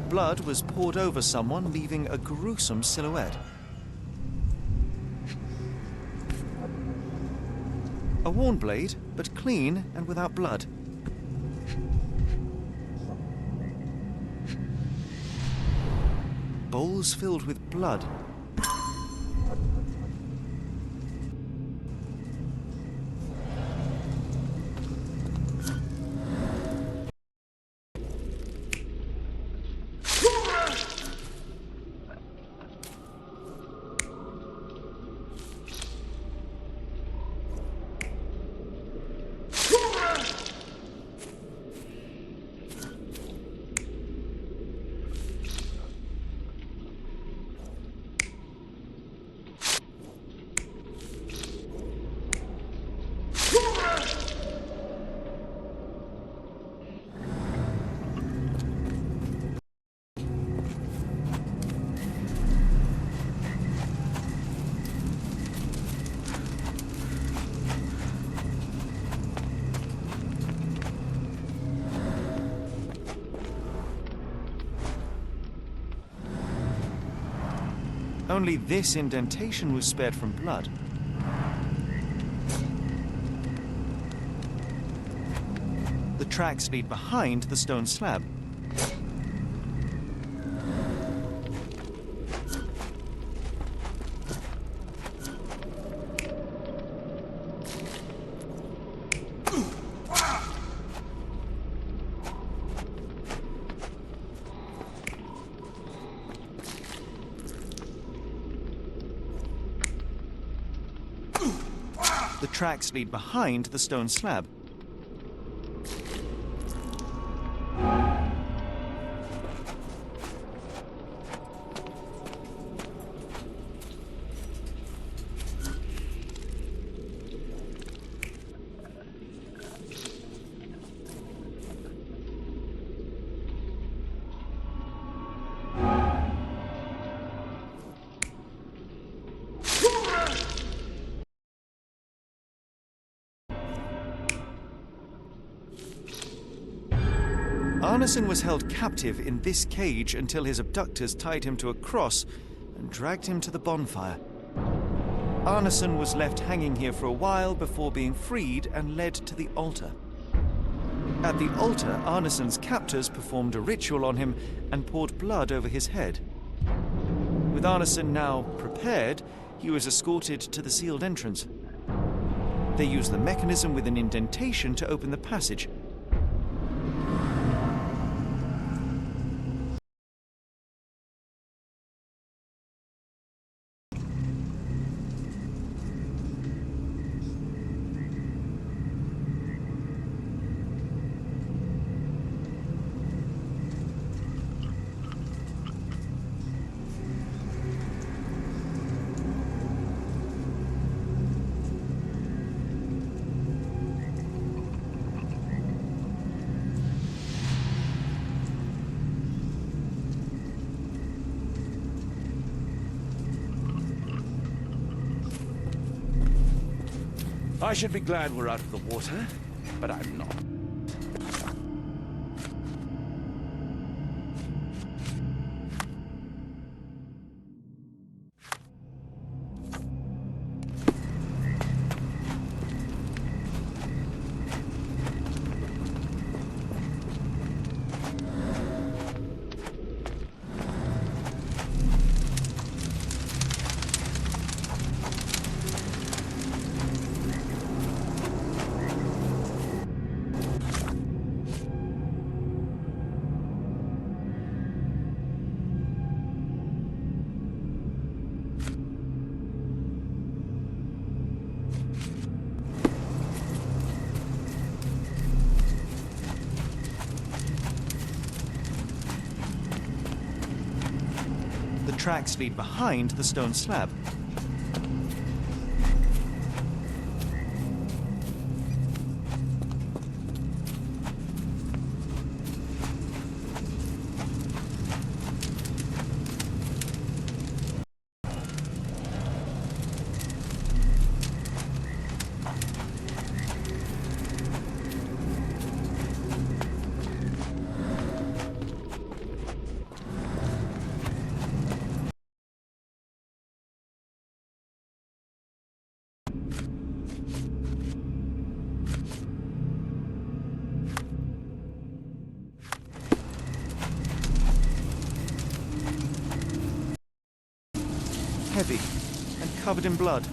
J: Blood was poured over someone, leaving a gruesome silhouette. A worn blade, but clean and without blood. Bowls filled with blood. Only this indentation was spared from blood. The tracks lead behind the stone slab. The tracks lead behind the stone slab. Arneson was held captive in this cage until his abductors tied him to a cross and dragged him to the bonfire. Arneson was left hanging here for a while before being freed and led to the altar. At the altar, Arneson's captors performed a ritual on him and poured blood over his head. With Arneson now prepared, he was escorted to the sealed entrance. They used the mechanism with an indentation to open the passage.
B: I should be glad we're out of the water, but I'm not. The tracks lead behind the stone slab. Heavy and covered in blood.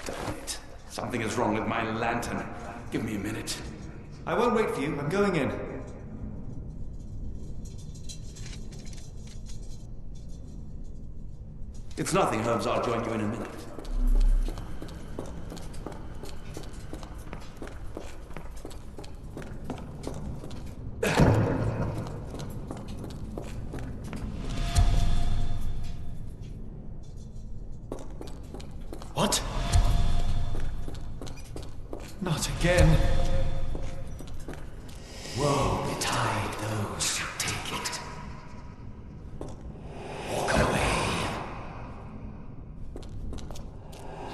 B: Damn it. Something is wrong with my lantern. Give me a minute.
J: I won't wait for you. I'm going in.
B: It's nothing, Holmes. I'll join you in a minute.
J: What? Not again.
Q: Woe betide those who take it. Walk away.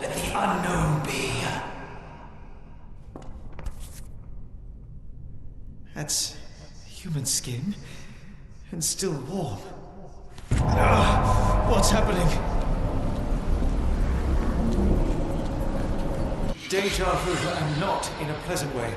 Q: Let the unknown
J: That's human skin, and still warm. What's happening? Deja vu, and not in a pleasant way.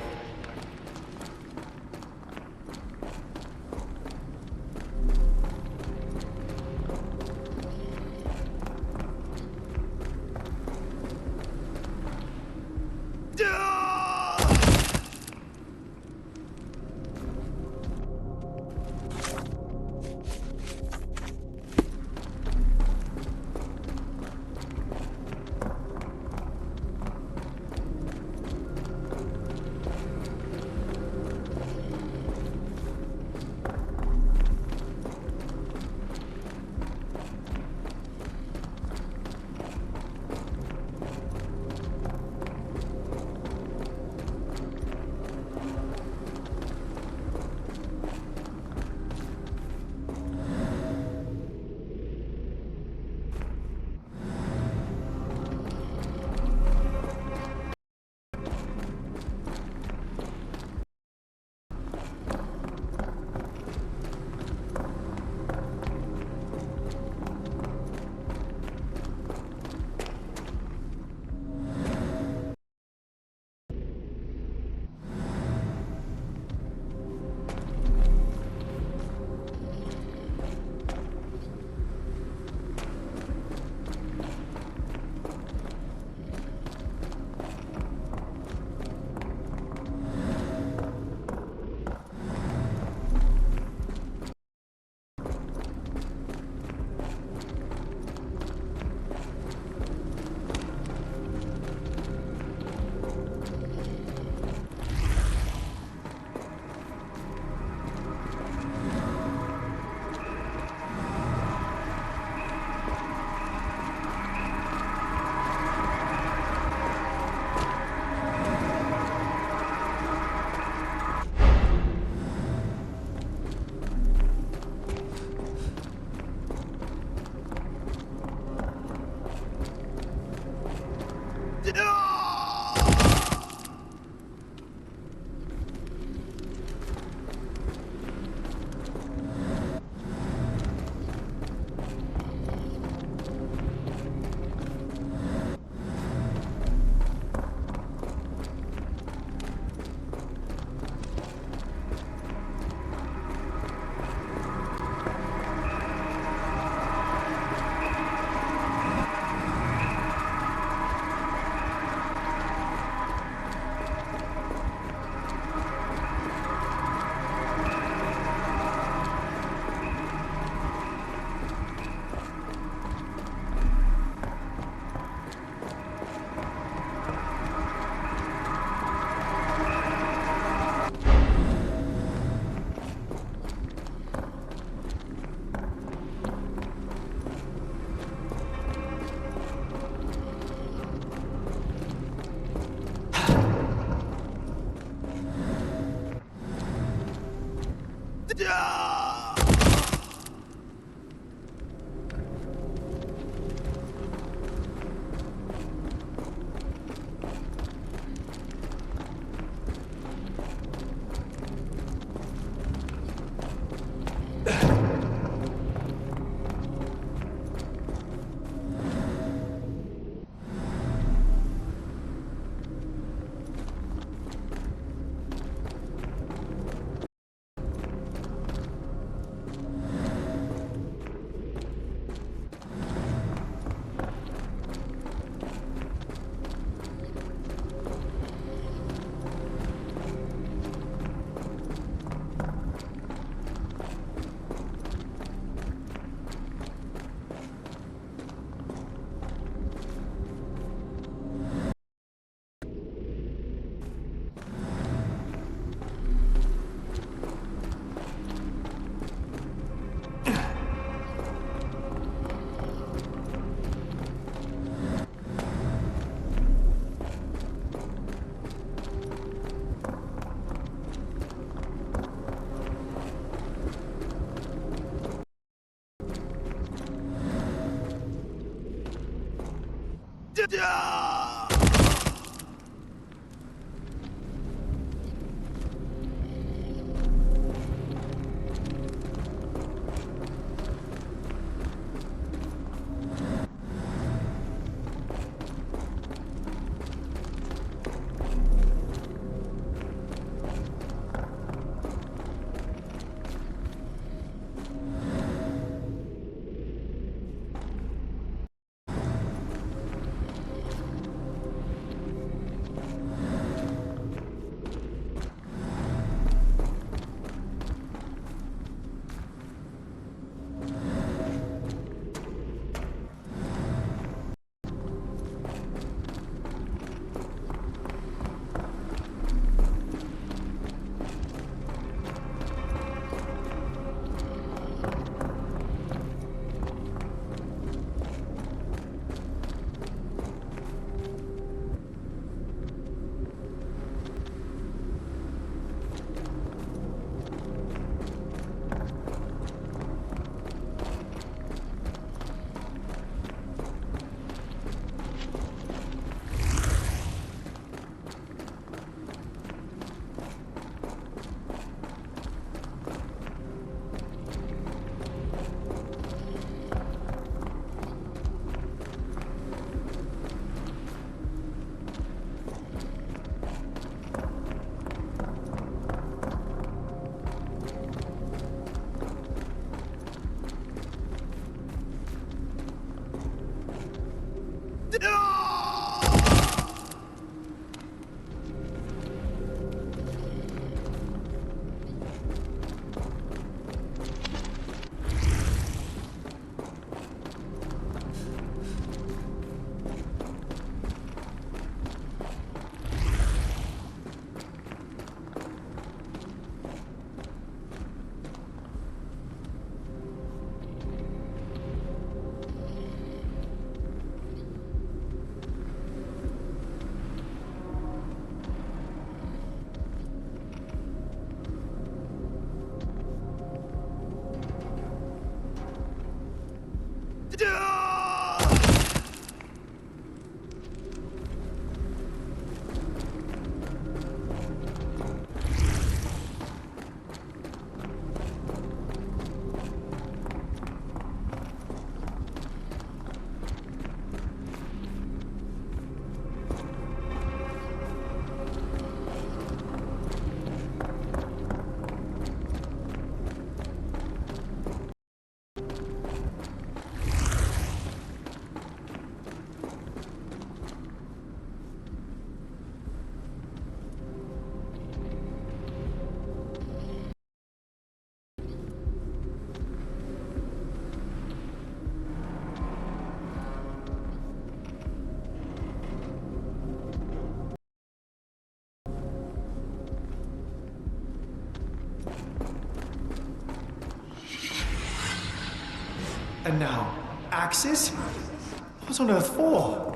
J: And now, axes? What on earth for?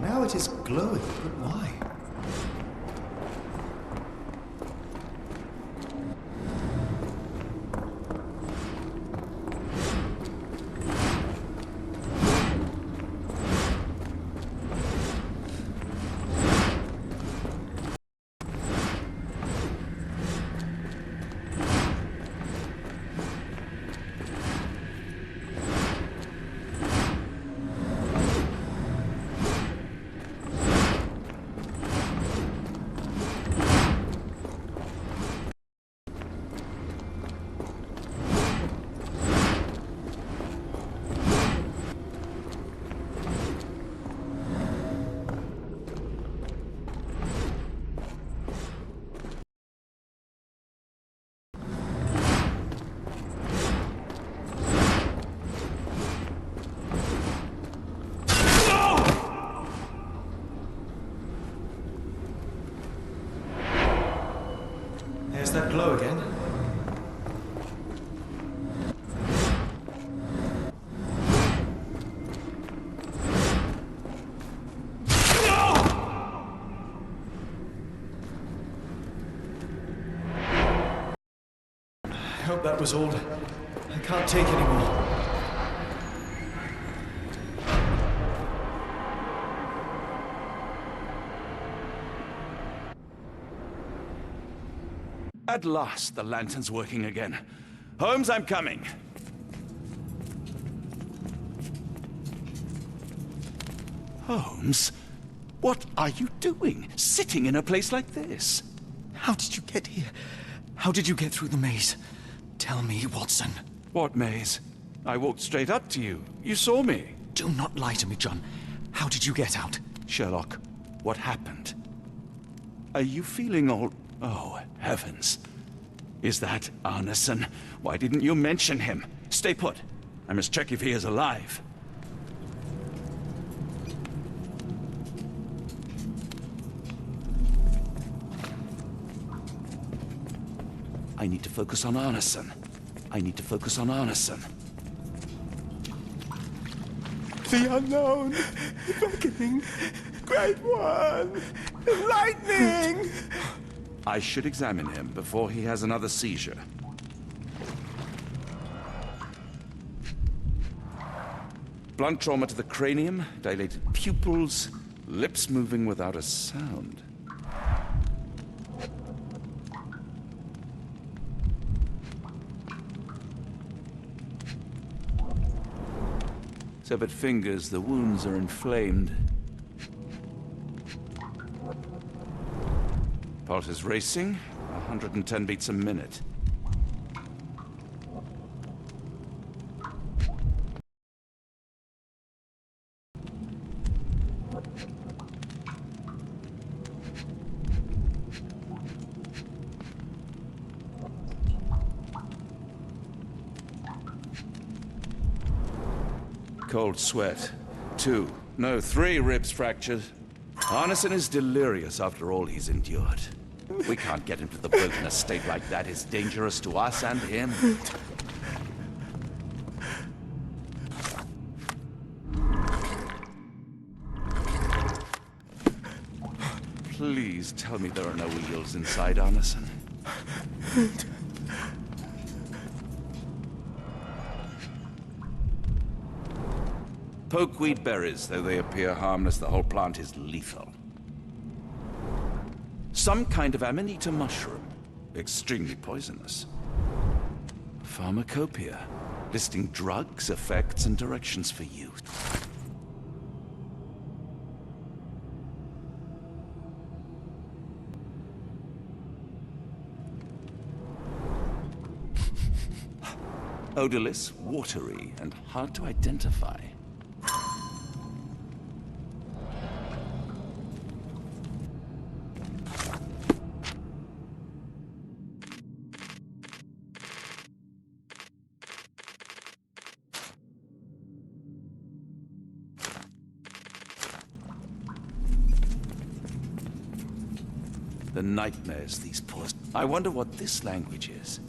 J: Now it is glowing, but why? There's that glow again. I hope that was all. I can't take any more.
B: At last, the lantern's working again. Holmes, I'm coming. Holmes, what are you doing, sitting in a place like this?
J: How did you get here? How did you get through the maze? Tell me, Watson.
B: What maze? I walked straight up to you. You saw me.
J: Do not lie to me, John. How did you get out?
B: Sherlock, what happened? Are you feeling all... Oh, heavens. Is that Arneson? Why didn't you mention him? Stay put. I must check if he is alive. I need to focus on Arneson. I need to focus on Arneson.
I: The unknown, beckoning, great one, lightning!
B: I should examine him before he has another seizure. Blunt trauma to the cranium, dilated pupils, lips moving without a sound. Severed fingers, the wounds are inflamed. Pulse is racing, 110 beats a minute. Cold sweat. 2, no, 3 ribs fractured. Arneson is delirious after all he's endured. We can't get him to the boat in a state like that. It's dangerous to us and him. Please tell me there are no wheels inside, Arneson. Pokeweed berries, though they appear harmless, the whole plant is lethal. Some kind of amanita mushroom, extremely poisonous. Pharmacopoeia, listing drugs, effects, and directions for youth. Odorless, watery, and hard to identify. The nightmares these poor... I wonder what this language is.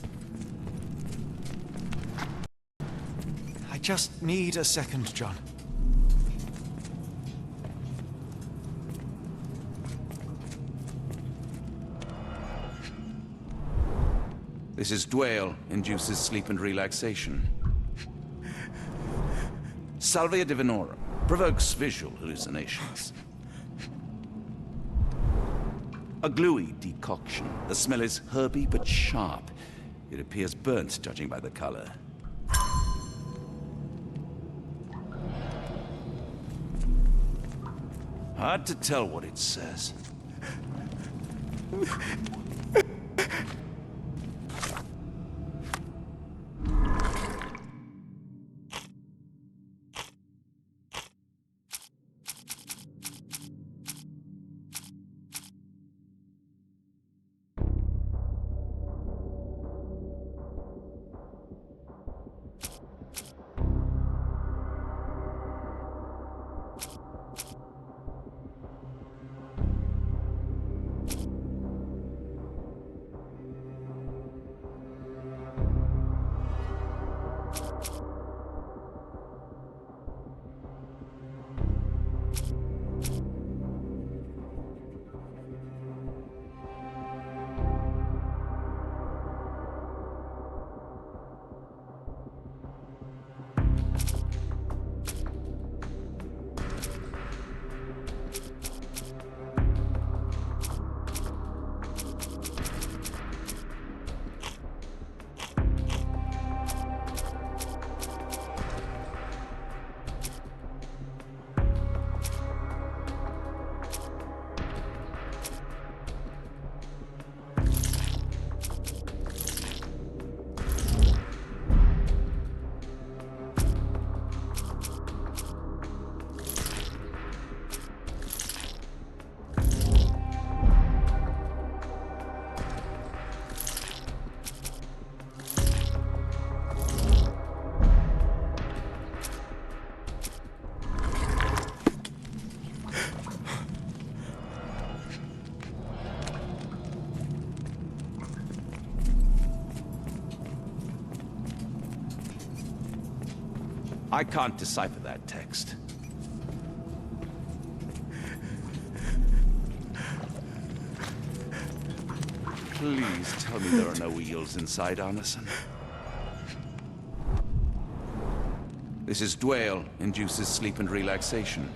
J: I just need a second, John.
B: This is Dwale, induces sleep and relaxation. Salvia divinorum, provokes visual hallucinations. A gluey decoction. The smell is herby but sharp. It appears burnt, judging by the color. Hard to tell what it says. I can't decipher that text. Please tell me there are no wheels inside, Arneson. This is Dwale, induces sleep and relaxation.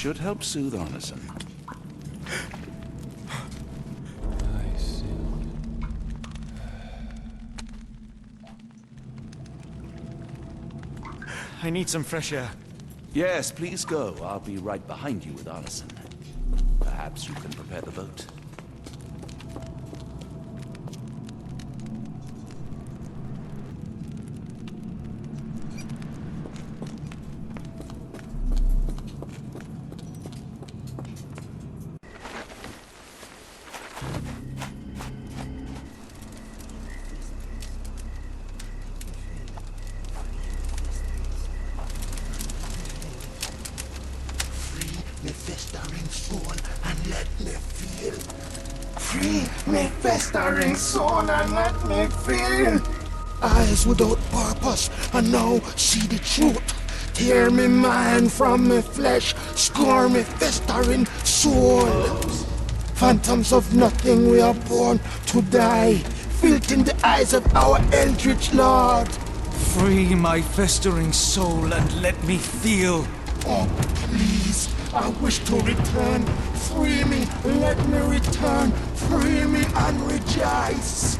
B: should help soothe Arneson.
N: I see.
J: I need some fresh air.
B: Yes, please go. I'll be right behind you with Arneson. Perhaps you can prepare the boat.
F: Festering soul and let me feel. Eyes without purpose and now see the truth. Tear me mind from me flesh, score me festering soul. Phantoms of nothing, we are born to die. Filth in the eyes of our eldritch lord.
N: Free my festering soul and let me feel.
F: Oh, please, I wish to return. Free me, let me return. Free me and rejoice.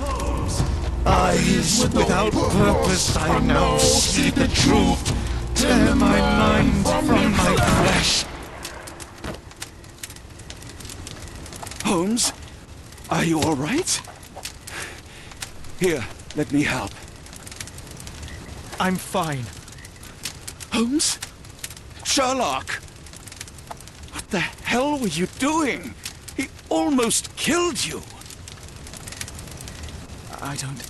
N: Eyes without purpose, I now see the truth. Tear my mind from my flesh.
B: Holmes, are you all right? Here, let me help.
J: I'm fine.
B: Holmes? Sherlock! What the hell were you doing? He almost killed you.
J: I don't...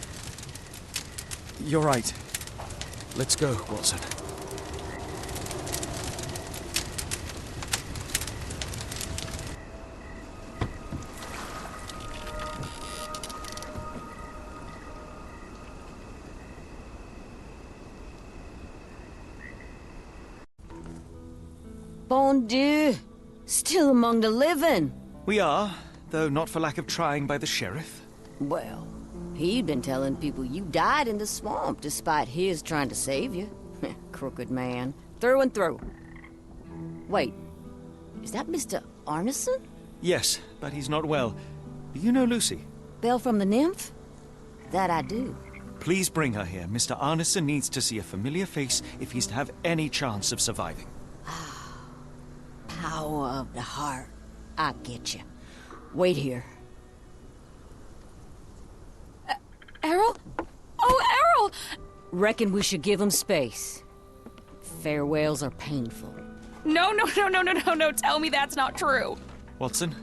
J: You're right. Let's go, Watson.
K: Bon Dieu! Still among the living.
J: We are, though not for lack of trying by the sheriff.
K: Well, he'd been telling people you died in the swamp despite his trying to save you. Crooked man. Through and through. Wait, is that Mr. Arneson?
J: Yes, but he's not well. Do you know Lucy?
K: Belle from the Nymph? That I do.
J: Please bring her here. Mr. Arneson needs to see a familiar face if he's to have any chance of surviving.
K: Power of the heart. I get you. Wait here.
D: Errol? Oh, Errol!
K: Reckon we should give him space. Farewells are painful.
D: No, tell me that's not true.
J: Watson?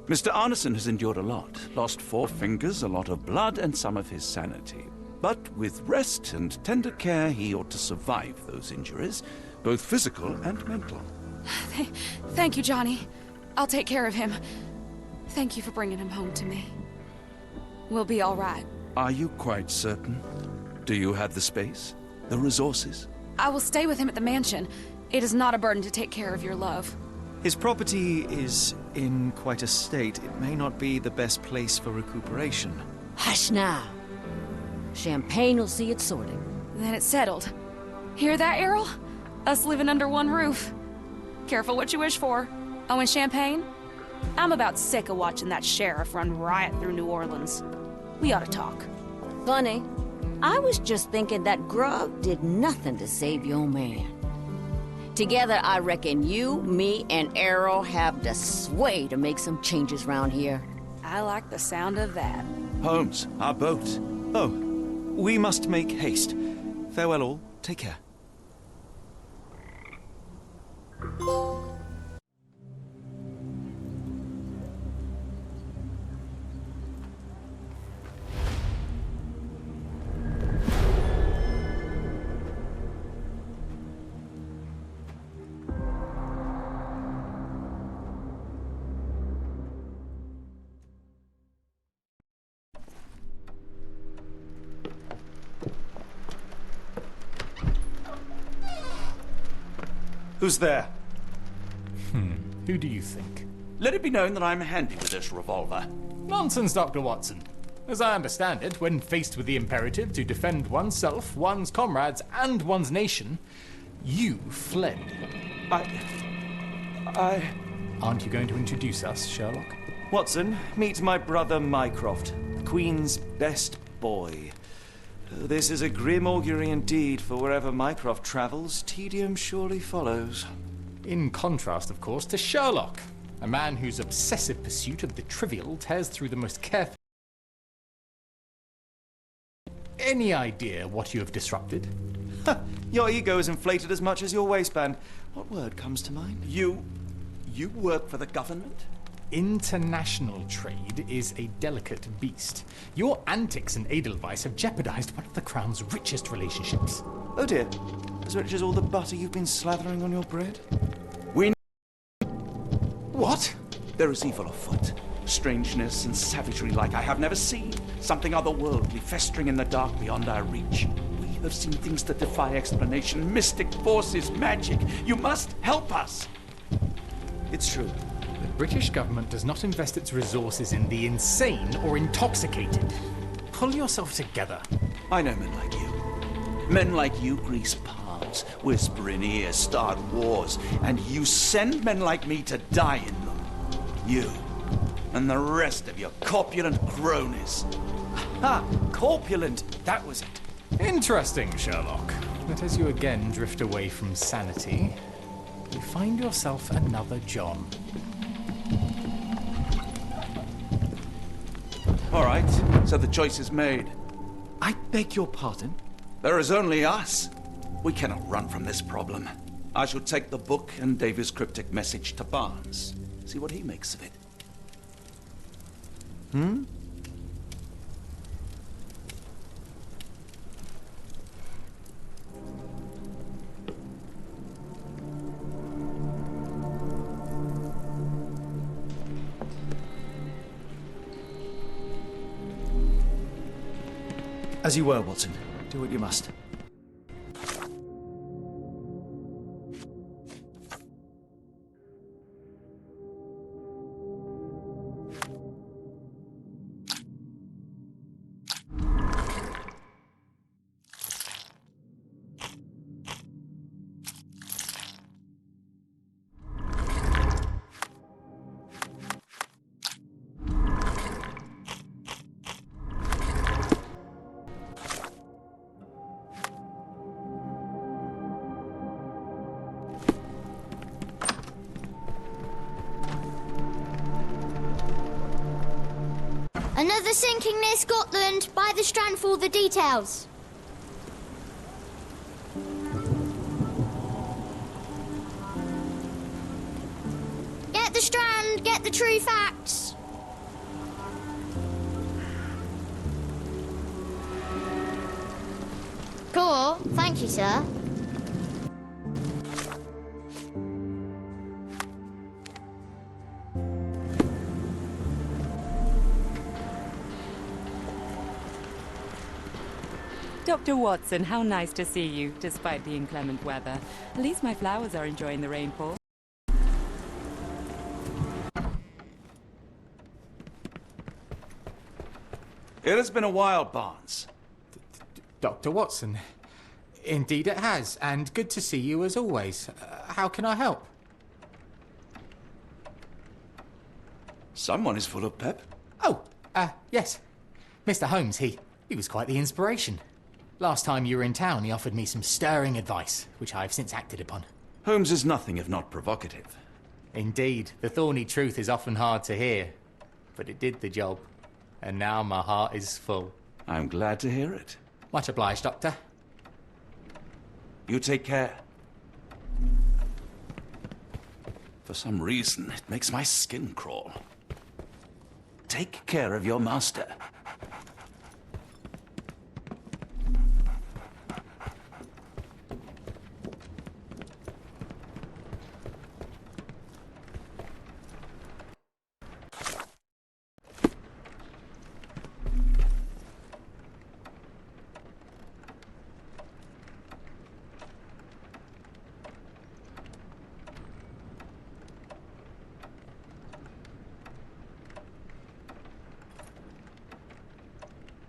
B: Mr. Arneson has endured a lot. Lost 4 fingers, a lot of blood, and some of his sanity. But with rest and tender care, he ought to survive those injuries, both physical and mental.
D: Thank you, Johnny. I'll take care of him. Thank you for bringing him home to me. We'll be all right.
B: Are you quite certain? Do you have the space? The resources?
D: I will stay with him at the mansion. It is not a burden to take care of your love.
J: His property is in quite a state. It may not be the best place for recuperation.
K: Hush now. Champagne will see it sorted.
D: Then it's settled. Hear that, Errol? Us living under one roof. Careful what you wish for. Oh, and champagne? I'm about sick of watching that sheriff run riot through New Orleans. We ought to talk.
K: Funny, I was just thinking that grub did nothing to save your man. Together, I reckon you, me, and Errol have the sway to make some changes round here.
D: I like the sound of that.
B: Holmes, our boat.
J: Oh, we must make haste. Farewell all. Take care. Who's there?
N: Who do you think?
B: Let it be known that I'm handy with this revolver.
N: Nonsense, Dr. Watson. As I understand it, when faced with the imperative to defend oneself, one's comrades, and one's nation, you fled.
T: Aren't you going to introduce us, Sherlock?
J: Watson, meet my brother Mycroft, the Queen's best boy. This is a grim augury indeed, for wherever Mycroft travels, tedium surely follows.
T: In contrast, of course, to Sherlock, a man whose obsessive pursuit of the trivial tears through the most careful. Any idea what you have disrupted?
J: Your ego is inflated as much as your waistband. What word comes to mind?
B: You work for the government?
T: International trade is a delicate beast. Your antics and Edelweiss have jeopardized one of the Crown's richest relationships.
J: Oh dear. As rich as all the butter you've been slathering on your bread?
T: What?
B: There is evil afoot. Strangeness and savagery like I have never seen. Something otherworldly festering in the dark beyond our reach. We have seen things that defy explanation. Mystic forces, magic. You must help us.
J: It's true.
T: The British government does not invest its resources in the insane or intoxicated. Pull yourself together.
B: I know men like you. Men like you grease palms, whisper in ears, start wars, and you send men like me to die in them. You and the rest of your corpulent cronies.
J: Ha! Corpulent! That was it.
T: Interesting, Sherlock. But as you again drift away from sanity, you find yourself another John.
B: All right, so the choice is made.
J: I beg your pardon?
B: There is only us. We cannot run from this problem. I shall take the book and Davy's cryptic message to Barnes. See what he makes of it.
J: Hmm? As you were, Watson. Do what you must.
U: Another sinking near Scotland. By the Strand for all the details. Get the Strand, get the true facts. Cool. Thank you, sir.
V: Dr. Watson, how nice to see you, despite the inclement weather. At least my flowers are enjoying the rainfall.
B: It has been a while, Barnes.
T: Dr. Watson, indeed it has, and good to see you as always. How can I help?
B: Someone is full of pep.
T: Oh, yes. Mr. Holmes, he was quite the inspiration. Last time you were in town, he offered me some stirring advice, which I have since acted upon.
B: Holmes is nothing if not provocative.
T: Indeed, the thorny truth is often hard to hear, but it did the job, and now my heart is full.
B: I'm glad to hear it.
T: Much obliged, Doctor.
B: You take care. For some reason, it makes my skin crawl. Take care of your master.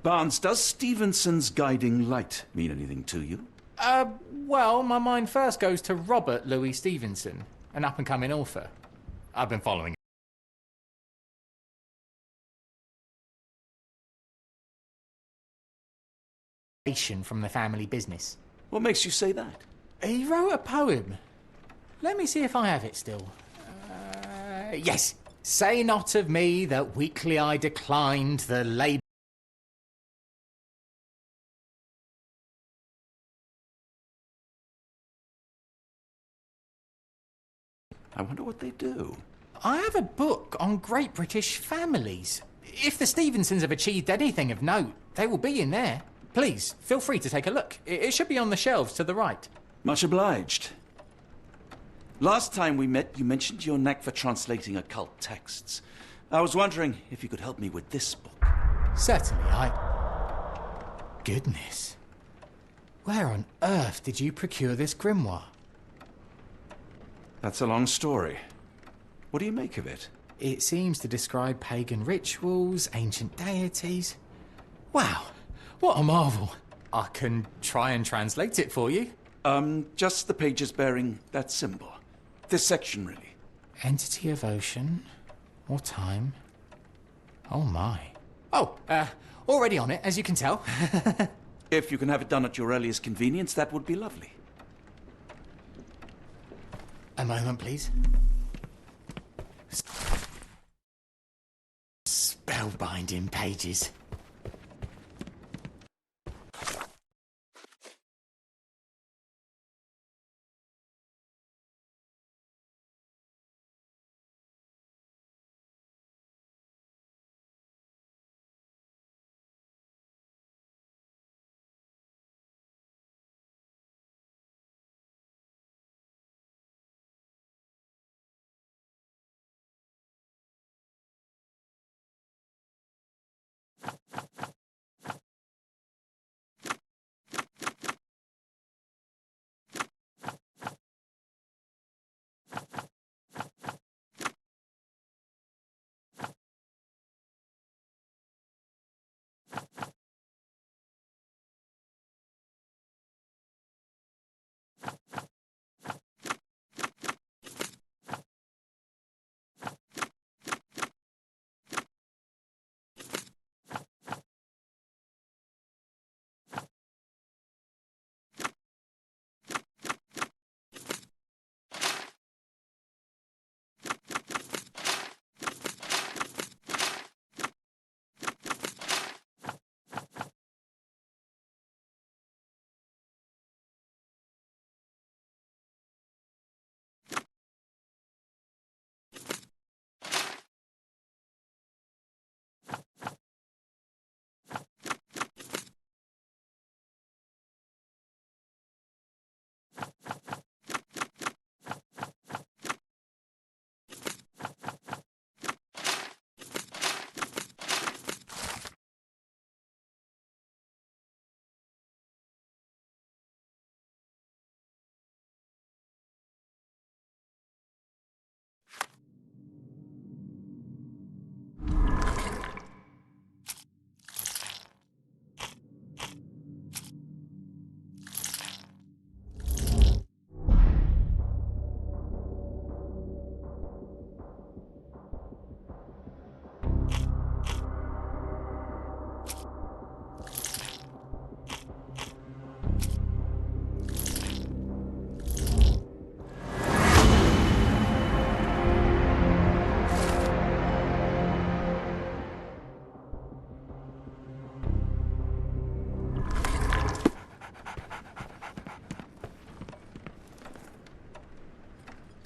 B: Barnes, does Stevenson's guiding light mean anything to you?
T: Well, my mind first goes to Robert Louis Stevenson. an up-and-coming author. I've been following from the family business.
B: What makes you say that?
T: He wrote a poem. Let me see if I have it still. Yes. Say not of me that weakly I declined the labour.
B: I wonder what they do.
T: I have a book on great British families. If the Stevensons have achieved anything of note, they will be in there. Please, feel free to take a look. It should be on the shelves to the right.
B: Much obliged. Last time we met, you mentioned your knack for translating occult texts. I was wondering if you could help me with this book.
T: Certainly, Goodness. Where on earth did you procure this grimoire?
B: That's a long story. What do you make of it?
T: It seems to describe pagan rituals, ancient deities. Wow, what a marvel. I can try and translate it for you.
B: Just the pages bearing that symbol. This section, really.
T: Entity of ocean or time. Oh my. Oh, already on it, as you can tell.
B: If you can have it done at your earliest convenience, that would be lovely.
T: A moment, please. Spellbinding pages.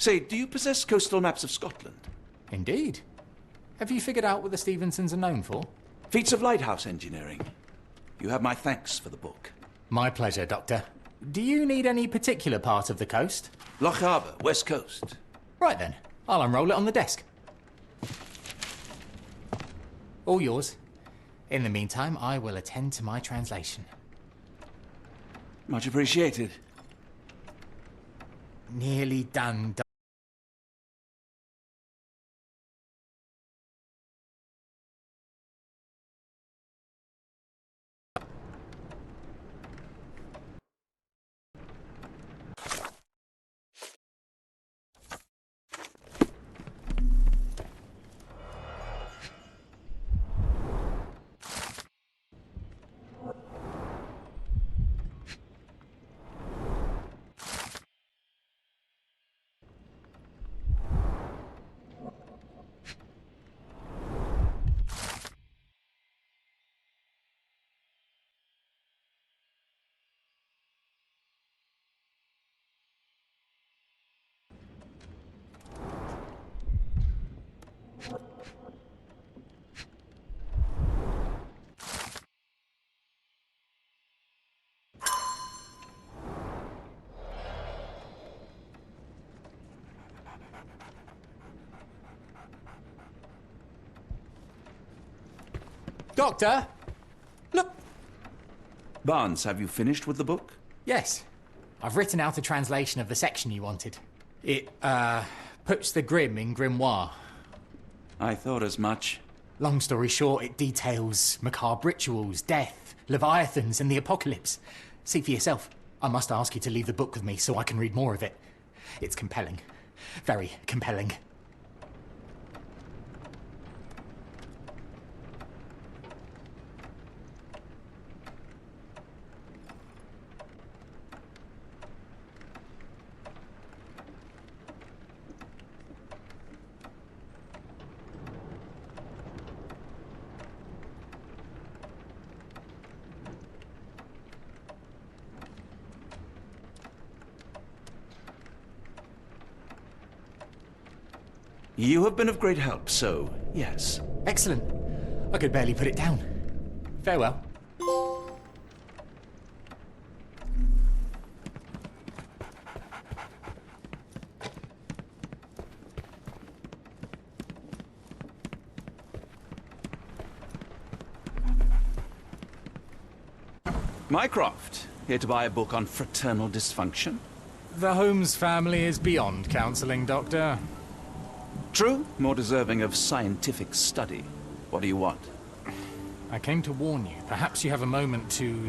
B: Say, do you possess coastal maps of Scotland?
T: Indeed. Have you figured out what the Stevensons are known for?
B: Feats of lighthouse engineering. You have my thanks for the book.
T: My pleasure, Doctor. Do you need any particular part of the coast?
B: Loch Harbour, West Coast.
T: Right then. I'll unroll it on the desk. All yours. In the meantime, I will attend to my translation.
B: Much appreciated.
T: Nearly done, Doctor! Look!
B: Barnes, have you finished with the book?
T: Yes. I've written out a translation of the section you wanted. It, puts the grim in grimoire.
B: I thought as much.
T: Long story short, it details macabre rituals, death, leviathans, and the apocalypse. See for yourself. I must ask you to leave the book with me so I can read more of it. It's compelling. Very compelling.
B: You have been of great help, so yes.
T: Excellent. I could barely put it down. Farewell.
B: Mycroft, here to buy a book on fraternal dysfunction?
T: The Holmes family is beyond counseling, Doctor.
B: True, more deserving of scientific study. What do you want?
T: I came to warn you. Perhaps you have a moment to...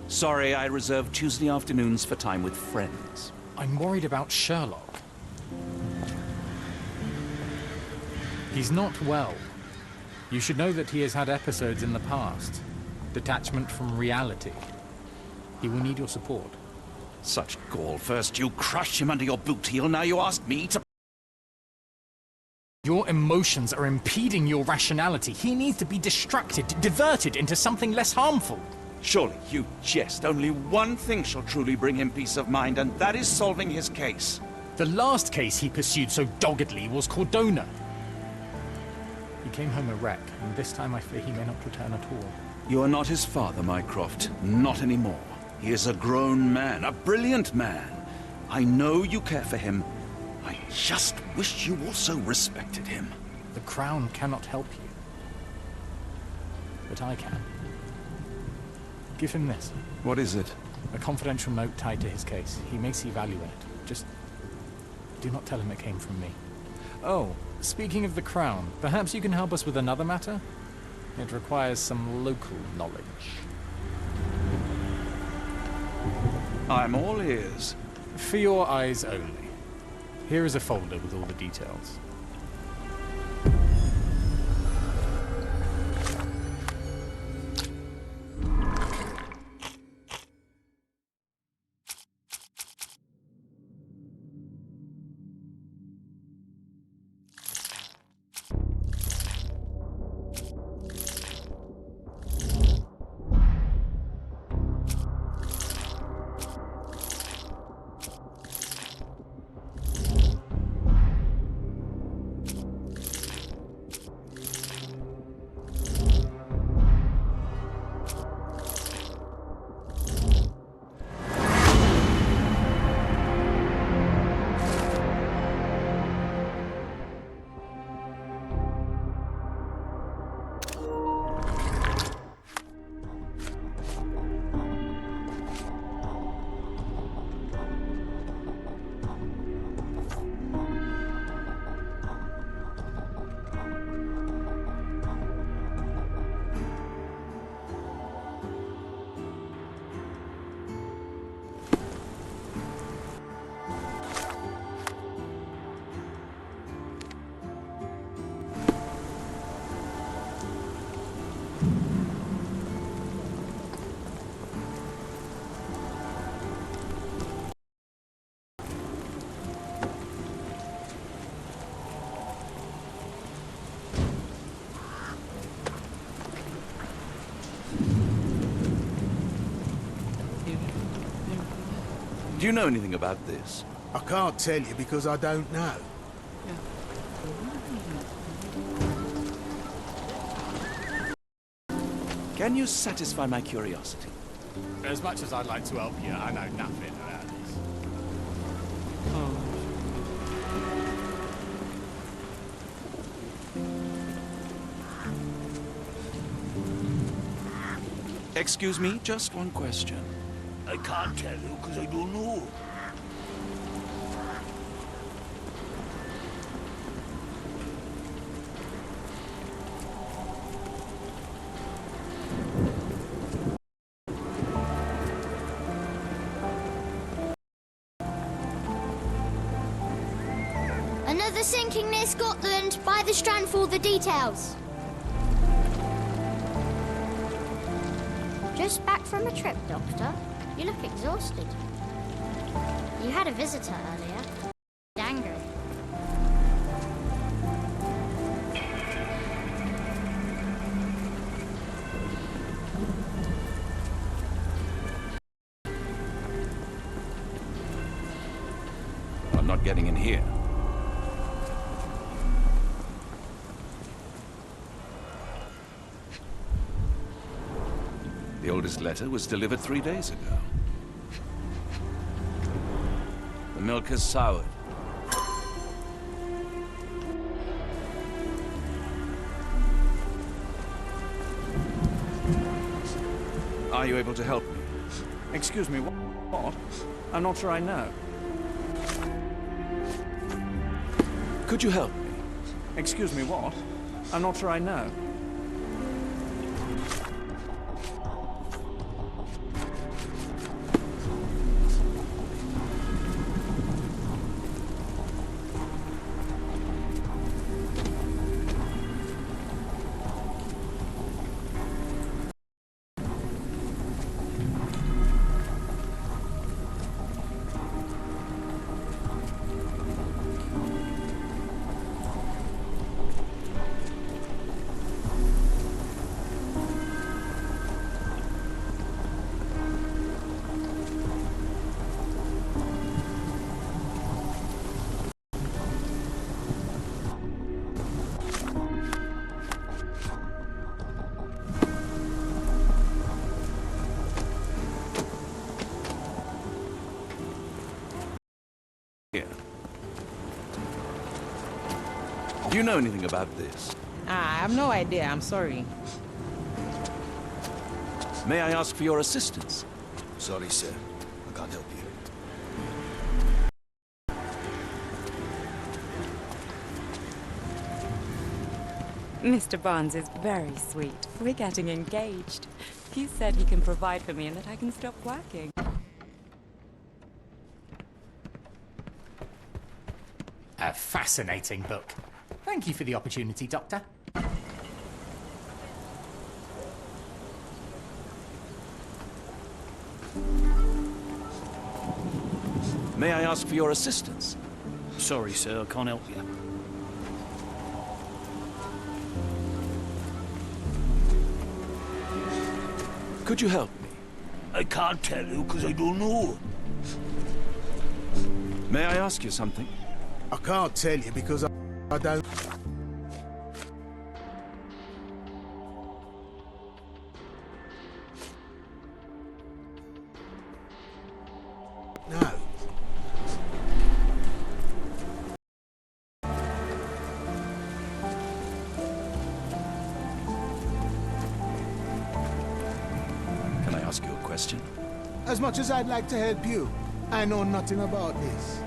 B: Sorry, I reserve Tuesday afternoons for time with friends.
T: I'm worried about Sherlock. He's not well. You should know that he has had episodes in the past. Detachment from reality. He will need your support.
B: Such gall. First you crushed him under your boot heel, now you ask me to...
T: Your emotions are impeding your rationality. He needs to be distracted, diverted into something less harmful.
B: Surely you jest. Only one thing shall truly bring him peace of mind, and that is solving his case.
T: The last case he pursued so doggedly was Cordona. He came home a wreck, and this time I fear he may not return at all.
B: You are not his father, Mycroft. Not anymore. He is a grown man, a brilliant man. I know you care for him. I just wish you also respected him.
T: The Crown cannot help you. But I can. Give him this.
B: What is it?
T: A confidential note tied to his case. He may see value in it. Just do not tell him it came from me. Oh, speaking of the Crown, perhaps you can help us with another matter? It requires some local knowledge.
B: I'm all ears.
T: For your eyes only. Here is a folder with all the details.
B: Do you know anything about this?
I: I can't tell you because I don't know.
B: Can you satisfy my curiosity?
T: As much as I'd like to help you, I know nothing about this.
B: Excuse me, just one question.
G: I can't tell you because I don't know.
U: Another sinking near Scotland. By the Strand for all the details. Just back from a trip, Doctor. You look exhausted. You had a visitor earlier. Angry.
B: I'm not getting in here. The oldest letter was delivered 3 days ago. The milk has soured. Are you able to help me?
J: Excuse me, what? I'm not sure I know.
B: Could you help me?
J: Excuse me, what? I'm not sure I know.
B: Do you know anything about this?
O: I have no idea, I'm sorry.
B: May I ask for your assistance?
S: Sorry, sir. I can't help you.
V: Mr. Barnes is very sweet. We're getting engaged. He said he can provide for me and that I can stop working.
W: A fascinating book. Thank you for the opportunity, Doctor.
B: May I ask for your assistance?
A: Sorry, sir, I can't help you.
B: Could you help me?
G: I can't tell you because I don't know.
B: May I ask you something?
I: I can't tell you because I don't... No.
B: Can I ask you a question?
I: As much as I'd like to help you, I know nothing about this.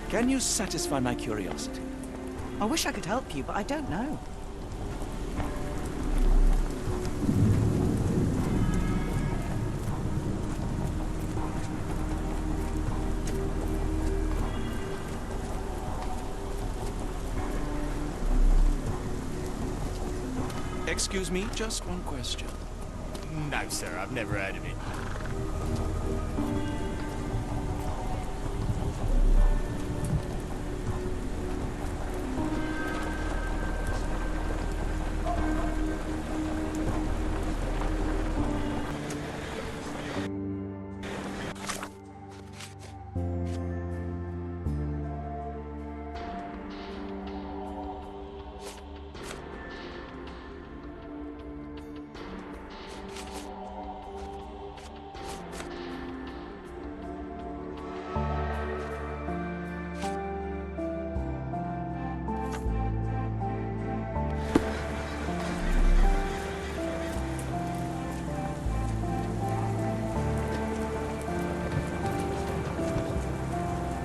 B: Can you satisfy my curiosity?
Y: I wish I could help you, but I don't know.
B: Excuse me, just one question.
W: No, sir, I've never heard of it.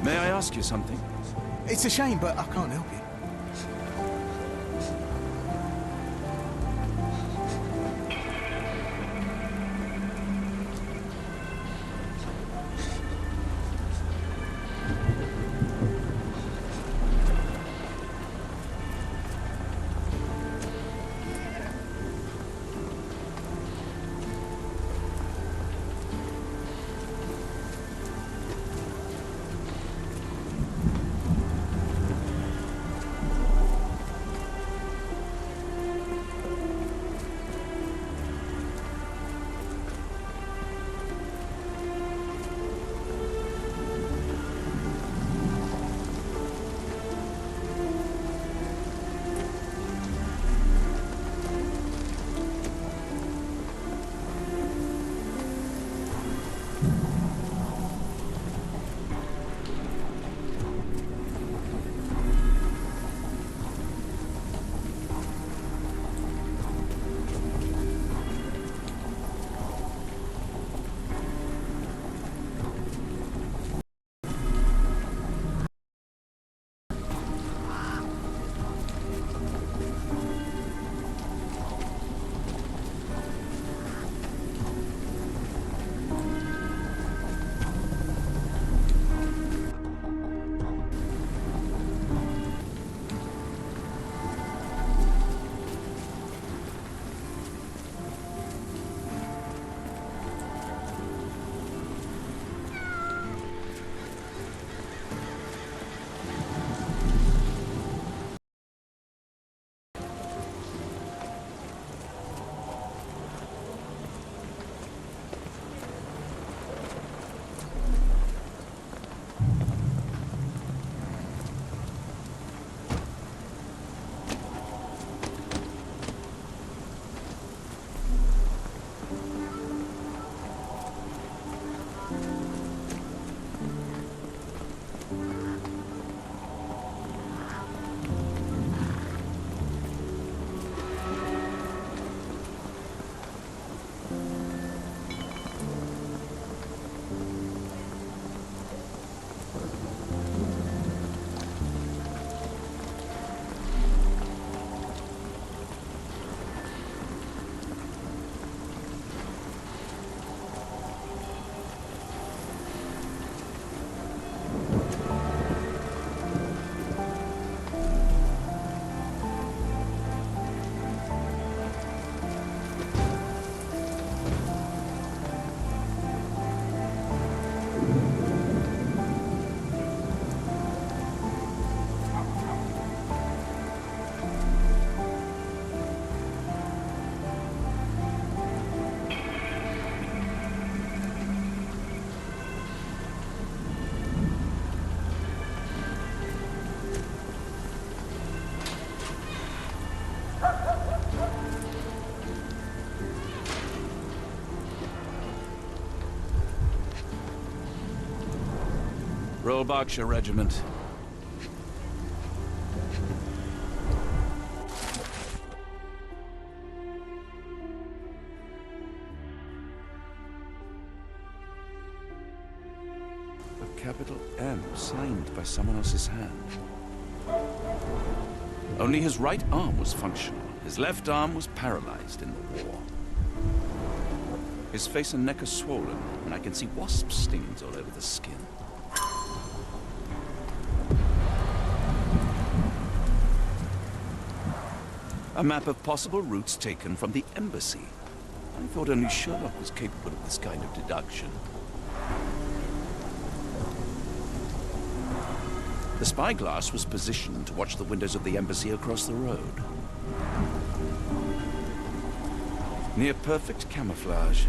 B: May I ask you something?
I: It's a shame, but I can't help you.
B: Royal Berkshire Regiment. A capital M signed by someone else's hand. Only his right arm was functional. His left arm was paralyzed in the war. His face and neck are swollen, and I can see wasp stings all over the skin. A map of possible routes taken from the embassy. I thought only Sherlock was capable of this kind of deduction. The spyglass was positioned to watch the windows of the embassy across the road. Near perfect camouflage.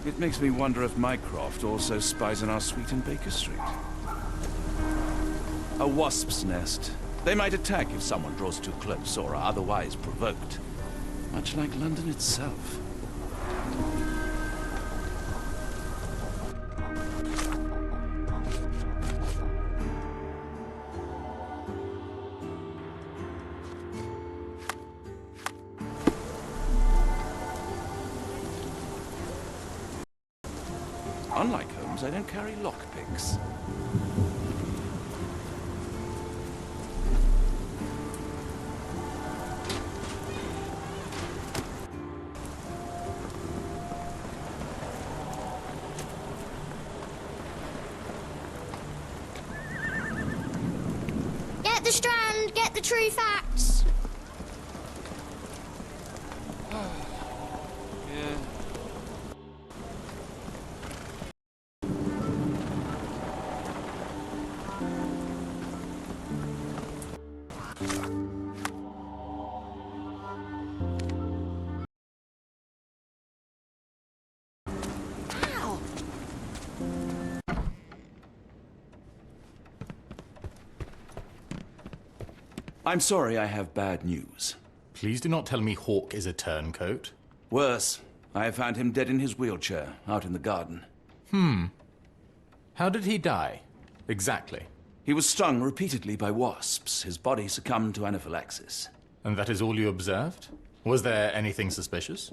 B: It makes me wonder if Mycroft also spies on our suite in Baker Street. A wasp's nest. They might attack if someone draws too close or are otherwise provoked. Much like London itself. Unlike Holmes, I don't carry lockpicks.
U: Get the Strand, get the true facts.
B: I'm sorry, I have bad news.
W: Please do not tell me Hawke is a turncoat.
B: Worse, I have found him dead in his wheelchair, out in the garden.
W: How did he die? Exactly.
B: He was stung repeatedly by wasps. His body succumbed to anaphylaxis.
W: And that is all you observed? Was there anything suspicious?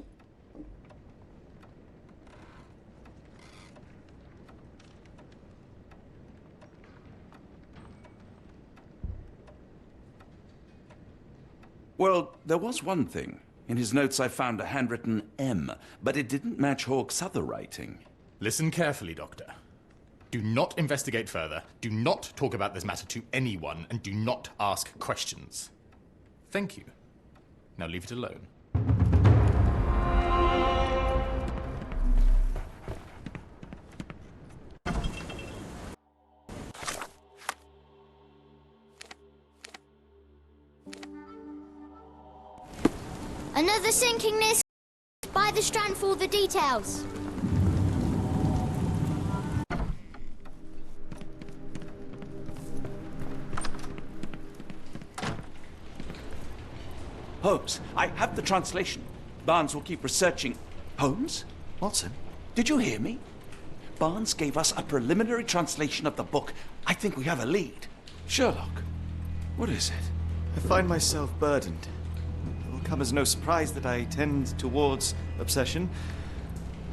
B: Well, there was one thing. In his notes I found a handwritten M, but it didn't match Hawke's other writing.
W: Listen carefully, Doctor. Do not investigate further, do not talk about this matter to anyone, and do not ask questions. Thank you. Now leave it alone.
U: Another sinking near by the Strand for all the details.
B: Holmes, I have the translation. Barnes will keep researching. Holmes?
A: Watson?
B: Did you hear me? Barnes gave us a preliminary translation of the book. I think we have a lead. Sherlock, what is it?
A: I find myself burdened. It will come as no surprise that I tend towards obsession.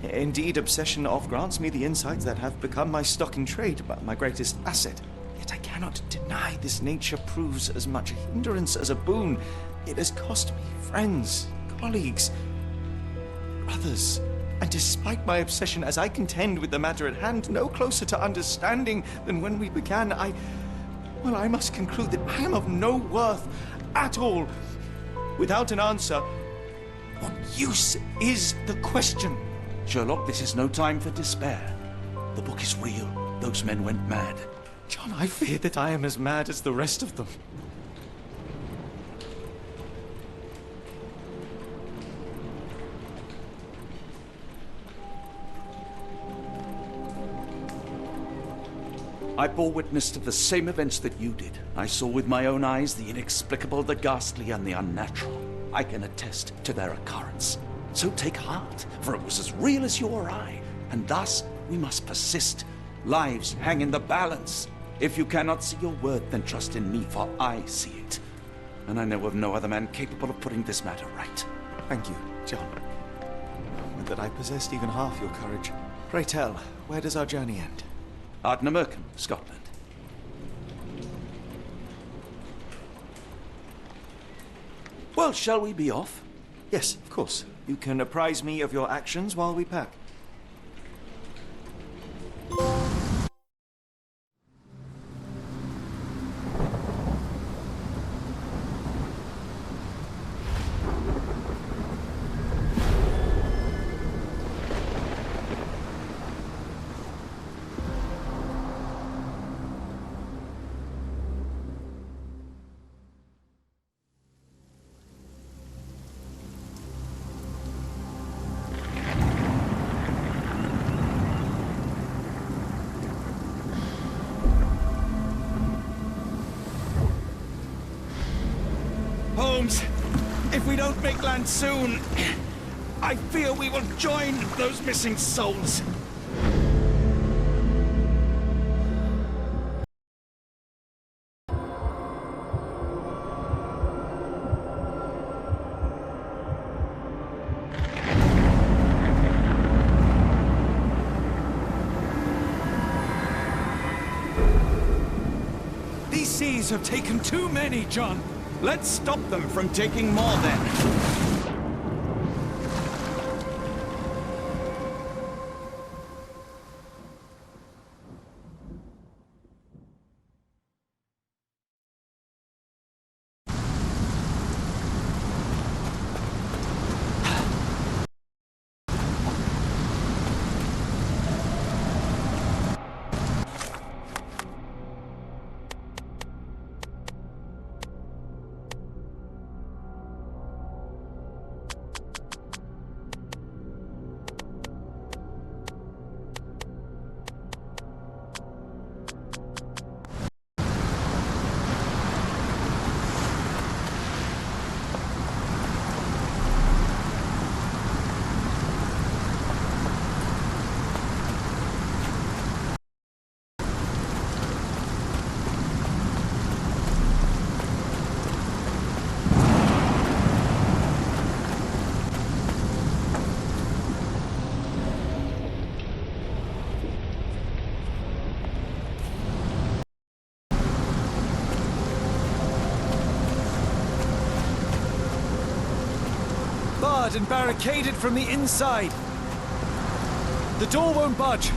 A: Indeed, obsession oft grants me the insights that have become my stock in trade, but my greatest asset. Yet I cannot deny this nature proves as much a hindrance as a boon. It has cost me friends, colleagues, brothers. And despite my obsession, as I contend with the matter at hand, no closer to understanding than when we began, I must conclude that I am of no worth at all. Without an answer, what use is the question?
B: Sherlock, this is no time for despair. The book is real. Those men went mad.
A: John, I fear that I am as mad as the rest of them.
B: I bore witness to the same events that you did. I saw with my own eyes the inexplicable, the ghastly, and the unnatural. I can attest to their occurrence. So take heart, for it was as real as you or I, and thus we must persist. Lives hang in the balance. If you cannot see your worth, then trust in me, for I see it. And I know of no other man capable of putting this matter right.
A: Thank you, John. Would that I possessed even half your courage. Pray tell, where does our journey end?
B: Ardnamurchan, Scotland. Well, shall we be off?
A: Yes, of course. You can apprise me of your actions while we pack.
N: If we don't make land soon, I fear we will join those missing souls.
C: These seas have taken too many, John. Let's stop them from taking more then. Barred and barricaded from the inside. The door won't budge.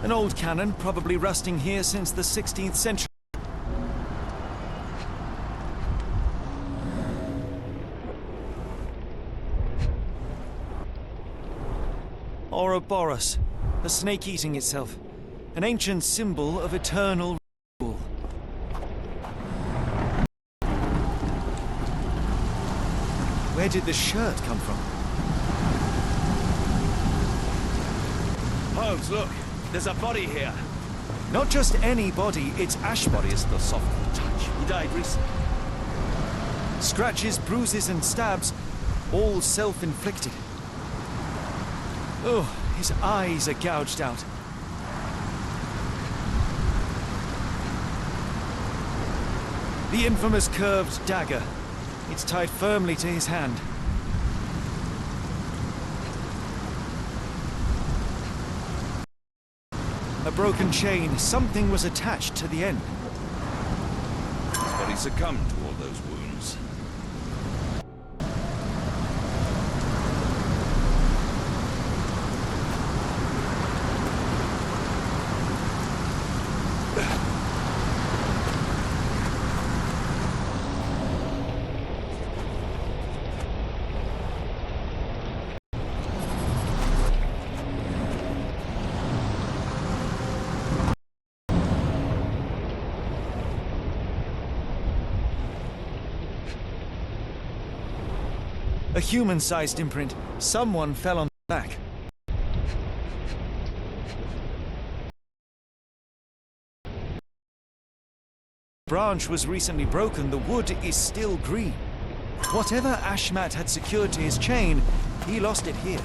C: An old cannon, probably rusting here since the 16th century. Ouroboros, a snake eating itself. An ancient symbol of eternal rule. Where did the shirt come from? Holmes, look. There's a body here.
J: Not just any body, it's Ash body.
C: Is the soft touch. He died recently.
J: Scratches, bruises and stabs, all self-inflicted. Oh, his eyes are gouged out. The infamous curved dagger. It's tied firmly to his hand. A broken chain. Something was attached to the end.
C: His body succumbed to all those wounds.
J: A human-sized imprint. Someone fell on the back. Branch was recently broken. The wood is still green. Whatever Ashmat had secured to his chain, he lost it here.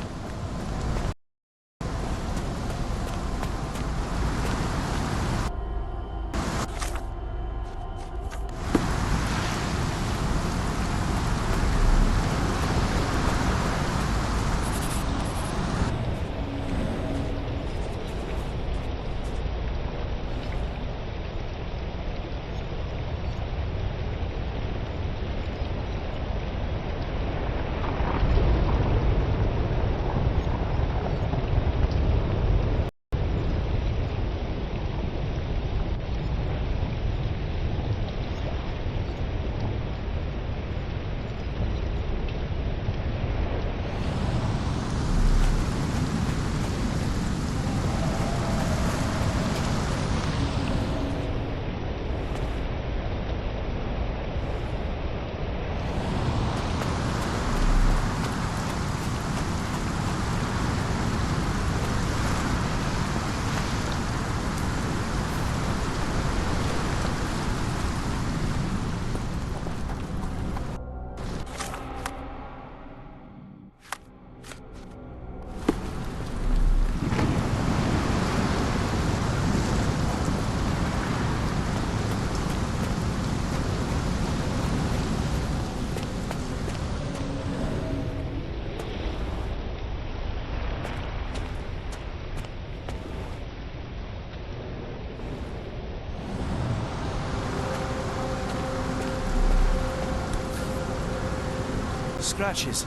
C: scratches.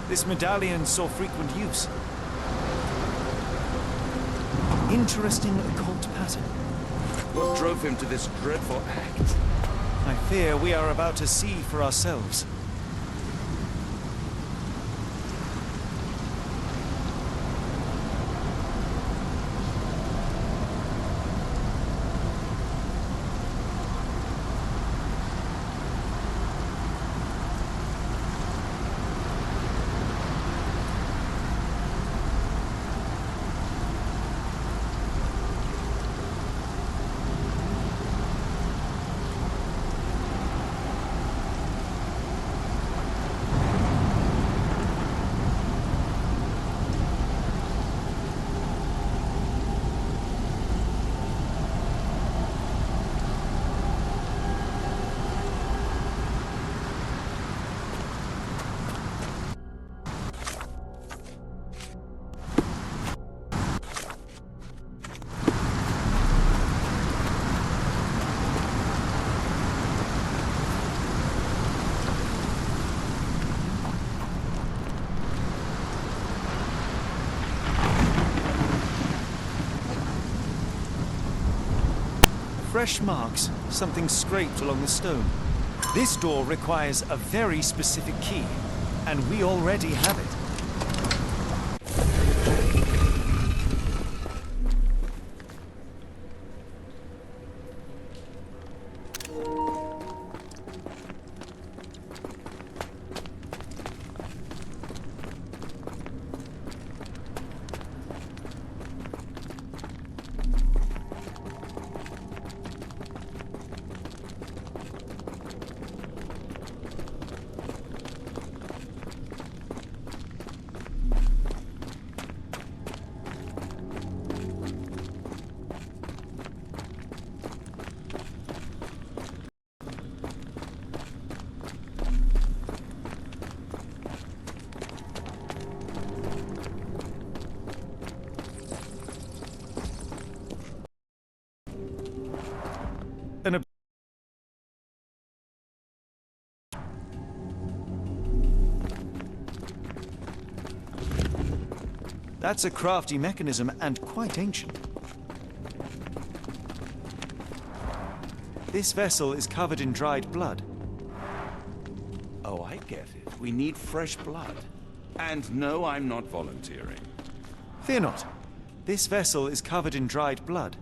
C: This medallion saw frequent use. Interesting occult pattern.
B: What drove him to this dreadful act?
C: I fear we are about to see for ourselves. Fresh marks, something scraped along the stone. This door requires a very specific key, and we already have it. That's a crafty mechanism and quite ancient. This vessel is covered in dried blood.
B: Oh, I get it. We need fresh blood. And no, I'm not volunteering.
C: Fear not. This vessel is covered in dried blood.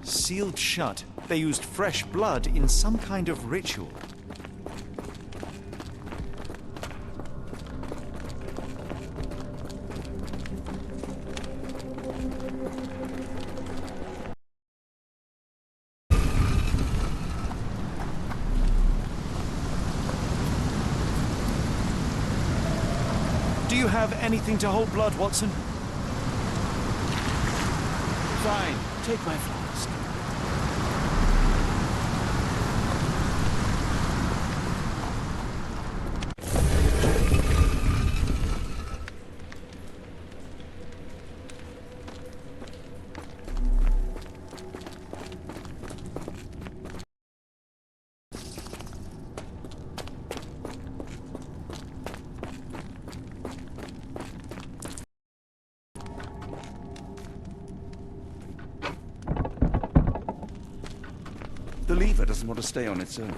C: Sealed shut, they used fresh blood in some kind of ritual. Do you have anything to hold blood, Watson?
B: Fine. Take my flask. The lever doesn't want to stay on its own.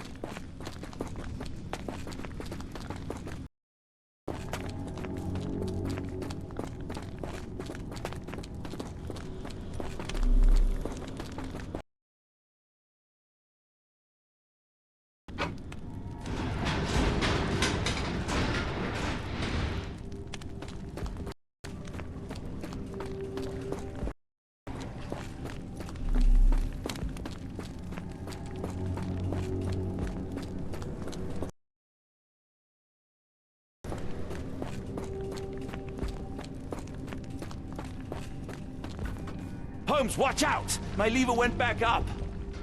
B: Holmes, watch out! My lever went back up.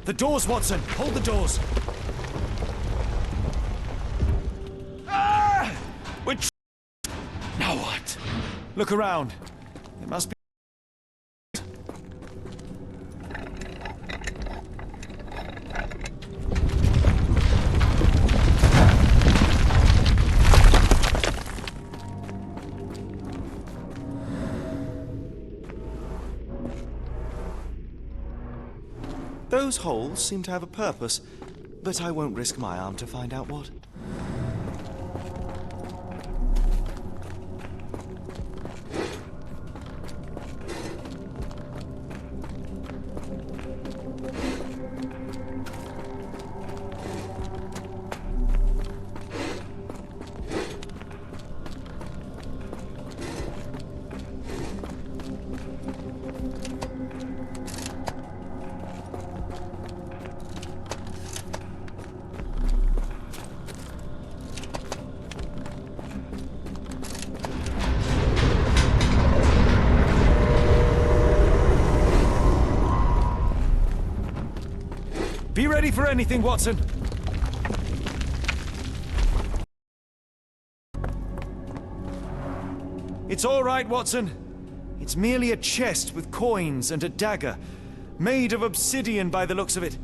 C: The doors, Watson! Hold the doors!
B: Ah! Which... Now what?
C: Look around. It must be Those holes seem to have a purpose, but I won't risk my arm to find out what. Be ready for anything, Watson. It's all right, Watson. It's merely a chest with coins and a dagger, made of obsidian by the looks of it.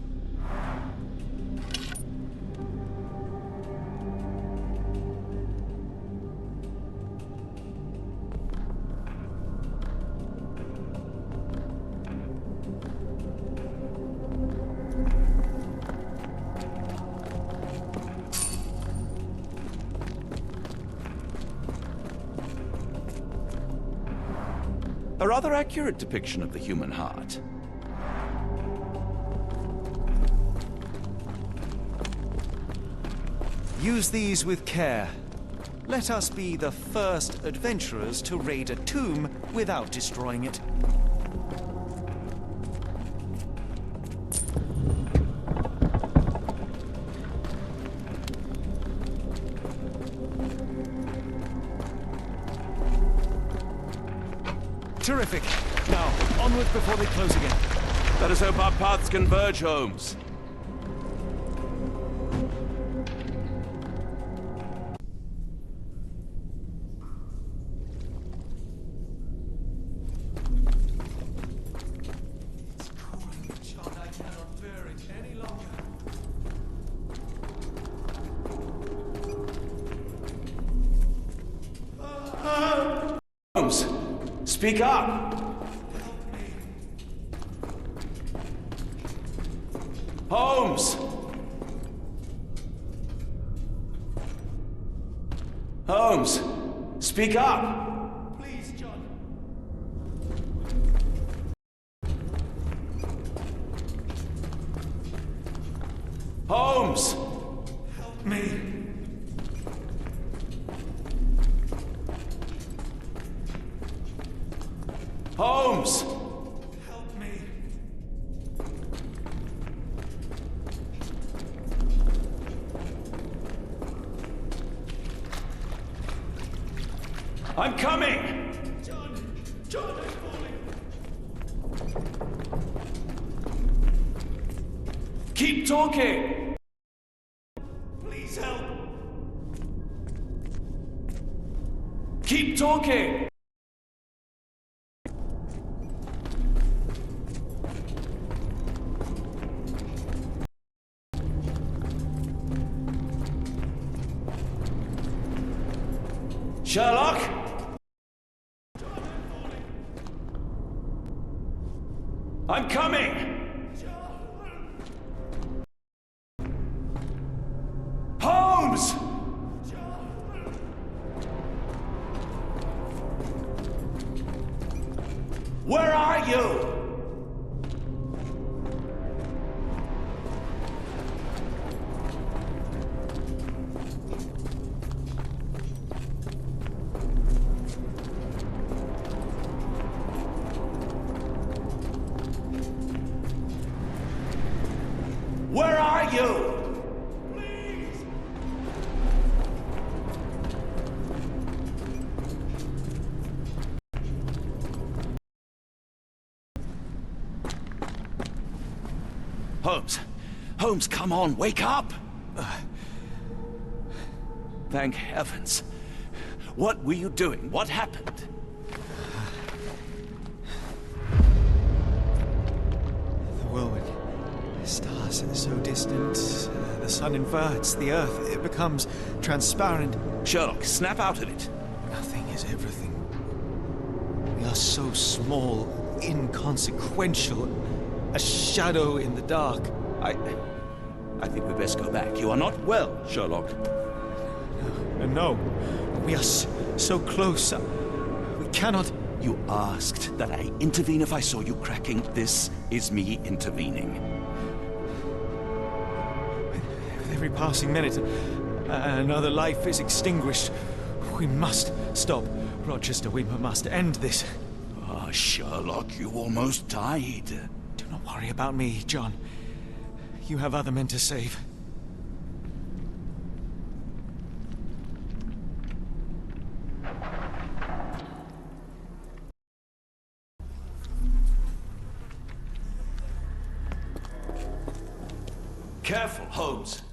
B: A rather accurate depiction of the human heart.
C: Use these with care. Let us be the first adventurers to raid a tomb without destroying it. Terrific. Now, onward before they close again.
B: Let us hope our paths converge, Holmes. Holmes, speak up! Holmes! Holmes, speak up!
C: Please, John.
B: Holmes!
C: Help me.
B: Holmes!
C: Help me.
B: I'm coming!
C: John is falling.
B: Keep talking!
C: Please help.
B: Keep talking! Sherlock? I'm coming! Holmes! Where are you? Where are you?
C: Please.
B: Holmes! Holmes, come on, wake up! Thank heavens. What were you doing? What happened?
C: The whirlwind. Stars are so distant. The sun inverts the earth. It becomes transparent.
B: Sherlock, snap out of it.
C: Nothing is everything. We are so small, inconsequential. a shadow in the dark.
B: I think we best go back. You are not well, Sherlock.
C: No. We are so close. We cannot...
B: You asked that I intervene if I saw you cracking. This is me intervening.
C: With every passing minute, another life is extinguished. We must stop. Rochester, we must end this.
B: Ah, Sherlock, you almost died.
C: Do not worry about me, John. You have other men to save.
B: Careful, Holmes.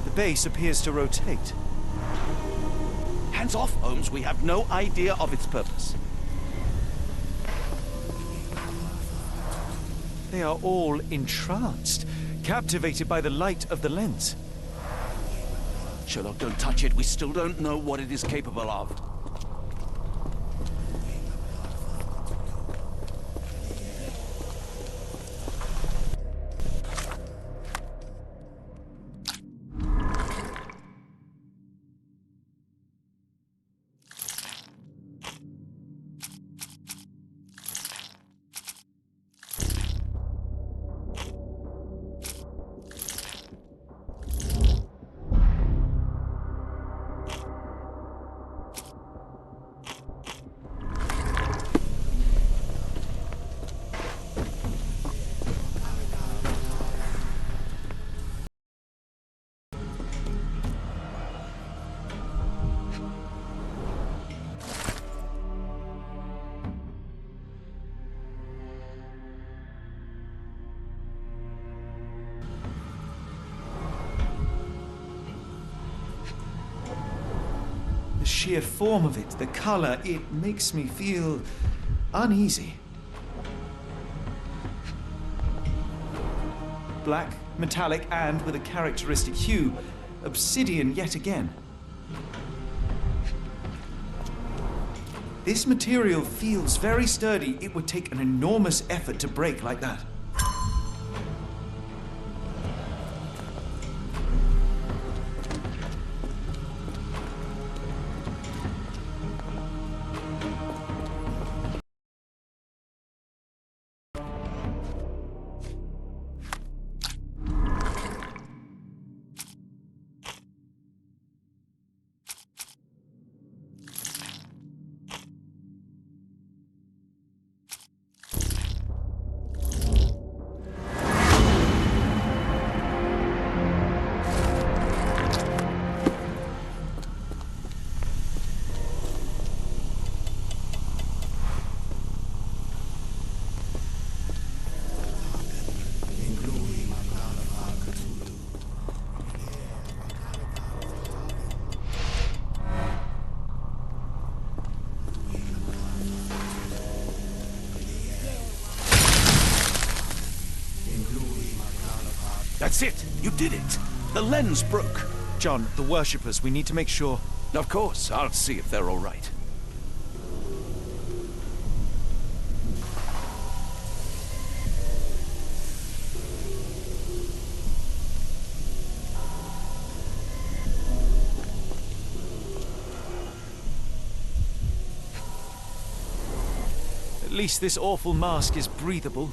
C: The base appears to rotate.
B: Hands off, Holmes. We have no idea of its purpose.
C: They are all entranced, captivated by the light of the lens.
B: Sherlock, don't touch it. We still don't know what it is capable of.
C: The sheer form of it, the color, it makes me feel uneasy. Black, metallic, and with a characteristic hue, obsidian yet again. This material feels very sturdy. It would take an enormous effort to break like that.
B: That's it! You did it! The lens broke!
C: John, the worshippers, we need to make sure...
B: Of course, I'll see if they're all right.
C: At least this awful mask is breathable.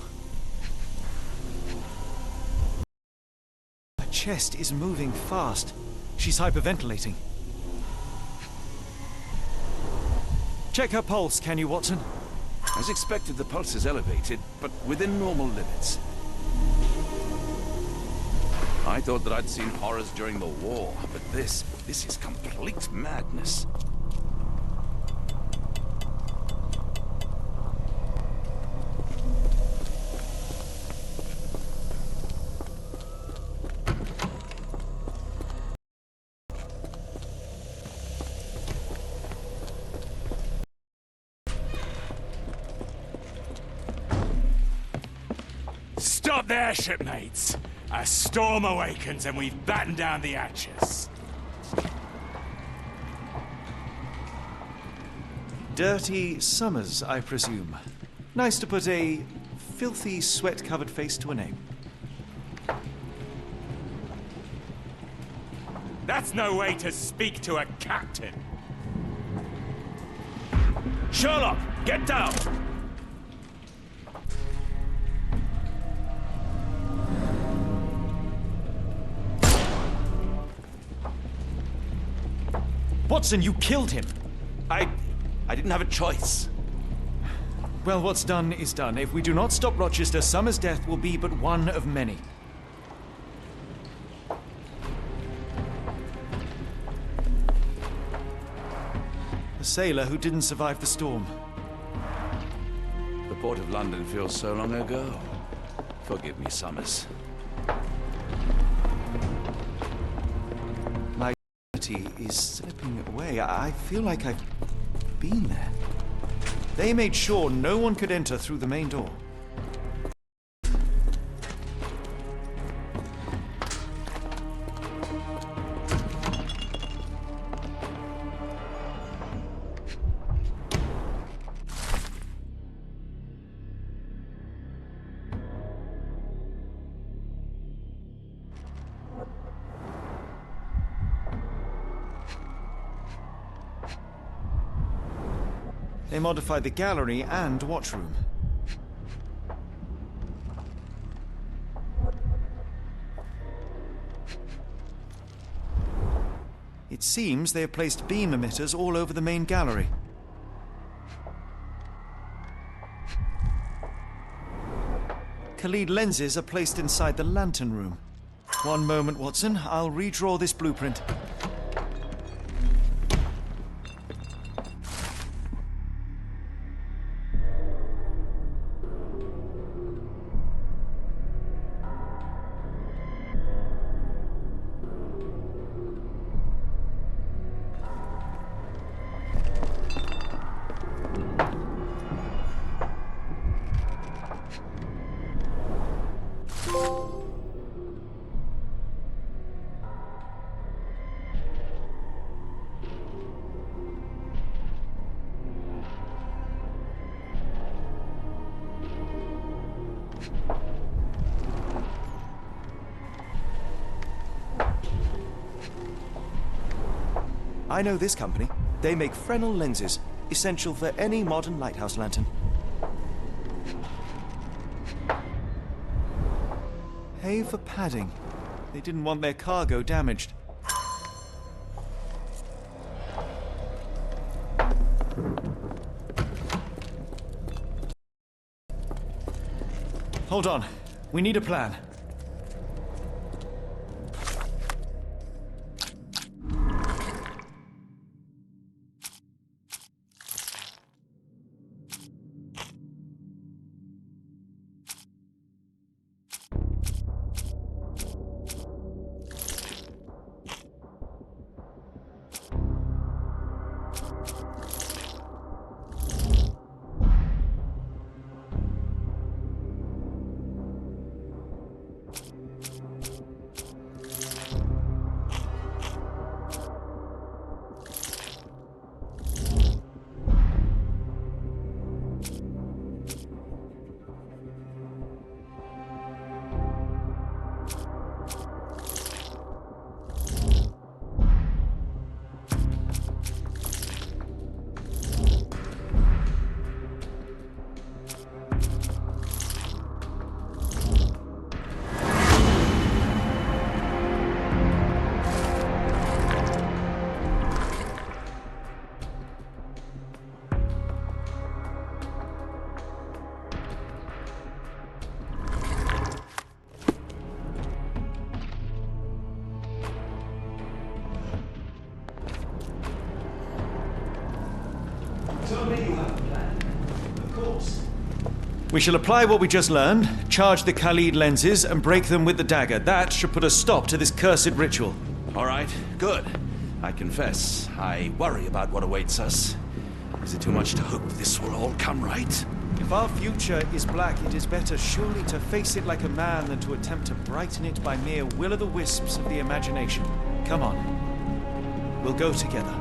C: chest is moving fast. She's hyperventilating. Check her pulse, can you, Watson?
B: As expected, the pulse is elevated, but within normal limits. I thought that I'd seen horrors during the war, but this is complete madness.
E: Stop there, shipmates! A storm awakens and we've battened down the hatches.
C: Dirty Summers, I presume. Nice to put a filthy, sweat-covered face to a name.
E: That's no way to speak to a captain. Sherlock, get down!
C: Watson, you killed him!
B: I didn't have a choice.
C: Well, what's done is done. If we do not stop Rochester, Summers' death will be but one of many. A sailor who didn't survive the storm.
B: The port of London feels so long ago. Forgive me, Summers.
C: My is slipping away. I feel like I've been there. They made sure no one could enter through the main door. They modified the gallery and watchroom. It seems they have placed beam emitters all over the main gallery. Khalid lenses are placed inside the lantern room. One moment, Watson. I'll redraw this blueprint. I know this company. They make Fresnel lenses, essential for any modern lighthouse lantern. Hay for padding. They didn't want their cargo damaged. Hold on. We need a plan.
J: We shall apply what we just learned, charge the Khalid lenses, and break them with the dagger. That should put a stop to this cursed ritual.
B: All right, good. I confess, I worry about what awaits us. Is it too much to hope this will all come right?
J: If our future is black, it is better surely to face it like a man than to attempt to brighten it by mere will-o'-the-wisps of the imagination. Come on. We'll go together.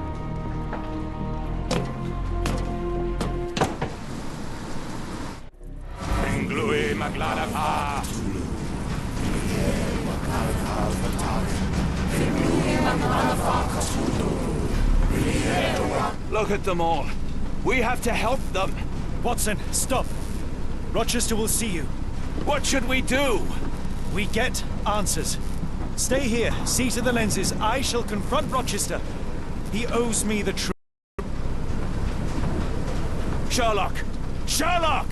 B: Look at them all. We have to help them.
J: Watson, stop. Rochester will see you.
B: What should we do?
J: We get answers. Stay here, see to the lenses. I shall confront Rochester. He owes me the truth. Sherlock! Sherlock!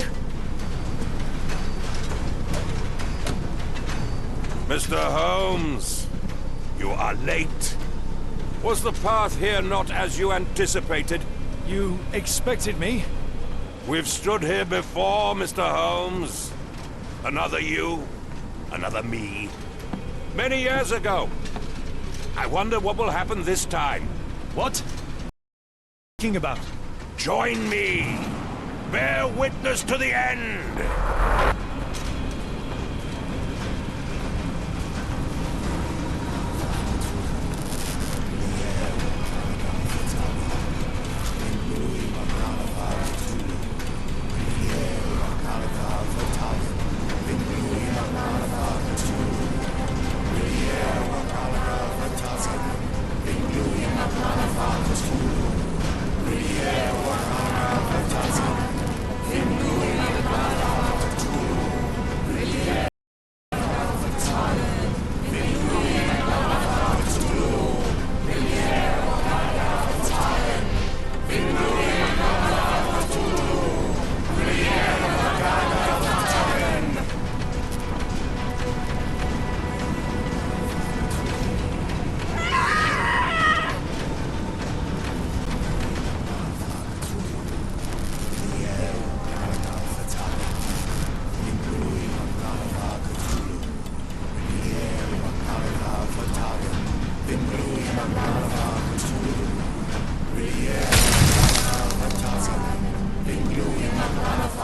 H: Mr. Holmes, you are late. Was the path here not as you anticipated?
J: You expected me?
H: We've stood here before, Mr. Holmes. Another you, another me. Many years ago. I wonder what will happen this time.
J: What? Talking about?
H: Join me. Bear witness to the end.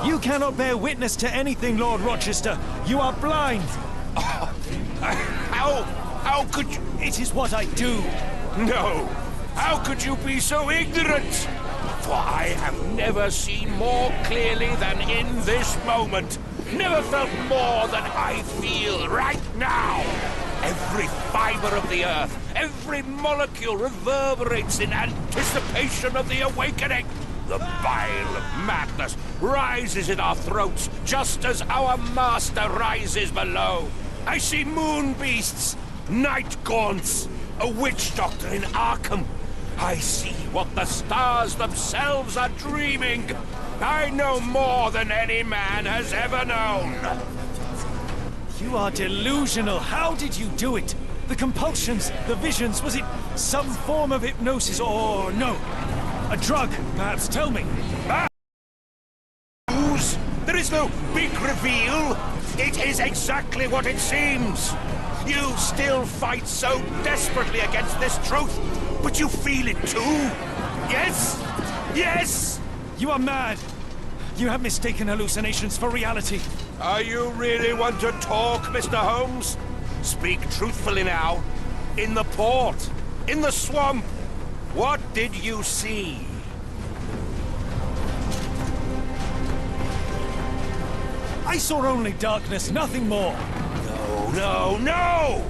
J: You cannot bear witness to anything, Lord Rochester. You are blind.
H: How could you?
J: It is what I do.
H: No. How could you be so ignorant? For I have never seen more clearly than in this moment. Never felt more than I feel right now. Every fiber of the earth, every molecule reverberates in anticipation of the awakening. The bile of madness rises in our throats just as our master rises below. I see moon beasts, night gaunts, a witch doctor in Arkham. I see what the stars themselves are dreaming. I know more than any man has ever known.
J: You are delusional. How did you do it? The compulsions, the visions, was it some form of hypnosis or no? A drug, perhaps, tell me.
H: There is no big reveal. It is exactly what it seems. You still fight so desperately against this truth, but you feel it too. Yes? Yes?
J: You are mad. You have mistaken hallucinations for reality.
H: Are you really want to talk, Mr. Holmes? Speak truthfully now. In the port, in the swamp, what did you see?
J: I saw only darkness, nothing more.
H: No, no, no!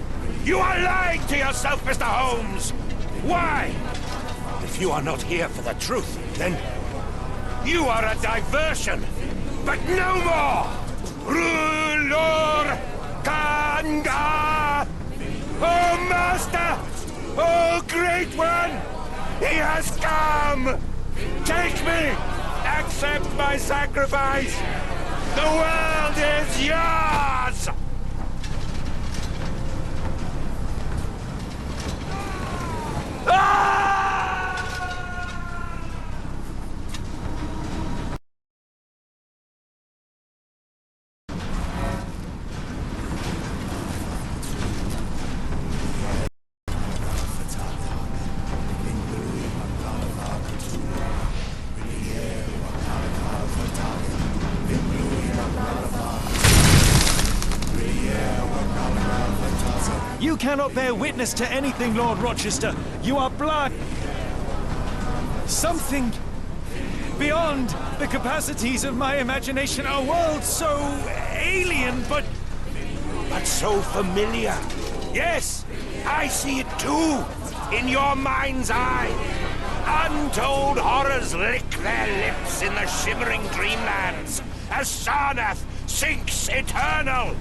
H: You are lying to yourself, Mr. Holmes! Why? If you are not here for the truth, then you are a diversion, but no more! Rulor Kanga! Oh, Master! Oh, Great One! He has come! Take me! Accept my sacrifice! The world is yours! Ah!
C: You cannot bear witness to anything, Lord Rochester. You are blind. Something beyond the capacities of my imagination. A world so alien, but
H: so familiar. Yes, I see it too, in your mind's eye. Untold horrors lick their lips in the shimmering dreamlands as Sarnath sinks eternal.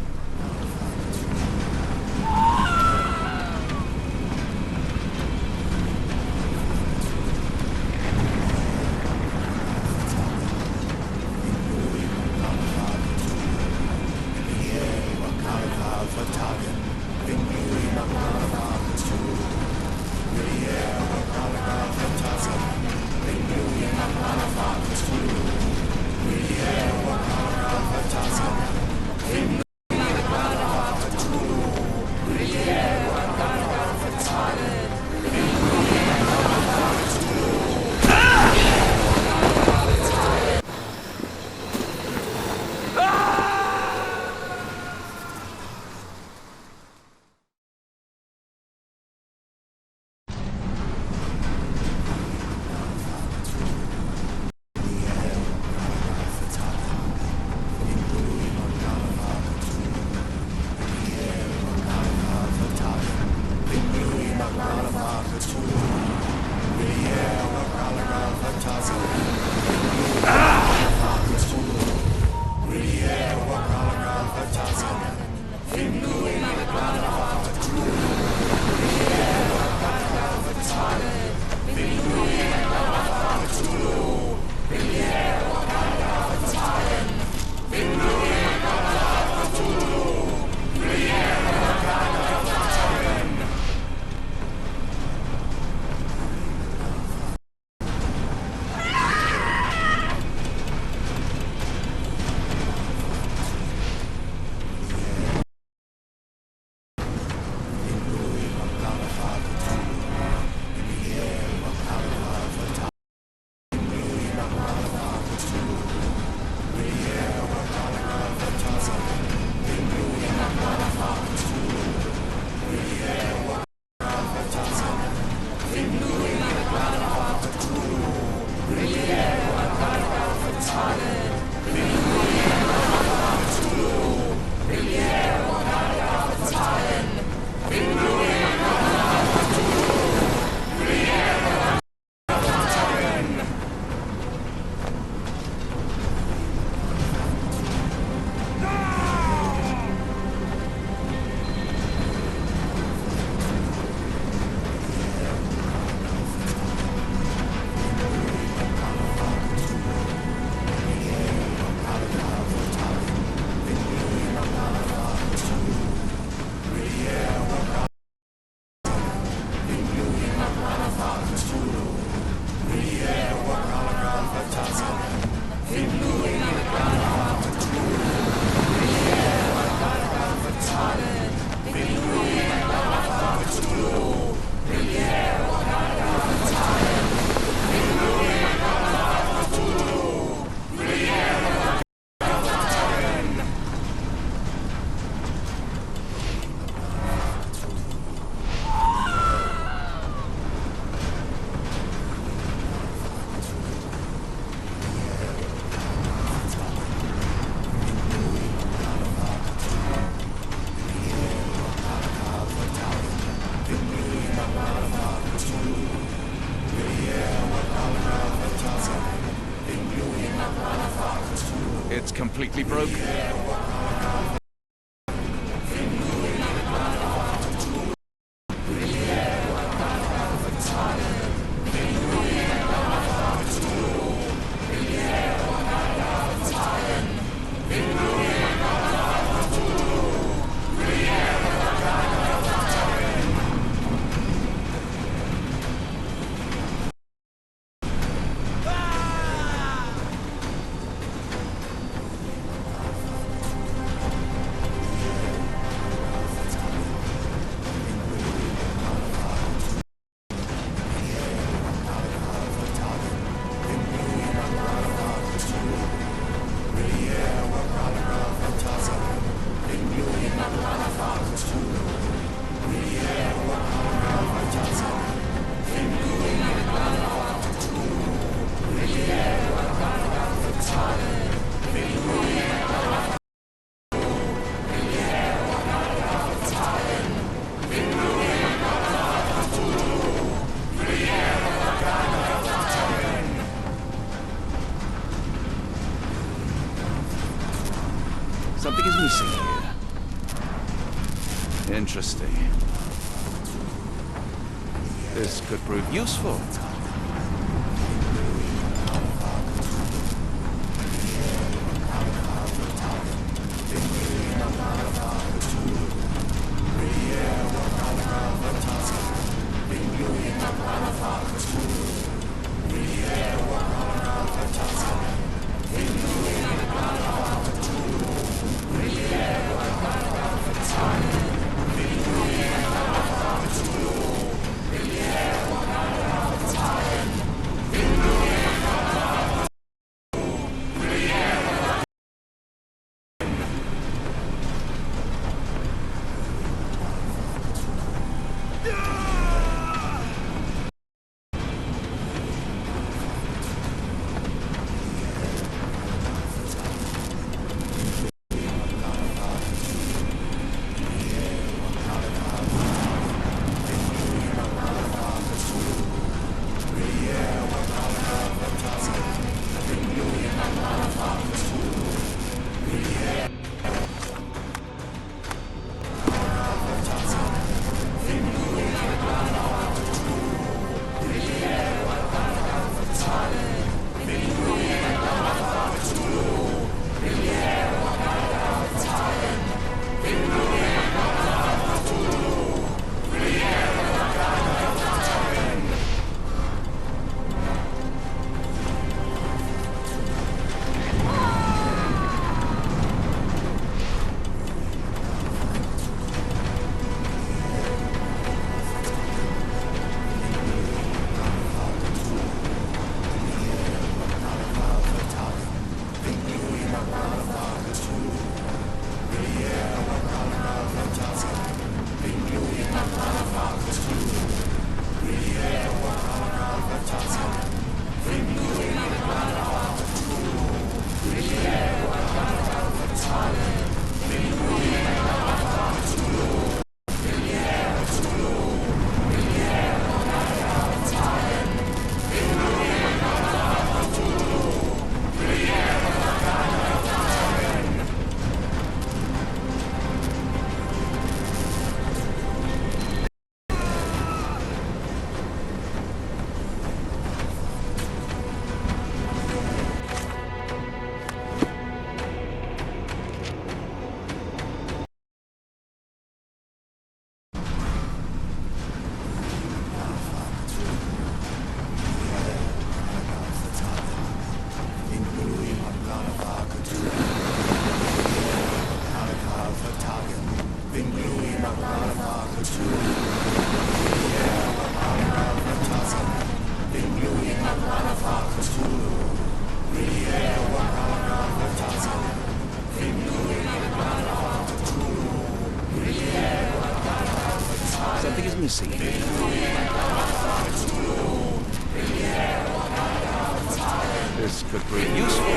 B: Something is missing here. Interesting. This could prove useful. Something is missing here. This could prove useful.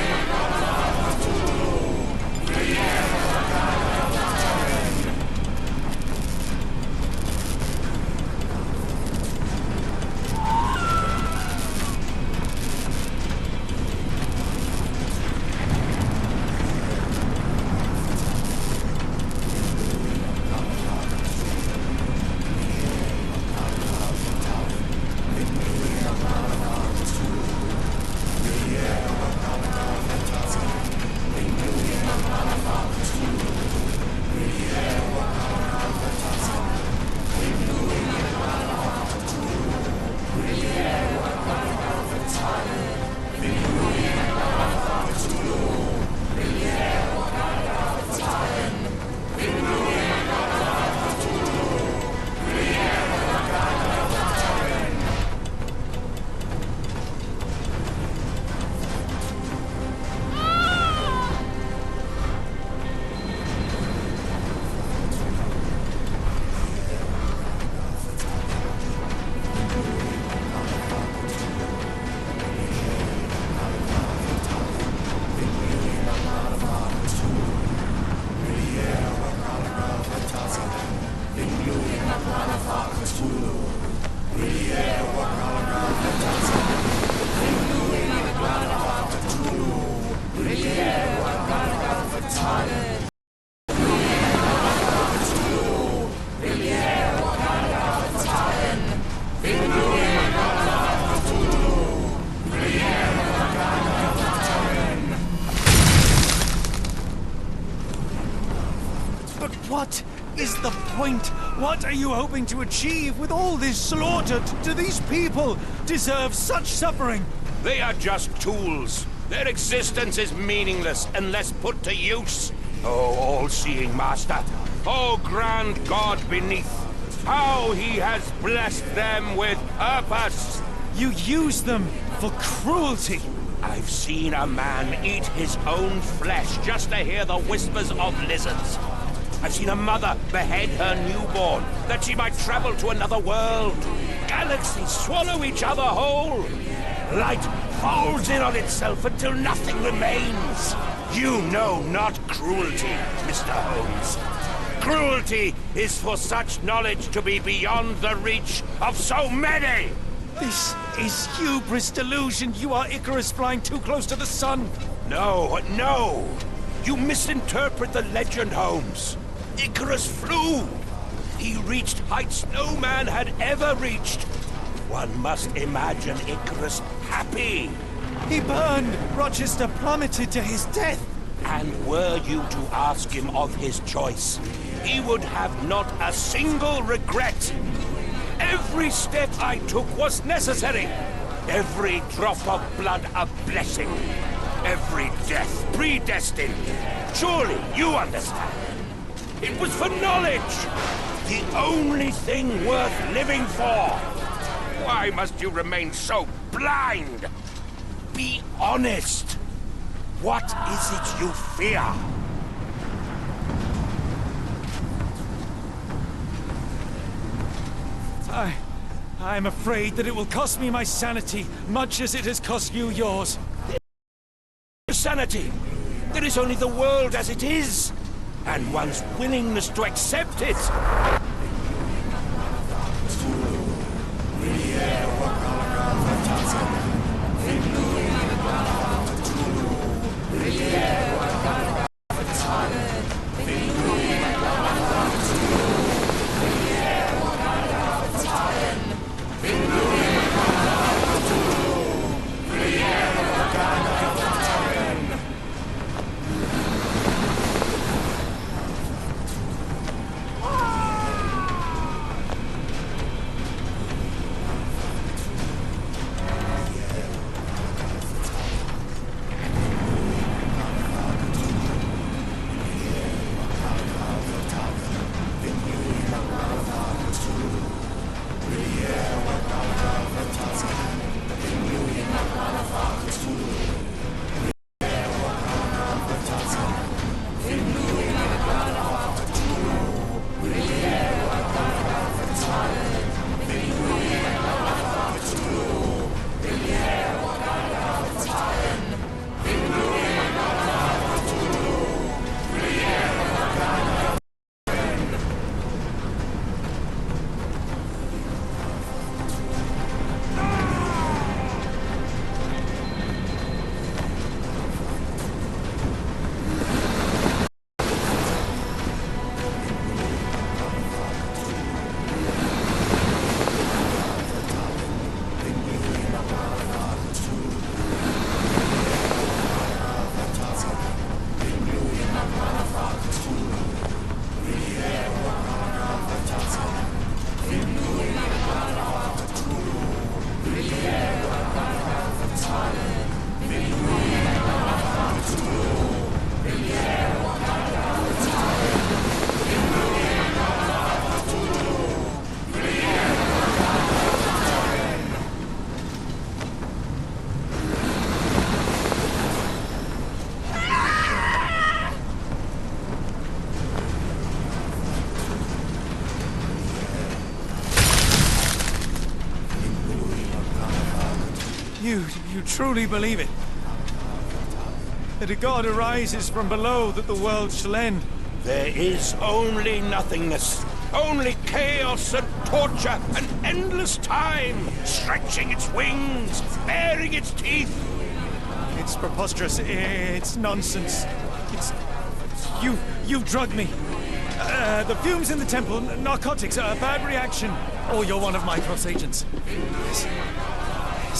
C: But what is the point? What are you hoping to achieve with all this slaughter? Do these people deserve such suffering?
H: They are just tools. Their existence is meaningless unless put to use. Oh, all-seeing master. Oh, grand God beneath. How he has blessed them with purpose.
C: You use them for cruelty.
H: I've seen a man eat his own flesh just to hear the whispers of lizards. I've seen a mother behead her newborn that she might travel to another world. Galaxies swallow each other whole. Light folds in on itself until nothing remains. You know not cruelty, Mr. Holmes. Cruelty is for such knowledge to be beyond the reach of so many.
C: This is hubris delusion. You are Icarus flying too close to the sun.
H: No, no. You misinterpret the legend, Holmes. Icarus flew. He reached heights no man had ever reached. One must imagine Icarus happy.
C: He burned. Rochester plummeted to his death.
H: And were you to ask him of his choice, he would have not a single regret. Every step I took was necessary. Every drop of blood a blessing. Every death predestined. Surely you understand. It was for knowledge. The only thing worth living for. Why must you remain so blind? Be honest. What is it you fear?
C: I'm afraid that it will cost me my sanity, much as it has cost you yours.
H: Sanity. There is only the world as it is, and one's willingness to accept it.
C: You truly believe it? That a god arises from below, that the world shall end?
H: There is only nothingness. Only chaos and torture and endless time, stretching its wings, baring its teeth.
C: It's preposterous. It's nonsense. It's... You've drugged me. The fumes in the temple, narcotics, a bad reaction. Oh, you're one of my cross agents.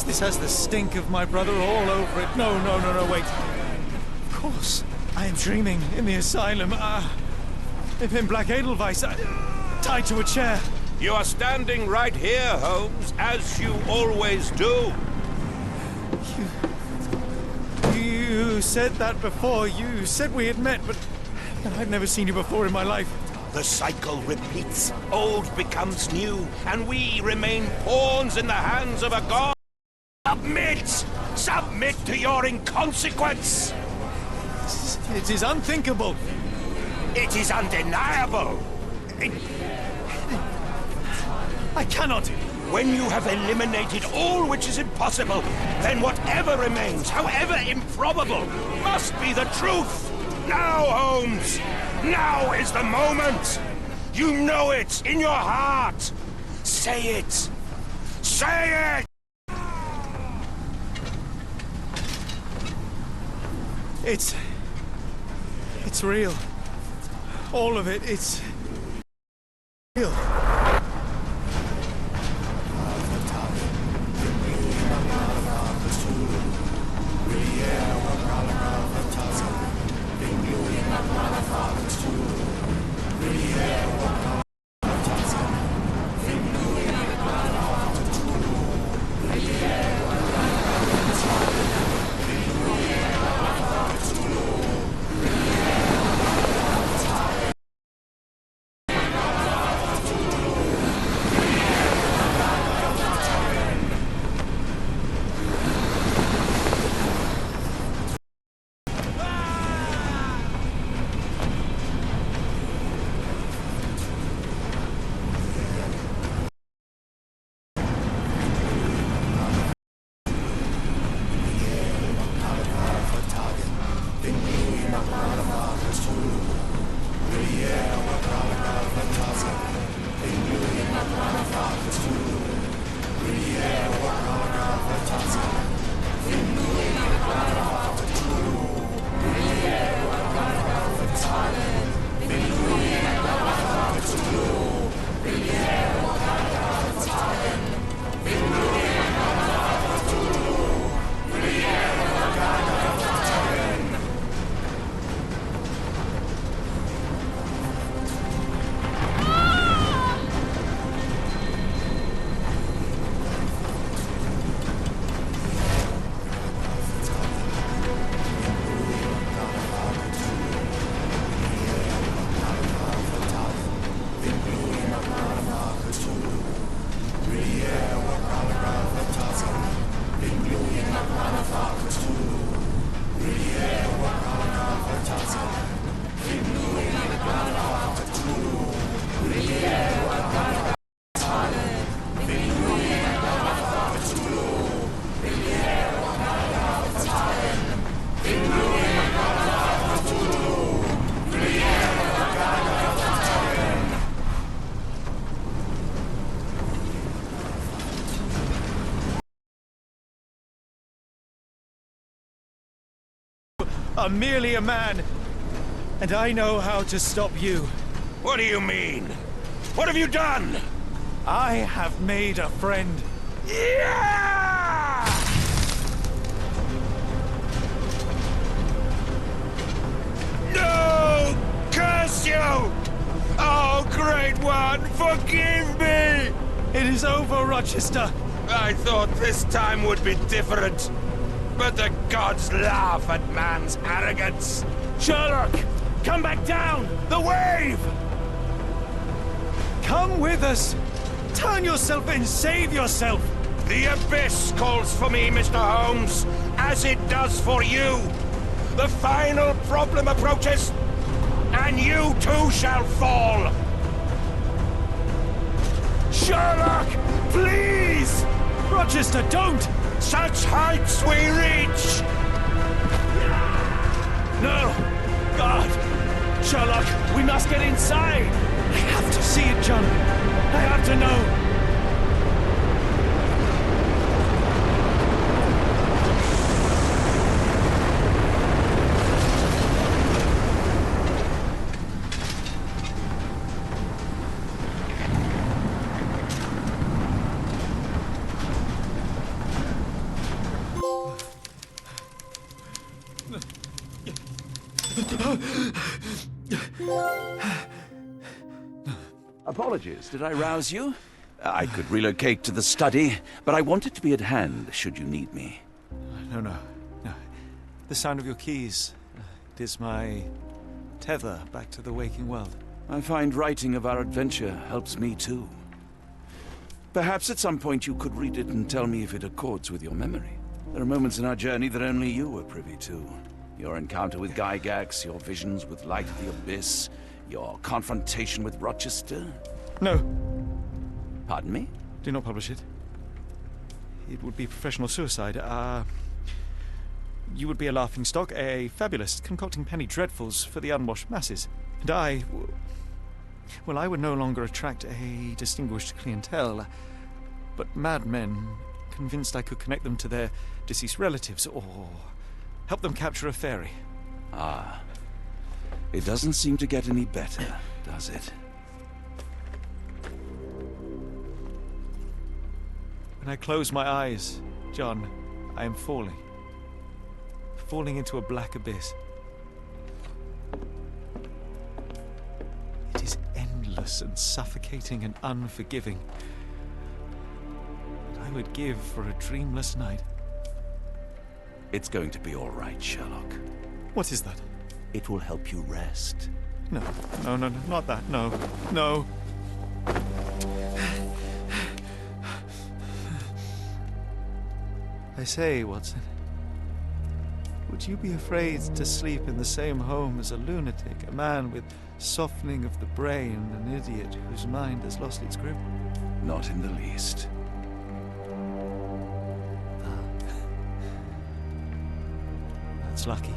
C: This has the stink of my brother all over it. No, wait. Of course, I am dreaming in the asylum. in black Edelweiss, tied to a chair.
H: You are standing right here, Holmes, as you always do.
C: You said that before. You said we had met, but I've never seen you before in my life.
H: The cycle repeats. Old becomes new, and we remain pawns in the hands of a god. Submit! Submit to your inconsequence!
C: It is unthinkable.
H: It is undeniable.
C: I cannot.
H: When you have eliminated all which is impossible, then whatever remains, however improbable, must be the truth. Now, Holmes! Now is the moment! You know it in your heart! Say it! Say it!
C: It's real. All of it, it's real. I'm merely a man, and I know how to stop you.
H: What do you mean? What have you done?
C: I have made a friend.
H: Yeah! No! Curse you! Oh, great one, forgive me!
C: It is over, Rochester.
H: I thought this time would be different. But the gods laugh at man's arrogance.
C: Sherlock, come back down!
H: The wave!
C: Come with us! Turn yourself in, save yourself!
H: The abyss calls for me, Mr. Holmes, as it does for you. The final problem approaches, and you too shall fall.
C: Sherlock, please! Rochester, don't!
H: Such heights we reach!
C: No! God! Sherlock, we must get inside! I have to see it, John. I have to know.
B: Apologies, did I rouse you? I could relocate to the study, but I want it to be at hand should you need me.
J: No. The sound of your keys. It is my tether back to the waking world.
B: I find writing of our adventure helps me too. Perhaps at some point you could read it and tell me if it accords with your memory. There are moments in our journey that only you were privy to. Your encounter with Gygax, your visions with Light of the Abyss, your confrontation with Rochester.
J: No.
B: Pardon me?
J: Do not publish it. It would be professional suicide. You would be a laughingstock, a fabulist, concocting penny dreadfuls for the unwashed masses. And I would no longer attract a distinguished clientele, but madmen convinced I could connect them to their deceased relatives or help them capture a fairy.
B: Ah. It doesn't seem to get any better, does it?
J: When I close my eyes, John, I am falling. Falling into a black abyss. It is endless and suffocating and unforgiving. I would give for a dreamless night.
B: It's going to be all right, Sherlock.
J: What is that?
B: It will help you rest.
J: No, not that. No. I say, Watson, would you be afraid to sleep in the same home as a lunatic, a man with softening of the brain, an idiot whose mind has lost its grip?
B: Not in the least.
J: That's lucky.